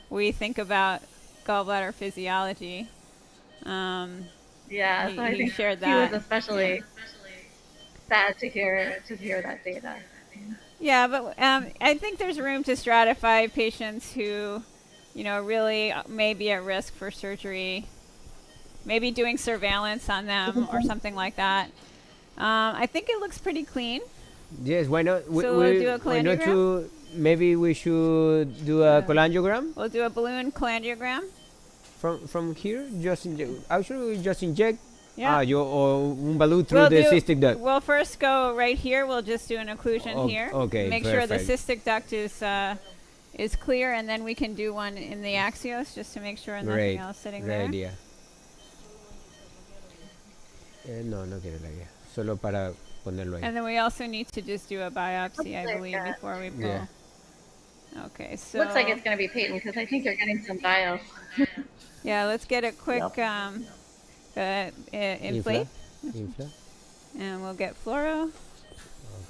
we think about gallbladder physiology. Yeah, so I he think shared he was that. especially sad to hear that data. Yeah, but I think there's room to stratify patients who, really may be at risk for surgery. Maybe doing surveillance on them or something like that. I think it looks pretty clean. Yes, why not? So we'll do a Why not cholangiogram? maybe we should do a cholangiogram We'll do a balloon cholangiogram. from here. Just actually, we just inject. Yeah. Or un balloon through the cystic duct. We'll first go right here. We'll just do an occlusion here. Okay, Make sure the cystic duct is clear, and then we can do one in the axios just to make sure nothing else sitting there. Great idea. No quiero la guía. Solo para ponerlo ahí. And then we also need to just do a biopsy, I believe, before we pull. Yeah. Okay, so Looks like it's going to be patent because I think you're getting some bio. yeah, let's get a quick inflate. Infla. And we'll get fluoro.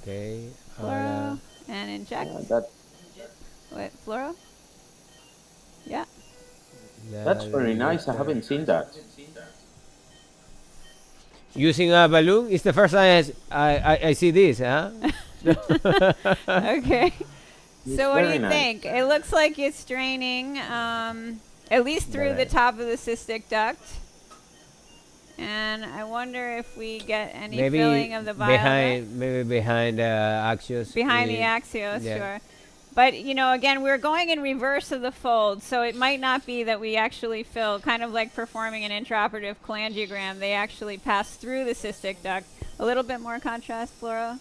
Okay. Fluoro and inject. What, fluoro? Yeah. That's very nice. I haven't seen that. Using a balloon is the first time I see this, huh? Okay. It's So what do very you nice. think? It looks like it's draining at least through the top of the cystic duct. And I wonder if we get any filling of the bile maybe behind the axios. behind the axios, yeah. sure. But, again, we're going in reverse of the fold, so it might not be that we actually fill, kind of like performing an intraoperative cholangiogram. They actually pass through the cystic duct. A little bit more contrast, Flora.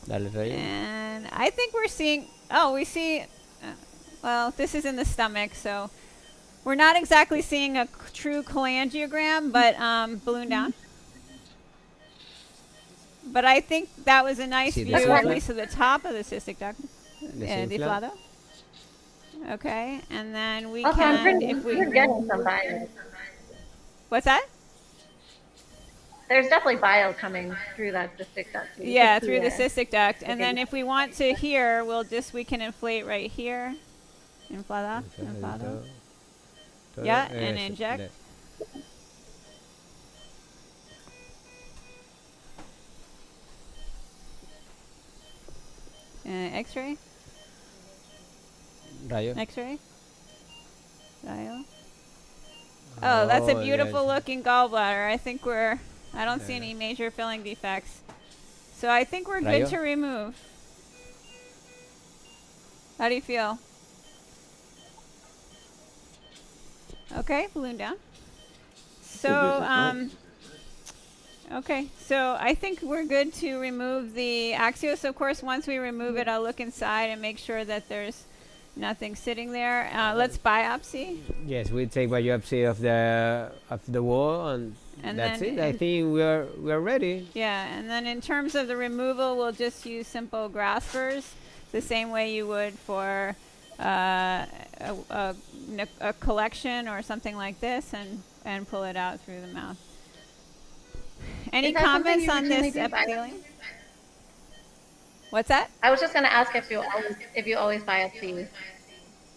And I think we're seeing, we see, well, this is in the stomach, so we're not exactly seeing a true cholangiogram, but balloon down. But I think that was a nice view, at least of the top of the cystic duct. Deflado. Okay, and then we can, if we... We're getting some bio. What's that? There's definitely bile coming through that cystic duct. Yeah, through the cystic duct. And then if we want to here, we can inflate right here. Inflado. Yeah, and inject. X-ray. Rayo. X-ray. Rayo. Oh, that's a beautiful looking gallbladder. I think I don't see any major filling defects. So I think we're good to remove. How do you feel? Okay, balloon down. So, okay, so I think we're good to remove the axios. Of course, once we remove it, I'll look inside and make sure that there's nothing sitting there. Let's biopsy. Yes, we take biopsy of the wall, and that's it. I think we are ready. Yeah, and then in terms of the removal, we'll just use simple graspers, the same way you would for a collection or something like this, and pull it out through the mouth. Any comments on this epithelium? What's that? I was just going to ask if you always biopsy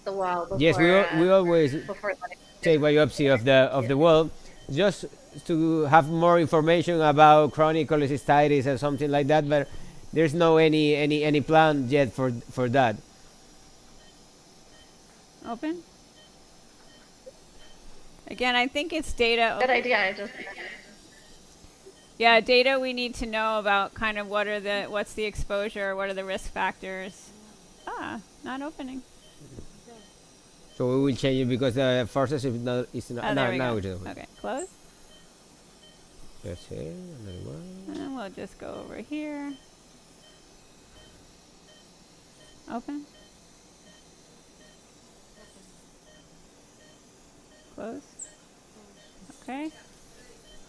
the wall before. Yes, we always take biopsy of the wall, just to have more information about chronic cholecystitis or something like that. But there's no any plan yet for that. Open. Again, I think it's data. Good idea. Yeah, data we need to know about kind of what's the exposure, what are the risk factors. Not opening. So we will change it because the forces is not now. Okay, close. That's it. Another one. And we'll just go over here. Open. Close. Okay.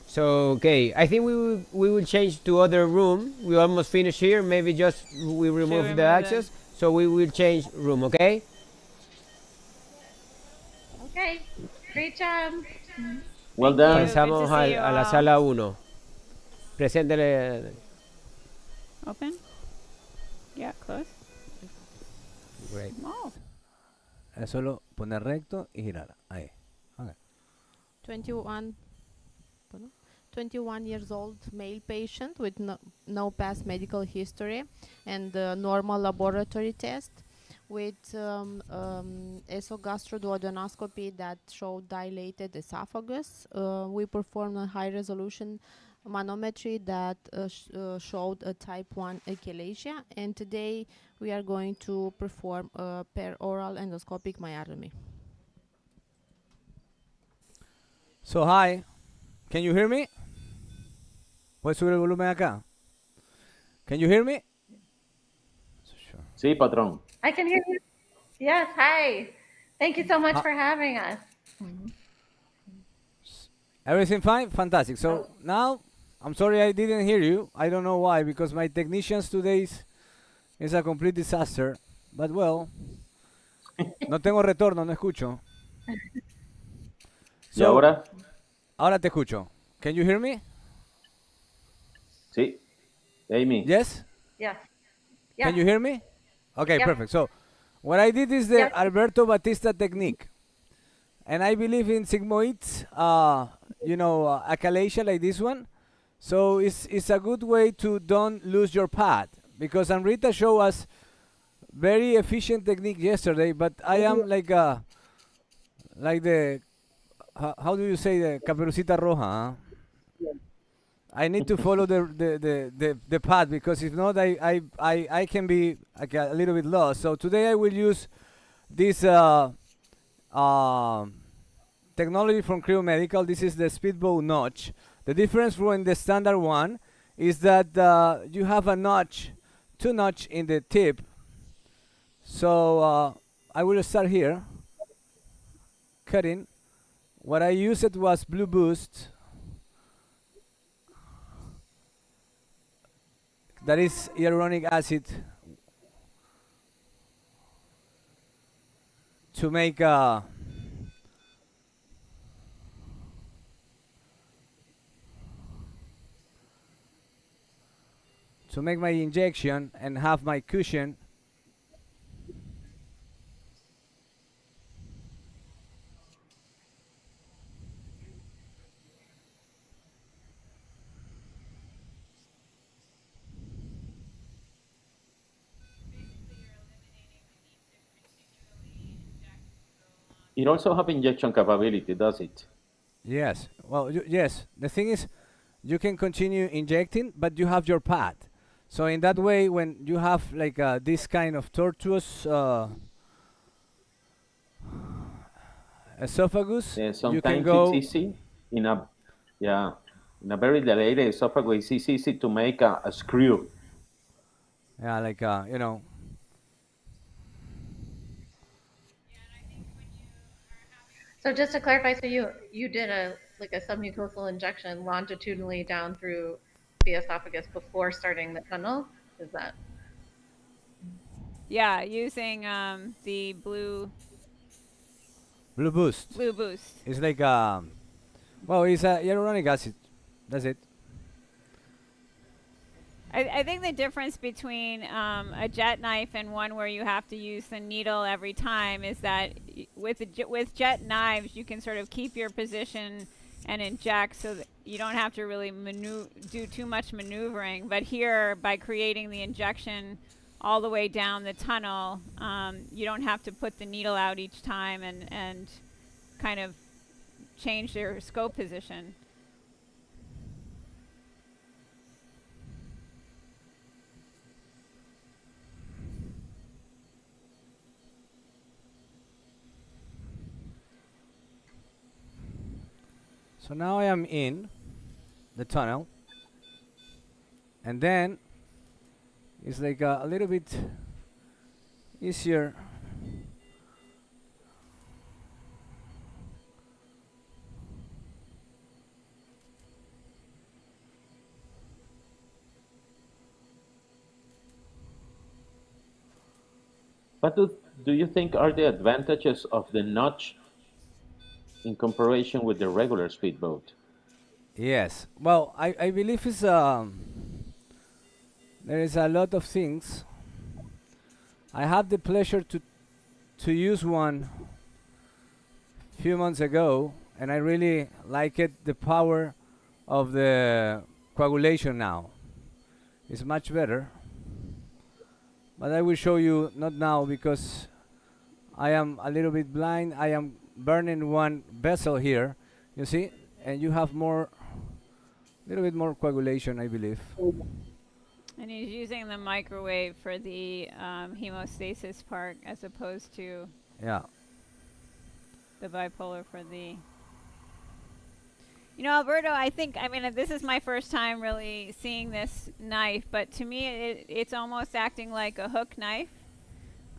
So I think we will change to other room. We almost finished here. Maybe just we remove the access. So we will change room. Okay. Okay. Great job. Well done. Pasamos a la sala 1. Preséntele. Open. Yeah, close. Great. Oh. Es solo poner recto y girar. Ahí. Okay. 21. 21 years old male patient with no past medical history and a normal laboratory test with esophagoduodenoscopy that showed dilated esophagus. We performed a high-resolution manometry that showed a type 1 achalasia, and today we are going to perform a peroral endoscopic myotomy. So hi, can you hear me? ¿Puedes subir el volumen acá? Can you hear me? Sí, patrón. I can hear you. Yes, hi. Thank you so much for having us. Everything fine? Fantastic. So now, I'm sorry I didn't hear you. I don't know why, because my technicians today is a complete disaster. But well, no tengo retorno, no escucho. ¿Y ahora? Ahora te escucho. Can you hear me? Sí. Amy. Yes? Yes. Can you hear me? Okay, Yep. perfect. So, what I did is the Alberto Batista technique. And I believe in sigmoids, achalasia like this one. So it's a good way to don't lose your pad. Because Amrita showed us very efficient technique yesterday, but I am like the, how do you say the Caperucita Roja, huh? I need to follow the path, because if not, I can be like a little bit lost. So today I will use this technology from Creo Medical. This is the speedboat notch. The difference from the standard one is that you have a notch, two notch in the tip. So I will start here, cutting. What I used was Blue Boost. That is hyaluronic acid to make my injection and have my cushion. It also have injection capability, does it? Yes. Well, yes. The thing is, you can continue injecting, but you have your pad. So in that way, when you have like this kind of tortuous esophagus, you can go. Sometimes it's easy in a very dilated esophagus. It's easy to make a screw. Yeah, like So just to clarify, so you did a submucosal injection longitudinally down through the esophagus before starting the tunnel? Is that? Yeah, using the Blue Boost. Blue Boost. It's like well, it's a hyaluronic acid. That's it. I think the difference between a jet knife and one where you have to use the needle every time is that with jet knives you can sort of keep your position and inject, so that you don't have to really do too much maneuvering. But here, by creating the injection all the way down the tunnel, you don't have to put the needle out each time and kind of change your scope position. So now I am in the tunnel, and then it's like a little bit easier. What do you think are the advantages of the notch in comparison with the regular speedboat? Yes. Well, I believe it's there is a lot of things. I had the pleasure to use one a few months ago, and I really like it. The power of the coagulation now. It's much better. But I will show you, not now because I am a little bit blind. I am burning one vessel here, you see, and you have more, little bit more coagulation, I believe. And he's using the microwave for the hemostasis part as opposed to yeah, the bipolar for the... You know, Alberto, I mean, this is my first time really seeing this knife, but to me, it's almost acting like a hook knife.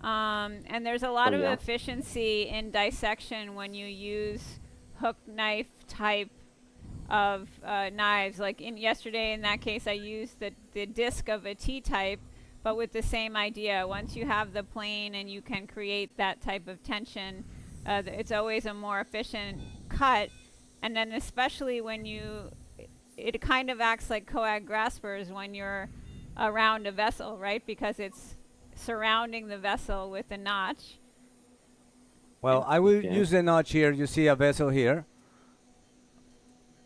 And there's a lot of efficiency in dissection when you use hook knife type of knives. Like yesterday, in that case, I used the disc of a T-type, but with the same idea. Once you have the plane and you can create that type of tension, it's always a more efficient cut. And then especially when it kind of acts like coag graspers when you're around a vessel, right? Because it's surrounding the vessel with a notch. Well, I will use the notch here. You see a vessel here.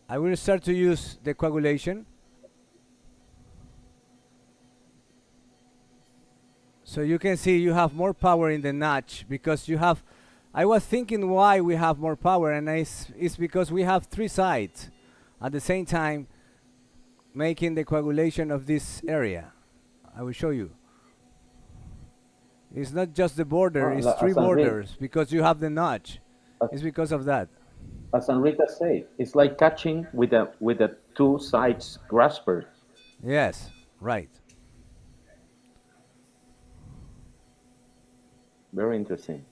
I will start to use the coagulation. So you can see you have more power in the notch because you have... I was thinking why we have more power, and it's because we have 3 sides at the same time making the coagulation of this area. I will show you. It's not just the border, it's 3 borders because you have the notch. It's because of that. As Enrique said, it's like catching with a 2 sides grasper. Yes, right. Very interesting.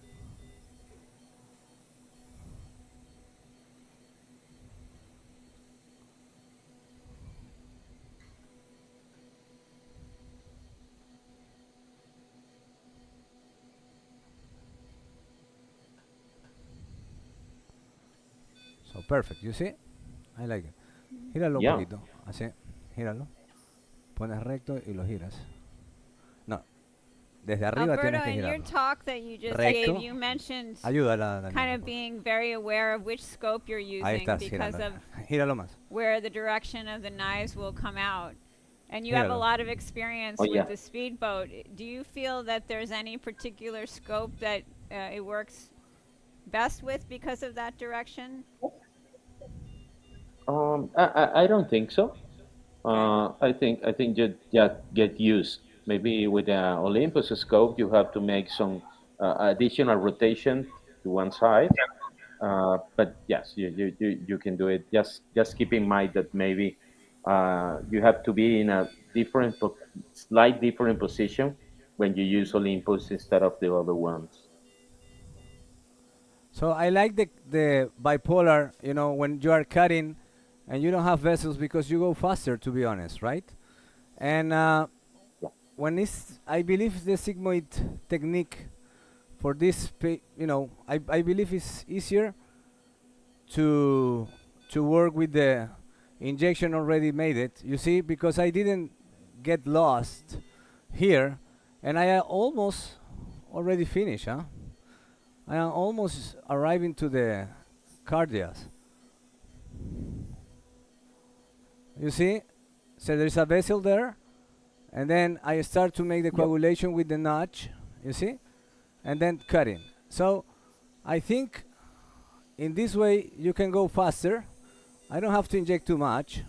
So perfect, you see? I like it. Gíralo un poquito, así, gíralo. Pones recto y lo giras. No, desde arriba tienes que Alberto, in your girarlo. talk that you just Recto. gave, you mentioned Ayúdala, Daniela, kind of being very aware of which scope you're using Ahí estás, because gíralo. of Gíralo más. where the direction of the knives will come out. And you have a Gíralo. lot of experience with the speedboat. Do you feel that there's any particular scope that it works best with because of that direction? I don't think so. I think you just get used. Maybe with the Olympus scope, you have to make some additional rotation to one side. But yes, you can do it. Just keep in mind that maybe you have to be in a slight different position when you use Olympus instead of the other ones. So I like the bipolar, you know, when you are cutting and you don't have vessels because you go faster, to be honest, right? And when I believe the Sigmoid technique for this, you know, I believe it's easier to work with the injection already made it. You see, because I didn't get lost here, and I almost already finished, huh? I am almost arriving to the cardias. You see? So there's a vessel there, and then I start to make the coagulation with the notch, you see? And then cutting. So I think in this way you can go faster. I don't have to inject too much.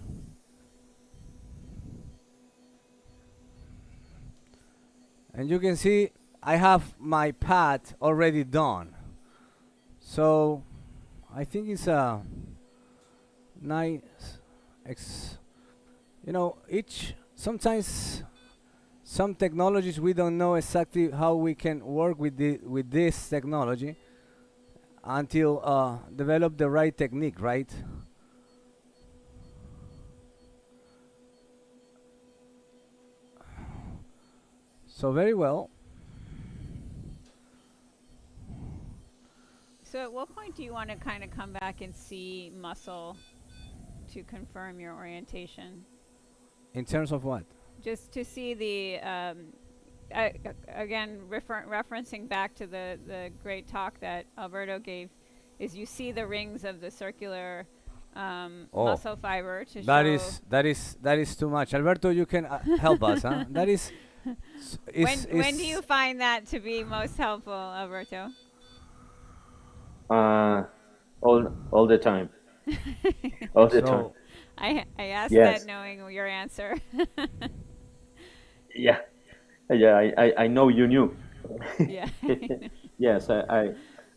And you can see I have my path already done. So I think it's a nice you know, sometimes some technologies we don't know exactly how we can work with this technology until develop the right technique, right? So very well. So at what point do you want to kind of come back and see muscle to confirm your orientation? In terms of what? Just to see the, again, referencing back to the great talk that Alberto gave, is you see the rings of the circular muscle fiber to that show. that is too much. Alberto, you can help us, huh? That is. When do you find that to be most helpful, Alberto? All the time. All the time. I asked Yes. that knowing your answer. Yeah, I know you knew. Yeah. Yes, I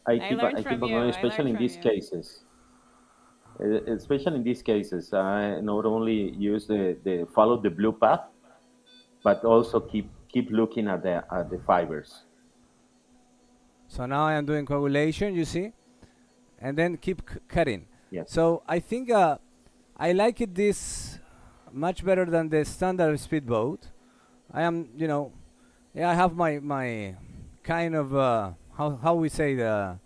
keep learned I keep from on you. going, I especially learned in from these you. cases. Especially in these cases, I not only use the follow the blue path, but also keep looking at the fibers. So now I am doing coagulation, you see, and then keep cutting. Yes. So I think I like it this much better than the standard speedboat. I am, yeah, I have my kind of how we say the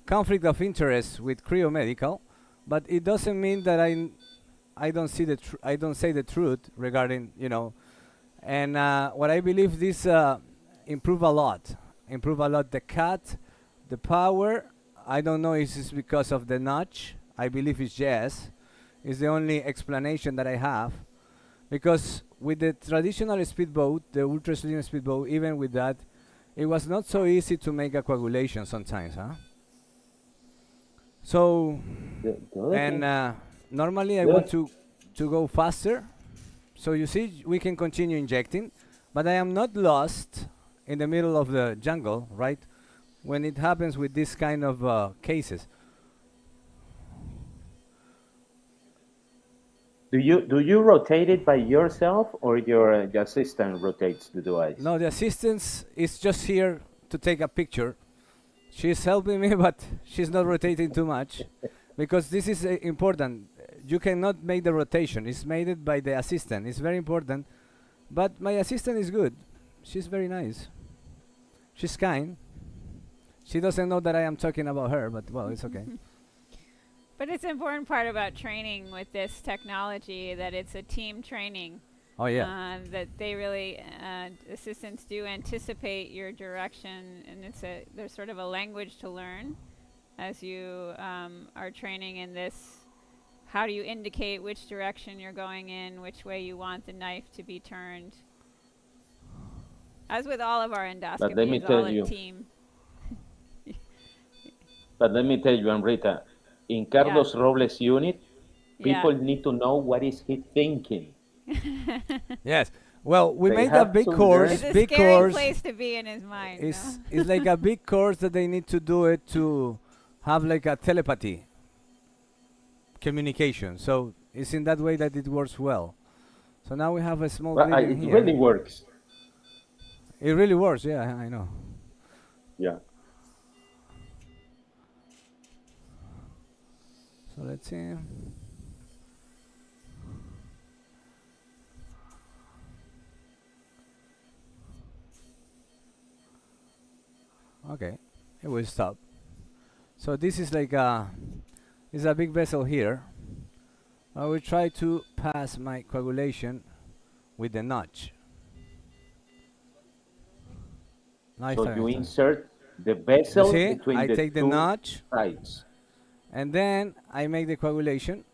conflict of interest with cryomedical, but it doesn't mean that I don't see I don't say the truth regarding and what I believe this improve a lot the cut, the power. I don't know if it's because of the notch. I believe it's yes. It's the only explanation that I have, because with the traditional speedboat, the ultra-slim speedboat, even with that, it was not so easy to make a coagulation sometimes, huh? So, and normally I want to go faster. So you see, we can continue injecting, but I am not lost in the middle of the jungle, right? When it happens with this kind of cases. Do you rotate it by yourself, or your assistant rotates the device? No, the assistant is just here to take a picture. She's helping me, but she's not rotating too much, because this is important. You cannot make the rotation. It's made by the assistant. It's very important. But my assistant is good. She's very nice. She's kind. She doesn't know that I am talking about her, but well, it's okay. But it's an important part about training with this technology that it's a team training. Oh yeah. That they really assistants do anticipate your direction, and there's sort of a language to learn as you are training in this. How do you indicate which direction you're going in, which way you want the knife to be turned? As with all of our endoscopy, it's all a team. But let me tell you, Amrita, in Carlos Robles' unit, people need to know what is he thinking. Yes. Well, we They made a have big to course. It's a Big scary course. place to be in his mind. It's like a big course that they need to do it to have like a telepathy communication. So it's in that way that it works well. So now we have a small bleeding It here. really works. It really works. Yeah, I know. Yeah. So let's see. Okay, it will stop. So this is like is a big vessel here. I will try to pass my coagulation with the notch. Nice. So you insert the vessel between I the take the two notch, sides. and then I make the coagulation.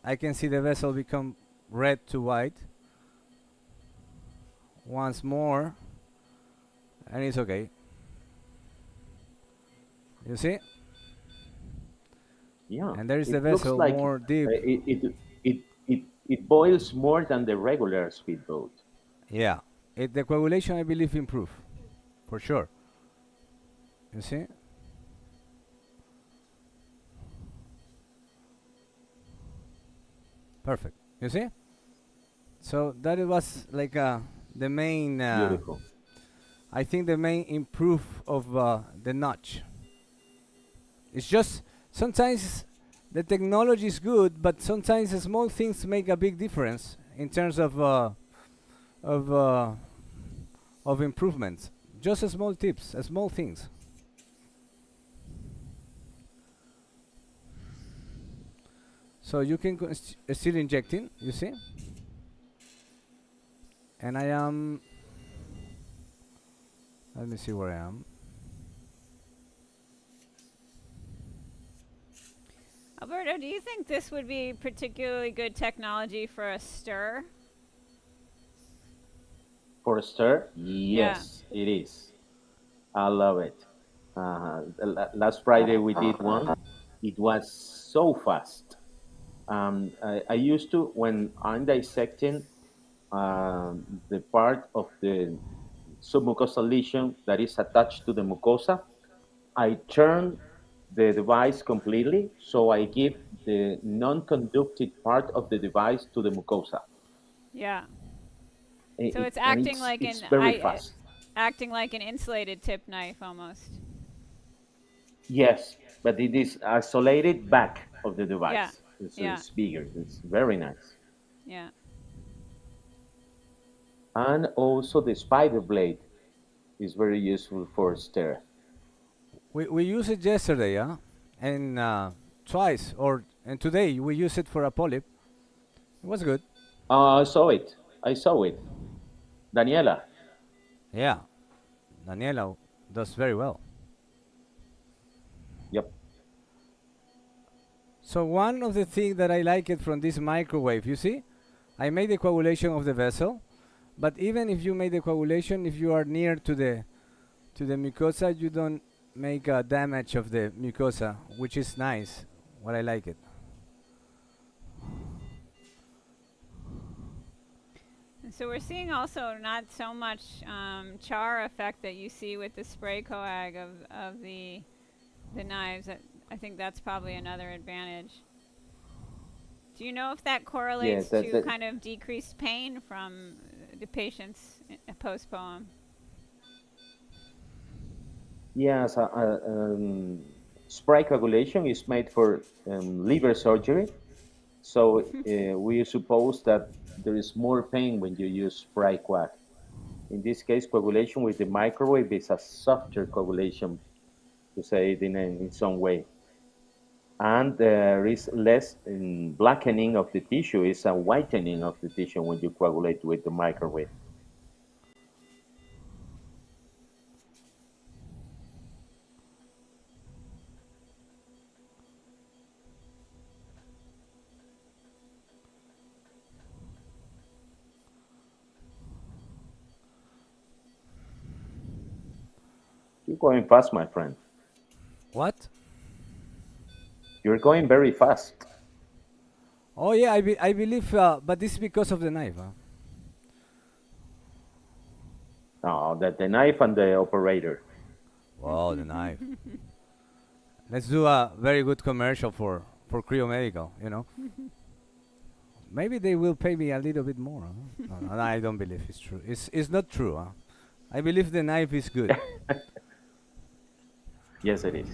I can see the vessel become red to white. Once more, and it's okay. You see? Yeah. And there is it the looks vessel like more deep. It boils more than the regular speedboat. Yeah. The coagulation, I believe, improve. For sure. You see? Perfect. You see? So that it was like the main. Beautiful. I think the main improve of the notch. It's just sometimes the technology is good, but sometimes the small things make a big difference in terms of improvements. Just small tips, small things. So you can still injecting, you see? And I am, let me see where I am. Alberto, do you think this would be particularly good technology for a stir? For a stir? Yes, it is. I love it. Last Friday we did one. It was so fast. I used to, when I'm dissecting the part of the submucosal lesion that is attached to the mucosa, I turn the device completely, so I give the non-conductive part of the device to the mucosa. Yeah. And So it's acting it's very fast. acting like an insulated tip knife almost. Yes, but it is isolated back of the device. Yeah. It's bigger. It's very nice. Yeah. And also the spider blade is very useful for stir. We used it yesterday, and twice, and today we use it for a polyp. It was good. I saw it. Daniela. Yeah, Daniela does very well. Yep. So one of the things that I like it from this microwave, you see, I made the coagulation of the vessel, but even if you make the coagulation, if you are near to the mucosa, you don't make damage of the mucosa, which is nice. What I like it. So we're seeing also not so much char effect that you see with the spray coag of the knives. I think that's probably another advantage. Do you know if that correlates to kind of decreased pain from the patients post-poem? Yes, spray coagulation is made for liver surgery. So we suppose that there is more pain when you use spray coag. In this case, coagulation with the microwave is a softer coagulation, to say it in some way. And there is less blackening of the tissue. It's a whitening of the tissue when you coagulate with the microwave. You're going fast, my friend. What? You're going very fast. Oh yeah, I believe, but this is because of the knife. No, the knife and the operator. Wow, the knife. Let's do a very good commercial for Creo Medical, you know. Maybe they will pay me a little bit more. No, I don't believe it's true. It's not true. I believe the knife is good. Yes, it is.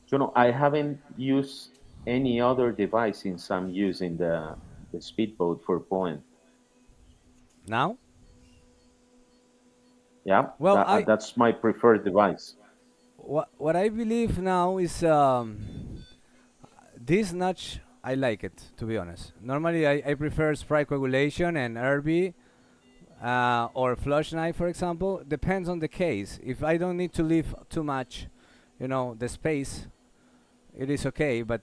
You know, I haven't used any other device since I'm using the speedboat for point. Now? Yeah, well, that's my preferred device. What I believe now is this notch. I like it, to be honest. Normally, I prefer spray coagulation and RB or flush knife, for example. Depends on the case. If I don't need to leave too much, you know, the space, it is okay. But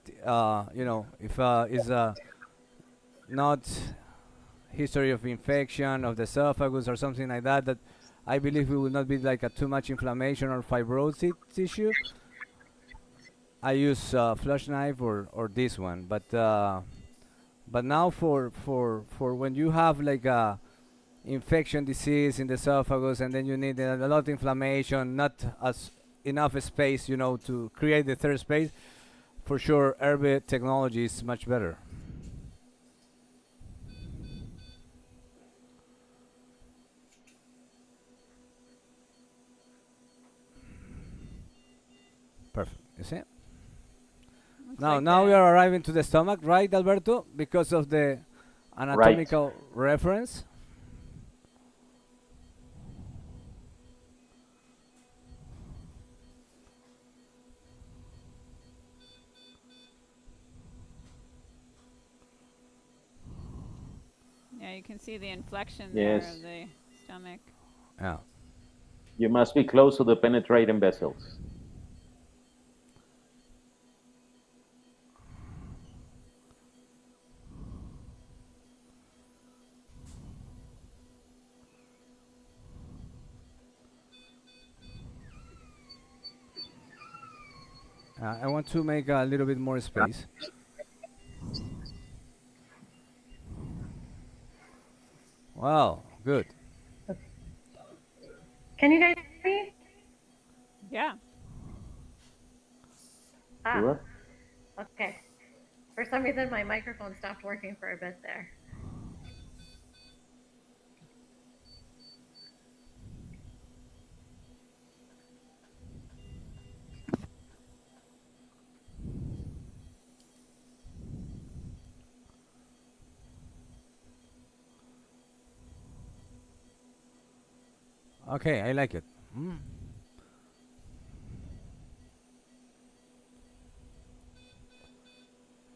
you know, if it's not history of infection of the esophagus or something like that, that I believe it will not be like a too much inflammation or fibrosis tissue, I use flush knife or this one. But now for when you have like a infection disease in the esophagus and then you need a lot of inflammation, not as enough space, you know, to create the third space, for sure herb technology is much better. Perfect. You see? Now we are arriving to the stomach, right, Alberto? Because of the anatomical reference. Yeah, you can see the inflection there of the stomach. Yeah. You must be close to the penetrating vessels. I want to make a little bit more space. Wow, good. Can you guys hear me? Yeah. Ah, okay. For some reason, my microphone stopped working for a bit there. Okay, I like it.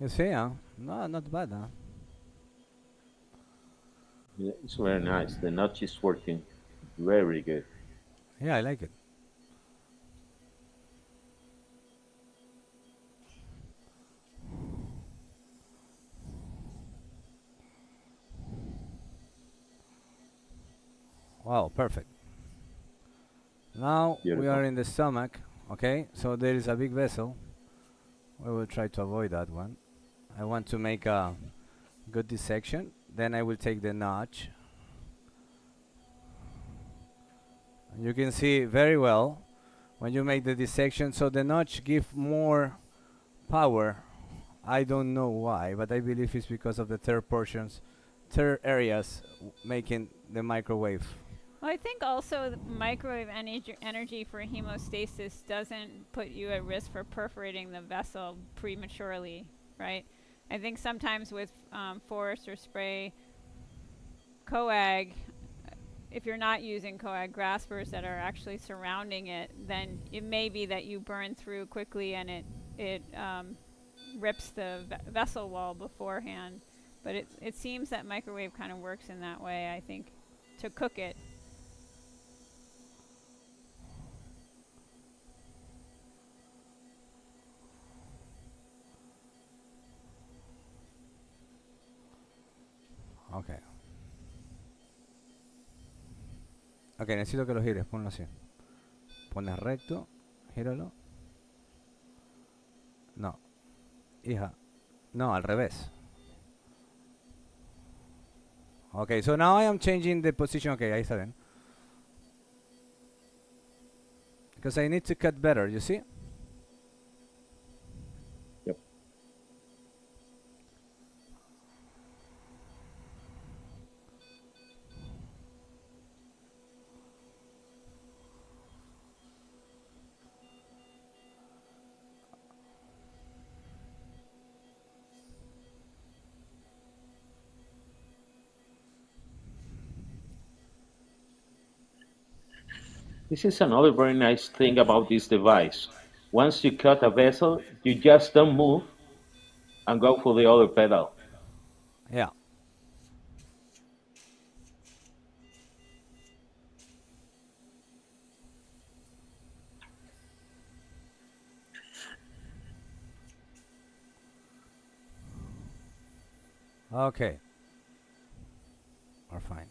You see, no, not bad, huh? Yeah, it's very nice. The notch is working very good. Yeah, I like it. Wow, perfect. Now we Beautiful. are in the stomach, okay? So there is a big vessel. We will try to avoid that one. I want to make a good dissection. Then I will take the notch. And you can see very well when you make the dissection. So the notch gives more power. I don't know why, but I believe it's because of the third areas making the microwave. Well, I think also the microwave energy for hemostasis doesn't put you at risk for perforating the vessel prematurely, right? I think sometimes with force or spray coag, if you're not using coag graspers that are actually surrounding it, then it may be that you burn through quickly and it rips the vessel wall beforehand. But it seems that microwave kind of works in that way, I think, to cook it. Ok. Ok, necesito que lo gires, ponlo así. Pones recto, gíralo. No. Hija. No, al revés. Okay, so now I am changing the position. Okay, ahí está bien. Because I need to cut better, you see? Yep. This is another very nice thing about this device. Once you cut a vessel, you just don't move and go for the other pedal. Yeah. Okay. We're fine.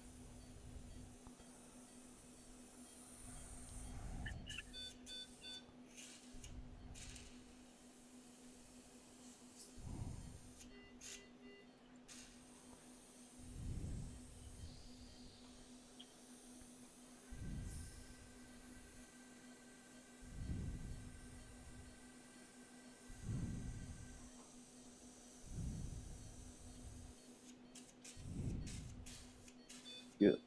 Good.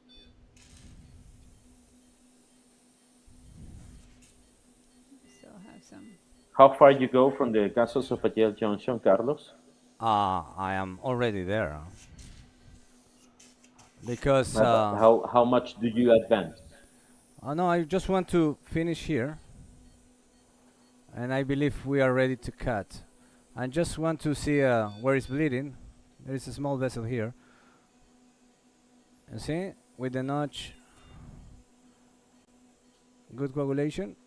Still have some. How far you go from the gastroesophageal junction, Carlos? I am already there. Because how much do you advance? No, I just want to finish here. And I believe we are ready to cut. I just want to see where it's bleeding. There is a small vessel here. You see? With the notch. Good coagulation,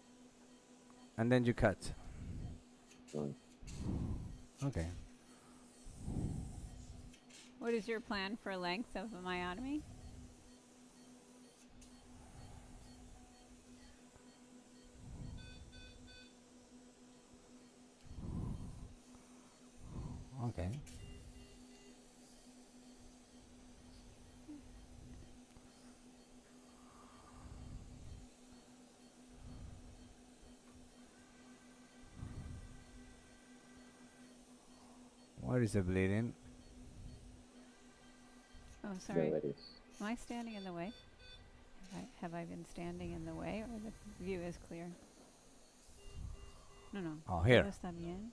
and then you cut. Okay. What is your plan for length of a myotomy? Okay. Where is the bleeding? Oh, sorry. There it is. Am I standing in the way? Have I been standing in the way, or the view is clear? No, no. Oh, here. Todo está bien.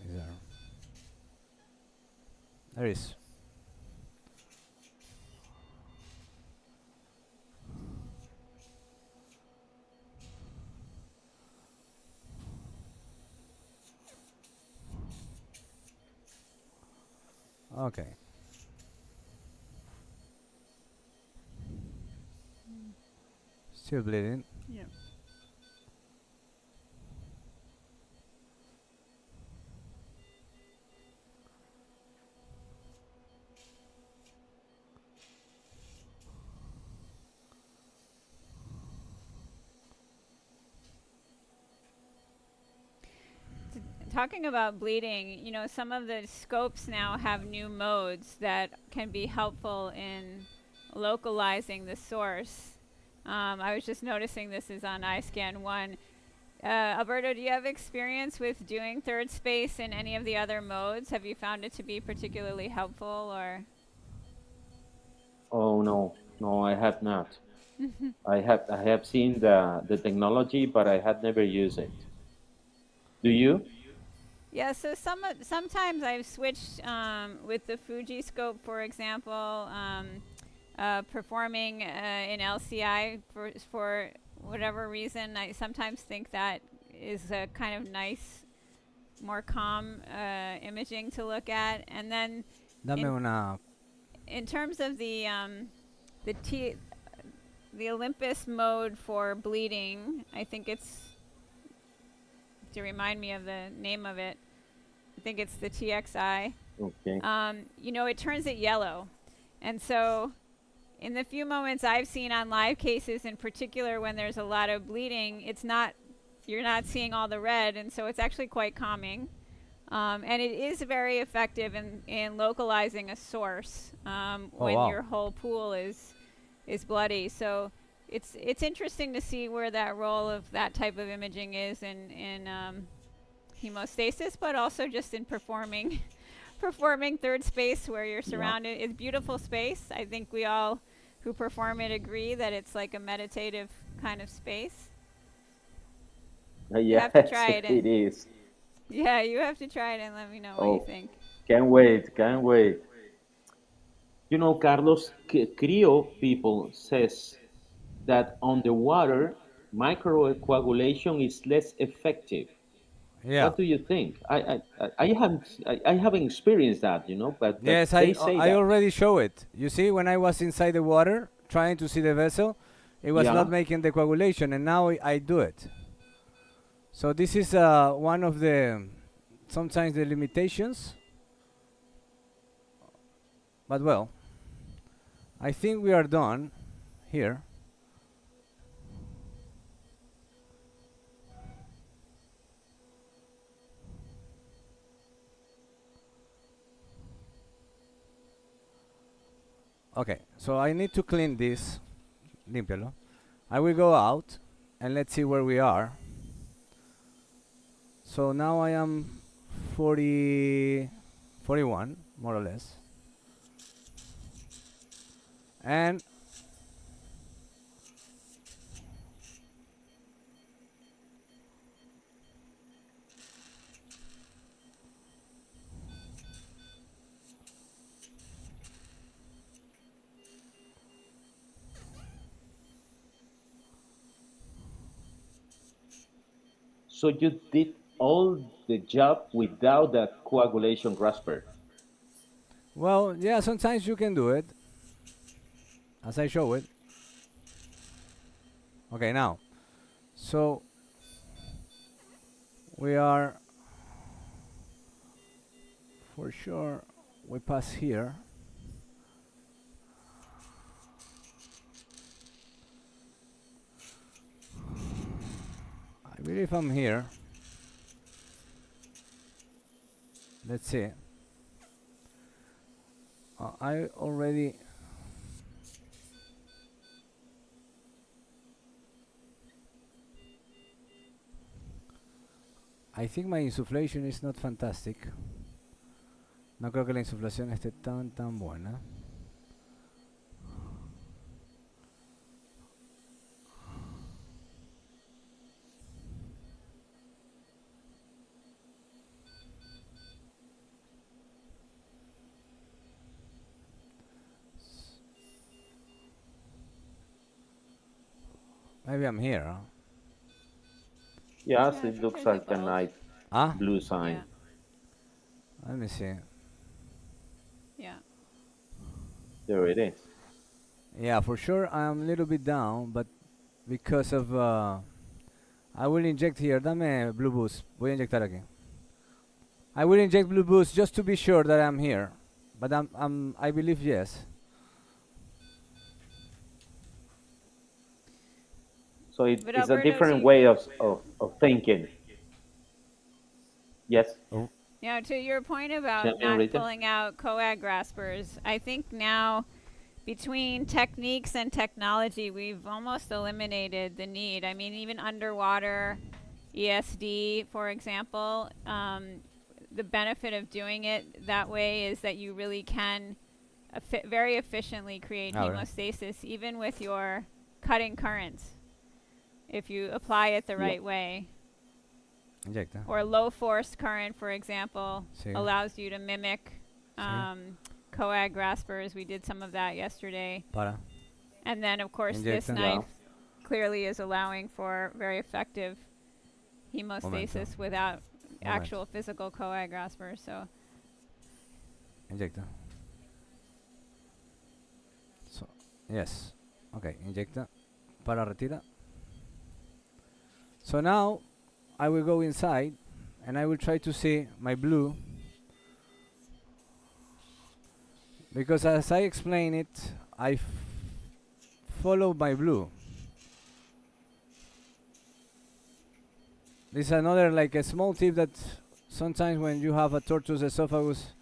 Is there? There is. Okay. Still bleeding. Yeah. Talking about bleeding, you know, some of the scopes now have new modes that can be helpful in localizing the source. I was just noticing this is on iScan 1. Alberto, do you have experience with doing third space in any of the other modes? Have you found it to be particularly helpful, or? Oh no, I have not. I have seen the technology, but I had never used it. Do you? Yeah, so sometimes I've switched with the Fuji scope, for example, performing in LCI for whatever reason. I sometimes think that is a kind of nice, more calm imaging to look at. And then in terms of the Olympus mode for bleeding, I think it's, to remind me of the name of it, I think it's the TXI. Okay. You know, it turns it yellow. And so in the few moments I've seen on live cases, in particular when there's a lot of bleeding, you're not seeing all the red, and so it's actually quite calming. And it is very effective in localizing a source when your whole pool is bloody. So it's interesting to see where that role of that type of imaging is in hemostasis, but also just in performing third space where you're surrounded. It's beautiful space. I think we all who perform it agree that it's like a meditative kind of space. You have to try it. It is. Yeah, you have to try it and let me know what you think. Can't wait. You know, Carlos, Creo people says that on the water, microcoagulation is less effective. Yeah. What do you think? I haven't experienced that, you know, but yes, they say I that. already show it. You see, when I was inside the water trying to see the vessel, it was not making the coagulation, and now I do it. So this is one of the sometimes the limitations. But well, I think we are done here. Okay, so I need to clean this. Límpialo. I will go out and let's see where we are. So now I am 41, more or less. And So you did all the job without the coagulation grasper. Well, yeah, sometimes you can do it, as I show it. Okay, now, so we are, for sure, we pass here. I believe I'm here. Let's see. I already. I think my insufflation is not fantastic. No creo que la insuflación esté tan buena. Maybe I'm here, huh? Yes, it looks like a nice blue sign. Yeah. Let me see. Yeah. There it is. Yeah, for sure I'm a little bit down, but because of I will inject here. Dame blue boost. Voy a inyectar aquí. I will inject blue boost just to be sure that I'm here. But I believe yes. So it's a different way of thinking. Yes. Now, to your point about not pulling out coag graspers, I think now between techniques and technology, we've almost eliminated the need. I mean, even underwater ESD, for example, the benefit of doing it that way is that you really can very efficiently create hemostasis, even with your cutting currents, if you apply it the right way. Injecta. Or low force current, for example, allows you to mimic coag graspers. We did some of that yesterday. And then, of course, this knife clearly is allowing for very effective hemostasis without actual physical coag graspers. So, Injecta. So, yes. Okay, inyecta. Para retira. So now I will go inside and I will try to see my blue, because as I explain it, I follow my blue. This is another, like a small tip that sometimes when you have a tortuous esophagus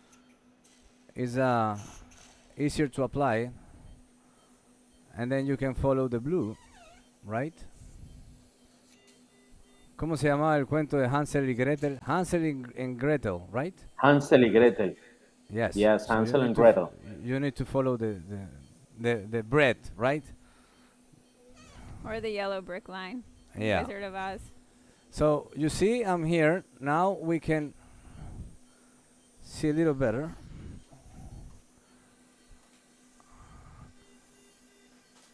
is easier to apply, and then you can follow the blue, right? ¿Cómo se llamaba el cuento de Hansel y Gretel? Hansel and Gretel, right? Hansel y Gretel. Yes. Yes, So Hansel and Gretel. You need to follow the bread, right? or the yellow brick line. Yeah. Wizard of Oz. So you see, I'm here. Now we can see a little better.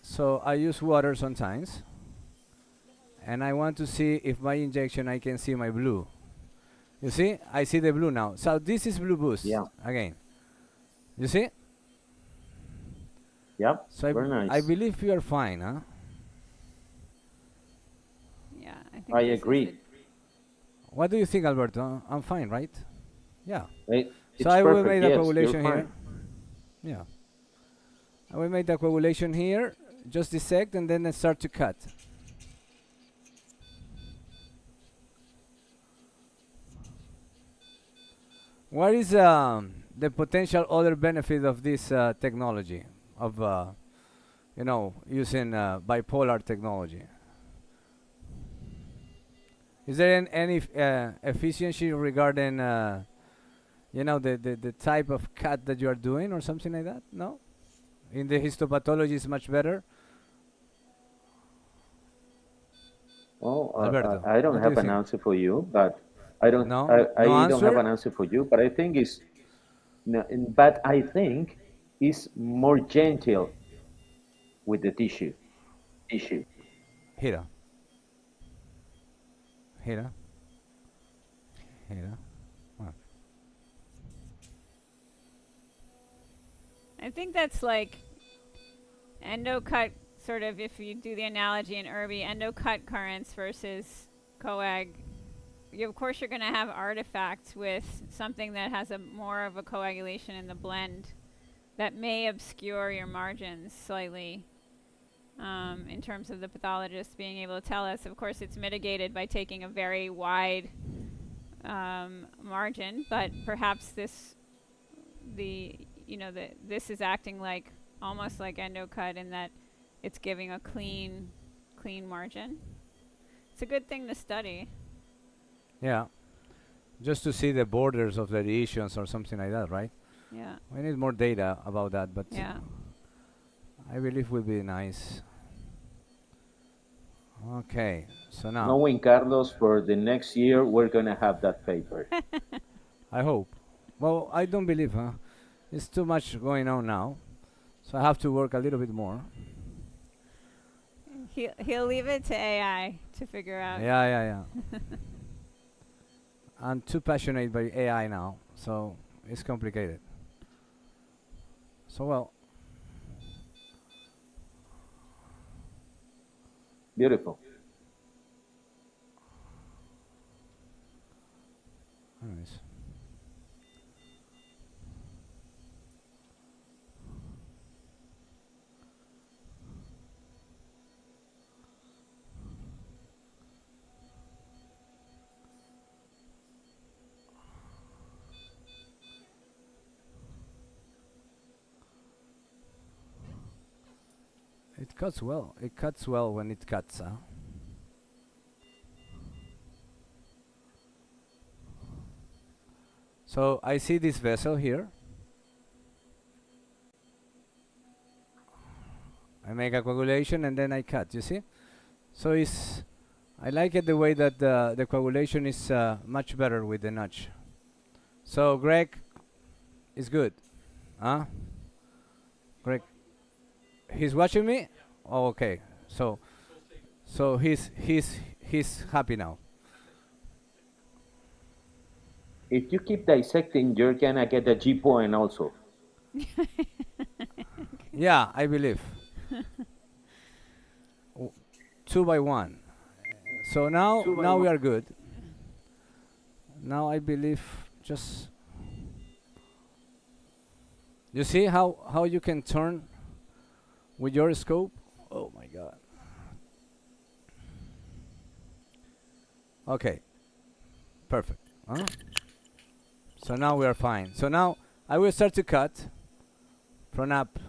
So I use water sometimes. And I want to see if my injection, I can see my blue. You see? I see the blue now. So this is blue boost. Yeah. Again. You see? Yep. So very nice. I believe you are fine, huh? Yeah, I agree. What do you think, Alberto? I'm fine, right? Yeah. It's So I will perfect, make the yes, coagulation you're here. fine. Yeah. I will make the coagulation here, just dissect, and then I start to cut. What is the potential other benefit of this technology, of using bipolar technology? Is there any efficiency regarding the type of cut that you are doing or something like that? No? In the histopathology is much better? Oh, Alberto, I don't what do have you an think? answer for you, but I don't. No? I No don't have answer? an answer for you, but I think it's. No, but I think it's more gentle with the tissue. Here. Here. here. Well, I think that's like endocut, sort of, if you do the analogy in Irby, endocut currents versus coag. Of course, you're going to have artifacts with something that has a more of a coagulation in the blend that may obscure your margins slightly, in terms of the pathologist being able to tell us. Of course, it's mitigated by taking a very wide margin, but perhaps this is acting like almost like endocut in that it's giving a clean margin. It's a good thing to study. yeah, just to see the borders of the lesions or something like that, right? Yeah. We need more data about that, but yeah, I believe will be nice. Okay, so now Knowing Carlos, for the next year, we're going to have that paper. I hope. Well, I don't believe, huh? It's too much going on now, so I have to work a little bit more. he'll leave it to AI to figure out. Yeah. I'm too passionate by AI now, so it's complicated. So well. Beautiful. Anyways. It cuts well. It cuts well when it cuts, huh? So I see this vessel here. I make a coagulation and then I cut, you see? So I like it the way that the coagulation is much better with the notch. So Greg is good, huh? Greg, he's watching me? Oh, okay. So he's happy now. If you keep dissecting, you're going to get a G point also. Yeah, I believe. 2 by 1. So now we are good. Now I believe just you see how you can turn with your scope. Oh my god. Okay. Perfect. Huh? So now we are fine. So now I will start to cut from up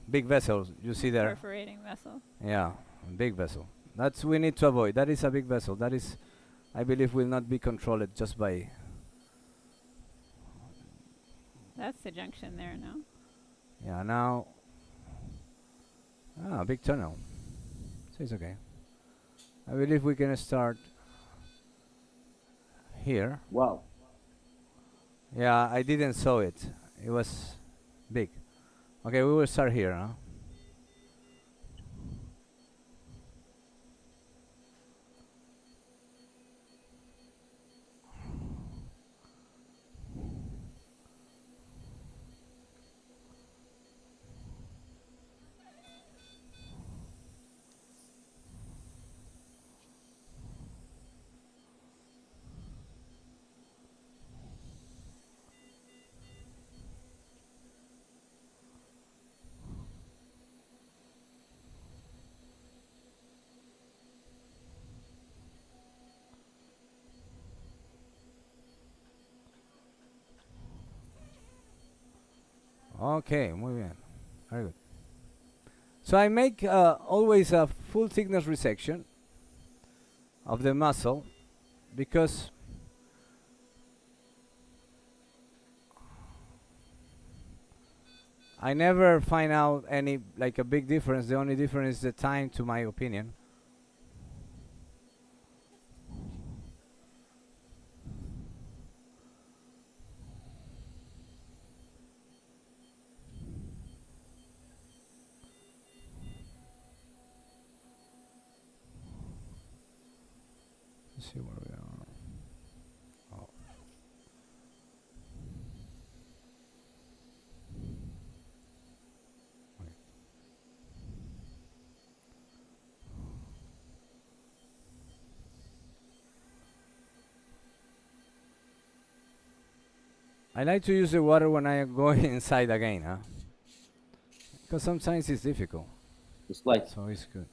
big vessels. You see there? Perforating vessel. Yeah, big vessel. That's we need to avoid. That is a big vessel. That is, I believe, will not be controlled just by. That's the junction there, no? Yeah, now. Big tunnel. So it's okay. I believe we can start here. Wow. Yeah, I didn't saw it. It was big. Okay, we will start here, huh? Okay, muy bien. Very good. So I make always a full thickness resection of the muscle because I never find out any like a big difference. The only difference is the time, to my opinion. Let's see where we are. Oh. I like to use the water when I go inside again, huh? Because sometimes it's difficult. It's like so it's good.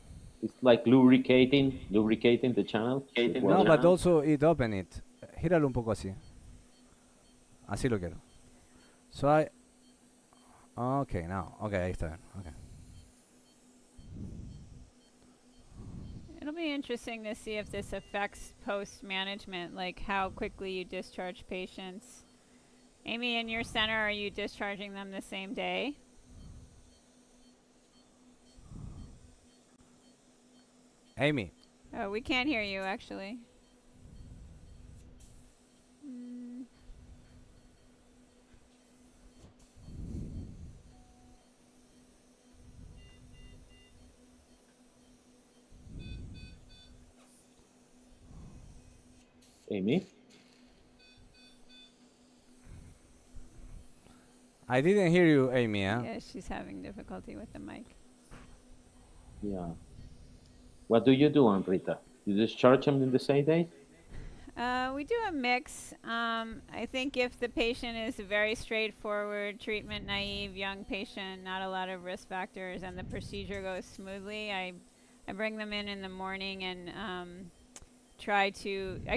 It's like lubricating the channel. No, but also it open it. Gíralo un poco así. Así lo quiero. So I. Okay, now. Okay, ahí está bien. Okay. It'll be interesting to see if this affects post-management, like how quickly you discharge patients. Amy, in your center, are you discharging them the same day? Amy. Oh, we can't hear you, actually. Amy? I didn't hear you, Amy, huh? Yeah, she's having difficulty with the mic. Yeah. What do you do, Rita? You discharge them in the same day? We do a mix. I think if the patient is a very straightforward, treatment naive, young patient, not a lot of risk factors, and the procedure goes smoothly, I bring them in the morning and I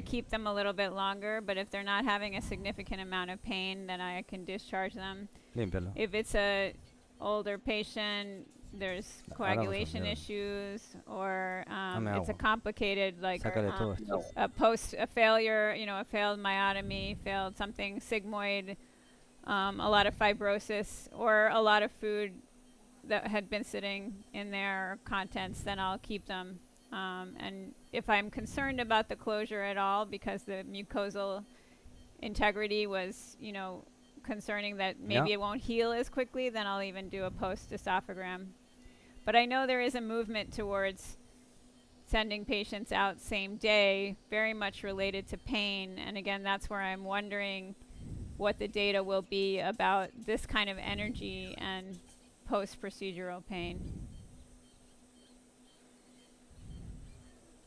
keep them a little bit longer, but if they're not having a significant amount of pain, then I can discharge them. Límpialo. If it's a older patient, there's coagulation issues, or it's a complicated, like a failure, a failed myotomy, failed something, sigmoid, a lot of fibrosis, or a lot of food that had been sitting in their contents, then I'll keep them. And if I'm concerned about the closure at all, because the mucosal integrity was, concerning that maybe it won't heal as quickly, then I'll even do a post-esophagram. But I know there is a movement towards sending patients out same day, very much related to pain. And again, that's where I'm wondering what the data will be about this kind of energy and post-procedural pain.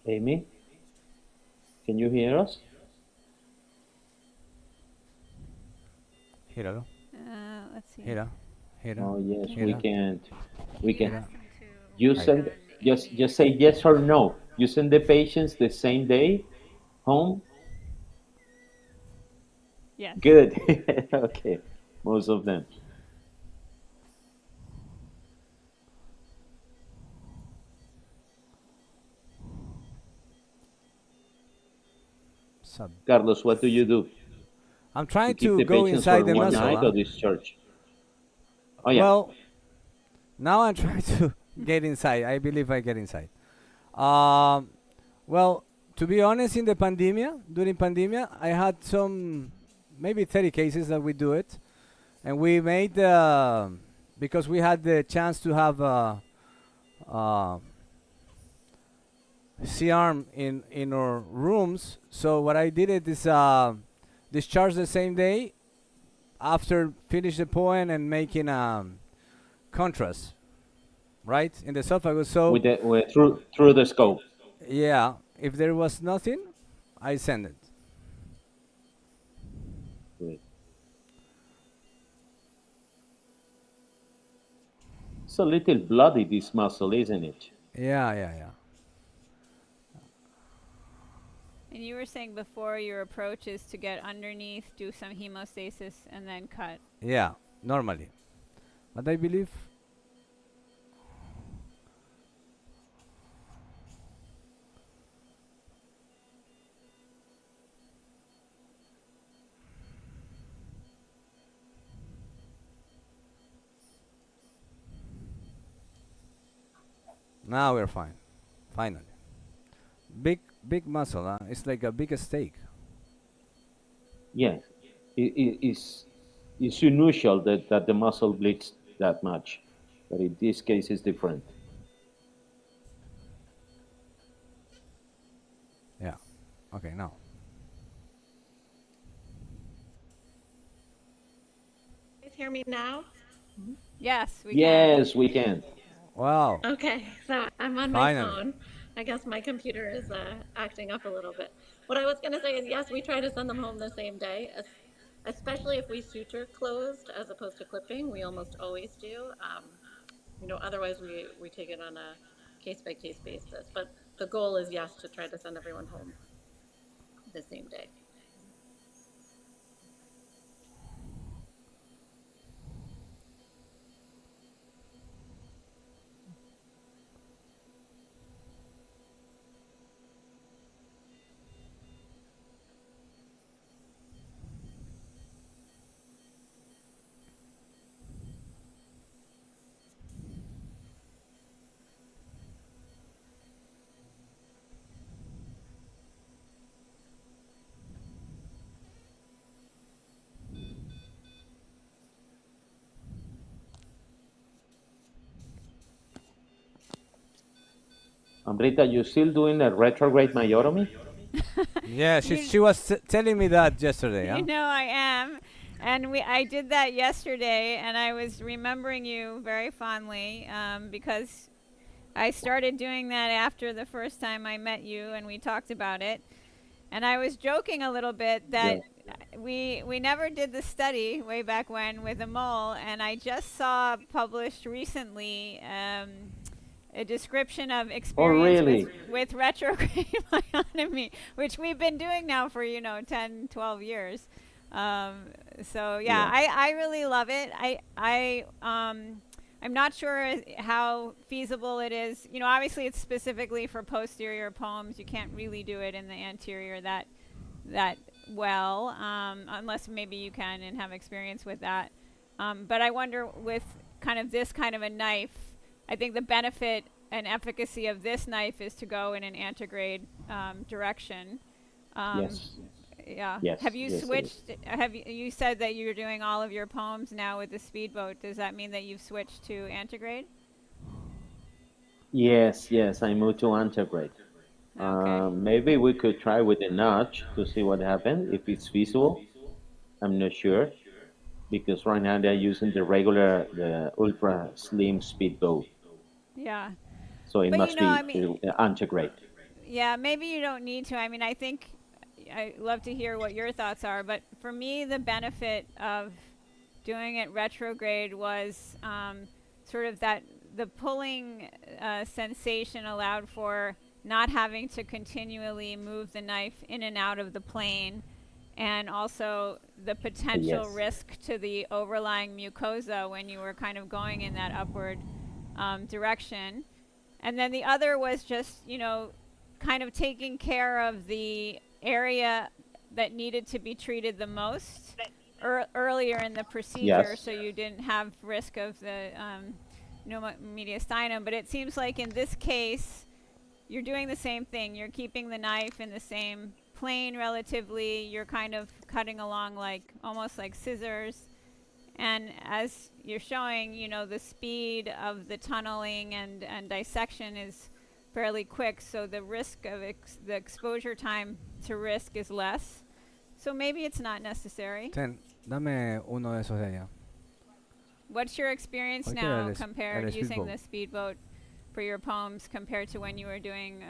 Amy? Can you hear us? Gíralo. Let's see. Gira. Oh yes, Gira. we can. You send just say yes or no. You send the patients the same day home? Yes. Good. Okay. Most of them. Carlos, what do you do? I'm trying to go inside the muscle. Night or discharge? Oh, yeah. Well, now I'm trying to get inside. I believe I get inside. Well, to be honest, during pandemia, I had some, maybe 30 cases that we do it. And we made, because we had the chance to have C-arm in our rooms. So what I did is discharge the same day after finish the poem and making contrast, right, in the esophagus. So through the scope. Yeah, if there was nothing, I send it. Good. It's a little bloody, this muscle, isn't it? Yeah. And you were saying before your approach is to get underneath, do some hemostasis, and then cut. Yeah, normally. But I believe now we're fine. Finally. Big muscle, huh? It's like a big steak. Yes. It's unusual that the muscle bleeds that much. But in this case, it's different. Yeah. Okay, now. You guys hear me now? Yes, we can. Yes, we can. Wow. Okay, so I'm on my phone. I guess my computer is acting up a little bit. What I was going to say is, yes, we try to send them home the same day. especially if we suture closed as opposed to clipping. We almost always do. Otherwise we take it on a case-by-case basis. But the goal is, yes, to try to send everyone home the same day. Amrita, you still doing a retrograde myotomy? Yeah, she was telling me that yesterday. Huh? You know I am. And I did that yesterday, and I was remembering you very fondly because I started doing that after the first time I met you, and we talked about it. And I was joking a little bit that we never did the study way back when with a mole, and I just saw published recently a description of experience with retrograde myotomy, which we've been doing now for 10, 12 years. So yeah, I really love it. I'm not sure how feasible it is. Obviously it's specifically for posterior poems. You can't really do it in the anterior that well, unless maybe you can and have experience with that. But I wonder with this kind of a knife, I think the benefit and efficacy of this knife is to go in an antegrade direction. Yes. Yeah. Yes, Have you yes, switched? You said that you're doing all of your poems now with the speedboat. Does that mean that you've switched to antegrade? Yes, I moved to antegrade. Maybe we could try with the notch to see what happens, if it's feasible. I'm not sure, because right now they're using the ultra slim speedboat. Yeah. So it But must be antegrade. Yeah, maybe you don't need to. I mean, I think I'd love to hear what your thoughts are, but for me, the benefit of doing it retrograde was sort of that the pulling sensation allowed for not having to continually move the knife in and out of the plane, and also the potential risk to the overlying mucosa when you were kind of going in that upward direction. And then the other was just, kind of taking care of the area that needed to be treated the most earlier in the procedure, so you didn't have risk of the mediastinum. But it seems like in this case, you're doing the same thing. You're keeping the knife in the same plane relatively. You're kind of cutting along almost like scissors. And as you're showing, the speed of the tunneling and dissection is fairly quick, so the risk of the exposure time to risk is less. So maybe it's not necessary. Dame uno de esos de allá. What's your experience now compared using the speedboat for your poems compared to when you were doing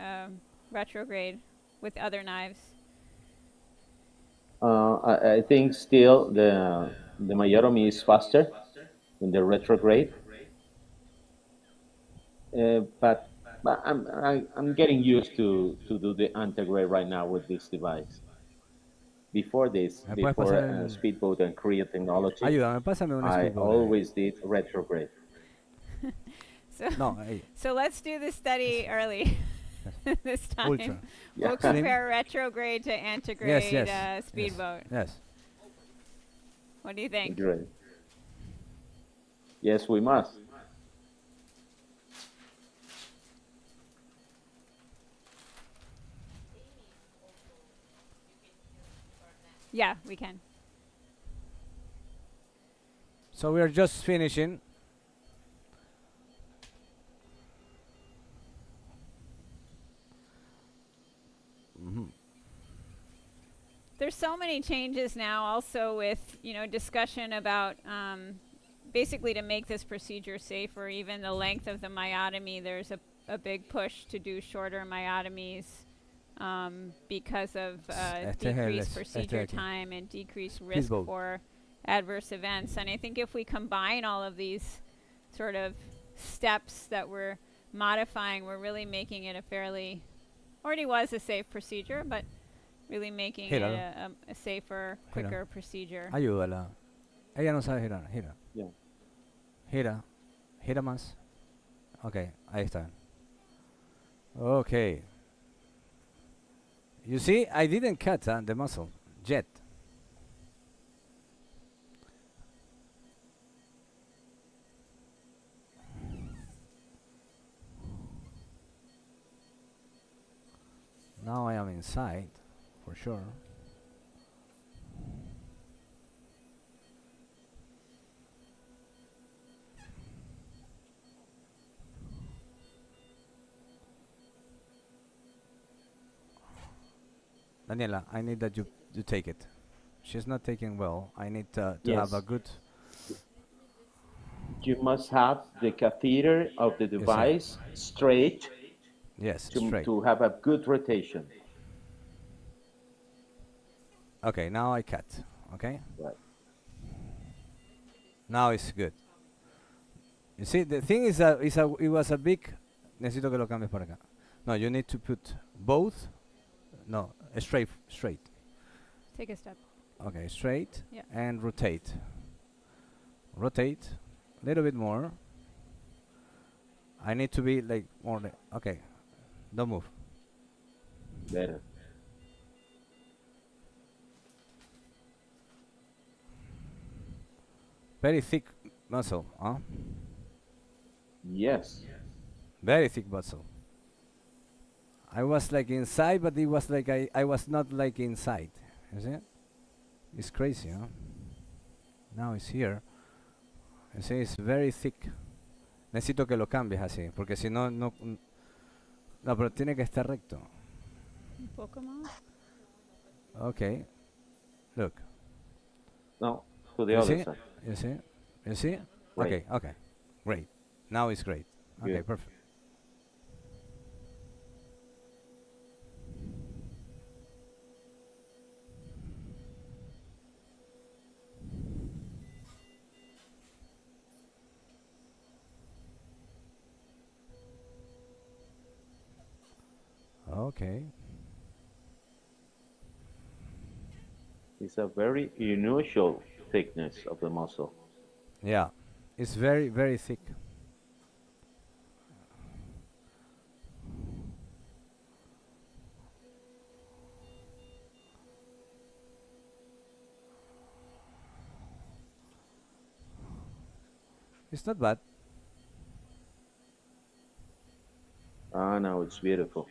retrograde with other knives? I think still the myotomy is faster than the retrograde, but I'm getting used to do the antegrade right now with this device. Before speedboat and Korea technology, I always did retrograde. So let's do the study early this time. Ultra. We'll compare retrograde to antegrade speedboat. Yes. What do you think? Great. Yes, we must. Yeah, we can. So we are just finishing. There's so many changes now also with, discussion about basically to make this procedure safer, even the length of the myotomy. There's a big push to do shorter myotomies because of Este es decreased este procedure aquí. time and decreased He's risk both. for adverse events. And I think if we combine all of these sort of steps that we're modifying, we're really making it a fairly, already was a safe procedure, but really making it Gíralo. a safer, quicker procedure. Ayúdala. Ella no sabe girar. Gira. Yeah. Gira. Gira más. Ok, ahí está. Okay. You see, I didn't cut the muscle yet. Now I am inside, for sure. Daniela, I need that you take it. She's not taking well. I need to have a good... You must have the catheter of the device straight. Yes, to, straight. to have a good rotation. Okay, now I cut. Okay? Right. Now it's good. You see, the thing is that it was a big... Necesito que lo cambies para acá. No, you need to put both. No, straight. Take a step. Okay, straight. Yeah. And rotate. Rotate. A little bit more. I need to be like more... Okay. Don't move. Better. Very thick muscle, huh? Yes. Very thick muscle. I was like inside, but it was like I was not like inside. You see? It's crazy, huh? Now it's here. You see, it's very thick. Necesito que lo cambies así, porque si no, no... No, pero tiene que estar recto. Un poco más. Okay. Look. No, to the You other see? side. You see? You see? Great. Okay. Great. Now it's great. Okay, Good. perfect. Okay. It's a very unusual thickness of the muscle. Yeah. It's very, very thick. It's not bad. Ah, no, it's beautiful.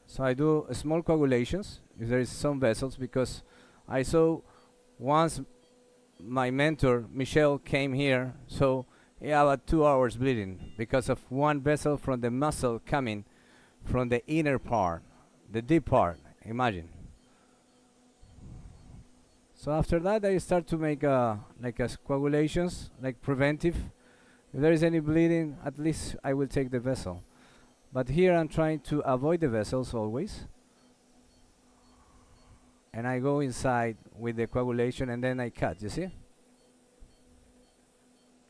So I do small coagulations if there is some vessels, because I saw once my mentor Michelle came here, so he had about 2 hours bleeding because of one vessel from the muscle coming from the inner part, the deep part. Imagine. So after that, I start to make coagulations, like preventive. If there is any bleeding, at least I will take the vessel. But here I'm trying to avoid the vessels always. And I go inside with the coagulation and then I cut, you see?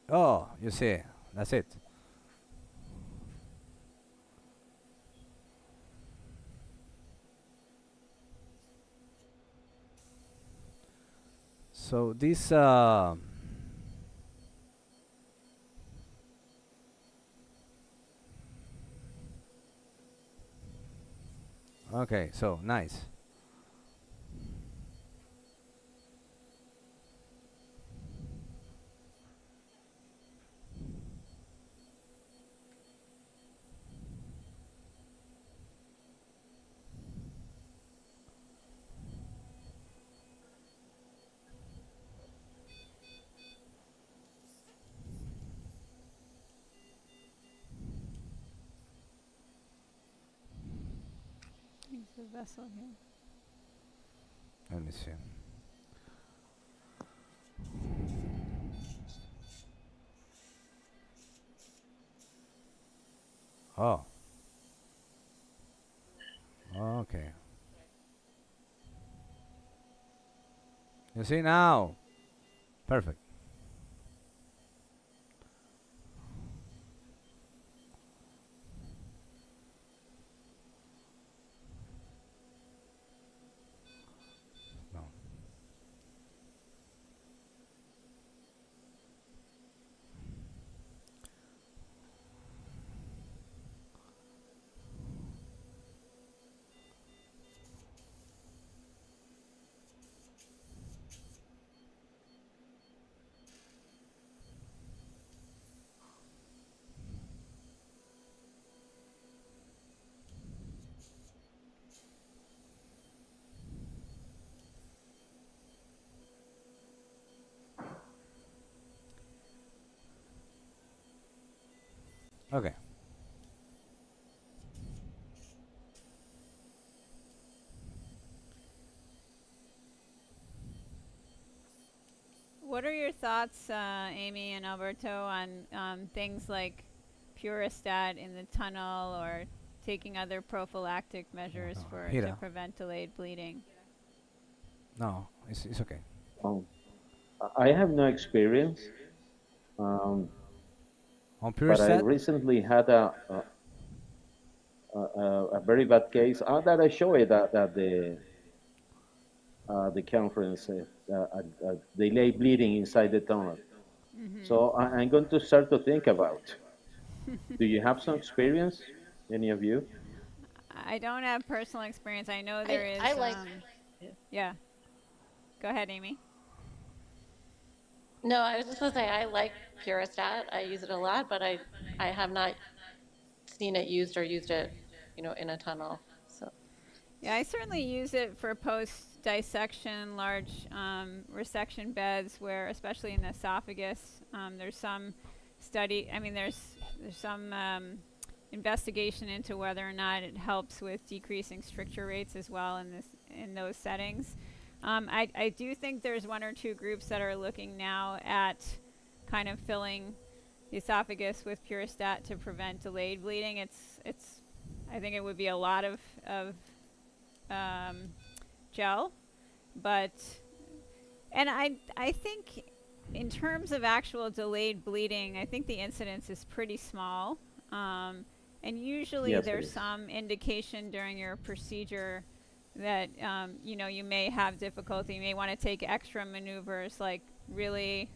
Oh, you see, that's it. So this okay, so nice. There's a vessel here. Let me see. Oh. Okay. You see now? Perfect. No. Okay. What are your thoughts, Amy and Alberto, on things like Puristat in the tunnel or taking other prophylactic measures to prevent delayed bleeding? No, it's okay. I have no experience. On But I Puristat? recently had a very bad case that I showed it at the conference. Delayed bleeding inside the tunnel. So I'm going to start to think about. Do you have some experience, any of you? I don't have personal experience. I know there is. I like. Yeah. Go ahead, Amy. No, I was just gonna say I like Puristat. I use it a lot, but I have not seen it used or used it, in a tunnel. So. Yeah, I certainly use it for post-dissection, large resection beds, where, especially in the esophagus, there's some study. I mean, there's some investigation into whether or not it helps with decreasing stricture rates as well in those settings. I do think there's one or two groups that are looking now at kind of filling the esophagus with Puristat to prevent delayed bleeding. I think it would be a lot of gel, and I think in terms of actual delayed bleeding, I think the incidence is pretty small, and usually there's some indication during your procedure that you may have difficulty. You may want to take extra maneuvers, like really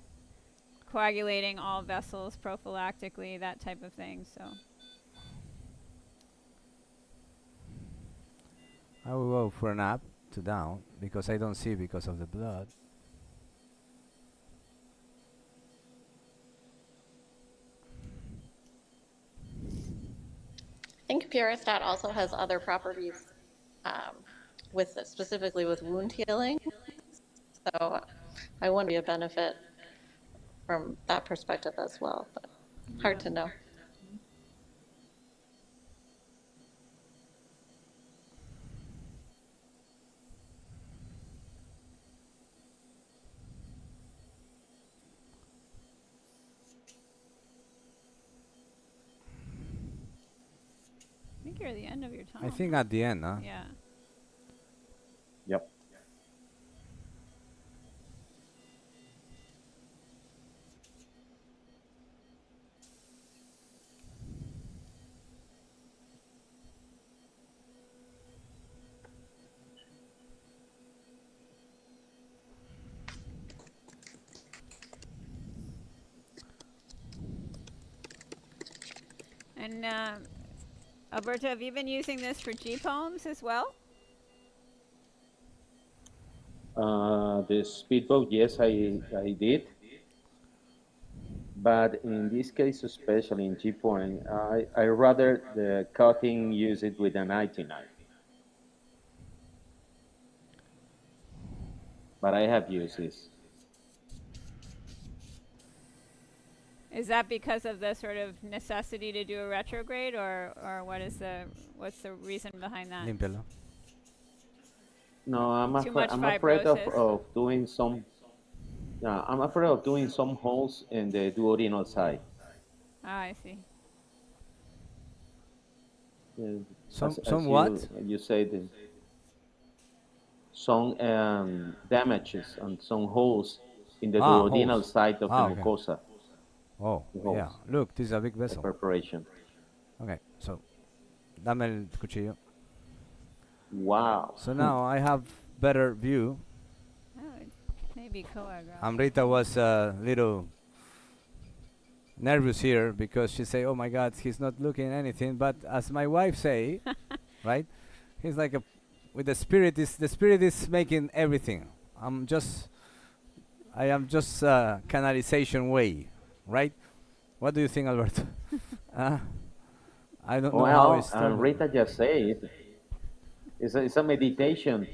coagulating all vessels prophylactically, that type of thing. So I will go for an up to down because I don't see because of the blood. I think Puristat also has other properties, specifically with wound healing. So I want to be a benefit from that perspective as well, but hard to know. I think you're at the end of your tunnel. I think at the end, huh? Yeah. Yep. And Alberto, have you been using this for G-poems as well? The speedboat, yes, I did. But in this case, especially in G-point, I rather the cutting use it with an IT knife. But I have used this. Is that because of the sort of necessity to do a retrograde, or what's the reason behind that? Límpialo. No, I'm afraid of doing some. I'm afraid of doing some holes in the duodenal side. Ah, I see. As what? you said, some damages and some holes in the duodenal Holes. side of the Okay. mucosa. Oh, Holes. yeah. Look, this is a big The vessel. perforation. Okay, so dame el cuchillo. Wow. So now I have better view. Oh, it may be coagulation. Amrita was a little nervous here because she say, "Oh my God, he's not looking anything." But as my wife say, right? He's like with the spirit is making everything. I am just canalization way, right? What do you think, Alberto? I don't know how it's done. Rita just said it's a meditation.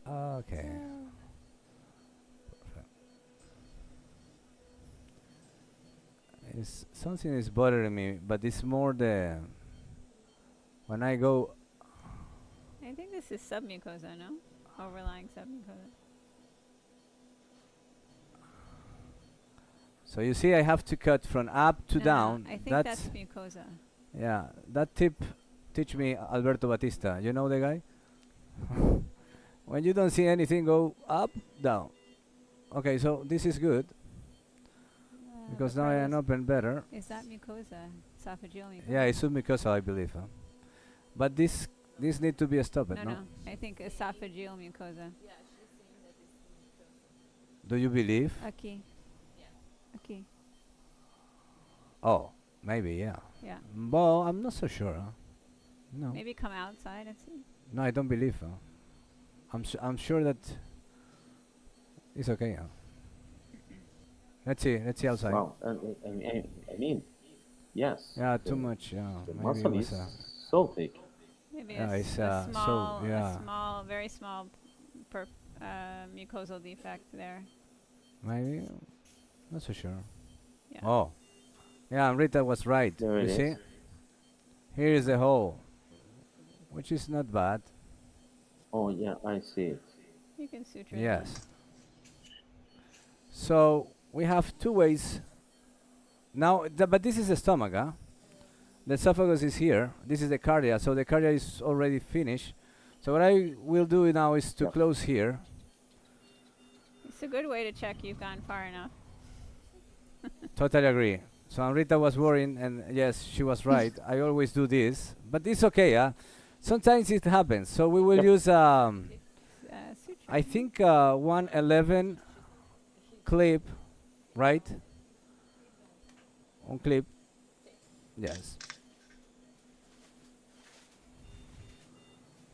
Okay. Something is bothering me, but it's more when I go. I think this is submucosa, no? Overlying submucosa. So you see, I have to cut from up to down. I think that's mucosa. Yeah, that tip teach me Alberto Batista. You know the guy? When you don't see anything, go up, down. Okay, so this is good. Because now I am open better. Is that mucosa? Esophageal mucosa? Yeah, it's submucosal, I believe. But this need to be stopped, no? I think esophageal mucosa. Do you believe? Aquí. Aquí. Oh, maybe, yeah. Yeah. Well, I'm not so sure. No. Maybe come outside and see. No, I don't believe. I'm sure that it's okay. Let's see outside. Wow. I mean, yes. Yeah, too much. Yeah. The maybe muscle it was, is so thick. Maybe yeah, a small, yeah. a small, very small mucosal defect there. Maybe. Not so sure. Yeah. Oh. Yeah, Rita was right. There you it see? is. Here is the hole, which is not bad. Oh yeah, I see it. You can suture it. Yes. So we have two ways. Now, but this is the stomach, huh? The esophagus is here. This is the cardia, so the cardia is already finished. So what I will do now is to close here. It's a good way to check you've gone far enough. Totally agree. So Amrita was worrying, and yes, she was right. I always do this, but it's okay, huh? Sometimes it happens. So we will use, I think, 111 clip, right? On clip. Yes.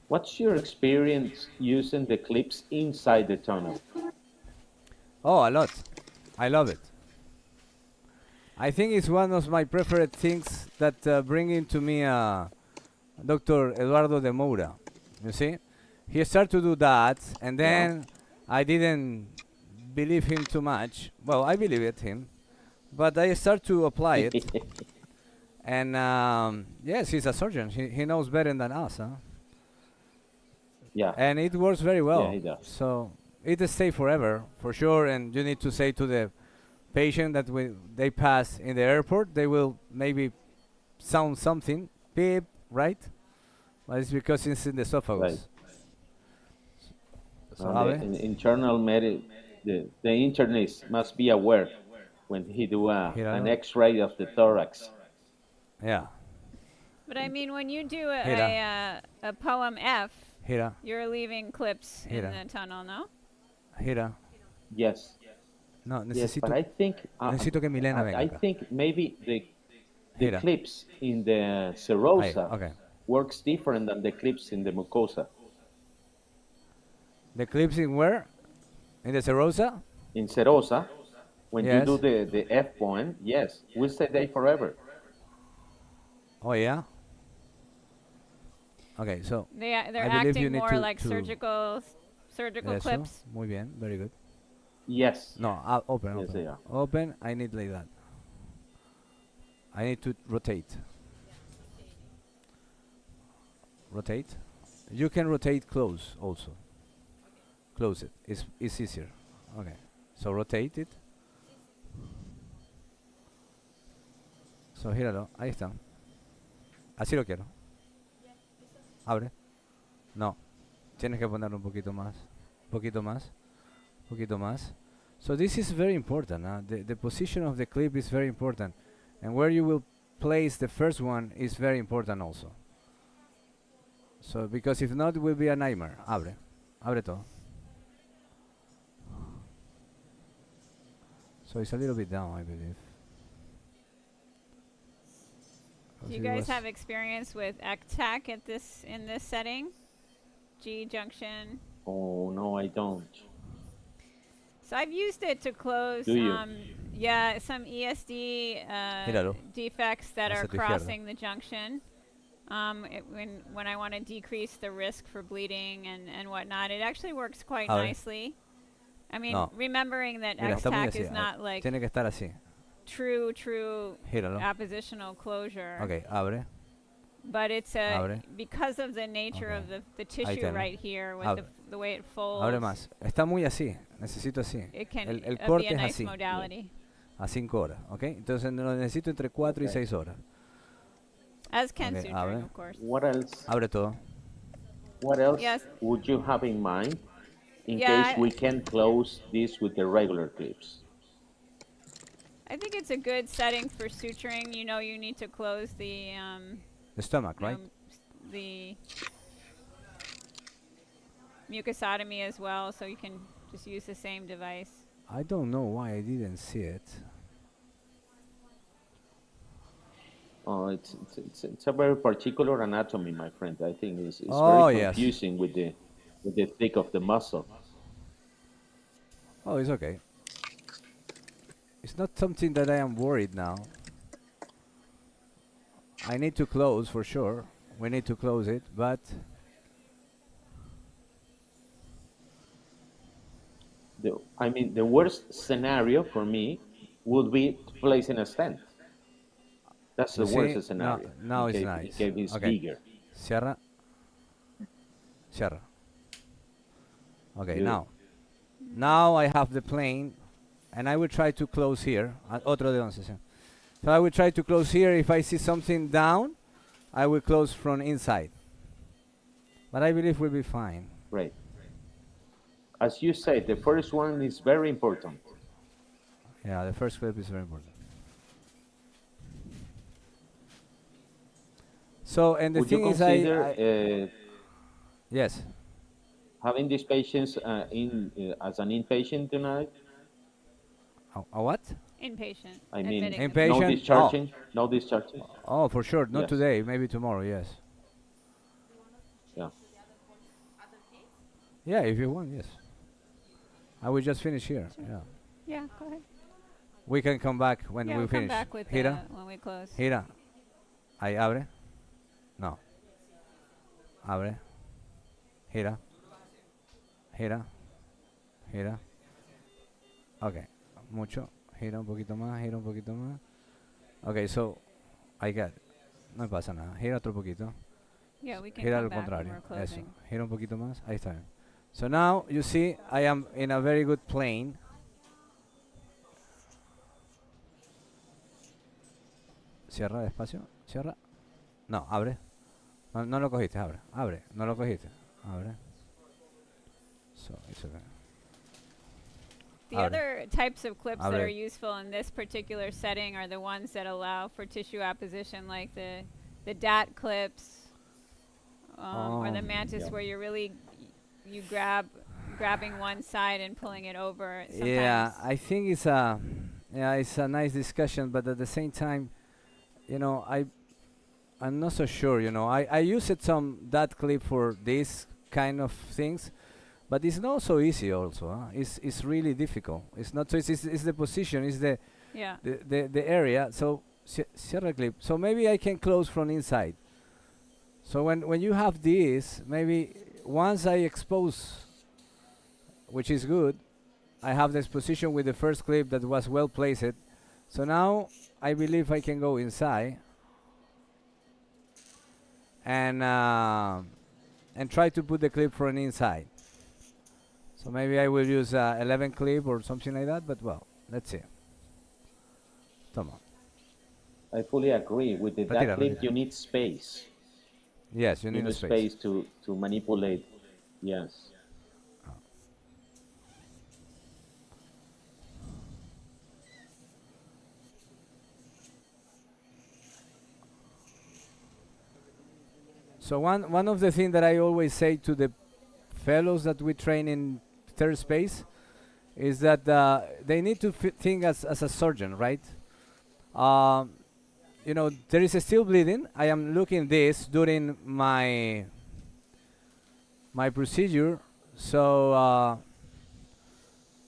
What's your experience using the clips inside the tunnel? Oh, a lot. I love it. I think it's one of my preferred things that bring into me Dr. Eduardo de Moura. You see? He started to do that, and then I didn't believe him too much. Well, I believed him, but I start to apply it. And yes, he's a surgeon. He knows better than us, huh? Yeah. And it works very well. Yeah, he does. So it stays forever, for sure. And you need to say to the patient that when they pass in the airport, they will maybe sound something, beep, right? But it's because it's in the esophagus. Right. So the internal the internist must be aware when he do an X-ray of the thorax. Yeah. But I mean, when you do a poem F, Hira. you're leaving clips in Hira. the tunnel, no? Hira. Yes. No, Yes, necesito. but I think necesito que Milena venga I acá. think maybe the Hira. clips in the serosa Okay. works different than the clips in the mucosa. The clips in where? In the serosa? In serosa, when Yes. you do the F poem, yes, will stay there forever. Oh yeah. Okay, so They're I believe acting you need more to like surgical Eso, clips. muy bien, very good. Yes. No, open, Yes, open. they are. Open, I need like that. I need to rotate. Rotate. You can rotate close also. Close it. It's easier. Okay. So rotate it. So gíralo. Ahí está. Así lo quiero. Abre. No. Tienes que ponerlo un poquito más. Poquito más. Poquito más. So this is very important. The position of the clip is very important. And where you will place the first one is very important also. So because if not, it will be a nightmare. Abre. Abre todo. So it's a little bit down, I believe. Do you guys have experience with ECTAC in this setting? G junction. Oh no, I don't. So I've used it to close. Do you? Yeah, some ESD defects that are crossing the junction. When I want to decrease the risk for bleeding and whatnot, it actually works quite nicely. I mean, remembering that ECTAC is not like tiene que estar así. True Gíralo. appositional closure. Okay, abre. But it's because of the nature of the tissue right here with the way it folds. Abre más. Está muy así. Necesito así. El corte es así. Modality. A 5 horas, ¿ok? Entonces lo necesito entre 4 y 6 horas. As can suturing, of course. What else? Abre todo. What else would you have in mind in case we can close this with the regular clips? I think it's a good setting for suturing. You know, you need to close the stomach, right? The mucosotomy as well, so you can just use the same device. I don't know why I didn't see it. Oh, it's a very particular anatomy, my friend. I think it's very confusing with the thick of the muscle. Oh, it's okay. It's not something that I am worried now. I need to close for sure. We need to close it, but the worst scenario for me would be placing a stent. That's the worst scenario. Now it's nice. It's bigger. Cierra. Cierra. Okay, now I have the plane, and I will try to close here. Otro de 11. So I will try to close here. If I see something down, I will close from inside. But I believe we'll be fine. Right. As you said, the first one is very important. Yeah, the first clip is very important. So, and the Would thing you is, consider yes, having these patients as an inpatient tonight? A what? Inpatient. I mean, inpatient. No discharging. No discharging. Oh, for sure. Not today. Maybe tomorrow. Yes. Yeah. Yeah, if you want, yes. I will just finish here. Yeah. Yeah, go ahead. We can come back when we we'll finish. Come back with Gira. When we close. Gira. Ahí abre. No. Abre. Gira. Gira. Gira. Okay. Mucho. Gira un poquito más. Gira un poquito más. Okay, so I got it. No pasa nada. Gira otro poquito. Yeah, we can Gira come al back contrario. when we're Eso. closing. Gira un poquito más. Ahí está bien. So now you see I am in a very good plane. Cierra despacio. Cierra. No, abre. No lo cogiste, abre. Abre. No lo cogiste. Abre. So it's okay. The other types of clips that are useful in this particular setting are the ones that allow for tissue apposition, like the DAT clips or the mantis, where you're really grabbing one side and pulling it over. Sometimes. Yeah, I think it's a nice discussion, but at the same time, you know, I'm not so sure. You know, I used some DAT clip for this kind of things. But it's not so easy also. Huh? It's really difficult. It's not so easy. It's the position. It's the area. So cierra clip. So maybe I can close from inside. So when you have this, maybe once I expose, which is good, I have this position with the first clip that was well placed. So now I believe I can go inside and try to put the clip from inside. So maybe I will use 11 clip or something like that, but well, let's see. Come on. I fully agree. With that clip, you need space. Yes, you need a space. To manipulate. Yes. So one of the things that I always say to the fellows that we train in third space is that they need to think as a surgeon, right? You know, there is still bleeding. I am looking this during my procedure, so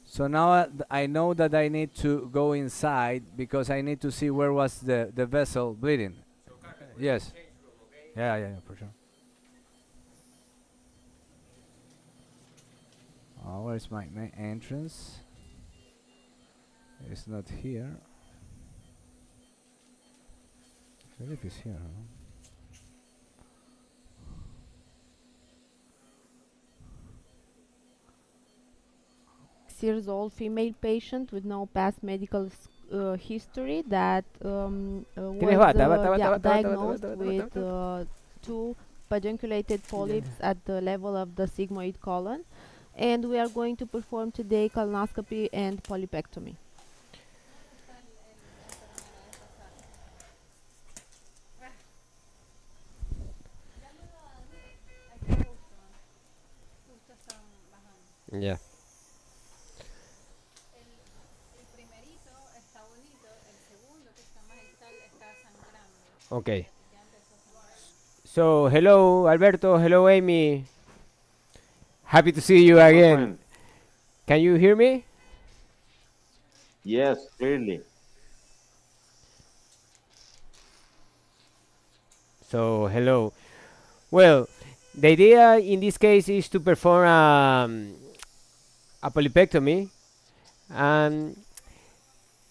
so now I know that I need to go inside because I need to see where was the vessel bleeding. Yes. Yeah, for sure. Where's my entrance? It's not here. I believe it's here, huh? Years old female patient with no past medical history that was diagnosed with 2 pedunculated polyps at the level of the sigmoid colon, and we are going to perform today colonoscopy and polypectomy. Yeah. Okay. So, hello, Alberto. Hello, Amy. Happy to see you again. Can you hear me? Yes, clearly. So, hello. Well, the idea in this case is to perform a polypectomy.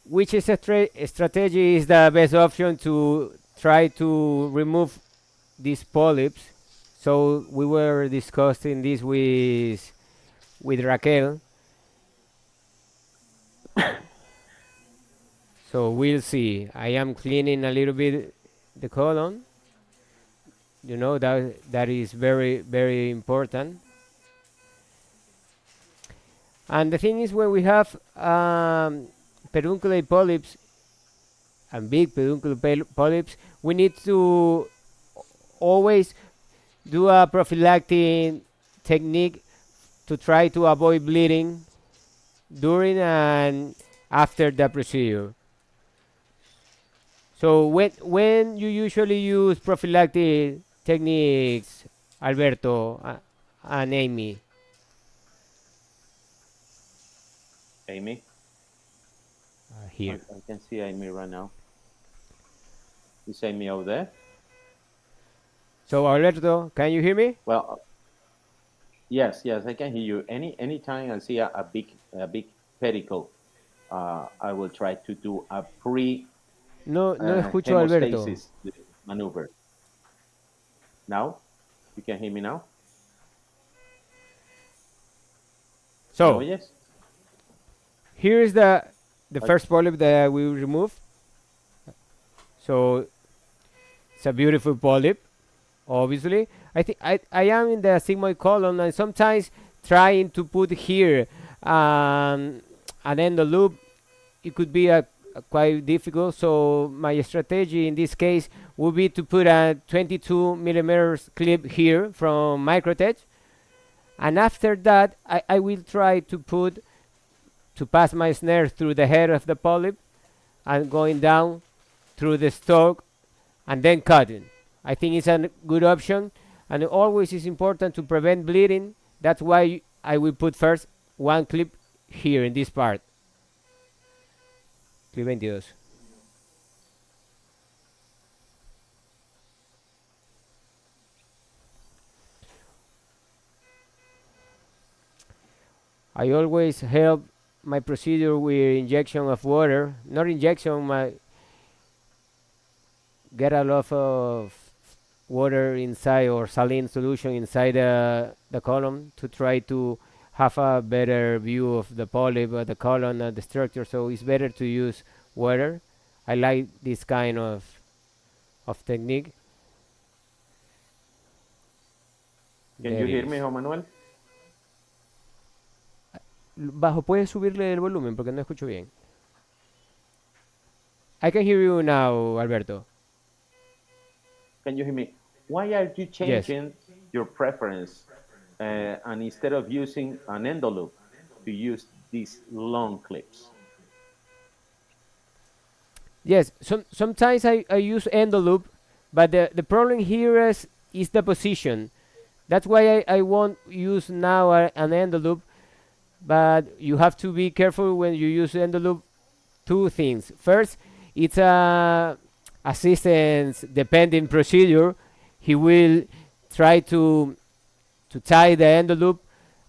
Which strategy is the best option to try to remove these polyps? So we were discussing this with Raquel. So we'll see. I am cleaning a little bit the colon. You know that is very, very important. And the thing is, when we have pedunculate polyps and big pedunculate polyps, we need to always do a prophylactic technique to try to avoid bleeding during and after the procedure. So when you usually use prophylactic techniques, Alberto and Amy? Amy? Here. I can see Amy right now. Is Amy out there? So Alberto, can you hear me? Well, yes, I can hear you. Anytime I see a big pedicle, I will try to do a no escucho Alberto. Maneuver. Now, you can hear me now. So here is the first polyp that we remove. So it's a beautiful polyp. Obviously, I think I am in the sigmoid colon, and sometimes trying to put here an endoloop, it could be quite difficult. So my strategy in this case would be to put a 22 millimeters clip here from Microtech, and after that I will try to pass my snare through the head of the polyp and going down through the stalk and then cutting. I think it's a good option, and always is important to prevent bleeding. That's why I will put first one clip here in this part. Clip 22. I always help my procedure with injection of water. Not injection, get a lot of water inside or saline solution inside the colon to try to have a better view of the polyp, the colon, the structure. So it's better to use water. I like this kind of technique. Can you hear me, Juan Manuel? Bajo, ¿puedes subirle el volumen? Porque no escucho bien. I can hear you now, Alberto. Can you hear me? Why are you changing your preference and instead of using an endoloop to use these long clips? Yes, sometimes I use endoloop, but the problem here is the position. That's why I won't use now an endoloop, but you have to be careful when you use endoloop. Two things. First, it's a assistance dependent procedure. He will try to tie the endoloop,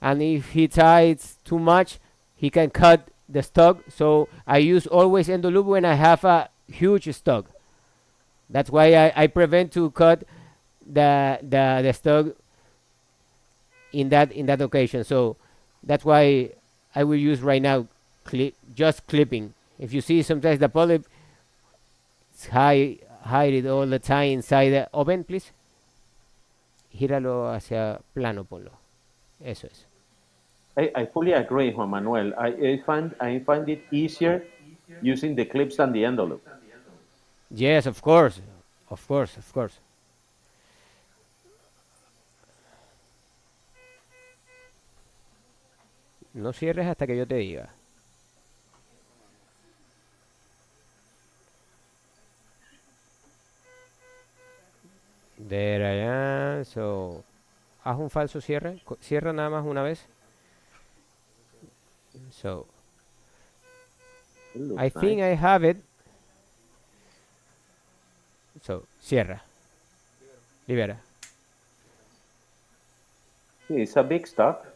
and if he ties too much, he can cut the stock. So I use always endoloop when I have a huge stock. That's why I prevent to cut the stock in that occasion. So that's why I will use right now just clipping. If you see sometimes the polyp hide it all the time inside the oven, please. Gíralo hacia plano, ponlo. Eso es. I fully agree, Juan Manuel. I find it easier using the clips than the envelope. Yes, of course. No cierres hasta que yo te diga. There I am. So, haz un falso cierre. Cierra nada más una vez. So, I think I have it. So, cierra. Libera. It's a big stock.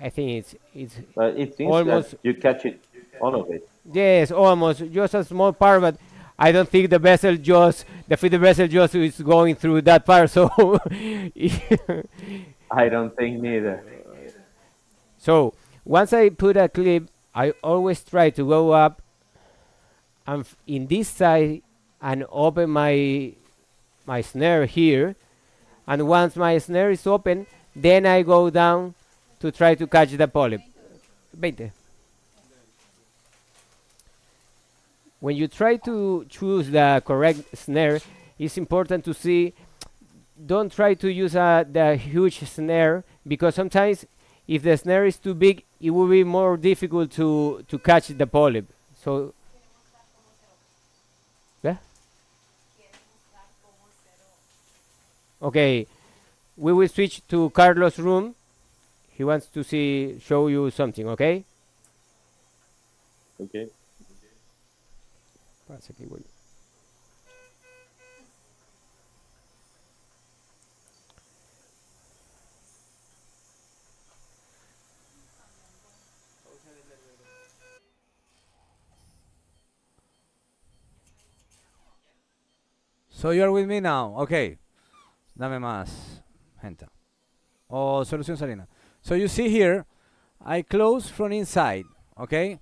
I think it's it seems almost that you catch it, all of it. Yes, almost. Just a small part, but I don't think the feeder vessel just is going through that part. So I don't think neither. So once I put a clip, I always try to go up and in this side and open my snare here. And once my snare is open, then I go down to try to catch the polyp. 20. When you try to choose the correct snare, it's important to see, don't try to use the huge snare, because sometimes if the snare is too big, it will be more difficult to catch the polyp. So, yeah? Okay, we will switch to Carlos' room. He wants to show you something, okay? Okay. So you're with me now, okay. Dame más, gente. Oh, solución salina. So you see here, I close from inside, okay?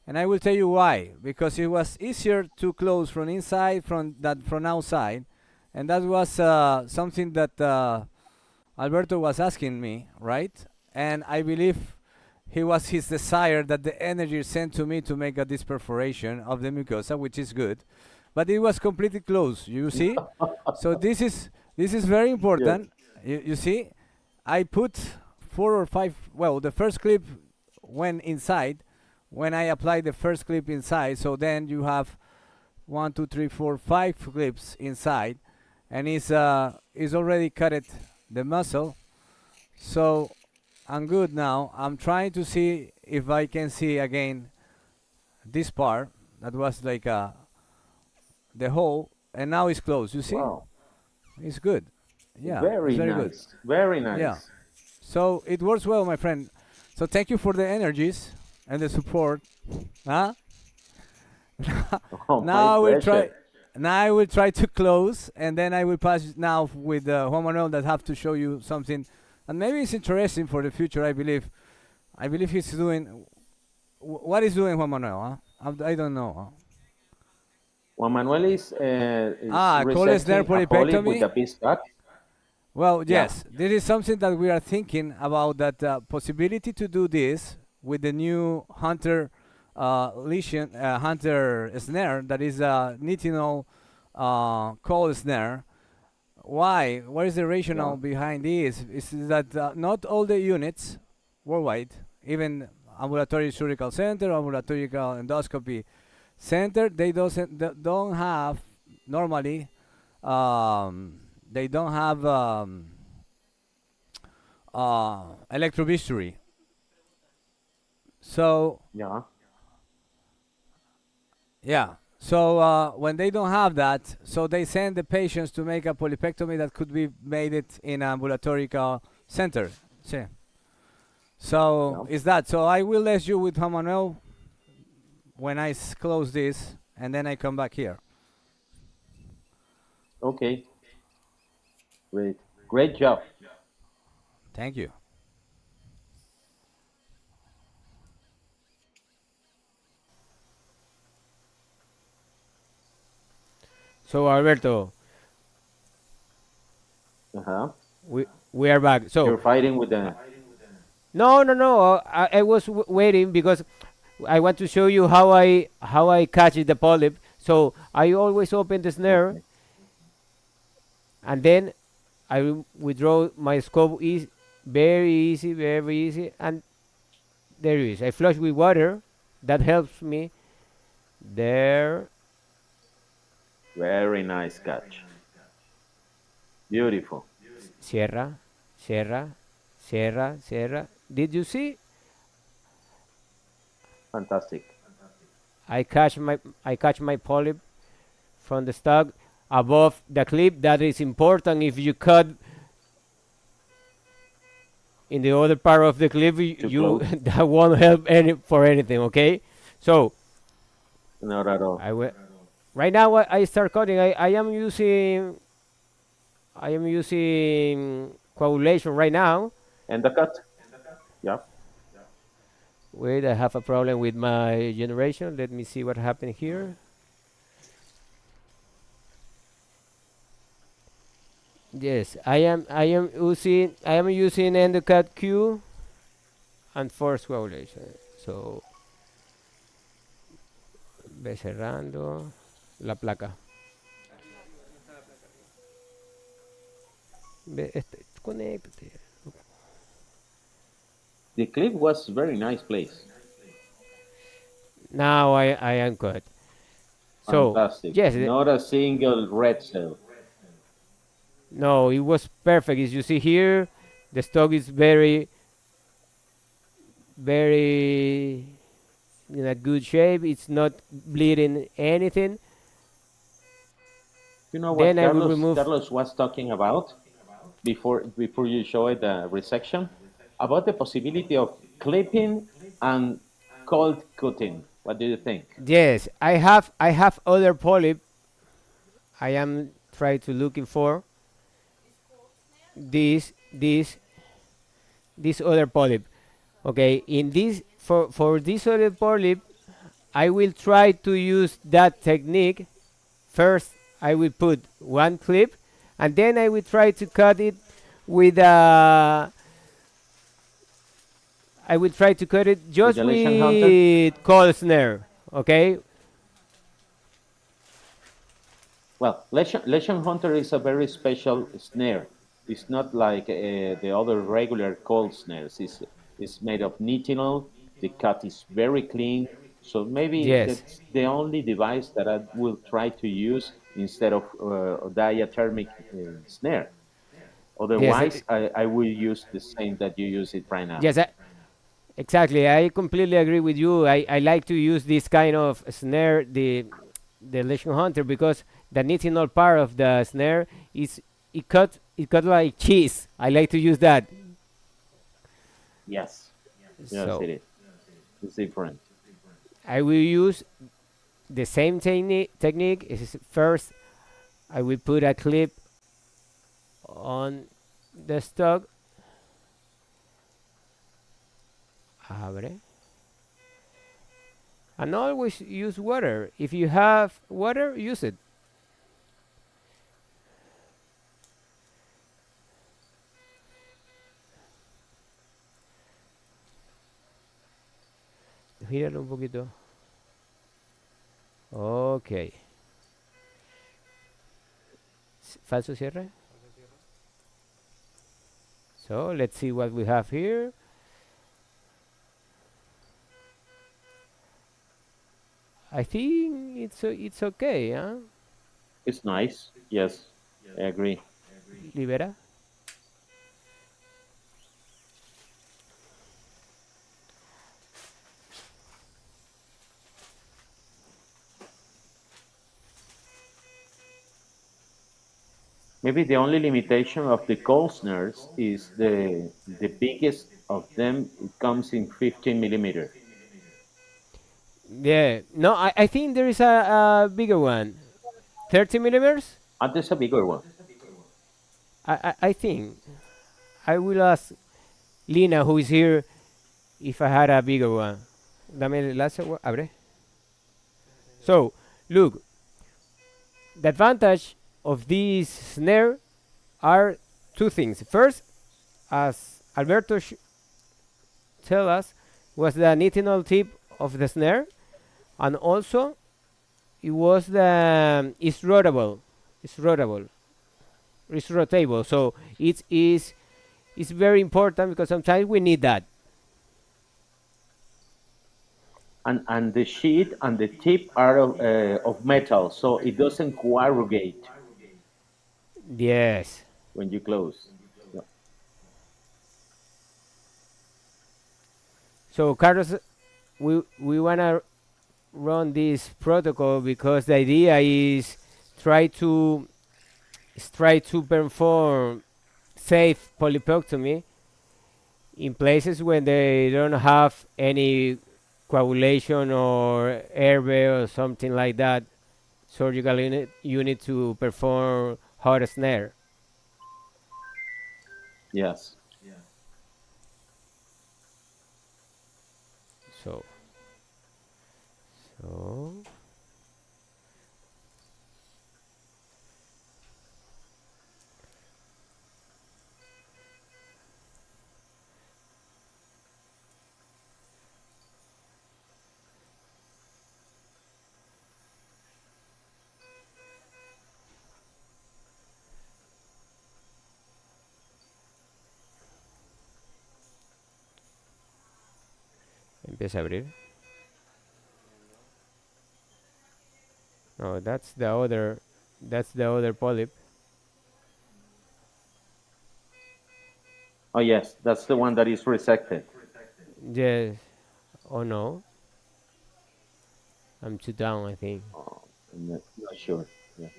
And I will tell you why. Because it was easier to close from inside than from outside. And that was something that Alberto was asking me, right? And I believe it was his desire that the energy sent to me to make this perforation of the mucosa, which is good. But it was completely closed, you see? So this is very important. Yes. You see? I put 4 or 5, well, the first clip went inside when I applied the first clip inside. So then you have 1, 2, 3, 4, 5 clips inside, and it's already cut the muscle. So I'm good now. I'm trying to see if I can see again this part that was like the hole, and now it's closed. You see? Wow. It's good. Yeah, very it's very nice. good. Very nice. Yeah. So it works well, my friend. So thank you for the energies and the support. Huh? Oh, Now I will pleasure. try. Now I will try to close, and then I will pass now with Juan Manuel that have to show you something, and maybe it's interesting for the future. I believe he's doing. What is doing Juan Manuel? Huh? I don't know. Huh? Juan Manuel is cold snare resecting a polyp with a polypectomy. piece cut. Well, Yeah. yes, this is something that we are thinking about, that possibility to do this with the new Hunter lesion, Hunter snare, that is a nitinol cold snare. Why? What is the Yeah. rationale behind this? Is that not all the units worldwide, even ambulatory surgical center, ambulatory endoscopy center, don't have normally. They don't have electrovistry. So Yeah. yeah. So when they don't have that, so they send the patients to make a polypectomy that could be made it in an ambulatory center. See. So Yeah. is that? So I will let you with Juan Manuel when I close this, and then I come back here. Okay. Great. Great job. Thank you. So Alberto, Uh-huh. we are back. So You're fighting with the. no. I was waiting because I want to show you how I catch the polyp. So I always open the snare, Okay. and then I withdraw my scope. Is very easy, and there it is. I flush with water. That helps me. There. Very nice catch. Beautiful. Sierra, Sierra, Sierra, Sierra. Did you see? Fantastic. I catch my polyp from the stalk above the clip. That is important. If you cut in the other part of the clip, you close. that won't help for anything. Okay, so Not at all. I will. Right now, I start cutting. I am using coagulation right now. And the cut. Yeah. Wait, I have a problem with my generation. Let me see what happened here. Yes, I am using Endocut Q and force coagulation. So ve cerrando la placa. Conéctate. The clip was very nice place. Now I am cut. So Fantastic. yes, Not a single red cell. no, it was perfect. As you see here, the stock is very in a good shape. It's not bleeding anything. You know what Then I will remove. Carlos was talking about before you showed the resection? About the possibility of clipping and cold cutting. What do you think? Yes, I have other polyp. I am trying to looking for this other polyp. Okay, in this for this other polyp, I will try to use that technique. First, I will put one clip, and then I will try to cut it with a. I will try to cut it just the lesion hunter? with cold snare. Okay. Well, lesion hunter is a very special snare. It's not like the other regular cold snares. It's made of nitinol. The cut is very clean. So maybe Yes. that's the only device that I will try to use instead of a diathermic snare. Otherwise, I will use the same that you use it right now. Yes, exactly. I completely agree with you. I like to use this kind of snare, the lesion hunter, because the nitinol part of the snare is it cut like cheese. I like to use that. Yes. Yes, So it is. It's different. I will use the same technique. Is first, I will put a clip on the stock. Abre. And always use water. If you have water, use it. Gíralo un poquito. Ok. Falso cierre. So let's see what we have here. I think it's okay, huh? It's nice. Yes, I agree. Libera. Maybe the only limitation of the cold snares is the biggest of them. It comes in 15 millimeter. Yeah. No, I think there is a bigger one. 30 millimeters? There's a bigger one. I think. I will ask Lina, who is here, if I had a bigger one. Dame el láser. Abre. So, look. The advantage of this snare are two things. First, as Alberto tell us, was the nitinol tip of the snare, and also it was it's rotatable. It's rotable. So it's very important because sometimes we need that. And the sheet and the tip are of metal, so it doesn't corrugate. Yes. When you close. Yeah. So Carlos, we wanna run this protocol because the idea is try to perform safe polypectomy in places when they don't have any coagulation or airway or something like that. Surgical unit to perform hot snare. Yes. So empieza a abrir. No, that's the other polyp. Oh yes, that's the one that is resected. Yes. Oh no. I'm too down, I think. Oh, I'm not sure. Yeah.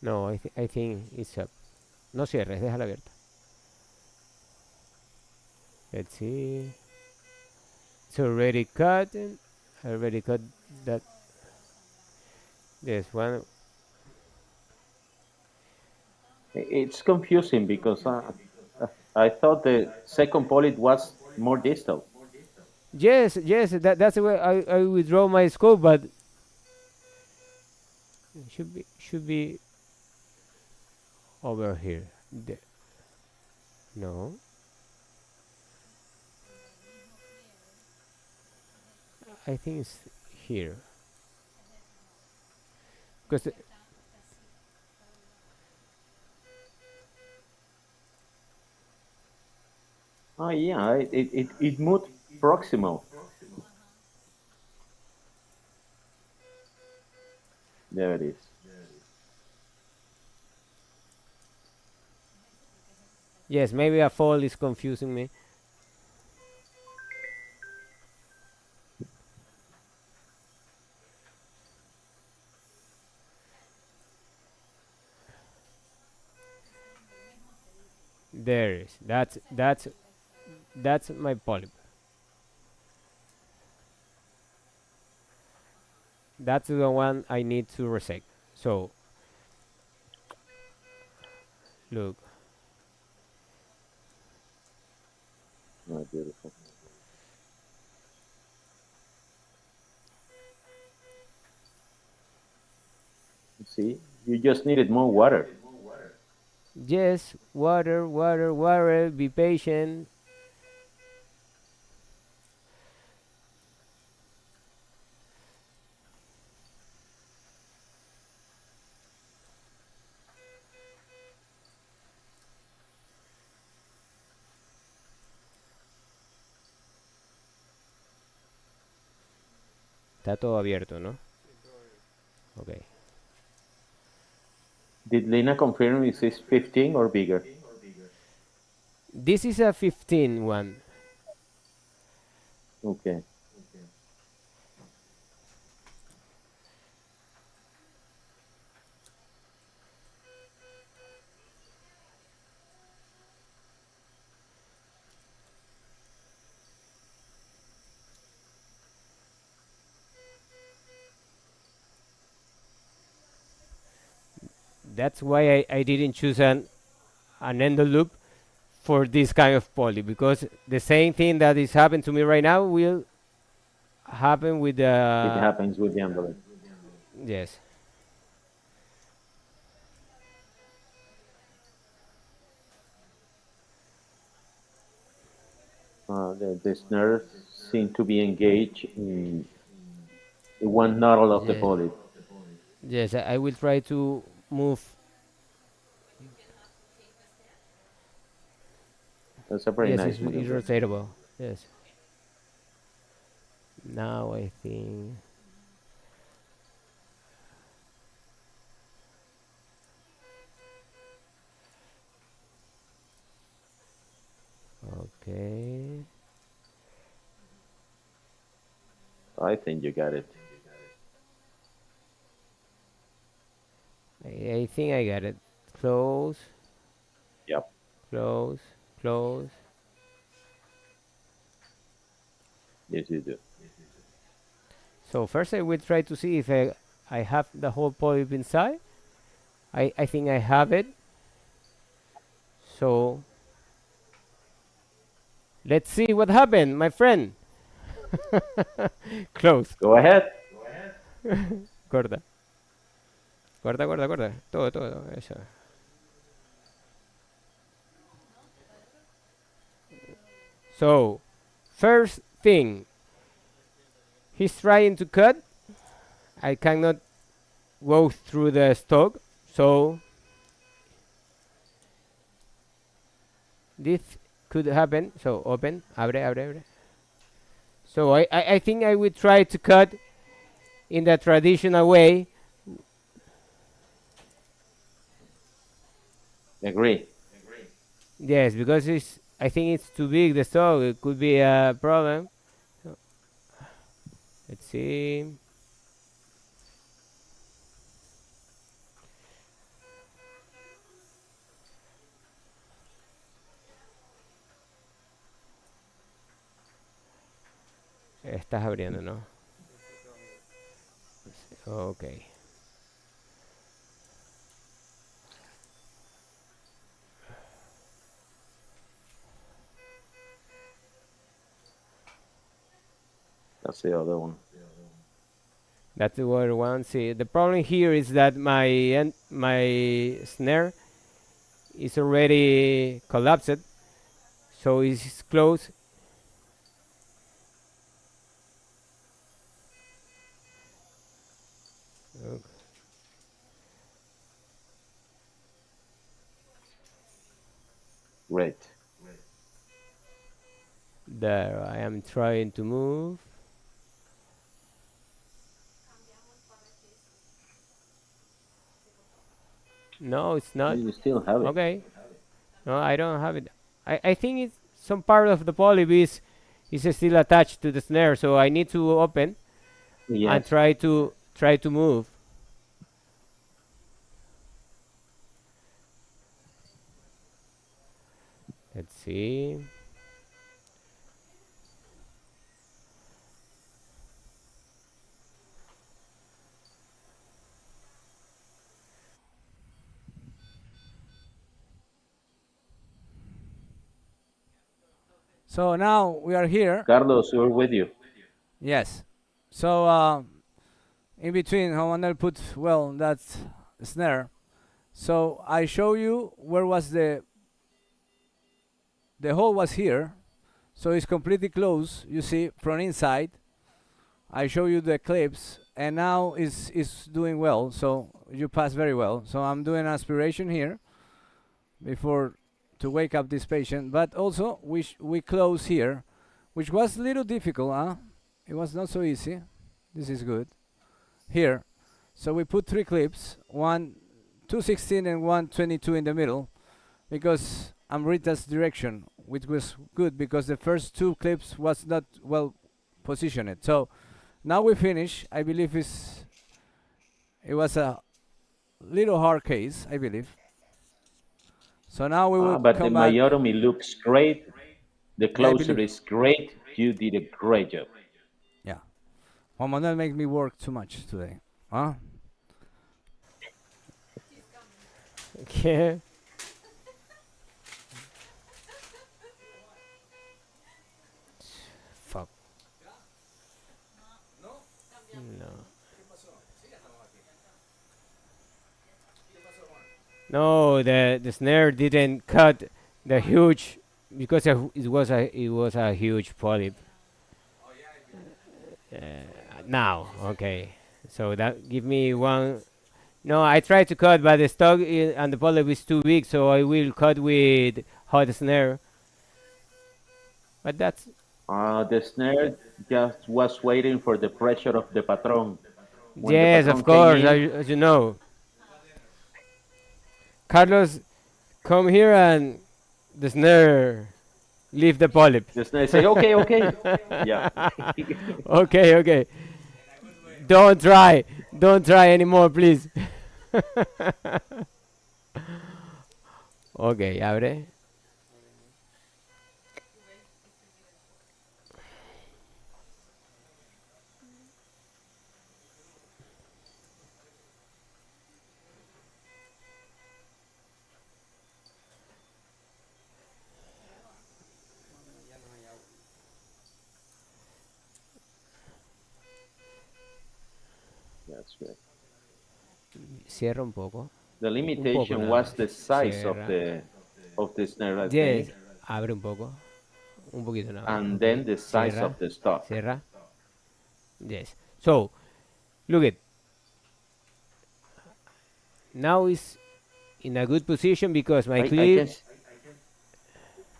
No, I think it's up. No cierres, déjala abierta. Let's see. It's already cut. I already cut that. This one. It's confusing because I thought the second polyp was more distal. Yes, that's the way I withdraw my scope, but it should be over here. No. I think it's here. Because oh yeah, it moved proximal. There it is. Yes, maybe a fall is confusing me. There is. That's my polyp. That's the one I need to resect. So look. Oh, beautiful. See, you just needed more water. Yes, water, water, water. Be patient. Está todo abierto, ¿no? Okay. Did Lina confirm is this 15 or bigger? This is a 15 one. Okay. That's why I didn't choose an endoloop for this kind of poly, because the same thing that is happening to me right now will happen with the... It happens with the envelope. Yes. The nerves seem to be engaged in one noddle of the Yes. polyp. Yes, I will try to move. That's a very Yes, nice it's maneuver. rotatable. Yes. Now I think... Okay. I think you got it. I think I got it. Close. Yep. Close. Close. Yes, you do. So first I will try to see if I have the whole polyp inside. I think I have it. So let's see what happened, my friend. Close. Go ahead. Corta. Corta, corta, corta. Todo, todo. Eso. So, first thing, he's trying to cut. I cannot go through the stalk, so this could happen. So open, abre, abre, abre. So I think I would try to cut in the traditional way. Agree. Yes, because I think it's too big, the stalk. It could be a problem. So, let's see. Estás abriendo, ¿no? Okay. That's the other one. That's the other one. See, the problem here is that my snare is already collapsed, so it's closed. Okay. Great. There, I am trying to move. No, it's not. You still have it. Okay. No, I don't have it. I think it's some part of the polyp is still attached to the snare, so I need to open and try to move. Let's see. So now we are here. Carlos, we're with you. Yes. So in between, Juan Manuel put, well, that's snare. So I show you where was the hole was here, so it's completely closed. You see from inside. I show you the clips, and now it's doing well. So you pass very well. So I'm doing aspiration here before to wake up this patient, but also we close here, which was a little difficult, huh? It was not so easy. This is good. Here, so we put 3 clips, one 216 and one 22 in the middle, because Amrita's direction, which was good because the first 2 clips was not well positioned. So now we finish. I believe it was a little hard case, I believe. So now we will but the come back. myotomy looks great. The closure is great. You did a great job. Yeah. Juan Manuel makes me work too much today. Huh? Okay. Fuck. No. No, the snare didn't cut the huge because it was a huge polyp. Now, okay. So that give me one. No, I tried to cut, but the stock and the polyp is too big, so I will cut with hot snare. But that's. The snare just was waiting for the pressure of the patron. When Yes, the of course, in, as you know. Carlos, come here and the snare leave the polyp. The snare say, okay, okay. Yeah. Okay, okay. Don't try anymore, please. Okay, abre. That's good. Cierra un poco. The limitation was the size of the snare. Yes, abre un poco. Un poquito nada más. And then the size of the stock. Cierra. Yes. So, look it. Now it's in a good position because my clip.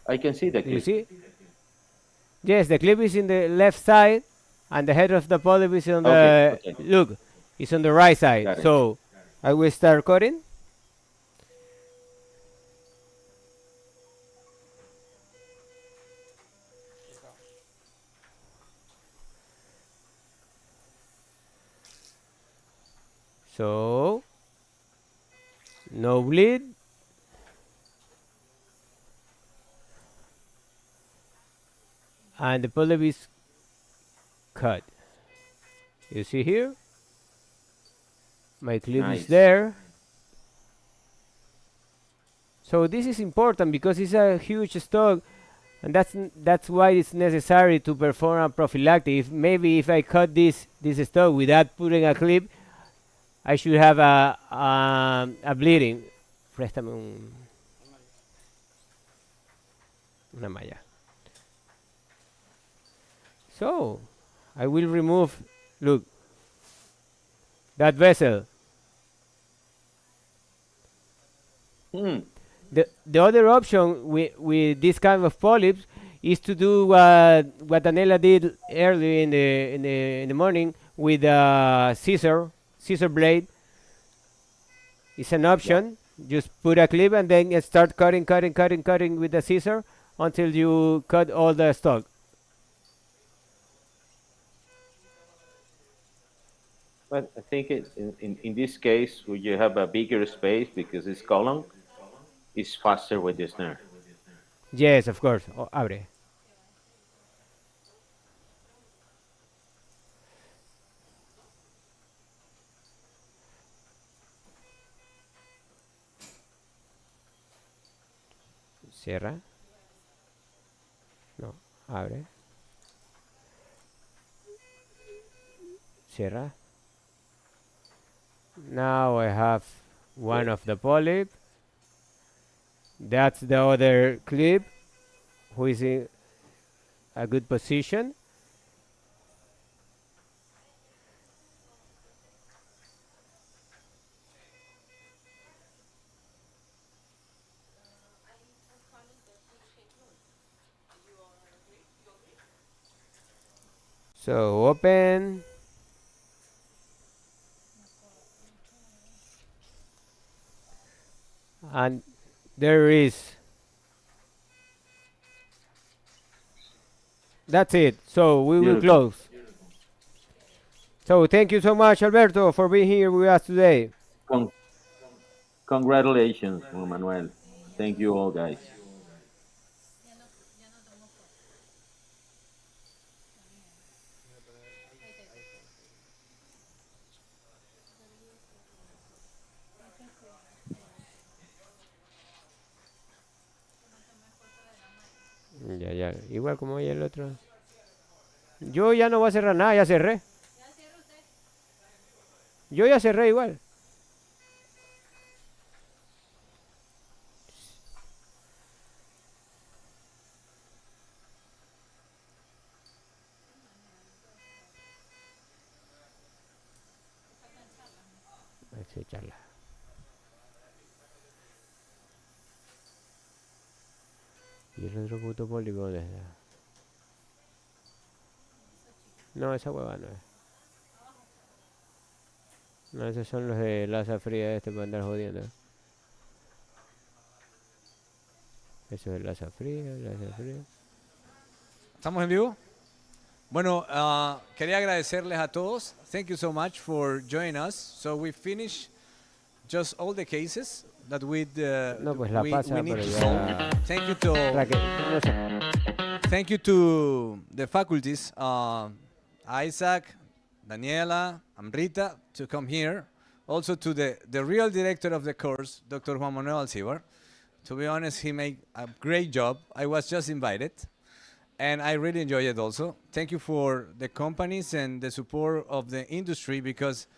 I can see the clip. You see? Yes, the clip is in the left side, and the head of the polyp is on the. Okay. Look, it's on the right side. So, I will start cutting. So, no bleed. And the polyp is cut. You see here? My clip is there. So this is important because it's a huge stock, and that's why it's necessary to perform a prophylactic. Maybe if I cut this stock without putting a clip, I should have a bleeding. Préstame una malla. So, I will remove, look, that vessel. The other option with this kind of polyps is to do what Daniela did early in the morning with a scissor blade. It's an option. Just put a clip and then start cutting with the scissor until you cut all the stock. But I think in this case, where you have a bigger space because it's column, it's faster with the snare. Yes, of course. Oh, abre. Cierra. No, abre. Cierra. Now I have one of the polyp. That's the other clip, who is in a good position. So open. And there is. That's it. So we will Beautiful. close. So thank you so much, Alberto, for being here with us today. Congratulations, Juan Manuel. Thank you all, guys. Ya, igual como ella el otro. Yo ya no voy a cerrar nada, ya cerré. Yo ya cerré igual. Sí, charla. ¿Y el otro puto pólipo dónde está? No, esa hueva no es. No, esos son los de laza fría para andar jodiendo. Eso es laza fría. ¿Estamos en vivo? Bueno, quería agradecerles a todos. Thank you so much for joining us. So we finished just all the cases that we need to solve. Thank you to the faculties, Isaac, Daniela, and Rita, to come here. Also to the real director of the course, Dr. Juan Manuel Alcivar. To be honest, he made a great job. I was just invited, and I really enjoyed it also. Thank you for the companies and the support of the industry, because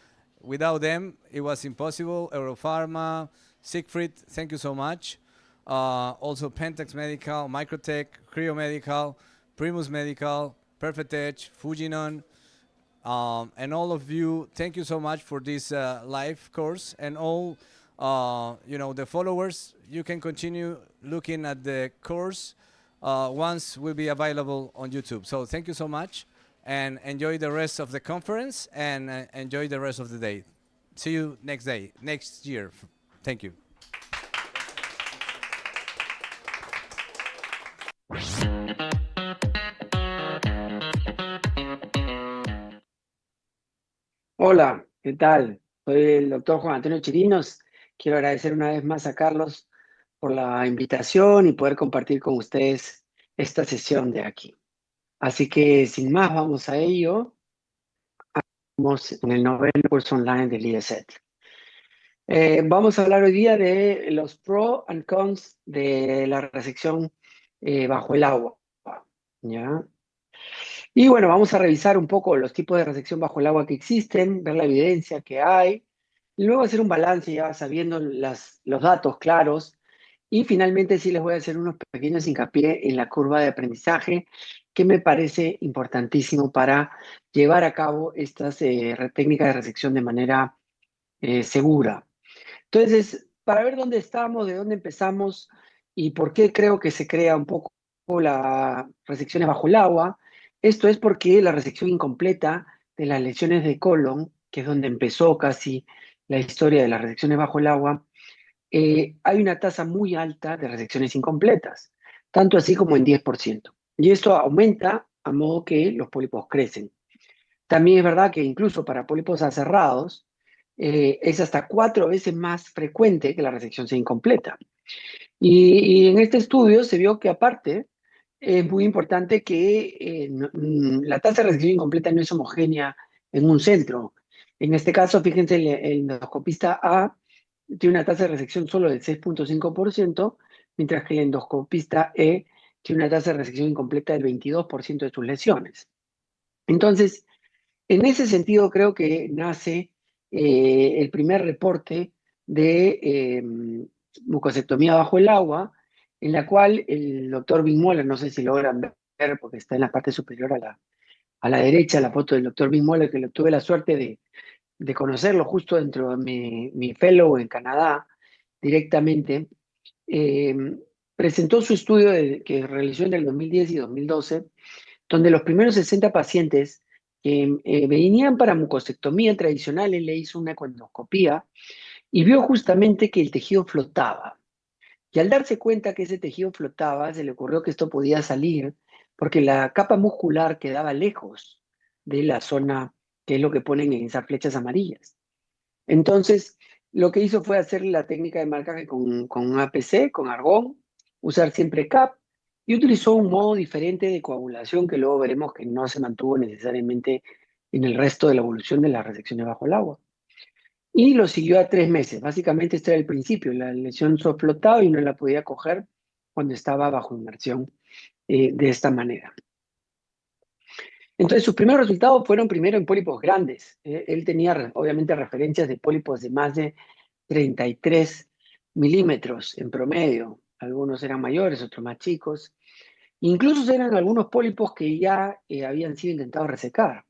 without them, it was impossible. Europharma, Siegfried, thank you so much. Also Pentax Medical, Microtech, Creo Medical, Primus Medical, Perfect Edge, Fujinon, and all of you, thank you so much for this live course. And all the followers, you can continue looking at the course once will be available on YouTube. So thank you so much, and enjoy the rest of the conference, and enjoy the rest of the day. See you next year. Thank you. Hola, ¿qué tal? Soy el doctor Juan Antonio Chirinos. Quiero agradecer una vez más a Carlos por la invitación y poder compartir con ustedes esta sesión de aquí. Así que, sin más, vamos a ello. Estamos en el 9º curso online del IECED. Vamos a hablar hoy día de los pros and cons de la resección bajo el agua. ¿Ya? Y bueno, vamos a revisar un poco los tipos de resección bajo el agua que existen, ver la evidencia que hay, y luego hacer un balance ya sabiendo los datos claros. Y finalmente sí les voy a hacer unos pequeños hincapié en la curva de aprendizaje, que me parece importantísimo para llevar a cabo estas técnicas de resección de manera segura. Entonces, para ver dónde estamos, de dónde empezamos y por qué creo que se crea un poco las resecciones bajo el agua, esto es porque la resección incompleta de las lesiones de colon, que es donde empezó casi la historia de las resecciones bajo el agua, hay una tasa muy alta de resecciones incompletas, tanto así como en 10%. Y esto aumenta a modo que los pólipos crecen. También es verdad que incluso para pólipos aserrados, es hasta 4 veces más frecuente que la resección sea incompleta. Y en este estudio se vio que aparte es muy importante que la tasa de resección incompleta no es homogénea en un centro. En este caso, fíjense, el endoscopista A tiene una tasa de resección solo del 6.5%, mientras que el endoscopista E tiene una tasa de resección incompleta del 22% de sus lesiones. Entonces, en ese sentido creo que nace el primer reporte de mucosectomía bajo el agua, en la cual el doctor Moller, no sé si logran ver porque está en la parte superior a la derecha, la foto del doctor Moller, que tuve la suerte de conocerlo justo dentro de mi fellow en Canadá, directamente, eh, presentó su estudio que realizó en el 2010 y 2012, donde los primeros 60 pacientes que venían para mucosectomía tradicional, él le hizo una endoscopía y vio justamente que el tejido flotaba. Y al darse cuenta que ese tejido flotaba, se le ocurrió que esto podía salir porque la capa muscular quedaba lejos de la zona que es lo que ponen en esas flechas amarillas. Entonces, lo que hizo fue hacer la técnica de marcaje con APC, con argón, usar siempre CAP, y utilizó un modo diferente de coagulación que luego veremos que no se mantuvo necesariamente en el resto de la evolución de las resecciones bajo el agua. Y lo siguió a 3 meses. Básicamente este era el principio. La lesión flotaba y no la podía coger cuando estaba bajo inmersión de esta manera. Entonces sus primeros resultados fueron primero en pólipos grandes. Él tenía obviamente referencias de pólipos de más de 33 milímetros en promedio. Algunos eran mayores, otros más chicos. Incluso eran algunos pólipos que ya habían sido intentados resecar.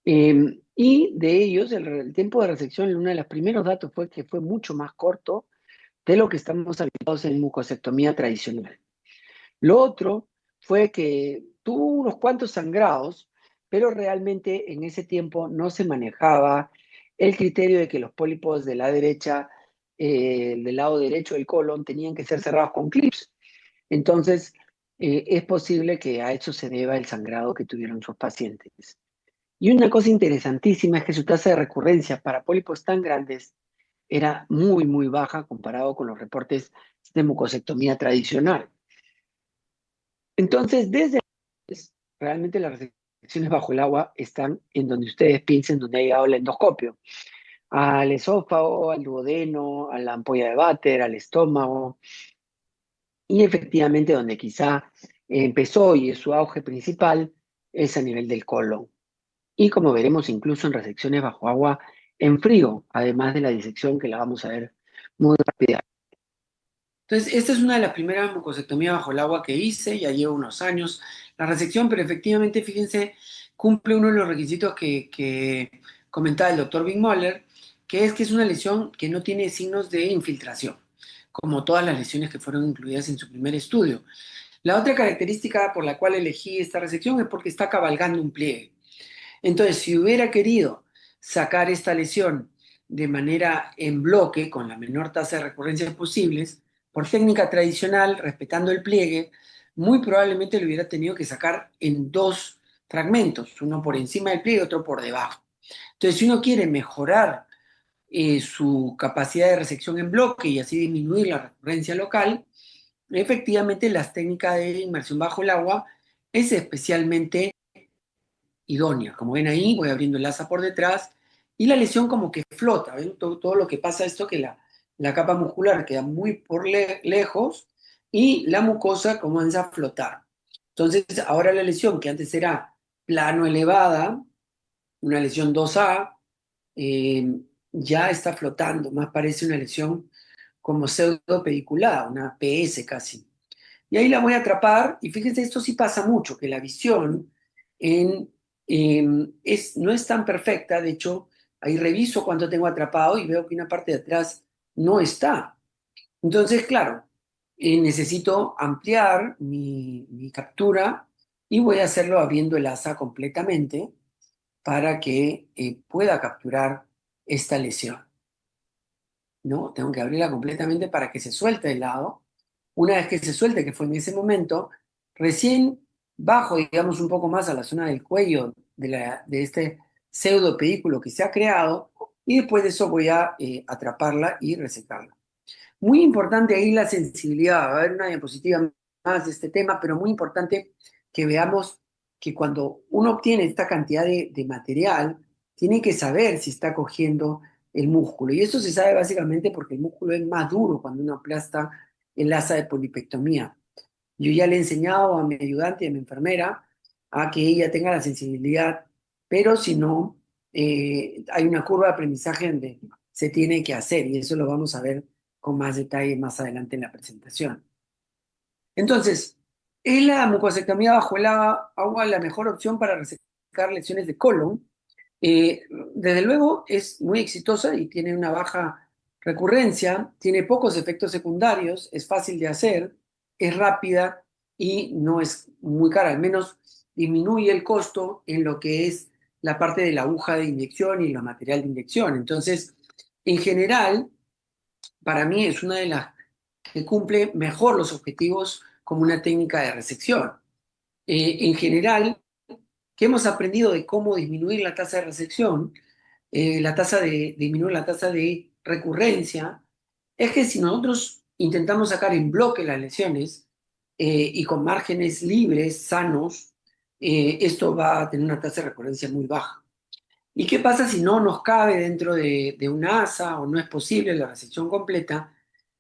Y de ellos, el tiempo de resección, uno de los primeros datos fue que fue mucho más corto de lo que estamos habituados en mucosectomía tradicional. Lo otro fue que tuvo unos cuantos sangrados, pero realmente en ese tiempo no se manejaba el criterio de que los pólipos de la derecha, del lado derecho del colon, tenían que ser cerrados con clips. Entonces, es posible que a eso se deba el sangrado que tuvieron sus pacientes. Y una cosa interesantísima es que su tasa de recurrencia para pólipos tan grandes era muy, muy baja comparado con los reportes de mucosectomía tradicional. Entonces, desde realmente las resecciones bajo el agua están en donde ustedes piensen, donde ha llegado el endoscopio. Al esófago, al duodeno, a la ampolla de váter, al estómago. Y efectivamente donde quizá empezó y es su auge principal es a nivel del colon. Y como veremos incluso en resecciones bajo agua en frío, además de la disección que la vamos a ver muy rápida. Entonces, esta es una de las primeras mucosectomías bajo el agua que hice, ya llevo unos años la resección, pero efectivamente, fíjense, cumple uno de los requisitos que comentaba el doctor Moller, que es una lesión que no tiene signos de infiltración, como todas las lesiones que fueron incluidas en su primer estudio. La otra característica por la cual elegí esta resección es porque está cabalgando un pliegue. Entonces, si hubiera querido sacar esta lesión de manera en bloque, con la menor tasa de recurrencias posibles, por técnica tradicional, respetando el pliegue, muy probablemente lo hubiera tenido que sacar en 2 fragmentos, uno por encima del pliegue, otro por debajo. Entonces, si uno quiere mejorar su capacidad de resección en bloque y así disminuir la recurrencia local, efectivamente las técnicas de inmersión bajo el agua es especialmente idónea. Como ven ahí, voy abriendo el asa por detrás y la lesión como que flota. ¿Ven? Todo lo que pasa esto que la capa muscular queda muy por lejos y la mucosa comienza a flotar. Entonces, ahora la lesión que antes era plano elevada, una lesión 2A, ya está flotando, más parece una lesión como pseudo pediculada, una PS casi. Y ahí la voy a atrapar, y fíjense, esto sí pasa mucho, que la visión no es tan perfecta. De hecho, ahí reviso cuánto tengo atrapado y veo que una parte de atrás no está. Entonces, claro, necesito ampliar mi captura y voy a hacerlo abriendo el asa completamente para que pueda capturar esta lesión. ¿No? Tengo que abrirla completamente para que se suelte el lado. Una vez que se suelte, que fue en ese momento, recién bajo, digamos, un poco más a la zona del cuello de este pseudo pedículo que se ha creado, y después de eso voy a atraparla y resecarla. Muy importante ahí la sensibilidad. Va a haber una diapositiva más de este tema, pero muy importante que veamos que cuando uno obtiene esta cantidad de material, tiene que saber si está cogiendo el músculo. Y esto se sabe básicamente porque el músculo es más duro cuando uno aplasta el asa de polipectomía. Yo ya le he enseñado a mi ayudante y a mi enfermera a que ella tenga la sensibilidad, pero si no, hay una curva de aprendizaje donde se tiene que hacer, y eso lo vamos a ver con más detalle más adelante en la presentación. Entonces, ¿es la mucosectomía bajo el agua la mejor opción para resecar lesiones de colon? Desde luego es muy exitosa y tiene una baja recurrencia, tiene pocos efectos secundarios, es fácil de hacer, es rápida y no es muy cara, al menos disminuye el costo en lo que es la parte de la aguja de inyección y el material de inyección. Entonces, en general, para mí es una de las que cumple mejor los objetivos como una técnica de resección. En general, ¿qué hemos aprendido de cómo disminuir la tasa de resección? Disminuir la tasa de recurrencia, es que si nosotros intentamos sacar en bloque las lesiones y con márgenes libres, sanos, esto va a tener una tasa de recurrencia muy baja. ¿Y qué pasa si no nos cabe dentro de una asa o no es posible la resección completa?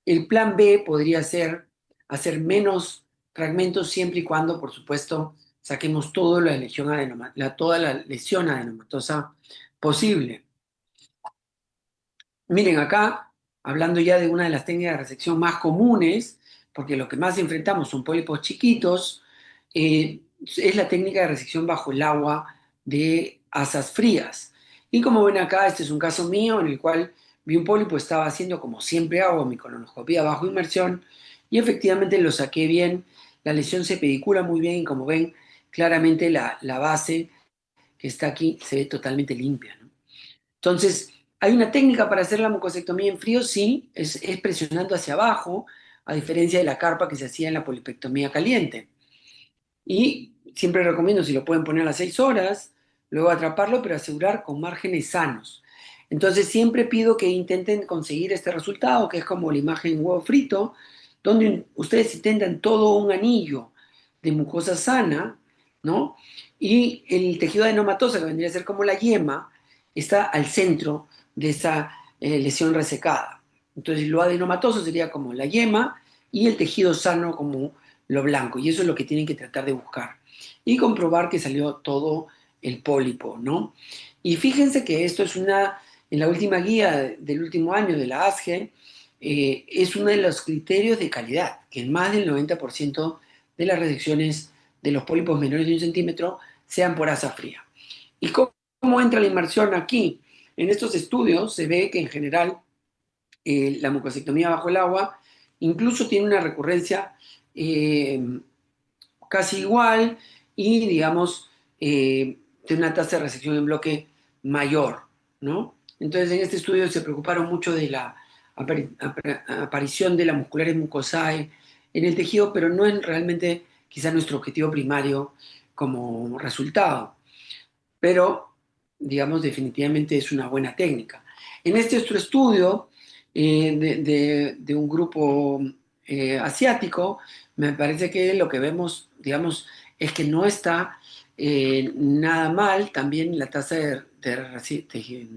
El plan B podría ser hacer menos fragmentos siempre y cuando, por supuesto, saquemos toda la lesión adenomatosa posible. Miren acá, hablando ya de una de las técnicas de resección más comunes, porque lo que más enfrentamos son pólipos chiquitos, es la técnica de resección bajo el agua de asas frías. Y como ven acá, este es un caso mío en el cual vi un pólipo, estaba haciendo como siempre hago mi colonoscopia bajo inmersión y efectivamente lo saqué bien, la lesión se pedicula muy bien y como ven, claramente la base que está aquí se ve totalmente limpia, ¿no? Entonces, ¿hay una técnica para hacer la mucosectomía en frío? Sí, es presionando hacia abajo, a diferencia de la carpa que se hacía en la polipectomía caliente. Y siempre recomiendo, si lo pueden poner a las 6 horas, luego atraparlo, pero asegurar con márgenes sanos. Entonces, siempre pido que intenten conseguir este resultado, que es como la imagen huevo frito, donde ustedes intentan todo un anillo de mucosa sana, ¿no? Y el tejido adenomatoso, que vendría a ser como la yema, está al centro de esa lesión resecada. Entonces, lo adenomatoso sería como la yema y el tejido sano como lo blanco. Y eso es lo que tienen que tratar de buscar. Y comprobar que salió todo el pólipo, ¿no? Y fíjense que esto es en la última guía del último año de la ASGE, es uno de los criterios de calidad, que en más del 90% de las resecciones de los pólipos menores de 1 centímetro sean por asa fría. ¿Y cómo entra la inmersión aquí? En estos estudios se ve que en general la mucosectomía bajo el agua incluso tiene una recurrencia casi igual y, digamos, tiene una tasa de resección en bloque mayor, ¿no? Entonces, en este estudio se preocuparon mucho de la aparición de las musculares mucosae en el tejido, pero no es realmente quizá nuestro objetivo primario como resultado. Pero, digamos, definitivamente es una buena técnica. En este otro estudio de un grupo asiático, me parece que lo que vemos, digamos, es que no está nada mal. También la tasa de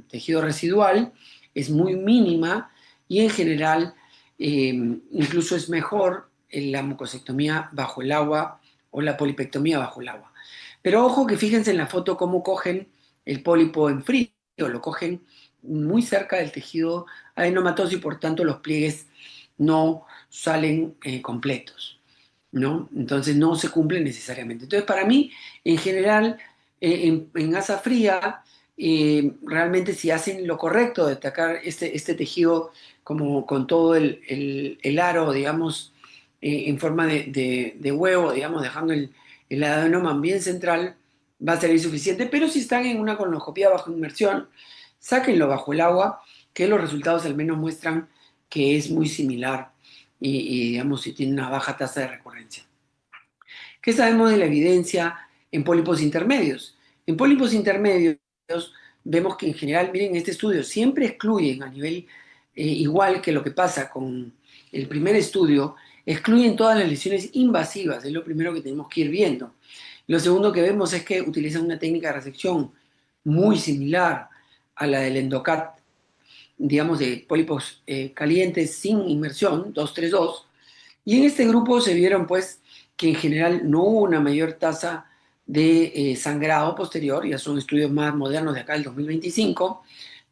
tejido residual es muy mínima y en general incluso es mejor la mucosectomía bajo el agua o la polipectomía bajo el agua. Pero ojo que fíjense en la foto cómo cogen el pólipo en frío, lo cogen muy cerca del tejido adenomatoso y por tanto los pliegues no salen completos, ¿no? Entonces no se cumplen necesariamente. Entonces para mí, en general, en asa fría, realmente si hacen lo correcto de atacar este tejido como con todo el aro, digamos, en forma de huevo, digamos, dejando el adenoma bien central, va a ser suficiente, pero si están en una colonoscopia bajo inmersión, sáquenlo bajo el agua, que los resultados al menos muestran que es muy similar y digamos, si tiene una baja tasa de recurrencia. ¿Qué sabemos de la evidencia en pólipos intermedios? En pólipos intermedios vemos que en general, miren, este estudio siempre excluyen a nivel igual que lo que pasa con el primer estudio, excluyen todas las lesiones invasivas, es lo primero que tenemos que ir viendo. Lo segundo que vemos es que utilizan una técnica de resección muy similar a la del Endocat, digamos, de pólipos calientes sin inmersión, 232, y en este grupo se vieron pues que en general no hubo una mayor tasa de sangrado posterior, ya son estudios más modernos de acá del 2025,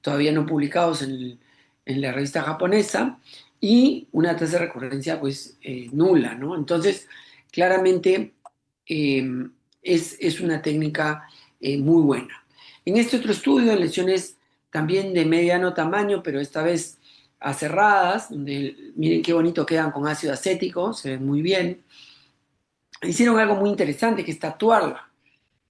todavía no publicados en en la revista japonesa, y una tasa de recurrencia pues nula, ¿no? Entonces, claramente es una técnica muy buena. En este otro estudio, en lesiones también de mediano tamaño, pero esta vez aserradas, donde miren qué bonito quedan con ácido acético, se ven muy bien, hicieron algo muy interesante, que es tatuarla.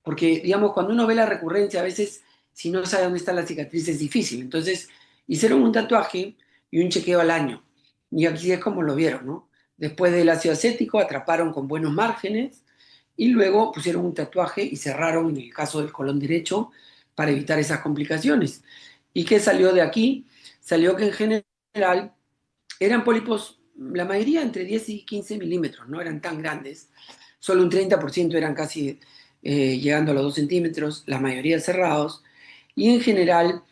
Porque, digamos, cuando uno ve la recurrencia, a veces, si no sabe dónde está la cicatriz, es difícil. Entonces, hicieron un tatuaje y un chequeo al año. Y aquí es como lo vieron, ¿no? Después del ácido acético, atraparon con buenos márgenes y luego pusieron un tatuaje y cerraron en el caso del colon derecho para evitar esas complicaciones. ¿Y qué salió de aquí? Salió que en general eran pólipos, la mayoría entre 10 y 15 milímetros, no eran tan grandes. Solo un 30% eran casi llegando a los 2 centímetros, la mayoría cerrados. Y en general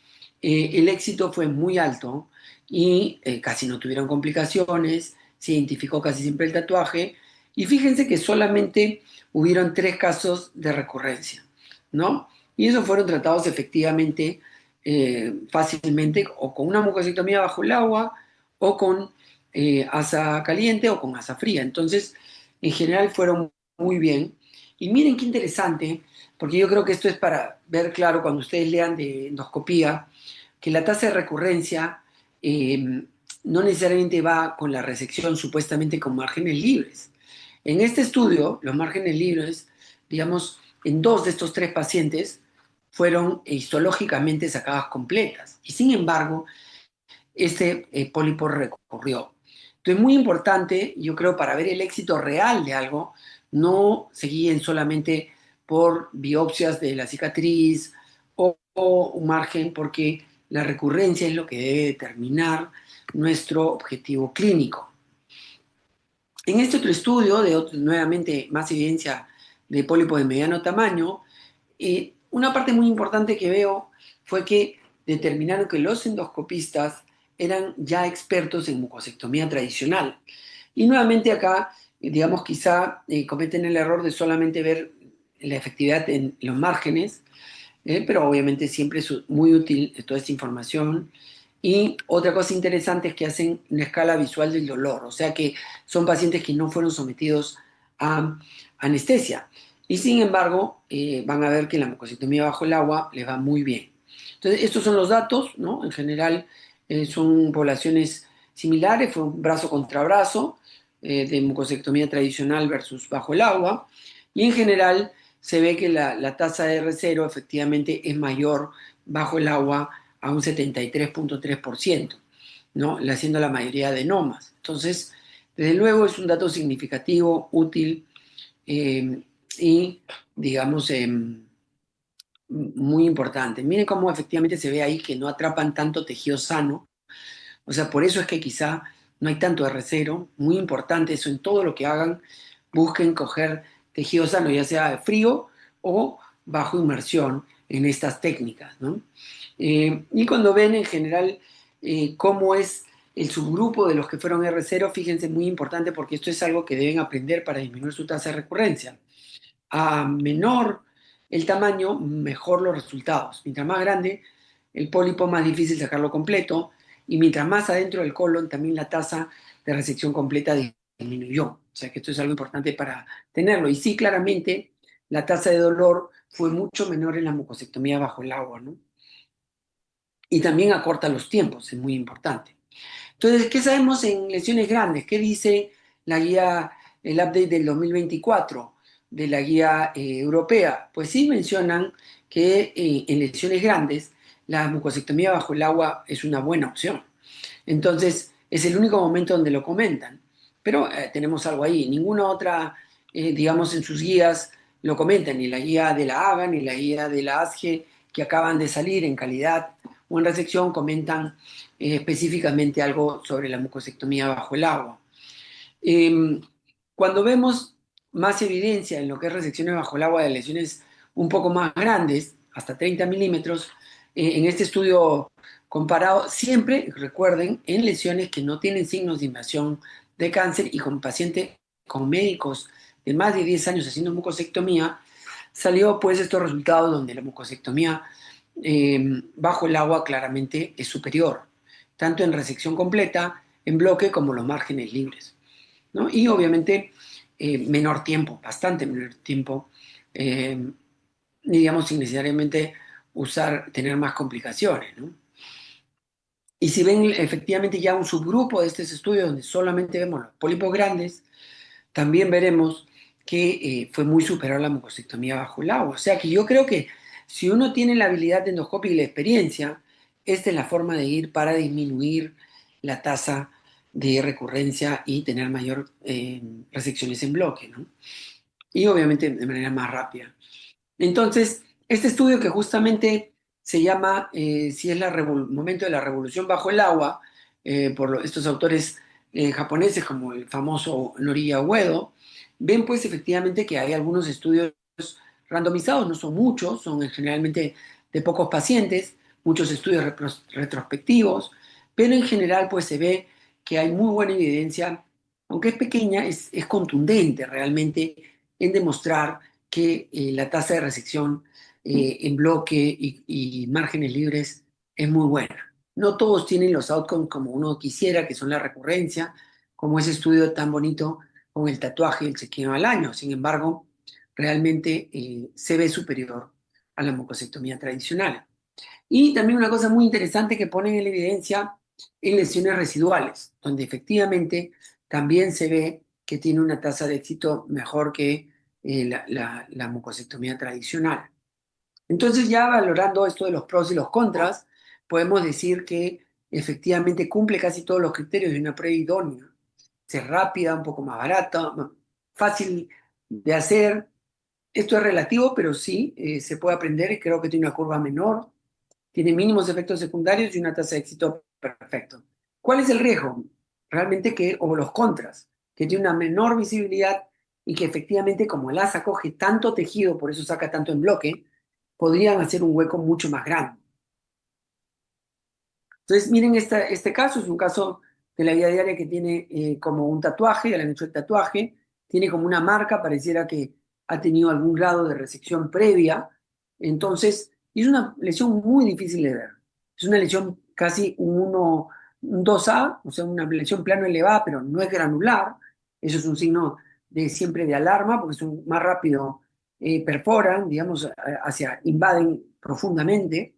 el éxito fue muy alto y casi no tuvieron complicaciones, se identificó casi siempre el tatuaje. Y fíjense que solamente hubieron 3 casos de recurrencia, ¿no? Y esos fueron tratados efectivamente, fácilmente, o con una mucosectomía bajo el agua, o con asa caliente o con asa fría. Entonces, en general fueron muy bien. Y miren qué interesante, porque yo creo que esto es para ver claro cuando ustedes lean de endoscopía, que la tasa de recurrencia no necesariamente va con la resección supuestamente con márgenes libres. En este estudio, los márgenes libres, digamos, en 2 de estos 3 pacientes fueron histológicamente sacadas completas. Y sin embargo, este pólipo recurrió. Entonces, muy importante, yo creo, para ver el éxito real de algo, no se guíen solamente por biopsias de la cicatriz o un margen, porque la recurrencia es lo que debe determinar nuestro objetivo clínico. En este otro estudio, nuevamente más evidencia de pólipos de mediano tamaño, una parte muy importante que veo fue que determinaron que los endoscopistas eran ya expertos en mucosectomía tradicional. Y nuevamente acá, digamos, quizá cometen el error de solamente ver la efectividad en los márgenes, pero obviamente siempre es muy útil toda esta información. Y otra cosa interesante es que hacen una escala visual del dolor, o sea que son pacientes que no fueron sometidos a anestesia. Y sin embargo, van a ver que la mucosectomía bajo el agua les va muy bien. Entonces, estos son los datos, ¿no? En general, son poblaciones similares, fue un brazo contra brazo de mucosectomía tradicional versus bajo el agua. Y en general, se ve que la tasa de R0 efectivamente es mayor bajo el agua a un 73.3%, ¿no? Haciendo la mayoría de nomas. Entonces, desde luego es un dato significativo, útil y, digamos, muy importante. Miren cómo efectivamente se ve ahí que no atrapan tanto tejido sano. O sea, por eso es que quizá no hay tanto R0. Muy importante eso en todo lo que hagan. Busquen coger tejido sano, ya sea de frío o bajo inmersión en estas técnicas, ¿no? Y cuando ven en general cómo es el subgrupo de los que fueron R0, fíjense, muy importante porque esto es algo que deben aprender para disminuir su tasa de recurrencia. A menor el tamaño, mejor los resultados. Mientras más grande el pólipo, más difícil sacarlo completo, y mientras más adentro del colon, también la tasa de resección completa disminuyó. O sea que esto es algo importante para tenerlo. Y sí, claramente, la tasa de dolor fue mucho menor en la mucosectomía bajo el agua, ¿no? Y también acorta los tiempos, es muy importante. Entonces, ¿qué sabemos en lesiones grandes? ¿Qué dice la guía, el update del 2024 de la guía europea? Pues sí mencionan que en lesiones grandes la mucosectomía bajo el agua es una buena opción. Entonces, es el único momento donde lo comentan. Pero tenemos algo ahí. Ninguna otra, digamos, en sus guías lo comentan, ni la guía de la AGA, ni la guía de la ASGE, que acaban de salir en calidad o en resección, comentan específicamente algo sobre la mucosectomía bajo el agua. Cuando vemos más evidencia en lo que es resecciones bajo el agua de lesiones un poco más grandes, hasta 30 milímetros, en este estudio comparado, siempre, recuerden, en lesiones que no tienen signos de invasión de cáncer y con pacientes, con médicos de más de 10 años haciendo mucosectomía, salió pues estos resultados donde la mucosectomía bajo el agua claramente es superior. tanto en resección completa, en bloque, como los márgenes libres, ¿no? Y obviamente menor tiempo, bastante menor tiempo, digamos, sin necesariamente tener más complicaciones, ¿no? Y si ven efectivamente ya un subgrupo de estos estudios donde solamente vemos los pólipos grandes, también veremos que fue muy superior la mucosectomía bajo el agua. O sea que yo creo que si uno tiene la habilidad de endoscopia y la experiencia, esta es la forma de ir para disminuir la tasa de recurrencia y tener mayor resecciones en bloque, ¿no? Y obviamente de manera más rápida. Entonces, este estudio que justamente se llama si es el momento de la revolución bajo el agua, por estos autores japoneses como el famoso Noriya Uedo, ven pues efectivamente que hay algunos estudios randomizados, no son muchos, son generalmente de pocos pacientes, muchos estudios retrospectivos, pero en general pues se ve que hay muy buena evidencia, aunque es pequeña, es contundente realmente en demostrar que la tasa de resección en bloque y márgenes libres es muy buena. No todos tienen los outcomes como uno quisiera, que son la recurrencia, como ese estudio tan bonito con el tatuaje y el chequeo al año. Sin embargo, realmente se ve superior a la mucosectomía tradicional. Y también una cosa muy interesante que ponen en evidencia en lesiones residuales, donde efectivamente también se ve que tiene una tasa de éxito mejor que la mucosectomía tradicional. Entonces, ya valorando esto de los pros y los contras, podemos decir que efectivamente cumple casi todos los criterios de una prueba idónea. Es rápida, un poco más barata, fácil de hacer. Esto es relativo, pero sí, se puede aprender y creo que tiene una curva menor, tiene mínimos efectos secundarios y una tasa de éxito perfecto. ¿Cuál es el riesgo? Realmente o los contras, que tiene una menor visibilidad y que efectivamente como el asa coge tanto tejido, por eso saca tanto en bloque, podrían hacer un hueco mucho más grande. Entonces, miren este caso, es un caso de la vida diaria que tiene como un tatuaje, ya le han hecho el tatuaje, tiene como una marca, pareciera que ha tenido algún grado de resección previa, entonces es una lesión muy difícil de ver. Es una lesión casi un 2A, o sea, una lesión plano elevada, pero no es granular, eso es un signo siempre de alarma, porque son más rápido, perforan, digamos, invaden profundamente,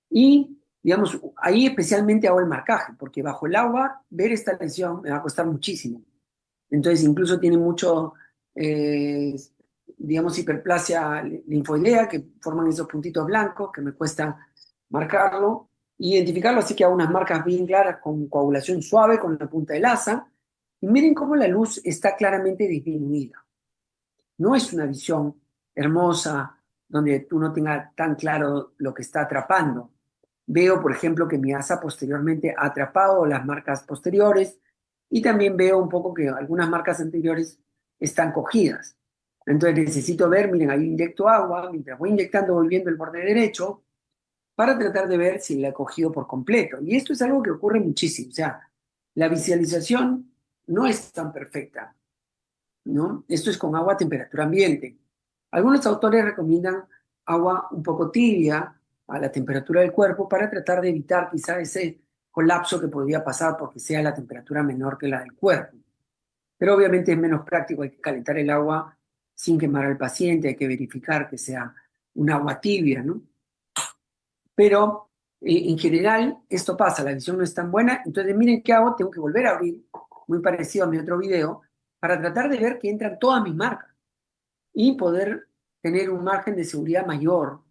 y digamos, ahí especialmente hago el marcaje, porque bajo el agua ver esta lesión me va a costar muchísimo. Entonces incluso tiene mucho, digamos, hiperplasia linfoidea, que forman esos puntitos blancos, que me cuesta marcarlo, identificarlo, así que hago unas marcas bien claras con coagulación suave con la punta del asa, y miren cómo la luz está claramente disminuida. No es una visión hermosa donde uno tenga tan claro lo que está atrapando. Veo, por ejemplo, que mi asa posteriormente ha atrapado las marcas posteriores y también veo un poco que algunas marcas anteriores están cogidas. Entonces necesito ver, miren, ahí inyecto agua, mientras voy inyectando voy viendo el borde derecho para tratar de ver si la he cogido por completo. Y esto es algo que ocurre muchísimo. O sea, la visualización no es tan perfecta, ¿no? Esto es con agua a temperatura ambiente. Algunos autores recomiendan agua un poco tibia a la temperatura del cuerpo para tratar de evitar quizá ese colapso que podría pasar porque sea la temperatura menor que la del cuerpo. Pero obviamente es menos práctico, hay que calentar el agua sin quemar al paciente, hay que verificar que sea un agua tibia, ¿no? Pero en general esto pasa, la visión no es tan buena, entonces miren qué hago, tengo que volver a abrir, muy parecido a mi otro video, para tratar de ver que entran todas mis marcas y poder tener un margen de seguridad mayor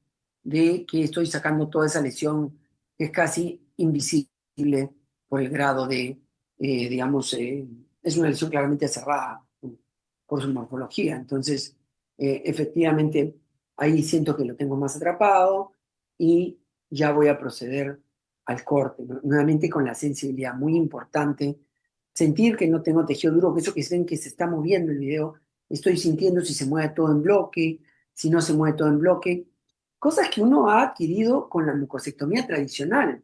de que estoy sacando toda esa lesión que es casi invisible por el grado de, digamos, es una lesión claramente cerrada por su morfología. Entonces, efectivamente, ahí siento que lo tengo más atrapado y ya voy a proceder al corte, ¿no? Nuevamente con la sensibilidad muy importante, sentir que no tengo tejido duro, que eso que ven que se está moviendo el video, estoy sintiendo si se mueve todo en bloque, si no se mueve todo en bloque, cosas que uno ha adquirido con la mucosectomía tradicional.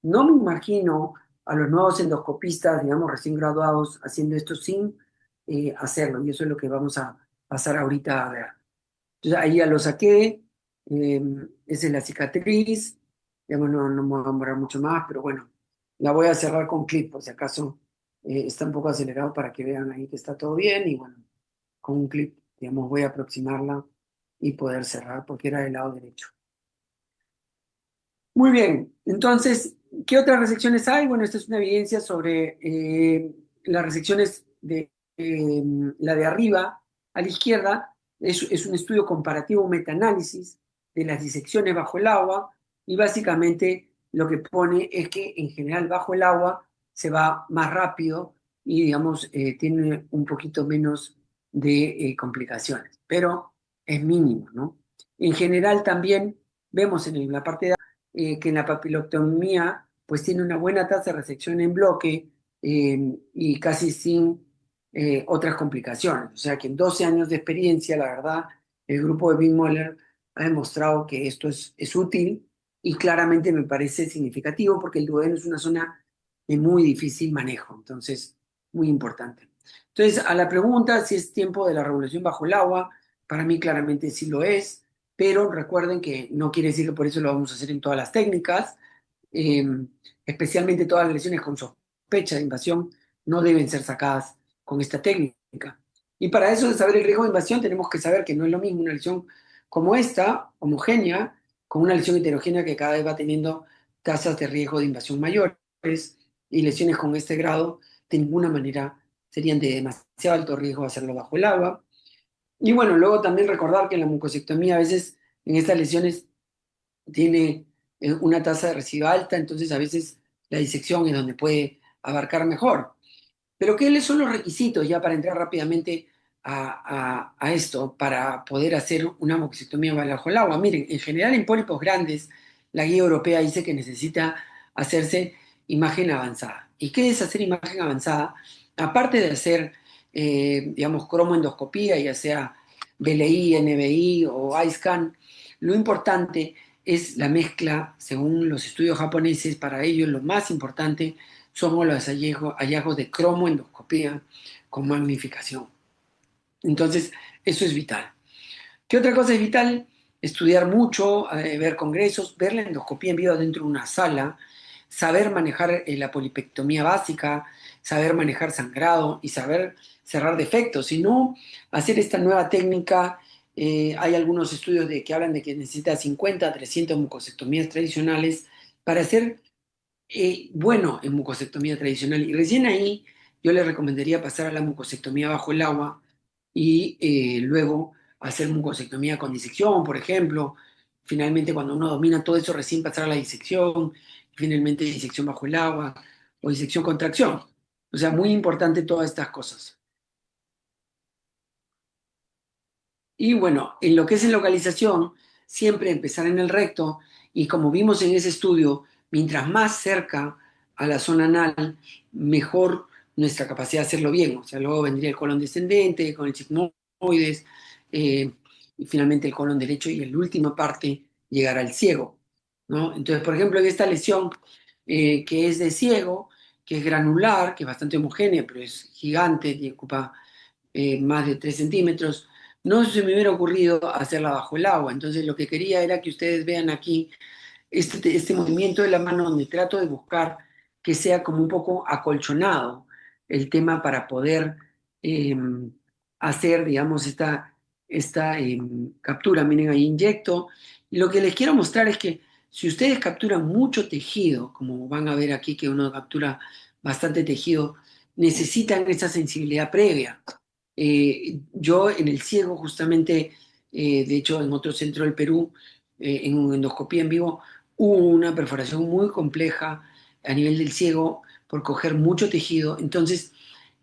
No me imagino a los nuevos endoscopistas, digamos, recién graduados, haciendo esto sin hacerlo, y eso es lo que vamos a pasar ahorita a ver. Entonces ahí ya lo saqué, esa es la cicatriz, digamos, no me voy a demorar mucho más, pero bueno, La voy a cerrar con clip, por si acaso está un poco acelerado para que vean ahí que está todo bien. Y bueno, con un clip, digamos, voy a aproximarla y poder cerrar porque era del lado derecho. Muy bien, entonces, ¿qué otras resecciones hay? Bueno, esta es una evidencia sobre las resecciones de la de arriba a la izquierda. Es un estudio comparativo metaanálisis de las disecciones bajo el agua y básicamente lo que pone es que en general bajo el agua se va más rápido y digamos tiene un poquito menos de complicaciones, pero es mínimo, ¿no? En general también vemos en la parte de que en la papiloctomía pues tiene una buena tasa de resección en bloque y casi sin otras complicaciones. O sea que en 12 años de experiencia, la verdad, el grupo de Big Moller ha demostrado que esto es útil y claramente me parece significativo porque el duodeno es una zona de muy difícil manejo, entonces muy importante. Entonces, a la pregunta si es tiempo de la revolución bajo el agua, para mí claramente sí lo es, pero recuerden que no quiere decir que por eso lo vamos a hacer en todas las técnicas, eh, especialmente todas las lesiones con sospecha de invasión no deben ser sacadas con esta técnica. Y para eso de saber el riesgo de invasión tenemos que saber que no es lo mismo una lesión como esta, homogénea, con una lesión heterogénea que cada vez va teniendo tasas de riesgo de invasión mayores y lesiones con este grado de ninguna manera serían de demasiado alto riesgo hacerlo bajo el agua. Y bueno, luego también recordar que en la mucosectomía a veces en estas lesiones tiene una tasa de residuo alta, entonces a veces la disección es donde puede abarcar mejor. Pero ¿qué son los requisitos ya para entrar rápidamente a esto, para poder hacer una mucosectomía bajo el agua? Miren, en general en pólipos grandes, la guía europea dice que necesita hacerse imagen avanzada. ¿Y qué es hacer imagen avanzada? Aparte de hacer, digamos, cromoendoscopía, ya sea BLI, NBI o iScan, lo importante es la mezcla, según los estudios japoneses, para ellos lo más importante son los hallazgos de cromoendoscopía con magnificación. Entonces, eso es vital. ¿Qué otra cosa es vital? Estudiar mucho, ver congresos, ver la endoscopía en vivo dentro de una sala, saber manejar la polipectomía básica, saber manejar sangrado y saber cerrar defectos. Si no, hacer esta nueva técnica, hay algunos estudios que hablan de que necesita 50 a 300 mucosectomías tradicionales para hacer bueno en mucosectomía tradicional. Y recién ahí yo le recomendaría pasar a la mucosectomía bajo el agua y luego hacer mucosectomía con disección, por ejemplo. Finalmente, cuando uno domina todo eso, recién pasar a la disección. Finalmente, disección bajo el agua o disección con tracción. O sea, muy importante todas estas cosas. Y bueno, en lo que es en localización, siempre empezar en el recto y como vimos en ese estudio, mientras más cerca a la zona anal, mejor nuestra capacidad de hacerlo bien. O sea, luego vendría el colon descendente con el sigmoides y finalmente el colon derecho y en la última parte llegar al ciego, ¿no? Entonces, por ejemplo, en esta lesión que es de ciego, que es granular, que es bastante homogénea, pero es gigante y ocupa más de 3 centímetros, no se me hubiera ocurrido hacerla bajo el agua. Entonces lo que quería era que ustedes vean aquí este movimiento de la mano donde trato de buscar que sea como un poco acolchonado el tema para poder eh, hacer, digamos, esta captura. Miren, ahí inyecto. Y lo que les quiero mostrar es que si ustedes capturan mucho tejido, como van a ver aquí que uno captura bastante tejido, necesitan esa sensibilidad previa. Yo en el ciego, justamente, de hecho, en otro centro del Perú, en una endoscopía en vivo, hubo una perforación muy compleja a nivel del ciego por coger mucho tejido. Entonces,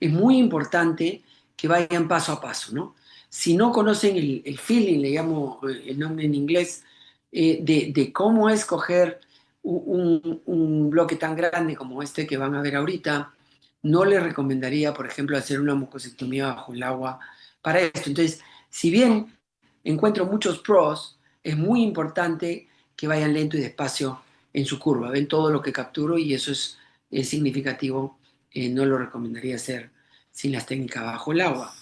es muy importante que vayan paso a paso, ¿no? Si no conocen el feeling, le llamo el nombre en inglés, de cómo es coger un bloque tan grande como este que van a ver ahorita, no les recomendaría, por ejemplo, hacer una mucosectomía bajo el agua para esto. Entonces, si bien encuentro muchos pros, es muy importante que vayan lento y despacio en su curva. Ven todo lo que capturo y eso es significativo. No lo recomendaría hacer sin las técnicas bajo el agua.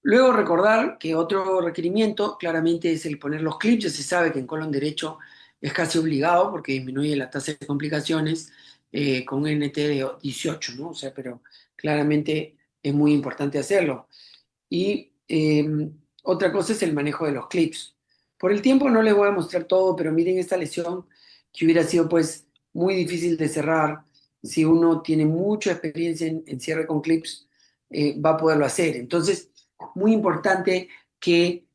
Luego recordar que otro requerimiento claramente es el poner los clips. Ya se sabe que en colon derecho es casi obligado porque disminuye la tasa de complicaciones con un NT de 18, ¿no? O sea, pero claramente es muy importante hacerlo. Y otra cosa es el manejo de los clips. Por el tiempo no les voy a mostrar todo, pero miren esta lesión que hubiera sido pues muy difícil de cerrar. Si uno tiene mucha experiencia en cierre con clips, va a poderlo hacer. Entonces, muy importante que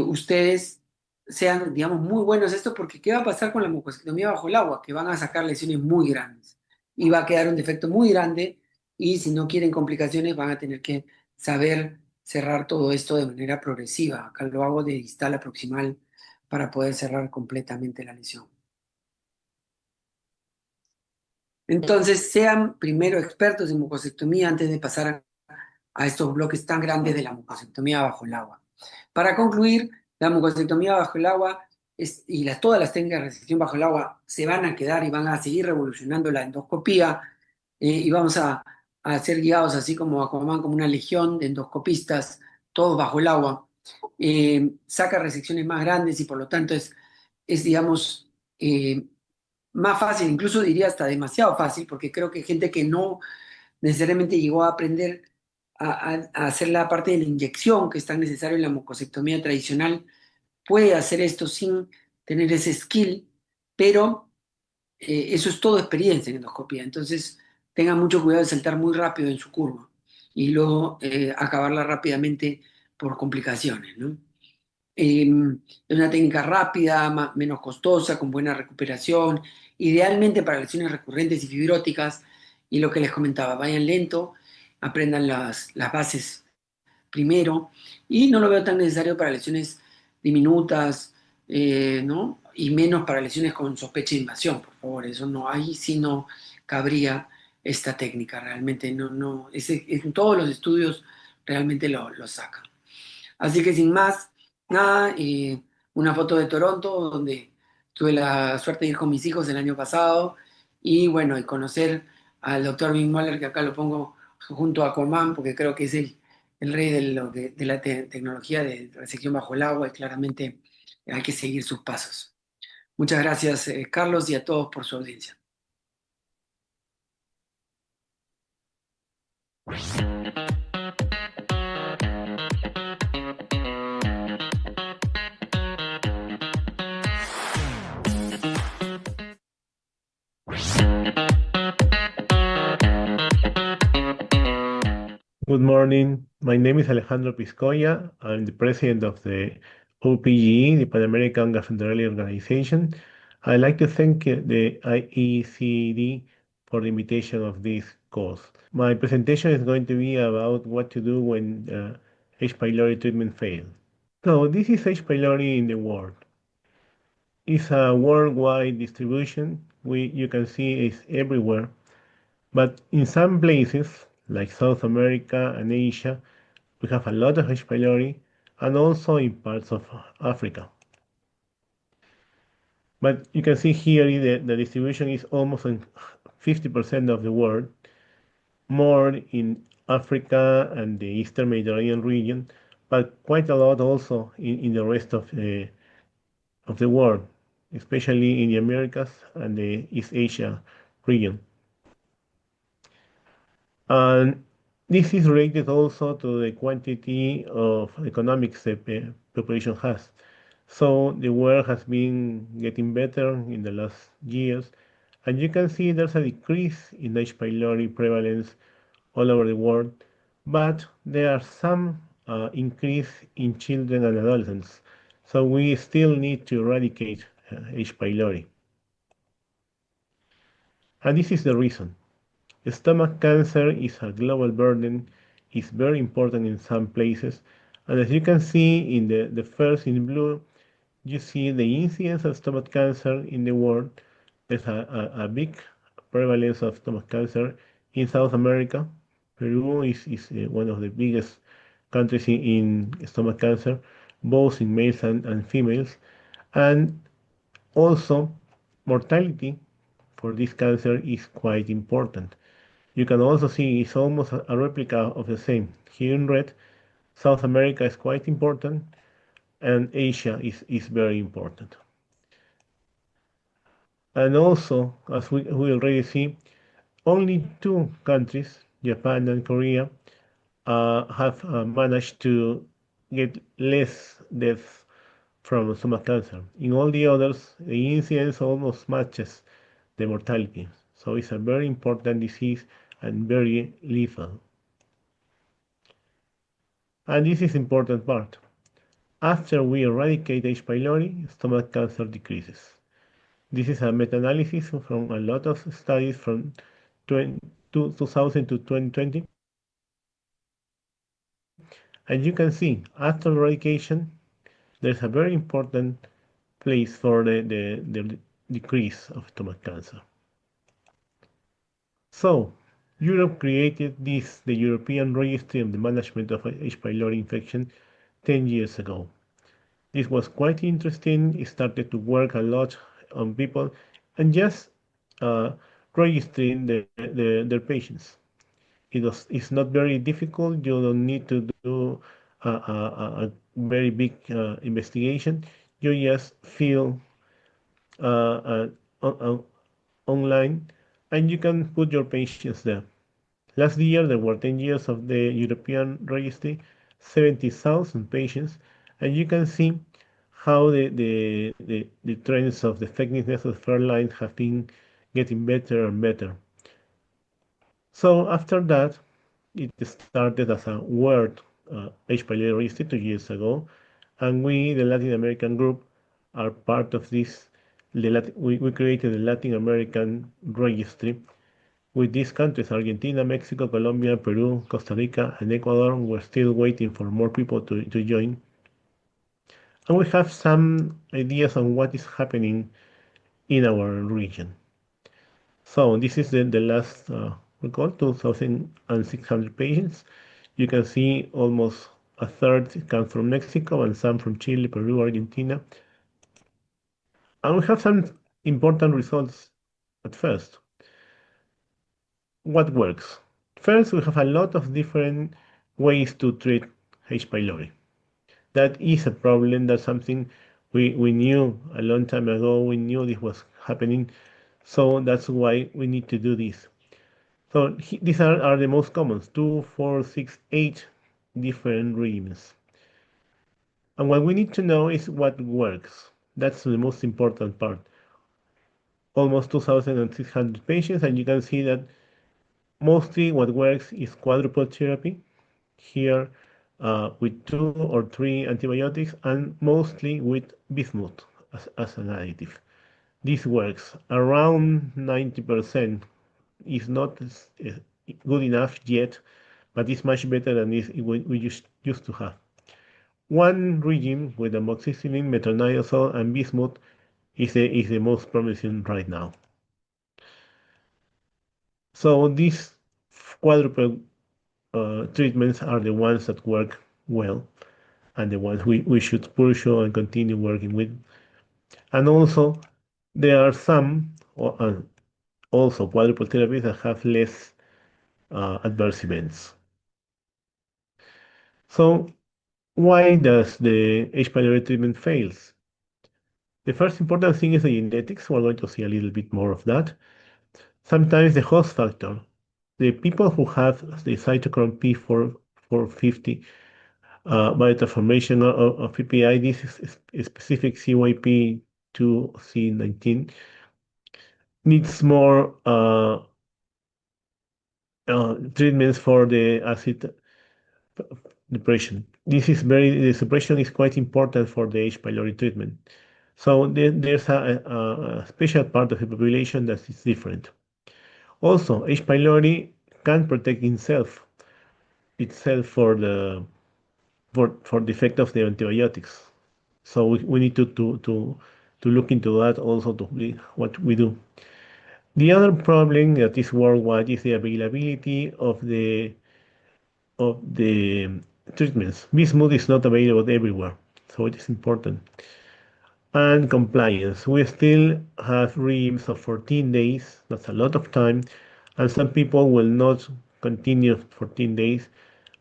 ustedes sean, digamos, muy buenos en esto, porque ¿qué va a pasar con la mucosectomía bajo el agua? Que van a sacar lesiones muy grandes y va a quedar un defecto muy grande y si no quieren complicaciones van a tener que saber cerrar todo esto de manera progresiva. Acá lo hago de distal a proximal para poder cerrar completamente la lesión. Entonces, sean primero expertos en mucosectomía antes de pasar a estos bloques tan grandes de la mucosectomía bajo el agua. Para concluir, la mucosectomía bajo el agua todas las técnicas de resección bajo el agua se van a quedar y van a seguir revolucionando la endoscopía y vamos a ser guiados así como Aquaman, como una legión de endoscopistas, todos bajo el agua. Saca resecciones más grandes y por lo tanto es digamos, más fácil, incluso diría hasta demasiado fácil, porque creo que gente que no necesariamente llegó a aprender a hacer la parte de la inyección que es tan necesario en la mucosectomía tradicional, puede hacer esto sin tener ese skill, pero eso es todo experiencia en endoscopía. Entonces, tengan mucho cuidado de saltar muy rápido en su curva y luego acabarla rápidamente por complicaciones, ¿no? Es una técnica rápida, menos costosa, con buena recuperación, idealmente para lesiones recurrentes y fibróticas. Y lo que les comentaba, vayan lento, aprendan las bases primero, y no lo veo tan necesario para lesiones diminutas, ¿no? Y menos para lesiones con sospecha de invasión, por favor, eso no, ahí sí no cabría esta técnica, realmente no, en todos los estudios realmente lo sacan. Así que sin más, nada, una foto de Toronto, donde tuve la suerte de ir con mis hijos el año pasado, y bueno, y conocer al doctor Wim Moller, que acá lo pongo junto a Coman, porque creo que es el rey de la tecnología de resección bajo el agua, y claramente hay que seguir sus pasos. Muchas gracias, Carlos, y a todos por su audiencia. Good morning. My name is Alejandro Piscoya. I'm the president of the OPGE, the Pan American Gastroenterology Organization. I'd like to thank the IECED for the invitation of this course. My presentation is going to be about what to do when H. pylori treatment fails. So this is H. pylori in the world. It's a worldwide distribution. You can see it's everywhere. But in some places, like South America and Asia, we have a lot of H. pylori, and also in parts of Africa. But you can see here the distribution is almost in 50% of the world, more in Africa and the Eastern Mediterranean region, but quite a lot also in the rest of the world, especially in the Americas and the East Asia region. And this is related also to the quantity of economics the population has. So the world has been getting better in the last years, and you can see there's a decrease in H. pylori prevalence all over the world, but there are some increase in children and adolescents. So we still need to eradicate H. pylori. And this is the reason. Stomach cancer is a global burden, is very important in some places, and as you can see in the first in blue, you see the incidence of stomach cancer in the world. There's a big prevalence of stomach cancer in South America. Peru is one of the biggest countries in stomach cancer, both in males and females, and also mortality for this cancer is quite important. You can also see it's almost a replica of the same. Here in red, South America is quite important, and Asia is very important. And also, as we already see, only two countries, Japan and Korea, have managed to get less deaths from stomach cancer. In all the others, the incidence almost matches the mortality. So it's a very important disease and very lethal. And this is important part. After we eradicate H. pylori, stomach cancer decreases. This is a meta-analysis from a lot of studies from 2000 to 2020. And you can see, after eradication, there's a very important place for the decrease of stomach cancer. So, Europe created the European Registry of the Management of H. pylori infection 10 years ago. This was quite interesting. It started to work a lot on people and just registering their patients. It's not very difficult. You don't need to do a very big investigation. You just fill online and you can put your patients there. Last year, there were 10 years of the European registry, 70,000 patients, and you can see how the trends of the effectiveness of third line have been getting better and better. So after that, it started as a world H. pylori registry 2 years ago, and we, the Latin American group, are part of this. We created the Latin American registry with these countries, Argentina, Mexico, Colombia, Peru, Costa Rica, and Ecuador. We're still waiting for more people to join. And we have some ideas on what is happening in our region. So this is the last record, 2,600 patients. You can see almost a third come from Mexico and some from Chile, Peru, Argentina. And we have some important results at first. What works? First, we have a lot of different ways to treat H. pylori. That is a problem. That's something we knew a long time ago. We knew this was happening. So that's why we need to do this. So these are the most common, 2, 4, 6, 8 different regimes. And what we need to know is what works. That's the most important part. Almost 2,600 patients, and you can see that mostly what works is quadruple therapy, here with 2 or 3 antibiotics, and mostly with bismuth as an additive. This works around 90%. Is not good enough yet, but it's much better than this we used to have. One regime with amoxicillin, metronidazole, and bismuth is the most promising right now. So these quadruple treatments are the ones that work well and the ones we should pursue and continue working with. And also, there are some also quadruple therapies that have less adverse events. So why does the H. pylori treatment fails? The first important thing is the genetics. We're going to see a little bit more of that. Sometimes the host factor. The people who have the cytochrome P450 biotransformation of PPI, this is specific CYP2C19, needs more treatments for the acid depression. The suppression is quite important for the H. pylori treatment. So there's a special part of the population that is different. Also, H. pylori can protect itself for the effect of the antibiotics. So we need to look into that also to what we do. The other problem that is worldwide is the availability of the treatments. Bismuth is not available everywhere, so it is important. And compliance. We still have regimes of 14 days. That's a lot of time. And some people will not continue 14 days,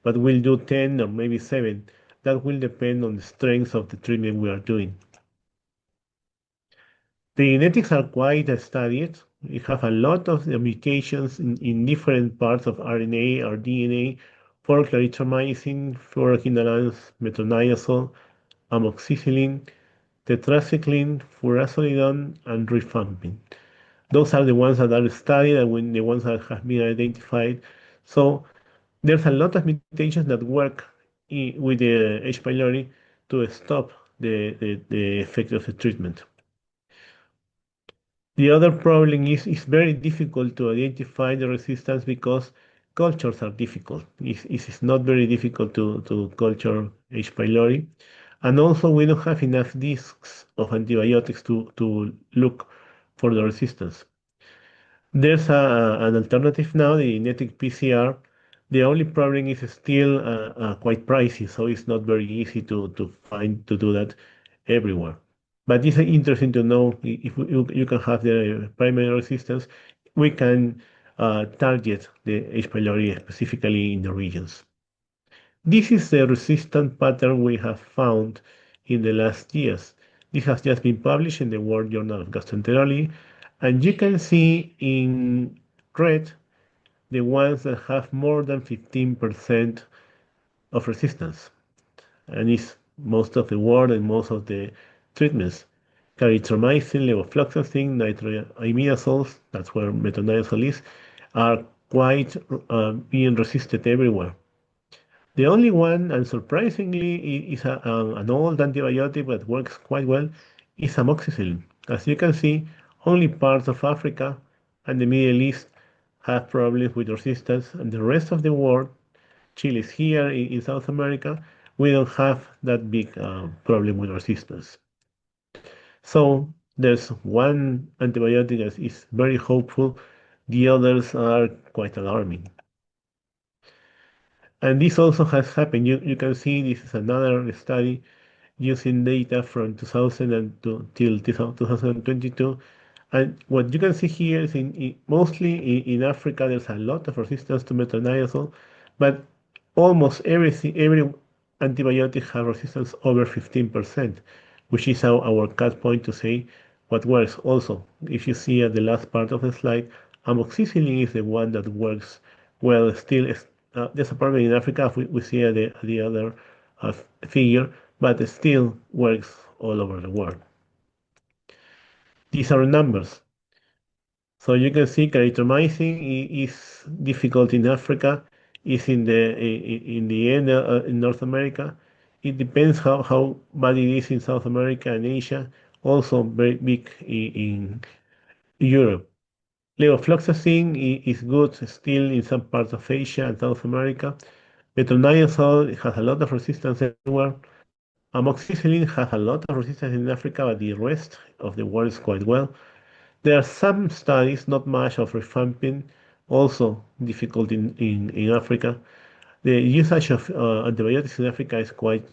but will do 10 or maybe 7. That will depend on the strength of the treatment we are doing. The genetics are quite studied. We have a lot of the mutations in different parts of RNA or DNA for clarithromycin, fluoroquinolones, metronidazole, amoxicillin, tetracycline, furazolidone, and rifampin. Those are the ones that are studied and the ones that have been identified. So there's a lot of mutations that work with the H. pylori to stop the effect of the treatment. The other problem is it's very difficult to identify the resistance because cultures are difficult. It's not very difficult to culture H. pylori. And also we don't have enough discs of antibiotics to look for the resistance. There's an alternative now, the genetic PCR. The only problem is still quite pricey, so it's not very easy to find to do that everywhere. But it's interesting to know if you can have the primary resistance, we can target the H. pylori specifically in the regions. This is the resistant pattern we have found in the last years. This has just been published in the World Journal of Gastroenterology, and you can see in red the ones that have more than 15% of resistance. And it's most of the world and most of the treatments. Clarithromycin, levofloxacin, nitroimidazoles, that's where metronidazole is, are quite being resisted everywhere. The only one, and surprisingly, is an old antibiotic that works quite well, is amoxicillin. As you can see, only parts of Africa and the Middle East have problems with resistance, and the rest of the world, Chile is here in South America, we don't have that big problem with resistance. So there's one antibiotic that is very hopeful, the others are quite alarming. And this also has happened. You can see this is another study using data from 2000 till 2022. And what you can see here is mostly in Africa, there's a lot of resistance to metronidazole, but almost every antibiotic has resistance over 15%, which is our cut point to say what works. Also, if you see at the last part of the slide, amoxicillin is the one that works well still. There's a problem in Africa, we see the other figure, but it still works all over the world. These are numbers. So you can see clarithromycin is difficult in Africa, is in the end in North America. It depends how bad it is in South America and Asia, also very big in Europe. Levofloxacin is good still in some parts of Asia and South America. Metronidazole has a lot of resistance everywhere. Amoxicillin has a lot of resistance in Africa, but the rest of the world is quite well. There are some studies, not much, of rifampin, also difficult in Africa. The usage of antibiotics in Africa is quite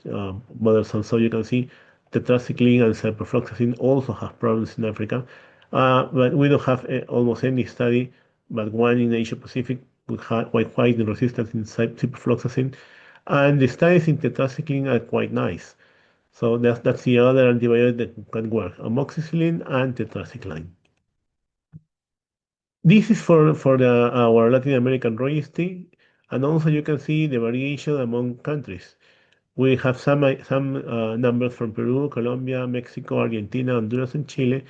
bothersome. So you can see tetracycline and ciprofloxacin also have problems in Africa. But we don't have almost any study, but one in Asia Pacific with quite the resistance in ciprofloxacin. And the studies in tetracycline are quite nice. So that's the other antibiotic that can work, amoxicillin and tetracycline. This is for our Latin American registry, and also you can see the variation among countries. We have some numbers from Peru, Colombia, Mexico, Argentina, Honduras, and Chile.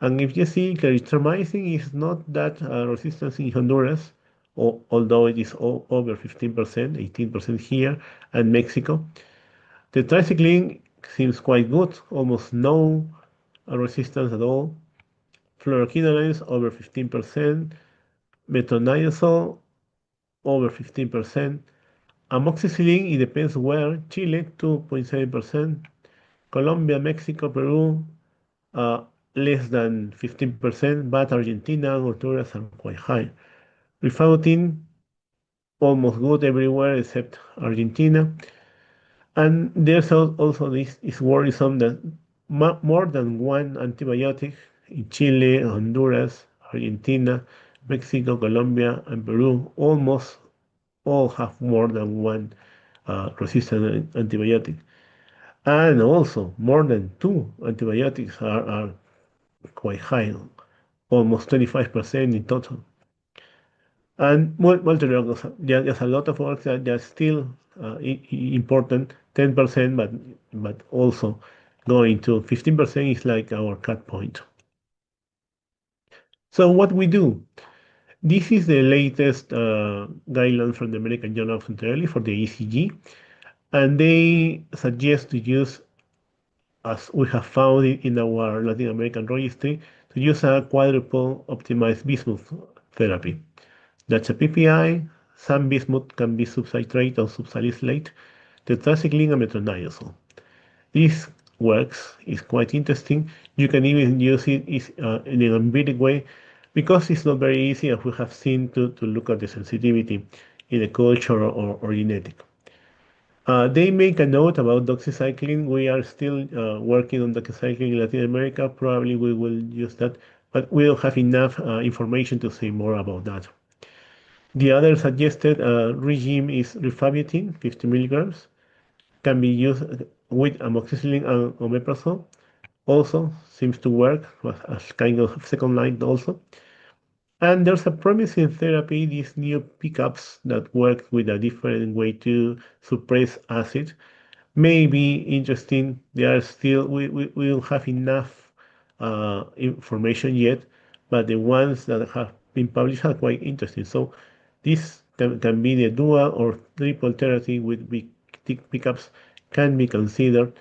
And if you see, clarithromycin is not that resistant in Honduras, although it is over 15%, 18% here, and Mexico. The tricycline seems quite good, almost no resistance at all. Fluoroquinolones over 15%, metronidazole over 15%, amoxicillin, it depends where, Chile 2.7%, Colombia, Mexico, Peru, less than 15%, but Argentina and Honduras are quite high. Rifabutin, almost good everywhere except Argentina. And there's also this is worrisome that more than one antibiotic in Chile, Honduras, Argentina, Mexico, Colombia, and Peru almost all have more than one resistant antibiotic. And also, more than two antibiotics are quite high, almost 25% in total. And there's a lot of work that are still important, 10%, but also going to 15% is like our cut point. So what we do? This is the latest guideline from the American Journal of Enterology for the ECG, and they suggest to use, as we have found in our Latin American registry, to use a quadruple optimized bismuth therapy. That's a PPI, some bismuth can be subcitrate or subsalicylate, tetracycline and metronidazole. This works, is quite interesting. You can even use it in an empiric way because it's not very easy, as we have seen, to look at the sensitivity in a culture or genetic. They make a note about doxycycline. We are still working on doxycycline in Latin America. Probably we will use that, but we don't have enough information to say more about that. The other suggested regime is rifabutin, 50 milligrams, can be used with amoxicillin and omeprazole. Also seems to work as kind of second line also. And there's a promising therapy, these new pickups that work with a different way to suppress acid. May be interesting. They are still, we don't have enough information yet, but the ones that have been published are quite interesting. So this can be the dual or triple therapy with big pickups can be considered.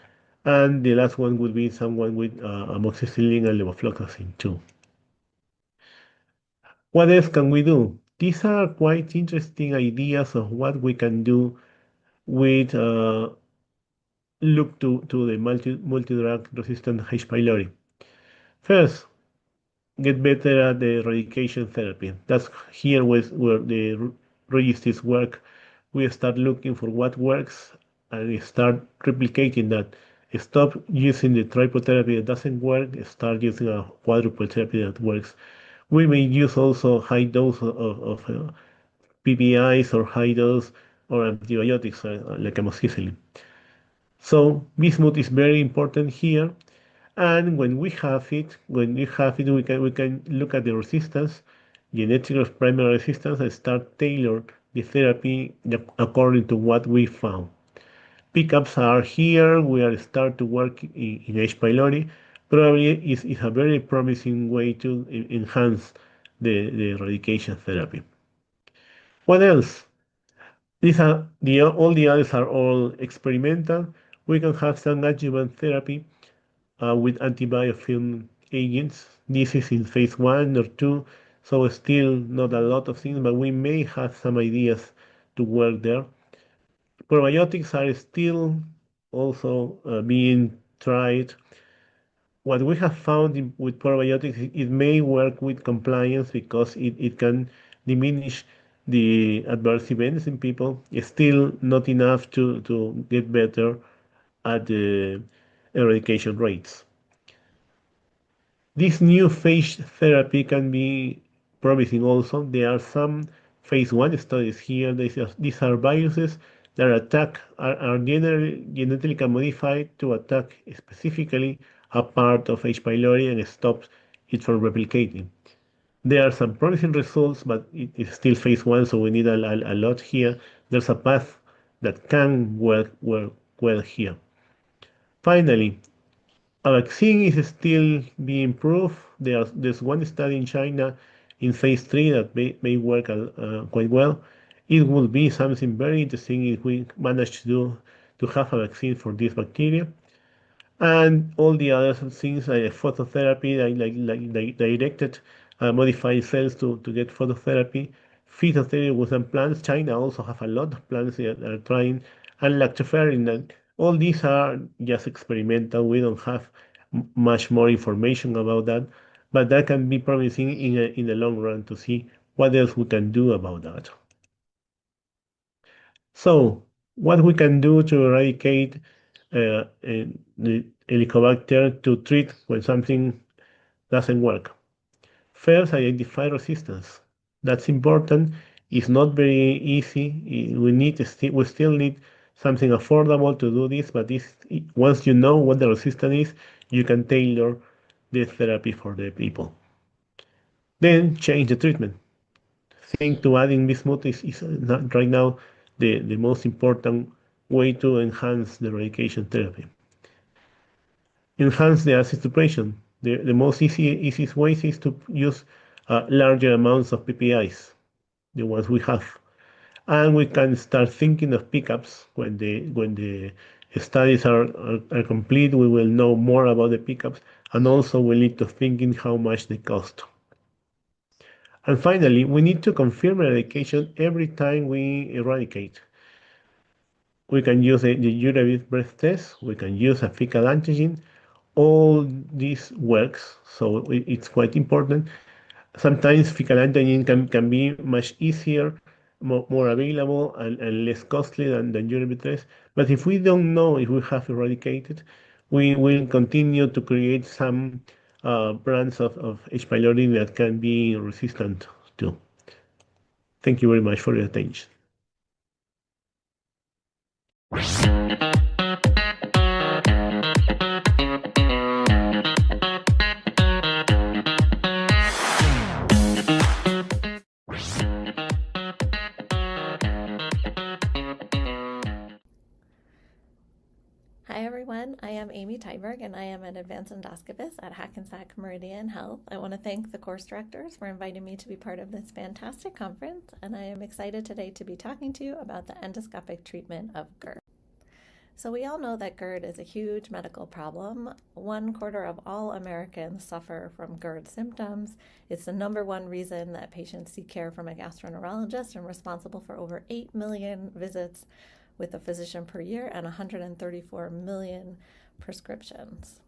And the last one would be someone with amoxicillin and levofloxacin too. What else can we do? These are quite interesting ideas of what we can do with look to the multi-drug resistant H. pylori. First, get better at the eradication therapy. That's here where the registries work. We start looking for what works and start replicating that. Stop using the triple therapy that doesn't work, start using a quadruple therapy that works. We may use also high dose of PPIs or high dose or antibiotics like amoxicillin. So bismuth is very important here. And when we have it, we can look at the resistance, genetic primary resistance, and start tailor the therapy according to what we found. Pickups are here. We are start to work in H. pylori. Probably is a very promising way to enhance the eradication therapy. What else? These are all the others are all experimental. We can have some adjuvant therapy with antibiofilm agents. This is in phase 1 or 2, so still not a lot of things, but we may have some ideas to work there. Probiotics are still also being tried. What we have found with probiotics, it may work with compliance because it can diminish the adverse events in people. It's still not enough to get better at the eradication rates. This new phage therapy can be promising also. There are some phase 1 studies here. These are viruses that are genetically modified to attack specifically a part of H. pylori and stop it from replicating. There are some promising results, but it is still phase 1, so we need a lot here. There's a path that can work well here. Finally, a vaccine is still being improved. There's one study in China in phase 3 that may work quite well. It will be something very interesting if we manage to have a vaccine for this bacteria. And all the other things like phototherapy, like directed modified cells to get phototherapy, phytotherapy with some plants. China also have a lot of plants that are trying, and lactoferrin. All these are just experimental. We don't have much more information about that, but that can be promising in the long run to see what else we can do about that. So, what we can do to eradicate the Helicobacter to treat when something doesn't work. First, identify resistance. That's important. It's not very easy. We still need something affordable to do this, but once you know what the resistance is, you can tailor the therapy for the people. Then change the treatment. Think to adding bismuth is not right now the most important way to enhance the eradication therapy. Enhance the acid suppression. The most easiest way is to use larger amounts of PPIs, the ones we have. And we can start thinking of pickups when the studies are complete. We will know more about the pickups, and also we need to think in how much they cost. And finally, we need to confirm eradication every time we eradicate. We can use the urine breath test. We can use a fecal antigen. All this works, so it's quite important. Sometimes fecal antigen can be much easier, more available, and less costly than urine test. But if we don't know if we have eradicated, we will continue to create some brands of H. pylori that can be resistant to. Thank you very much for your attention. Hi everyone, I am Amy Tyberg and I am an advanced endoscopist at Hackensack Meridian Health. I want to thank the course directors for inviting me to be part of this fantastic conference, and I am excited today to be talking to you about the endoscopic treatment of GERD. So we all know that GERD is a huge medical problem. 1/4 of all Americans suffer from GERD symptoms. It's the #1 reason that patients seek care from a gastroenterologist and responsible for over 8 million visits with a physician per year and 134 million prescriptions.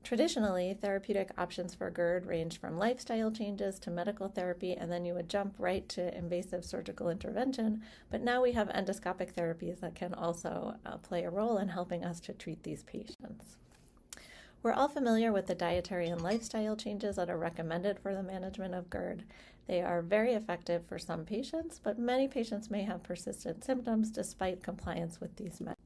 Traditionally, therapeutic options for GERD range from lifestyle changes to medical therapy, and then you would jump right to invasive surgical intervention. But now we have endoscopic therapies that can also play a role in helping us to treat these patients. We're all familiar with the dietary and lifestyle changes that are recommended for the management of GERD. They are very effective for some patients, but many patients may have persistent symptoms despite compliance with these methods.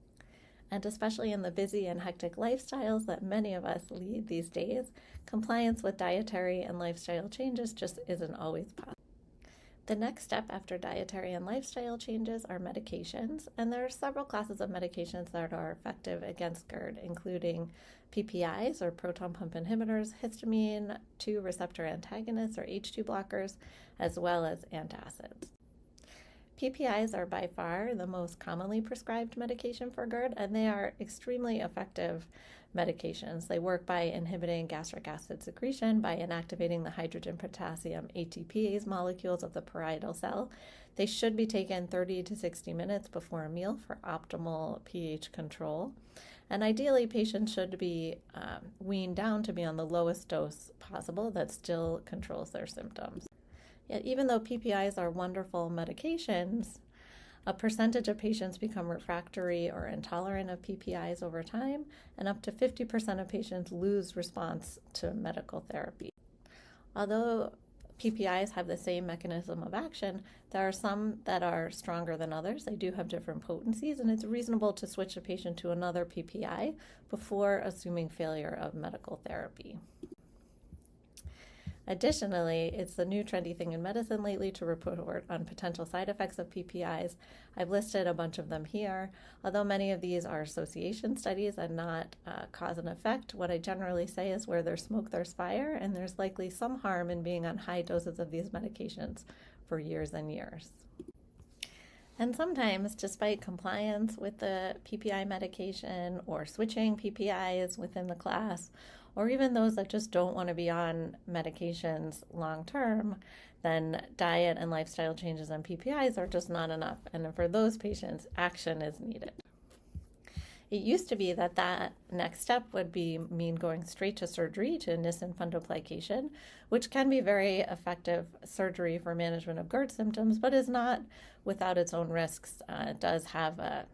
And especially in the busy and hectic lifestyles that many of us lead these days, compliance with dietary and lifestyle changes just isn't always possible. The next step after dietary and lifestyle changes are medications, and there are several classes of medications that are effective against GERD, including PPIs, or proton pump inhibitors, histamine 2 receptor antagonists, or H2 blockers, as well as antacids. PPIs are by far the most commonly prescribed medication for GERD, and they are extremely effective medications. They work by inhibiting gastric acid secretion by inactivating the hydrogen potassium ATPase molecules of the parietal cell. They should be taken 30 to 60 minutes before a meal for optimal pH control. And ideally, patients should be weaned down to be on the lowest dose possible that still controls their symptoms. Yet even though PPIs are wonderful medications, a percentage of patients become refractory or intolerant of PPIs over time, and up to 50% of patients lose response to medical therapy. Although PPIs have the same mechanism of action, there are some that are stronger than others. They do have different potencies, and it's reasonable to switch a patient to another PPI before assuming failure of medical therapy. Additionally, it's the new trendy thing in medicine lately to report on potential side effects of PPIs. I've listed a bunch of them here. Although many of these are association studies and not cause and effect, what I generally say is where there's smoke, there's fire, and there's likely some harm in being on high doses of these medications for years and years. And sometimes, despite compliance with the PPI medication or switching PPIs within the class, or even those that just don't want to be on medications long term, then diet and lifestyle changes and PPIs are just not enough. And for those patients, action is needed. It used to be that next step would mean going straight to surgery, to Nissen fundoplication, which can be very effective surgery for management of GERD symptoms, but is not without its own risks. It does have a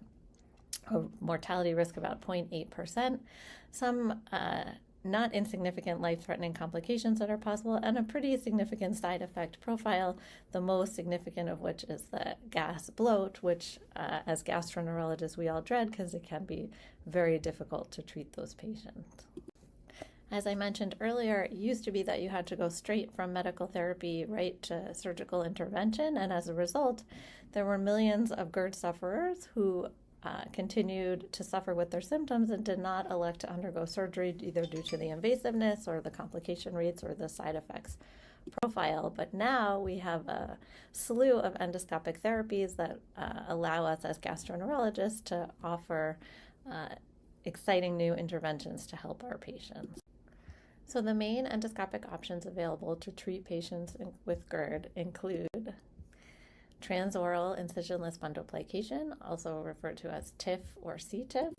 mortality risk about 0.8%. Some not insignificant life-threatening complications that are possible, and a pretty significant side effect profile, the most significant of which is the gas bloat, which as gastroenterologists we all dread because it can be very difficult to treat those patients. As I mentioned earlier, it used to be that you had to go straight from medical therapy right to surgical intervention, and as a result, there were millions of GERD sufferers who continued to suffer with their symptoms and did not elect to undergo surgery either due to the invasiveness or the complication rates or the side effects profile. But now we have a slew of endoscopic therapies that allow us as gastroenterologists to offer exciting new interventions to help our patients. So the main endoscopic options available to treat patients with GERD include transoral incisionless fundoplication, also referred to as TIF or CTIF,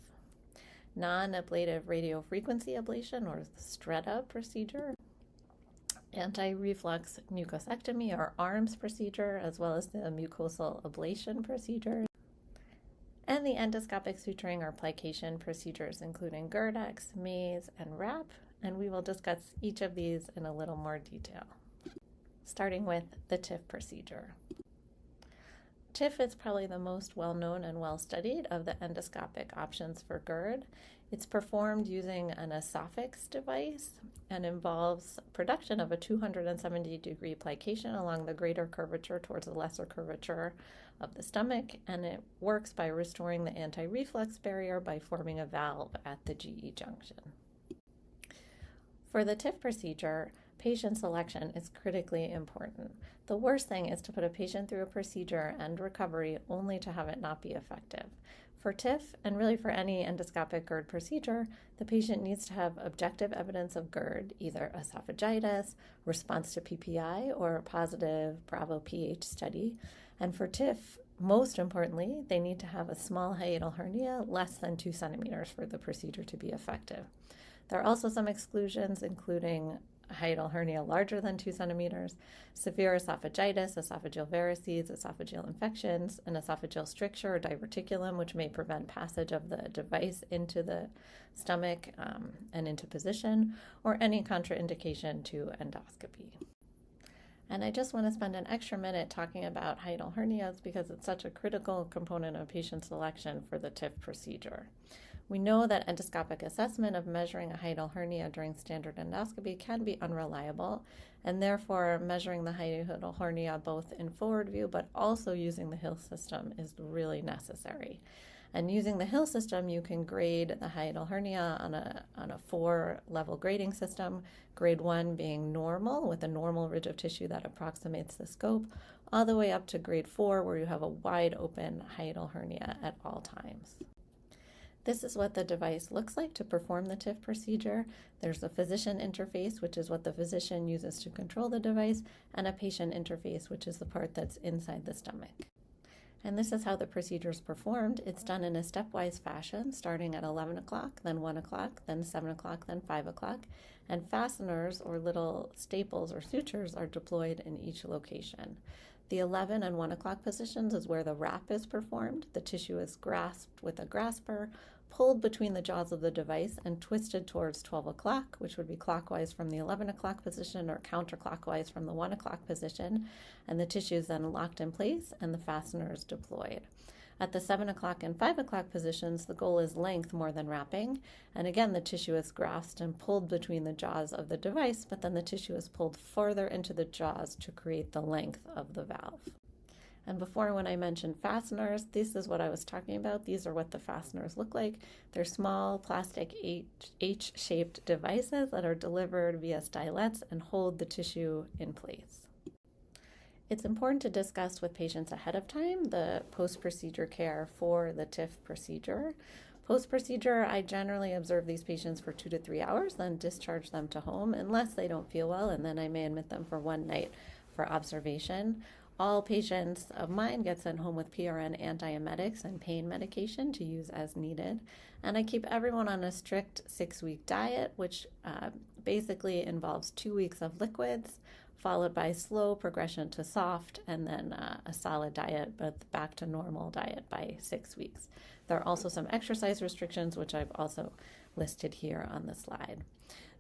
non-ablative radiofrequency ablation or STRETA procedure, anti-reflux mucosectomy or ARMS procedure, as well as the mucosal ablation procedure, and the endoscopic suturing or plication procedures, including GERD-X, MAZE, and WRAP, and we will discuss each of these in a little more detail. Starting with the TIF procedure. TIF is probably the most well-known and well-studied of the endoscopic options for GERD. It's performed using an esophagus device and involves production of a 270-degree plication along the greater curvature towards the lesser curvature of the stomach, and it works by restoring the anti-reflux barrier by forming a valve at the GE junction. For the TIF procedure, patient selection is critically important. The worst thing is to put a patient through a procedure and recovery only to have it not be effective. For TIF, and really for any endoscopic GERD procedure, the patient needs to have objective evidence of GERD, either esophagitis, response to PPI, or a positive Bravo pH study. And for TIF, most importantly, they need to have a small hiatal hernia less than 2 centimeters for the procedure to be effective. There are also some exclusions, including hiatal hernia larger than 2 centimeters, severe esophagitis, esophageal varices, esophageal infections, an esophageal stricture or diverticulum, which may prevent passage of the device into the stomach and into position, or any contraindication to endoscopy. And I just want to spend an extra minute talking about hiatal hernias because it's such a critical component of patient selection for the TIF procedure. We know that endoscopic assessment of measuring a hiatal hernia during standard endoscopy can be unreliable, and therefore measuring the hiatal hernia both in forward view but also using the Hill system is really necessary. And using the Hill system, you can grade the hiatal hernia on a 4-level grading system, grade 1 being normal with a normal ridge of tissue that approximates the scope, all the way up to grade 4 where you have a wide open hiatal hernia at all times. This is what the device looks like to perform the TIF procedure. There's a physician interface, which is what the physician uses to control the device, and a patient interface, which is the part that's inside the stomach. And this is how the procedure is performed. It's done in a stepwise fashion, starting at 11 o'clock, then 1 o'clock, then 7 o'clock, then 5 o'clock, and fasteners or little staples or sutures are deployed in each location. The 11 and 1 o'clock positions is where the wrap is performed. The tissue is grasped with a grasper, pulled between the jaws of the device, and twisted towards 12 o'clock, which would be clockwise from the 11 o'clock position or counterclockwise from the 1 o'clock position, and the tissue is then locked in place and the fastener is deployed. At the 7 o'clock and 5 o'clock positions, the goal is length more than wrapping, and again the tissue is grasped and pulled between the jaws of the device, but then the tissue is pulled further into the jaws to create the length of the valve. And before, when I mentioned fasteners, this is what I was talking about. These are what the fasteners look like. They're small plastic H-shaped devices that are delivered via stylets and hold the tissue in place. It's important to discuss with patients ahead of time the post-procedure care for the TIF procedure. Post-procedure, I generally observe these patients for 2 to 3 hours, then discharge them to home unless they don't feel well, and then I may admit them for 1 night for observation. All patients of mine get sent home with PRN antiemetics and pain medication to use as needed. And I keep everyone on a strict 6-week diet, which basically involves 2 weeks of liquids, followed by slow progression to soft, and then a solid diet, but back to normal diet by 6 weeks. There are also some exercise restrictions, which I've also listed here on the slide.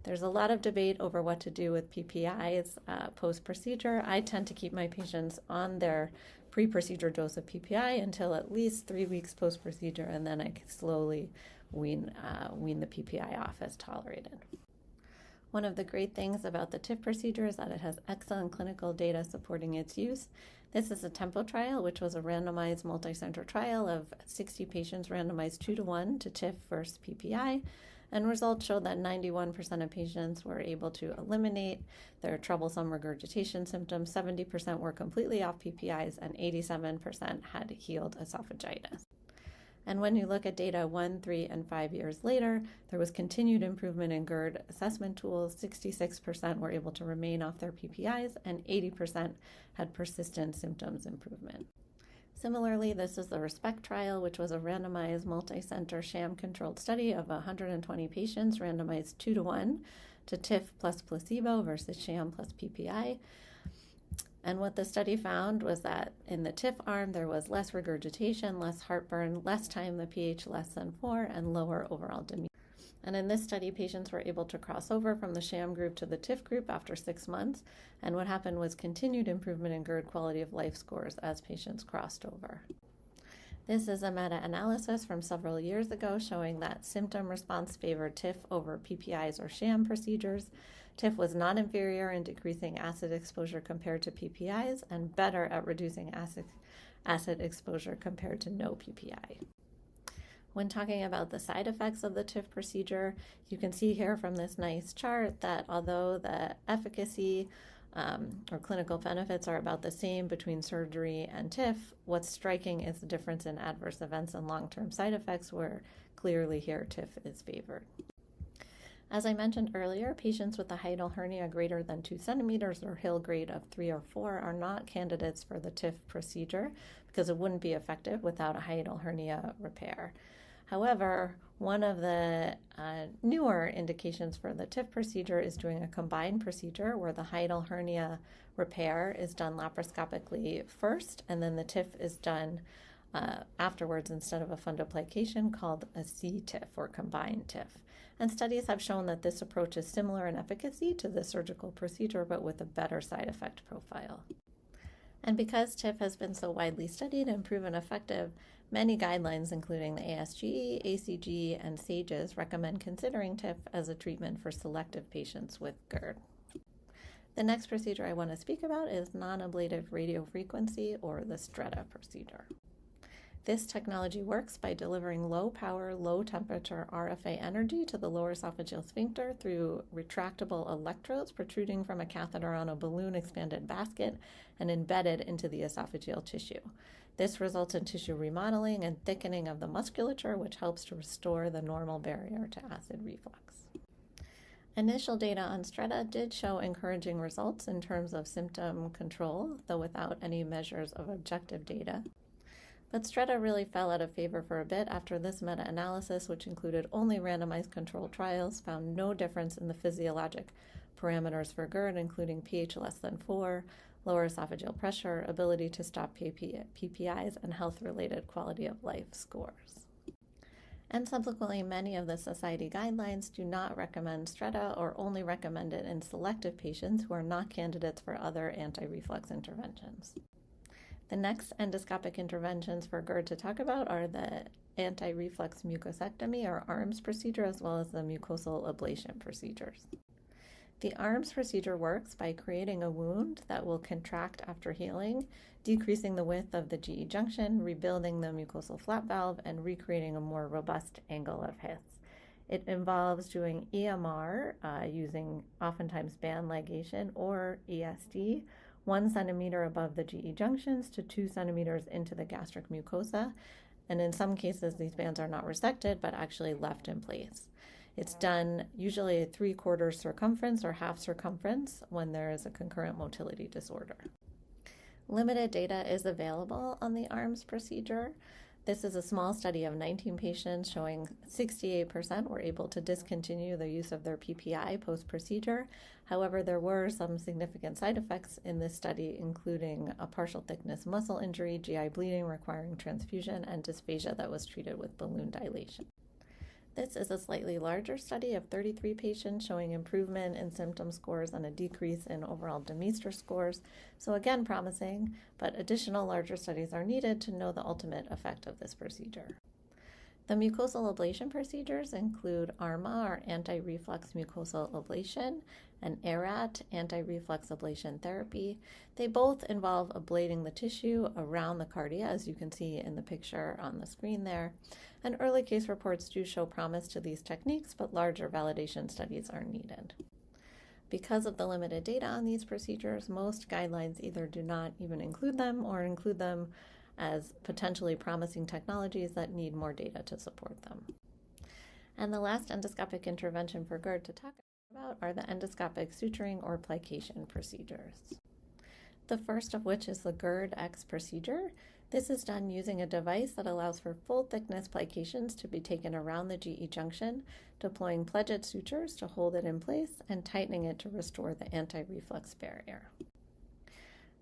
There's a lot of debate over what to do with PPIs post-procedure. I tend to keep my patients on their pre-procedure dose of PPI until at least 3 weeks post-procedure, and then I can slowly wean the PPI off as tolerated. One of the great things about the TIF procedure is that it has excellent clinical data supporting its use. This is a TEMPO trial, which was a randomized multi-center trial of 60 patients randomized 2-to-1 to TIF versus PPI. And results showed that 91% of patients were able to eliminate their troublesome regurgitation symptoms, 70% were completely off PPIs, and 87% had healed esophagitis. And when you look at data 1, 3, and 5 years later, there was continued improvement in GERD assessment tools. 66% were able to remain off their PPIs, and 80% had persistent symptoms improvement. Similarly, this is the RESPECT trial, which was a randomized multi-center sham-controlled study of 120 patients randomized 2-to-1 to TIF plus placebo versus sham plus PPI. And what the study found was that in the TIF arm, there was less regurgitation, less heartburn, less time the pH less than 4, and lower overall demeanor. And in this study, patients were able to cross over from the sham group to the TIF group after 6 months. And what happened was continued improvement in GERD quality of life scores as patients crossed over. This is a meta-analysis from several years ago showing that symptom response favored TIF over PPIs or sham procedures. TIF was not inferior in decreasing acid exposure compared to PPIs and better at reducing acid exposure compared to no PPI. When talking about the side effects of the TIF procedure, you can see here from this nice chart that although the efficacy or clinical benefits are about the same between surgery and TIF, what's striking is the difference in adverse events and long-term side effects, where clearly here TIF is favored. As I mentioned earlier, patients with a hiatal hernia greater than 2 centimeters or Hill grade of 3 or 4 are not candidates for the TIF procedure because it wouldn't be effective without a hiatal hernia repair. However, one of the newer indications for the TIF procedure is doing a combined procedure where the hiatal hernia repair is done laparoscopically first, and then the TIF is done afterwards instead of a fundoplication, called a C-TIF or combined TIF. And studies have shown that this approach is similar in efficacy to the surgical procedure, but with a better side effect profile. And because TIF has been so widely studied and proven effective, many guidelines, including the ASGE, ACG, and SAGES, recommend considering TIF as a treatment for selective patients with GERD. The next procedure I want to speak about is non-ablative radiofrequency, or the STRETA procedure. This technology works by delivering low-power, low-temperature RFA energy to the lower esophageal sphincter through retractable electrodes protruding from a catheter on a balloon-expanded basket and embedded into the esophageal tissue. This results in tissue remodeling and thickening of the musculature, which helps to restore the normal barrier to acid reflux. Initial data on STRETA did show encouraging results in terms of symptom control, though without any measures of objective data. But STRETA really fell out of favor for a bit after this meta-analysis, which included only randomized controlled trials, found no difference in the physiologic parameters for GERD, including pH less than 4, lower esophageal pressure, ability to stop PPIs, and health-related quality of life scores. And subsequently, many of the society guidelines do not recommend STRETA or only recommend it in selective patients who are not candidates for other anti-reflux interventions. The next endoscopic interventions for GERD to talk about are the anti-reflux mucosectomy or ARMS procedure, as well as the mucosal ablation procedures. The ARMS procedure works by creating a wound that will contract after healing, decreasing the width of the GE junction, rebuilding the mucosal flap valve, and recreating a more robust angle of His. It involves doing EMR using oftentimes band ligation or ESD, 1 centimeter above the GE junctions to 2 centimeters into the gastric mucosa, and in some cases these bands are not resected but actually left in place. It's done usually at 3/4 circumference or half circumference when there is a concurrent motility disorder. Limited data is available on the ARMS procedure. This is a small study of 19 patients showing 68% were able to discontinue the use of their PPI post-procedure. However, there were some significant side effects in this study, including a partial thickness muscle injury, GI bleeding requiring transfusion, and dysphagia that was treated with balloon dilation. This is a slightly larger study of 33 patients showing improvement in symptom scores and a decrease in overall Demeester scores. So again, promising, but additional larger studies are needed to know the ultimate effect of this procedure. The mucosal ablation procedures include ARMA, or anti-reflux mucosal ablation, and ARAT, anti-reflux ablation therapy. They both involve ablating the tissue around the cardia, as you can see in the picture on the screen there. And early case reports do show promise to these techniques, but larger validation studies are needed. Because of the limited data on these procedures, most guidelines either do not even include them or include them as potentially promising technologies that need more data to support them. And the last endoscopic intervention for GERD to talk about are the endoscopic suturing or plication procedures. The first of which is the GERD-X procedure. This is done using a device that allows for full thickness plications to be taken around the GE junction, deploying pledged sutures to hold it in place and tightening it to restore the anti-reflux barrier.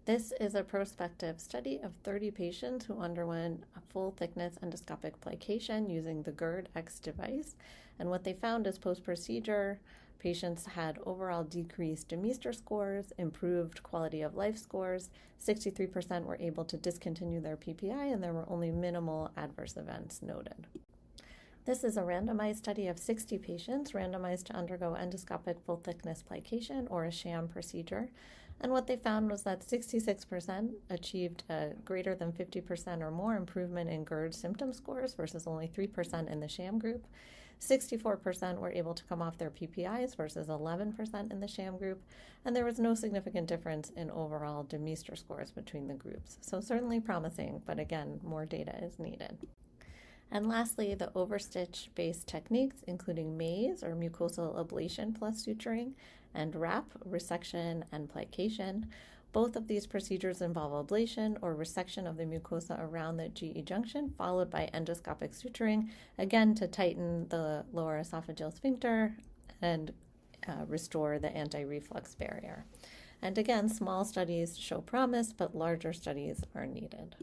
This is a prospective study of 30 patients who underwent a full thickness endoscopic plication using the GERD-X device. And what they found is post-procedure, patients had overall decreased Demeester scores, improved quality of life scores, 63% were able to discontinue their PPI, and there were only minimal adverse events noted. This is a randomized study of 60 patients randomized to undergo endoscopic full thickness plication or a sham procedure. And what they found was that 66% achieved a greater than 50% or more improvement in GERD symptom scores versus only 3% in the sham group. 64% were able to come off their PPIs versus 11% in the sham group. And there was no significant difference in overall Demeester scores between the groups. So certainly promising, but again, more data is needed. And lastly, the overstitch-based techniques, including MAZE, or mucosal ablation plus suturing, and RAP, resection and plication. Both of these procedures involve ablation or resection of the mucosa around the GE junction, followed by endoscopic suturing, again to tighten the lower esophageal sphincter and restore the anti-reflux barrier. And again, small studies show promise, but larger studies are needed.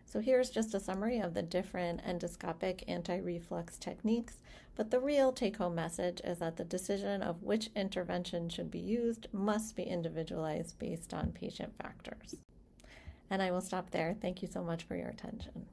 So here's just a summary of the different endoscopic anti-reflux techniques, but the real take-home message is that the decision of which intervention should be used must be individualized based on patient factors. And I will stop there. Thank you so much for your attention.